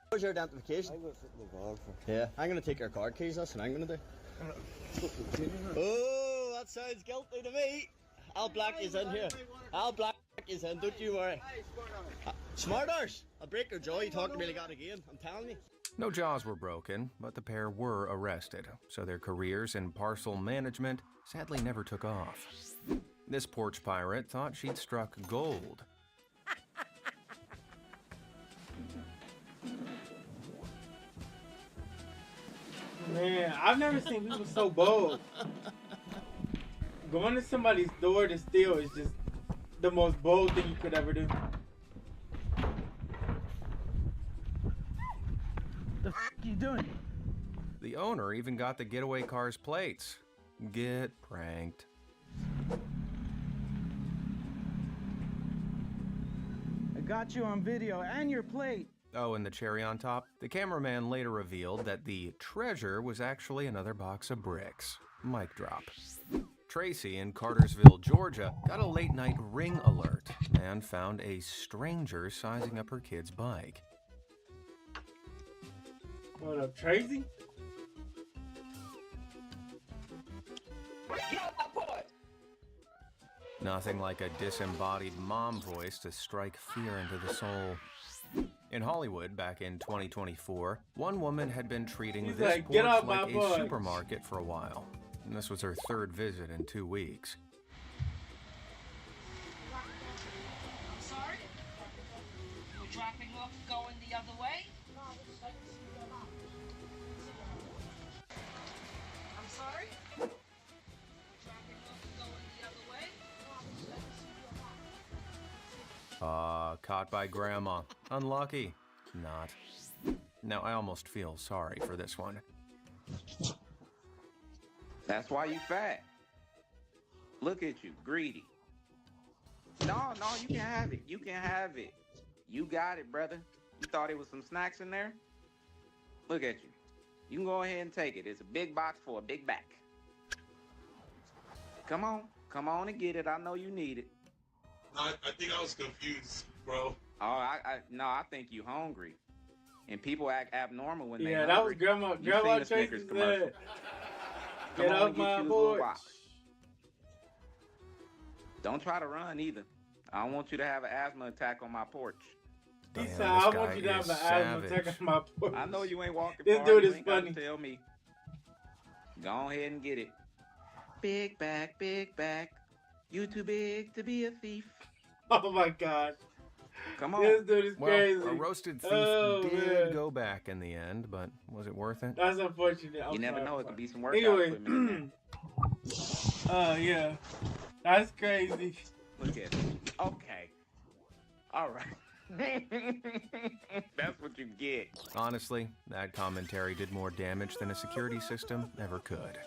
S10: Where's your identification?
S7: I'm going to sit in the bag for.
S10: Yeah, I'm gonna take your car keys. That's what I'm gonna do. Oh, that sounds guilty to me. I'll black you in here. I'll black you in. Don't you worry. Smart arse. I'll break your jaw. You talk to me like that again. I'm telling you.
S25: No jaws were broken, but the pair were arrested, so their careers in parcel management sadly never took off. This porch pirate thought she'd struck gold.
S2: Man, I've never seen people so bold. Going to somebody's door to steal is just the most bold thing you could ever do.
S5: The f*** you doing?
S25: The owner even got the getaway car's plates. Get pranked.
S5: I got you on video and your plate.
S25: Oh, and the cherry on top? The cameraman later revealed that the treasure was actually another box of bricks. Mic drop. Tracy in Cartersville, Georgia, got a late-night ring alert and found a stranger sizing up her kid's bike.
S2: What up, Tracy?
S25: Nothing like a disembodied mom voice to strike fear into the soul. In Hollywood, back in 2024, one woman had been treating
S2: He's
S25: this
S2: like,
S25: porch
S2: "Get off
S25: like
S2: my
S25: a
S2: porch."
S25: supermarket for a while. And this was her third visit in 2 weeks.
S19: I'm sorry? We're dropping off going the other way? I'm sorry? Dropping off going the other way?
S25: Caught by grandma. Unlucky. Not. Now, I almost feel sorry for this one.
S9: That's why you fat. Look at you, greedy. No, you can have it. You can have it. You got it, brother. You thought it was some snacks in there? Look at you. You can go ahead and take it. It's a big box for a big back. Come on and get it. I know you need it.
S6: I think I was confused, bro.
S9: Oh, I think you hungry. And people act abnormal when they
S2: Yeah,
S9: hungry.
S2: that was Grandma
S9: You seen the
S2: Tracy's
S9: Snickers commercial.
S2: said,
S9: Come
S2: "Get
S9: on
S2: off
S9: and get
S2: my
S9: you a little
S2: porch."
S9: wop. Don't try to run either. I don't want you to have an asthma attack on my porch.
S2: He
S25: Damn,
S2: said, "I
S25: this
S2: want
S25: guy
S2: you to have
S25: is
S2: an asthma
S25: savage.
S2: attack on my porch."
S9: I know you ain't walking
S2: This
S9: far.
S2: dude
S9: You
S2: is
S9: ain't gotta
S2: funny.
S9: tell me. Go ahead and get it. Big back, big back. You too big to be a thief.
S2: Oh my God.
S9: Come on.
S2: This dude is
S25: Well,
S2: crazy.
S25: a roasted thief
S2: Oh,
S25: did
S2: man.
S25: go back in the end, but was it worth it?
S2: That's unfortunate. I'm
S9: You never
S2: sorry,
S9: know.
S2: I'm
S9: It could
S2: sorry.
S9: be some workout
S2: Anyway,
S9: equipment in there.
S2: yeah. That's crazy.
S9: Look at it. Okay. All right. That's what you get.
S25: Honestly, that commentary did more damage than a security system ever could.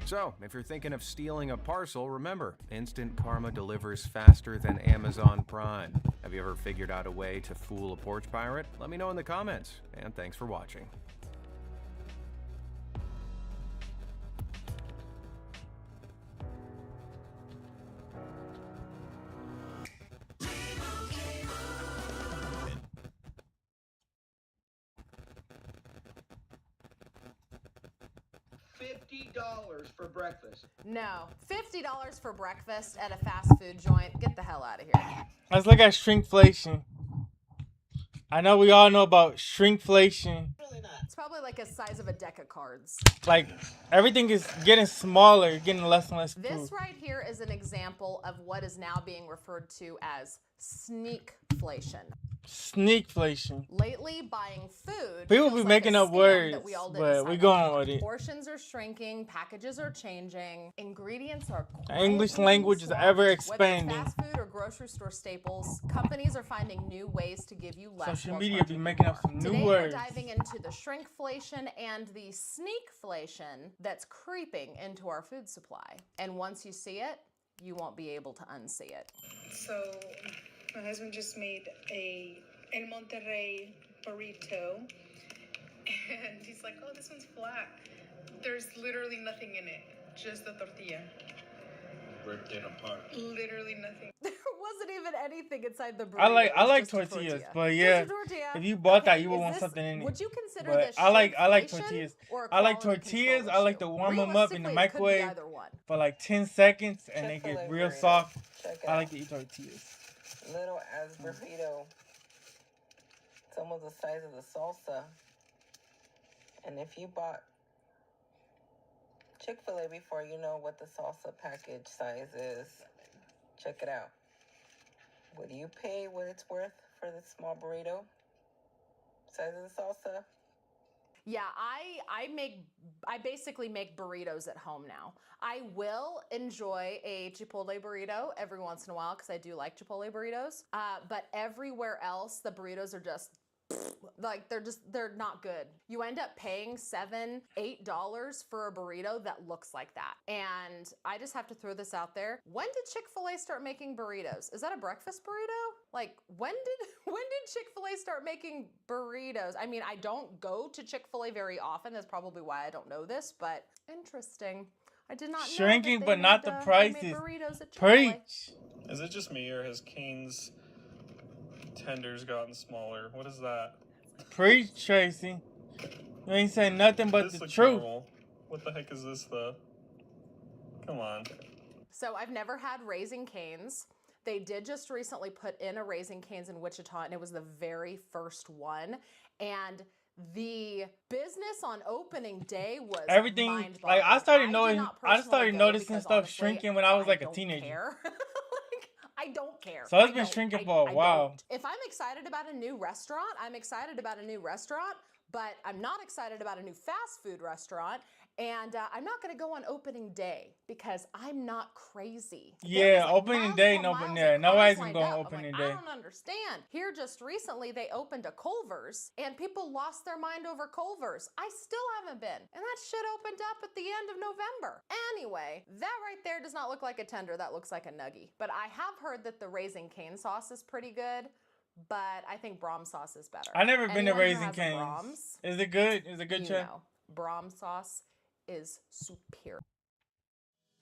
S25: So, if you're thinking of stealing a parcel, remember, Instant Karma delivers faster than Amazon Prime. Have you ever figured out a way to fool a porch pirate? Let me know in the comments, and thanks for watching.
S14: $50 for breakfast.
S22: No, $50 for breakfast at a fast food joint. Get the hell out of here.
S2: Let's look at shrinkflation. I know we all know about shrinkflation.
S22: It's probably like a size of a deck of cards.
S2: Like, everything is getting smaller, getting less and less food.
S22: This right here is an example of what is now being referred to as sneakflation.
S2: Sneakflation.
S22: Lately, buying food.
S2: People
S22: feels
S2: be
S22: like
S2: making
S22: a
S2: up
S22: scam
S2: words,
S22: that we all didn't
S2: but we
S22: sign
S2: going
S22: up for.
S2: with it.
S22: Portions are shrinking, packages are changing, ingredients are
S2: English
S22: quietly
S2: language is
S22: swapped.
S2: ever
S22: Whether
S2: expanding.
S22: it's fast food or grocery store staples, companies are finding new ways to give you less.
S2: Social
S22: while
S2: media be
S22: charging
S2: making
S22: more.
S2: up some new
S22: Today
S2: words.
S22: we're diving into the shrinkflation and the sneakflation that's creeping into our food supply. And once you see it, you won't be able to unsee it.
S24: So my husband just made a El Monterrey burrito, and he's like, "Oh, this one's flat." There's literally nothing in it, just the tortilla.
S14: Ripped it apart.
S24: Literally nothing.
S22: There wasn't even anything inside the burrito.
S2: I like
S22: It was just a
S2: tortillas,
S22: tortilla.
S2: but
S22: Just
S2: yeah,
S22: a tortilla.
S2: if you bought that,
S22: Okay,
S2: you would
S22: is
S2: want
S22: this-
S2: something in it.
S22: Would you consider
S2: But
S22: this
S2: I like
S22: shrinkflation
S2: tortillas.
S22: or a
S2: I like
S22: quality
S2: tortillas.
S22: control
S2: I like
S22: issue?
S2: to warm them up in the
S22: Realistically, it could be
S2: microwave
S22: either one.
S2: for like 10 seconds, and they
S26: Chick-fil-A
S2: get real
S26: burrito.
S2: soft.
S26: Check
S2: I
S26: out.
S2: like to eat tortillas.
S26: Little as burrito. It's almost the size of the salsa. And if you bought Chick-fil-A before, you know what the salsa package size is. Check it out. Would you pay what it's worth for this small burrito? Size of the salsa?
S22: Yeah, I basically make burritos at home now. I will enjoy a Chipotle burrito every once in a while because I do like Chipotle burritos. But everywhere else, the burritos are just like they're not good. You end up paying $7, $8 for a burrito that looks like that. And I just have to throw this out there. When did Chick-fil-A start making burritos? Is that a breakfast burrito? Like when did Chick-fil-A start making burritos? I mean, I don't go to Chick-fil-A very often. That's probably why I don't know this, but interesting. I did not know
S2: Shrinking,
S22: that
S2: but not the prices.
S22: burritos at Chick-fil-A.
S2: Preach.
S8: Is it just me or has Cane's tenders gotten smaller? What is that?
S2: Preach, Tracy. You ain't saying nothing but
S8: this
S2: the
S8: looks
S2: truth.
S8: Normal. What the heck is this though? Come on.
S22: So I've never had Raising Cane's. They did just recently put in a Raising Cane's in Wichita, and it was the very first one. And the business on opening day was
S2: Everything.
S22: mind-boggling.
S2: Like I started
S22: personally
S2: noticing
S22: because
S2: stuff
S22: honestly,
S2: shrinking when I was like a
S22: don't
S2: teenager.
S22: care. I don't care.
S2: So it's
S22: I
S2: been
S22: don't.
S2: shrinking
S22: I-
S2: for a
S22: I
S2: while.
S22: don't. If I'm excited about a new restaurant, I'm excited about a new restaurant, but I'm not excited about a new fast food restaurant. And I'm not going to go on opening day because I'm not crazy.
S2: Yeah, opening day, nobody's gonna go on opening day.
S22: I don't understand. Here just recently they opened a Culver's and people lost their mind over Culver's. I still haven't been. And that shit opened up at the end of November. Anyway, that right there does not look like a tender. That looks like a nugget. But I have heard that the Raising Cane sauce is pretty good. But I think Braum sauce is better.
S2: I never been to
S22: Anyone who
S2: Raising
S22: has a
S2: Cane's.
S22: Braum's,
S2: Is it good? Is it good,
S22: you
S2: Chef?
S22: know, Braum sauce is superior.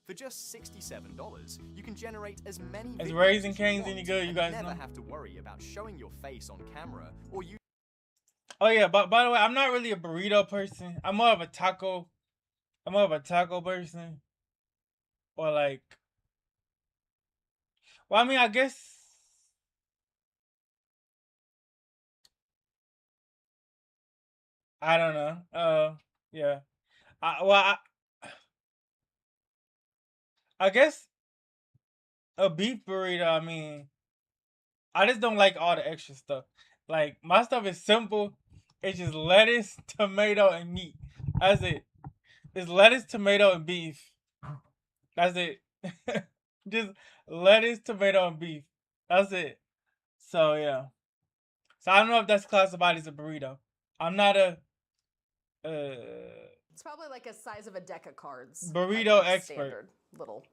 S13: For just $67, you can generate as many
S2: Is
S13: videos
S2: Raising
S13: as you
S2: Cane's
S13: want
S2: any good? You
S13: and
S2: guys
S13: never
S2: know?
S13: have to worry about showing your face on camera or you.
S2: Oh yeah, but by the way, I'm not really a burrito person. I'm more of a taco person. Or like, well, I mean, I guess I don't know. Yeah. I guess a beef burrito. I mean, I just don't like all the extra stuff. Like my stuff is simple. It's just lettuce, tomato, and meat. That's it. It's lettuce, tomato, and beef. That's it. Just lettuce, tomato, and beef. That's it. So yeah. So I don't know if that's classified as a burrito. I'm not a
S22: It's probably like a size of a deck of cards.
S2: burrito
S22: like a
S2: expert.
S22: Standard little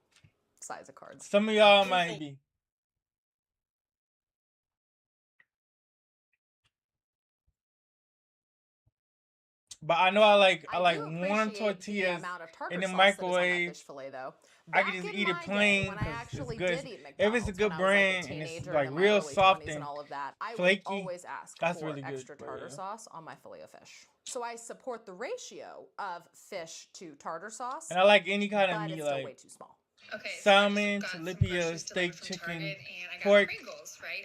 S22: size of cards.
S2: Some of y'all might be. But I know I like warm
S22: appreciate
S2: tortillas
S22: the amount of tartar
S2: in the
S22: sauce that is on that
S2: microwave.
S22: fish fillet, though.
S2: I can
S22: Back
S2: just
S22: in
S2: eat it
S22: my day,
S2: plain
S22: when I
S2: because
S22: actually
S2: it's good.
S22: did eat
S2: If it's a
S22: McDonald's
S2: good
S22: when I was, like, a
S2: brand and it's
S22: teenager
S2: like
S22: and in my
S2: real
S22: early
S2: soft
S22: 20s and
S2: and
S22: all of that, I would
S2: flaky,
S22: always ask
S2: that's
S22: for
S2: really good.
S22: extra tartar
S2: Yeah.
S22: sauce on my fillet of fish. So I support the ratio of fish to tartar sauce.
S2: And I like any kind of
S22: but
S2: meat,
S22: it's still
S2: like
S22: way too small.
S24: Okay,
S2: salmon,
S24: so I just got some
S2: tilapia,
S24: groceries
S2: steak,
S24: delivered from
S2: chicken,
S24: Target, and I got
S2: pork.
S24: Pringles, right?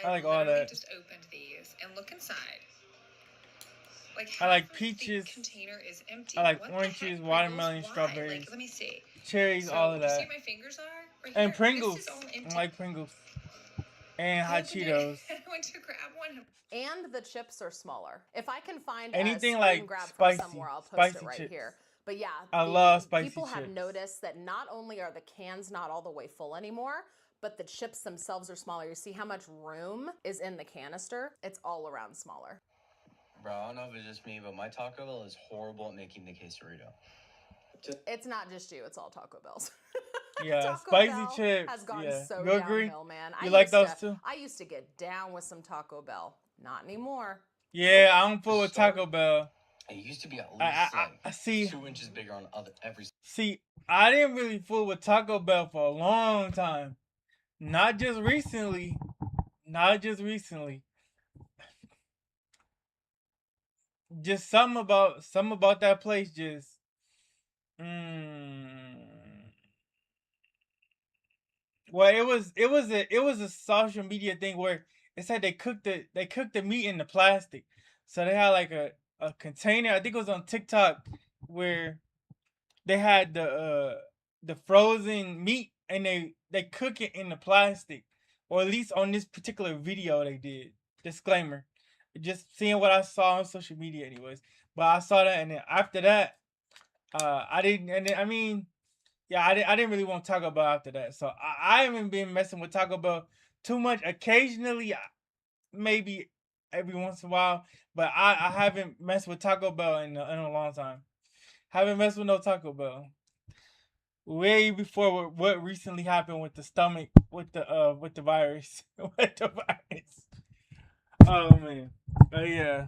S2: I like all
S24: literally
S2: that.
S24: just opened these and look inside. Like
S2: I like
S24: half of
S2: peaches.
S24: The container is empty.
S2: I like
S24: What the
S2: oranges,
S24: heck,
S2: watermelon,
S24: Pringles? Why?
S2: strawberries,
S24: Like, let me see.
S2: cherries,
S24: So,
S2: all of
S24: you see
S2: that.
S24: where my fingers are? Right
S2: And
S24: here.
S2: Pringles.
S24: This is all empty.
S2: I like Pringles. And
S24: I
S2: hot
S24: opened it,
S2: Cheetos.
S24: and I went to grab one.
S22: And the chips are smaller. If I can find
S2: Anything
S22: a
S2: like
S22: screen grab
S2: spicy-
S22: from somewhere, I'll post
S2: spicy
S22: it right
S2: chips.
S22: here. But yeah,
S2: I love spicy
S22: people have
S2: chips.
S22: noticed that not only are the cans not all the way full anymore, but the chips themselves are smaller. You see how much room is in the canister? It's all around smaller.
S16: Bro, I don't know if it's just me, but my Taco Bell is horrible at making the quesarito.
S22: It's not just you, it's all Taco Bells.
S2: Yeah,
S22: Taco
S2: spicy
S22: Bell
S2: chips.
S22: has gone
S2: Yeah.
S22: so
S2: You agree?
S22: downhill, man.
S2: You like those
S22: used
S2: too?
S22: I used to get down with some Taco Bell. Not anymore.
S2: Yeah, I don't fool with Taco Bell.
S16: It used to be at least
S2: I see.
S16: 2 inches bigger on every.
S2: See, I didn't really fool with Taco Bell for a long time. Not just recently. Just something about that place just well, it was a social media thing where it said they cooked the meat in the plastic. So they had like a container, I think it was on TikTok, where they had the frozen meat and they cook it in the plastic. Or at least on this particular video they did. Disclaimer. Just seeing what I saw on social media anyways. But I saw that, and then after that, I didn't. And then, I mean, yeah, I didn't really want Taco Bell after that. So I haven't been messing with Taco Bell too much. Occasionally, maybe every once in a while, but I haven't messed with Taco Bell in a long time. Haven't messed with no Taco Bell. Way before what recently happened with the stomach, with the virus. With the virus. Oh man. But yeah.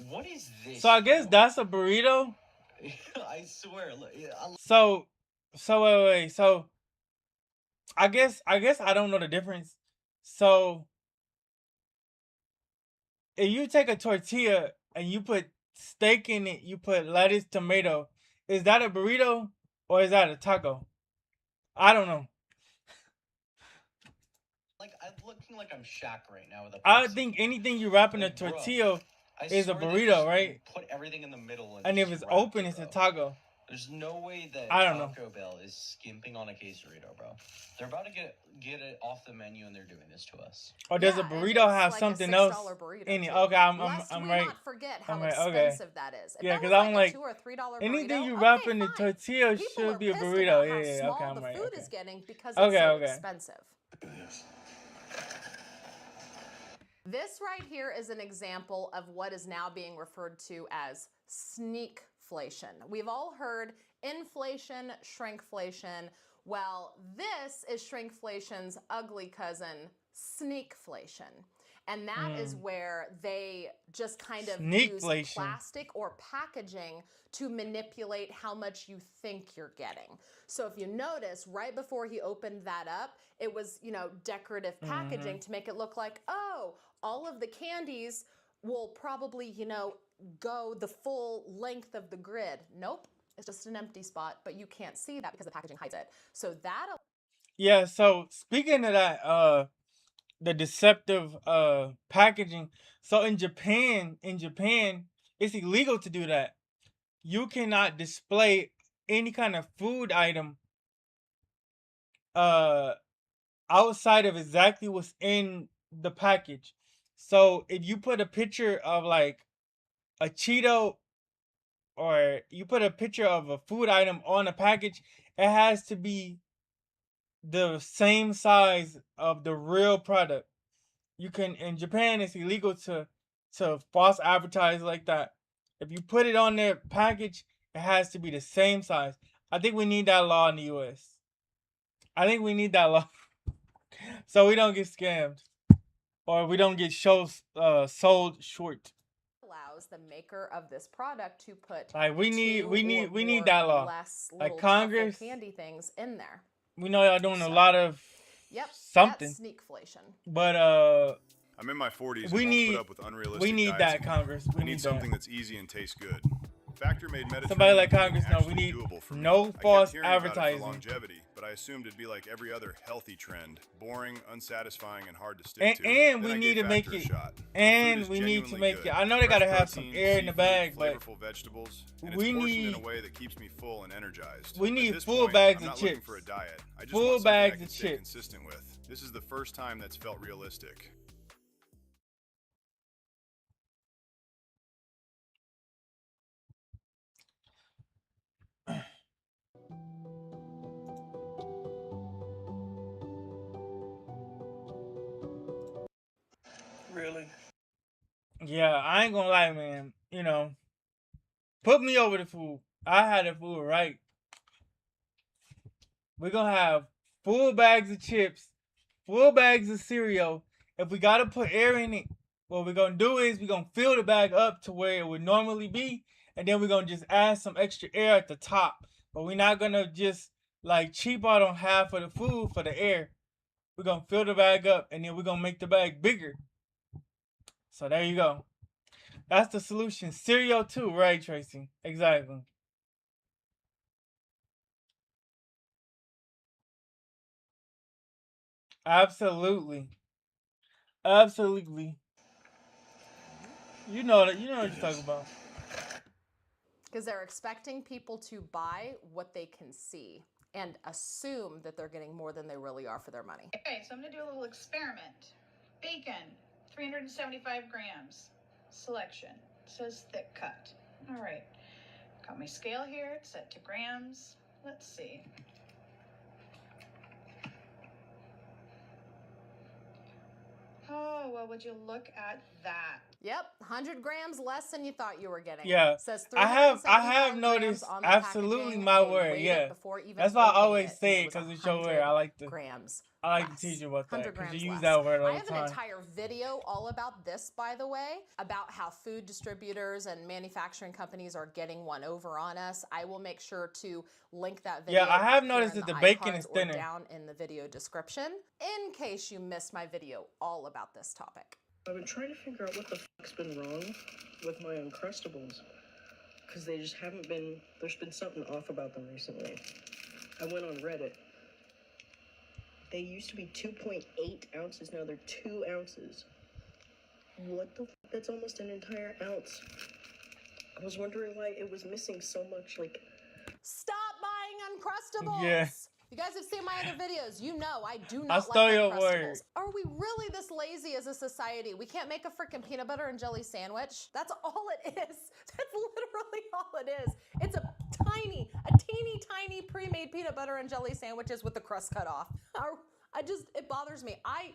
S16: What is this?
S2: So I guess that's a burrito.
S16: I swear.
S2: So wait. So I guess I don't know the difference. So if you take a tortilla and you put steak in it, you put lettuce, tomato, is that a burrito or is that a taco? I don't know.
S16: Like I'm looking like I'm Shaq right now with a.
S2: I think anything you wrap in a tortilla is a burrito, right?
S16: Put everything in the middle
S2: And if it's open, it's a taco.
S16: There's no way that
S2: I don't know.
S16: Taco Bell is skimping on a quesarito, bro. They're about to get it off the menu, and they're doing this to us.
S2: Or does a burrito have something else in it? Okay, I'm right.
S22: Not forget how
S2: I'm right.
S22: expensive
S2: Okay.
S22: that is. If
S2: Yeah,
S22: that
S2: because
S22: was
S2: I'm
S22: like
S2: like,
S22: a $2 or $3
S2: anything
S22: burrito,
S2: you wrap
S22: okay,
S2: in the
S22: fine.
S2: tortilla
S22: People
S2: should
S22: are
S2: be a
S22: pissed
S2: burrito.
S22: about
S2: Yeah,
S22: how
S2: yeah.
S22: small
S2: Okay, I'm
S22: the
S2: right.
S22: food
S2: Okay.
S22: is getting because it's so expensive. This right here is an example of what is now being referred to as sneakflation. We've all heard inflation, shrinkflation. Well, this is shrinkflation's ugly cousin, sneakflation. And that is where they just kind of use plastic or packaging to manipulate how much you think you're getting. So if you notice, right before he opened that up, it was, decorative packaging to make it look like, oh, all of the candies will probably, go the full length of the grid. Nope, it's just an empty spot, but you can't see that because the packaging hides it. So that.
S2: Yeah, so speaking of that, the deceptive packaging. So in Japan, it's illegal to do that. You cannot display any kind of food item outside of exactly what's in the package. So if you put a picture of like a Cheeto or you put a picture of a food item on a package, it has to be the same size of the real product. You can in Japan it's illegal to false advertise like that. If you put it on their package, it has to be the same size. I think we need that law in the US. I think we need that law so we don't get scammed or we don't get sold short.
S22: Allows the maker of this product to put
S2: like we need that law. Like Congress
S22: candy things in there.
S2: We know y'all doing a lot of something.
S22: That's sneakflation.
S2: But
S11: I'm in my 40s and
S2: we
S11: won't
S2: need
S11: put up with unrealistic
S2: we need
S11: diets
S2: that
S11: anymore.
S2: Congress. We
S11: I need something that's easy and tastes good. Factory made
S2: Somebody like
S11: Mediterranean
S2: Congress. No, we need no false advertising.
S11: For longevity, but I assumed it'd be like every other healthy trend, boring, unsatisfying, and hard to stick to.
S2: And we need to make it. And we need to make it. I know they gotta have some air in the bag, but
S11: flavorful vegetables. And
S2: we
S11: it's portioned
S2: need
S11: in a way that keeps me full and energized.
S2: We
S11: At
S2: need
S11: this
S2: full
S11: point,
S2: bags
S11: I'm
S2: of
S11: not looking
S2: chips.
S11: for a diet. I just
S2: Full
S11: want something I
S2: bags
S11: can
S2: of
S11: stay
S2: chips.
S11: consistent with. This is the first time that's felt realistic.
S8: Really?
S2: Yeah, I ain't gonna lie, man. Put me over the food. I had the food right. We're gonna have full bags of chips, full bags of cereal. If we gotta put air in it, what we're gonna do is we're gonna fill the bag up to where it would normally be, and then we're gonna just add some extra air at the top. But we're not gonna just like cheap out on half of the food for the air. We're gonna fill the bag up, and then we're gonna make the bag bigger. So there you go. That's the solution. Cereal too, right, Tracy? Exactly. Absolutely. Absolutely. You know what you're talking about.
S22: Because they're expecting people to buy what they can see and assume that they're getting more than they really are for their money.
S24: Okay, so I'm gonna do a little experiment. Bacon, 375 grams. Selection. It says thick cut. All right. Got my scale here. It's set to grams. Let's see. Oh, well, would you look at that?
S22: Yep, 100 grams less than you thought you were getting.
S2: Yeah,
S22: Says
S2: I have
S22: 375
S2: noticed
S22: grams on the
S2: absolutely
S22: packaging.
S2: my
S22: They
S2: word.
S22: weighed it
S2: Yeah,
S22: before even
S2: that's why I
S22: opening
S2: always
S22: it,
S2: say
S22: and
S2: it
S22: was
S2: because it's your word.
S22: 100 grams.
S2: I like
S22: less.
S2: to teach you about that
S22: 100
S2: because
S22: grams
S2: you use
S22: less.
S2: that word all
S22: I
S2: the
S22: have
S2: time.
S22: an entire video all about this, by the way, about how food distributors and manufacturing companies are getting one over on us. I will make sure to link that video.
S2: Yeah, I have
S22: up
S2: noticed
S22: here in
S2: that the
S22: the
S2: bacon
S22: iCards
S2: is
S22: or
S2: thinner.
S22: down in the video description, in case you missed my video all about this topic.
S4: I've been trying to figure out what the fuck's been wrong with my Uncrustables. Because they just haven't been, there's been something off about them recently. I went on Reddit. They used to be 2.8 ounces, now they're 2 ounces. What the fuck? That's almost an entire ounce. I was wondering why it was missing so much, like...
S22: Stop buying Uncrustables!
S2: Yeah.
S22: You guys have seen my other videos. You know I do
S2: I
S22: not
S2: stole
S22: like
S2: your
S22: Uncrustables.
S2: word.
S22: Are we really this lazy as a society? We can't make a freaking peanut butter and jelly sandwich? That's all it is. That's literally all it is. It's a teeny tiny pre-made peanut butter and jelly sandwiches with the crust cut off. It bothers me. I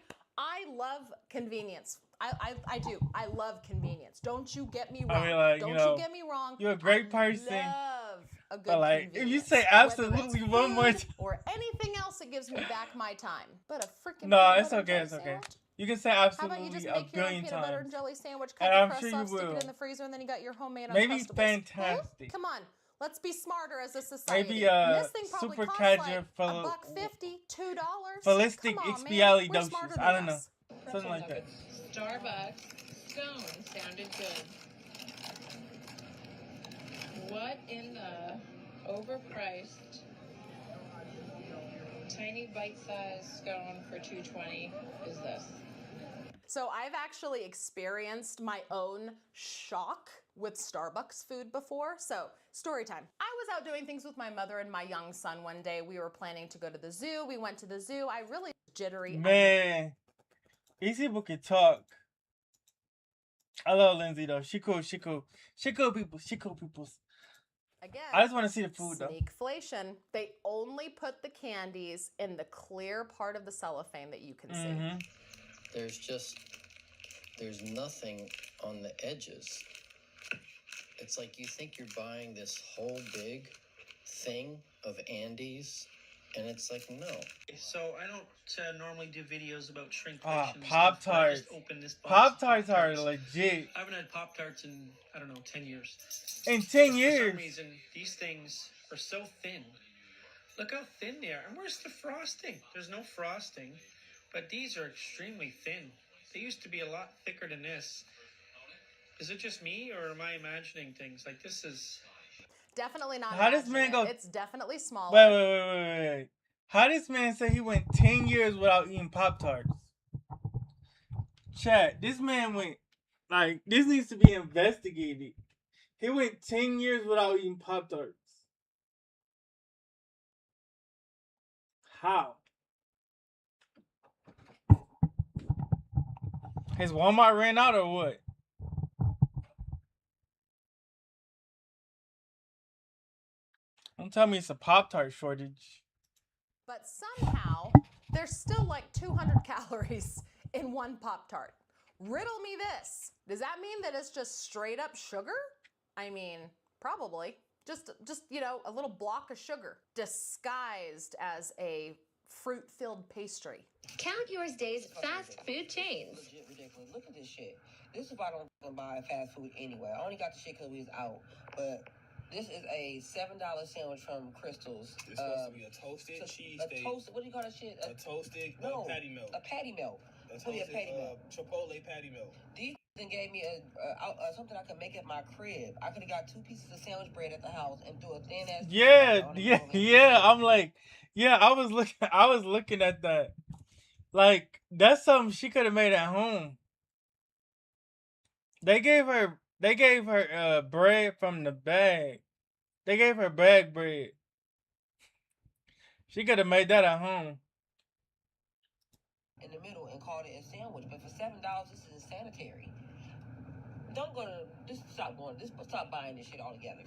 S22: love convenience. I do. I love convenience. Don't you get me wrong.
S2: I mean, like,
S22: Don't
S2: you know,
S22: you get me wrong.
S2: you're a great person.
S22: Love a good
S2: But like, if you
S22: convenience.
S2: say
S22: Whether
S2: absolutely
S22: it's
S2: one more
S22: food
S2: time.
S22: or anything else that gives me back my time. But a freaking
S2: No,
S22: peanut
S2: it's
S22: butter
S2: okay,
S22: and
S2: it's
S22: jelly
S2: okay.
S22: sandwich?
S2: You can say
S22: How
S2: absolutely
S22: about you just
S2: a
S22: make your own
S2: billion
S22: peanut butter and
S2: times.
S22: jelly sandwich, cut
S2: And
S22: the
S2: I'm
S22: crust
S2: sure you
S22: off, stick
S2: will.
S22: it in the freezer, and then you got your homemade
S2: Maybe
S22: Uncrustables.
S2: fantastic.
S22: Come on, let's be smarter as a society.
S2: Maybe
S22: And this thing probably
S2: super
S22: costs
S2: cadre
S22: like $1.50, $2.
S2: Ballistic
S22: Come on, man.
S2: expialidocious.
S22: We're smarter than
S2: I don't know.
S22: us.
S2: Something like that.
S26: Starbucks scone sounded good. What in the overpriced tiny bite-sized scone for $2.20 is this?
S22: So I've actually experienced my own shock with Starbucks food before. So story time. I was out doing things with my mother and my young son one day. We were planning to go to the zoo. We went to the zoo. I really jittery.
S2: Man, these people can talk. I love Lindsay though. She cool. She cool. She cool people. She cool people.
S22: Again,
S2: I just want to see the food though.
S22: Sneakflation. They only put the candies in the clear part of the cellophane that you can see.
S12: There's nothing on the edges. It's like you think you're buying this whole big thing of Andes, and it's like, no.
S15: So I don't normally do videos about shrinkflation. and
S2: Pop
S15: stuff, but I
S2: Tarts.
S15: just opened this box
S2: Pop
S15: of
S2: Tarts are
S15: Pop-Tarts.
S2: legit.
S15: I haven't had Pop Tarts in, I don't know, 10 years.
S2: In 10
S15: For
S2: years.
S15: some reason, these things are so thin. Look how thin they are. And where's the frosting? There's no frosting, but these are extremely thin. They used to be a lot thicker than this. Is it just me, or am I imagining things? Like, this is...
S22: Definitely not.
S2: How does man
S22: imagining
S2: go?
S22: it. It's definitely smaller.
S2: Wait. How this man say he went 10 years without eating Pop Tarts? Chat, this man went, like, this needs to be investigated. He went 10 years without eating Pop Tarts. How? His Walmart ran out or what? Don't tell me it's a Pop-Tart shortage.
S22: But somehow, there's still like 200 calories in one Pop-Tart. Riddle me this. Does that mean that it's just straight up sugar? I mean, probably. Just you know, a little block of sugar disguised as a fruit-filled pastry.
S17: Count yours days fast food chains.
S26: Legit ridiculous. Look at this shit. This is why I don't buy fast food anyway. I only got the shit because we was out. But this is a $7 sandwich from Crystal's.
S21: It's supposed to be a toasted cheesesteak.
S26: What do you call that shit?
S21: A toasted patty melt.
S26: A patty melt.
S21: A
S26: toasted,
S21: patty melt. Chipotle patty melt.
S26: These then gave me something I could make at my crib. I could have got 2 pieces of sandwich bread at the house and do a thin ass.
S2: Yeah. I'm like, yeah. I was looking at that. Like, that's something she could have made at home. They gave her bread from the bag. They gave her bag bread. She could have made that at home.
S26: in the middle and called it a sandwich. But for $7, this is sanitary. Don't go to stop buying this shit altogether.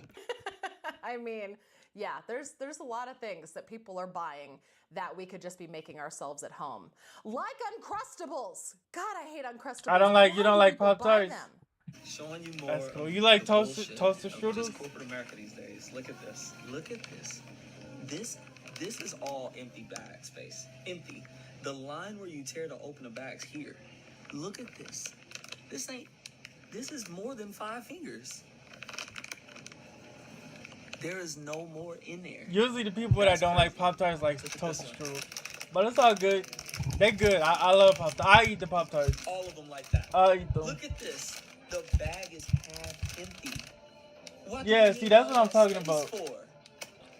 S22: I mean, yeah, there's a lot of things that people are buying that we could just be making ourselves at home. Like Uncrustables. God, I hate Uncrustables.
S2: I don't like,
S22: Why
S2: you don't
S22: do
S2: like
S22: people buy
S2: Pop-Tarts?
S22: them?
S8: Showing you more.
S2: That's cool.
S8: of
S2: You like
S8: the
S2: toasted
S8: bullshit
S2: strudels?
S8: of just corporate America these days. Look at this. Look at this. This is all empty bag space. Empty. The line where you tear to open the bag's here. Look at this. This is more than 5 fingers. There is no more in there.
S2: Usually the people that don't like Pop-Tarts like toasted strudels. But it's all good. They good. I love Pop-Tarts. I eat the Pop-Tarts.
S8: All of them like that.
S2: I eat them.
S8: Look at this. The bag is half empty. What do
S2: Yeah,
S8: you
S2: see,
S8: need
S2: that's
S8: all
S2: what I'm
S8: that
S2: talking
S8: space
S2: about.
S8: for?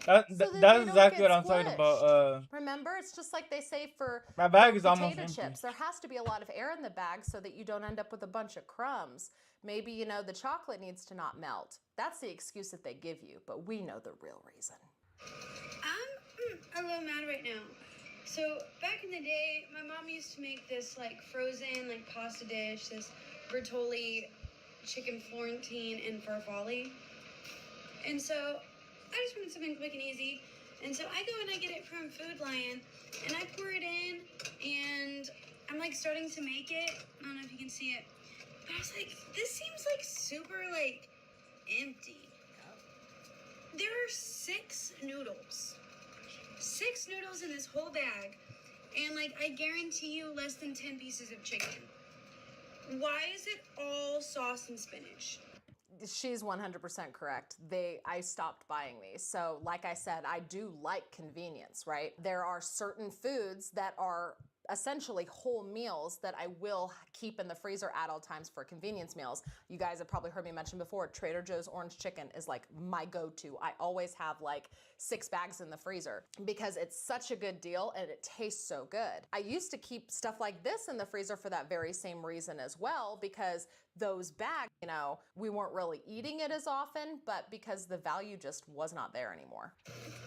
S22: So that
S2: That's
S22: they don't
S2: exactly
S22: get
S2: what I'm talking
S22: squished.
S2: about.
S22: Remember, it's just like they say for
S2: My bag is
S22: potato
S2: almost empty.
S22: chips. There has to be a lot of air in the bag so that you don't end up with a bunch of crumbs. Maybe, you know, the chocolate needs to not melt. That's the excuse that they give you, but we know the real reason.
S1: I'm a little mad right now. So back in the day, my mom used to make this like frozen like pasta dish, this Bertolli chicken Florentine and farfalle. And so I just wanted something quick and easy. And so I go and I get it from Food Lion and I pour it in and I'm like starting to make it. I don't know if you can see it. But I was like, this seems like super like empty. There are 6 noodles. 6 noodles in this whole bag. And like I guarantee you less than 10 pieces of chicken. Why is it all sauce and spinach?
S22: She's 100% correct. I stopped buying these. So like I said, I do like convenience, right? There are certain foods that are essentially whole meals that I will keep in the freezer at all times for convenience meals. You guys have probably heard me mention before, Trader Joe's orange chicken is like my go-to. I always have like 6 bags in the freezer because it's such a good deal and it tastes so good. I used to keep stuff like this in the freezer for that very same reason as well, because those bags, you know, we weren't really eating it as often, but because the value just was not there anymore.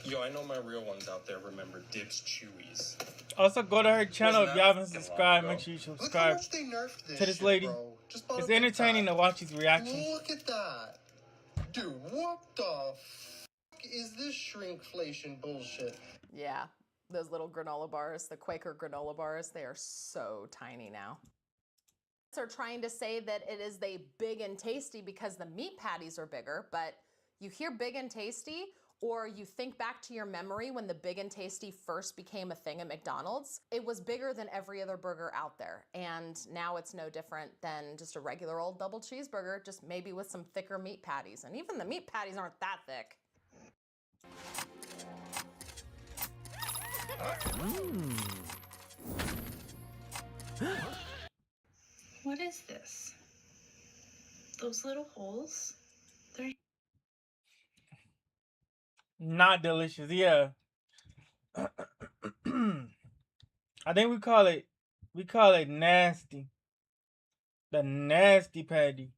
S8: Yo, I know my real ones out there remember Dips Chewies.
S2: Also, go to her channel if
S8: Wasn't
S2: y'all haven't
S8: that fucking
S2: subscribed.
S8: long
S2: Make sure you
S8: ago?
S2: subscribe
S3: Look how much they nerfed this
S2: to this
S3: shit,
S2: lady.
S3: bro. Just bought
S2: It's
S3: a big
S2: entertaining
S3: pack.
S2: to watch these reactions.
S3: Look at that. Dude, what the fuck is this shrinkflation bullshit?
S22: Yeah, those little granola bars, the Quaker granola bars, they are so tiny now. Are trying to say that it is they big and tasty because the meat patties are bigger, but you hear big and tasty, or you think back to your memory when the big and tasty first became a thing at McDonald's. It was bigger than every other burger out there, and now it's no different than just a regular old double cheeseburger, just maybe with some thicker meat patties, and even the meat patties aren't that thick.
S1: What is this? Those little holes? They're
S2: Not delicious, yeah. I think we call it nasty. The nasty patty.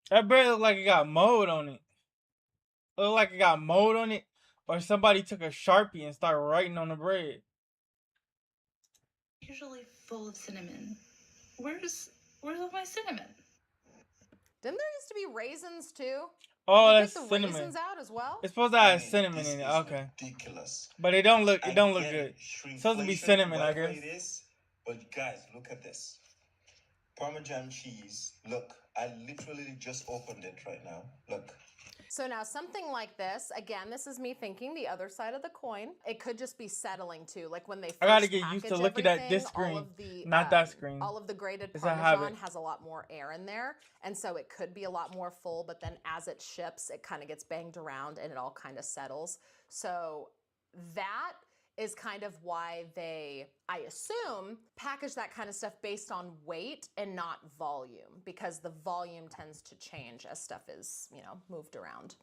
S2: That bread look like it got mold on it. It look like it got mold on it, or somebody took a Sharpie and started writing on the bread.
S1: usually full of cinnamon. Where's all my cinnamon?
S22: Didn't there used to be raisins too?
S2: Oh,
S22: Did
S2: that's
S22: you take the
S2: cinnamon.
S22: raisins out as well?
S2: It's supposed to have cinnamon in it. Okay.
S3: Ridiculous.
S2: But it don't look
S3: I
S2: good.
S3: get it.
S2: It's supposed to be
S3: Shrinkflation,
S2: cinnamon, I
S3: whatever
S2: guess.
S3: it is. But guys, look at this. Parmesan cheese. Look, I literally just opened it right now. Look.
S22: So now something like this, again, this is me thinking the other side of the coin. It could just be settling too, like when they first
S2: I gotta get used to
S22: package
S2: looking at this
S22: everything, all
S2: screen,
S22: of the,
S2: not that screen.
S22: All of the grated
S2: It's a
S22: Parmesan
S2: habit.
S22: has a lot more air in there, and so it could be a lot more full, but then as it ships, it kind of gets banged around and it all kind of settles. So that is kind of why they, I assume, package that kind of stuff based on weight and not volume, because the volume tends to change as stuff is, you know, moved around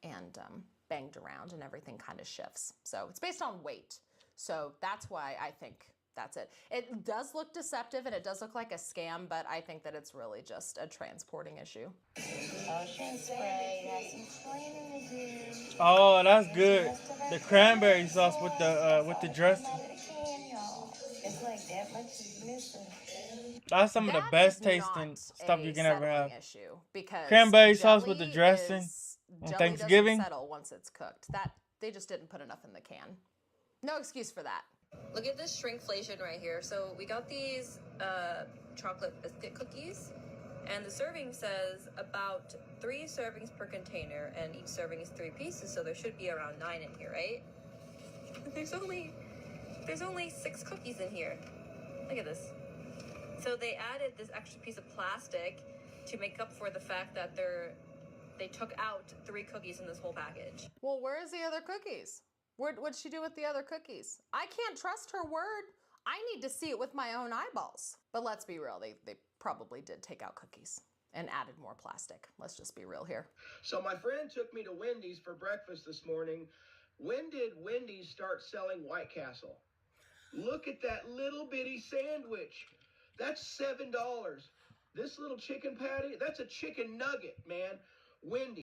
S22: and banged around and everything kind of shifts. So it's based on weight. So that's why I think That's it. It does look deceptive and it does look like a scam, but I think that it's really just a transporting issue.
S26: Ocean spray has some cleaning to do.
S2: Oh, that's good. The cranberry sauce with the dressing.
S26: It's like that much is missing.
S2: That's some of the
S22: That
S2: best
S22: is
S2: tasting
S22: not
S2: stuff
S22: a
S2: you can ever
S22: settling
S2: have.
S22: issue because
S2: Cranberry sauce with the
S22: jelly
S2: dressing on
S22: jelly
S2: Thanksgiving.
S22: doesn't settle once it's cooked. That they just didn't put enough in the can. No excuse for that.
S5: Look at this shrinkflation right here. So we got these chocolate biscuit cookies, and the serving says about 3 servings per container, and each serving is 3 pieces, so there should be around 9 in here, right? There's only 6 cookies in here. Look at this. So they added this extra piece of plastic to make up for the fact that they took out 3 cookies in this whole package.
S22: Well, where is the other cookies? What'd she do with the other cookies? I can't trust her word. I need to see it with my own eyeballs. But let's be real, they probably did take out cookies and added more plastic. Let's just be real here.
S14: So my friend took me to Wendy's for breakfast this morning. When did Wendy's start selling White Castle? Look at that little bitty sandwich. That's $7. This little chicken patty, that's a chicken nugget, man. Wendy's.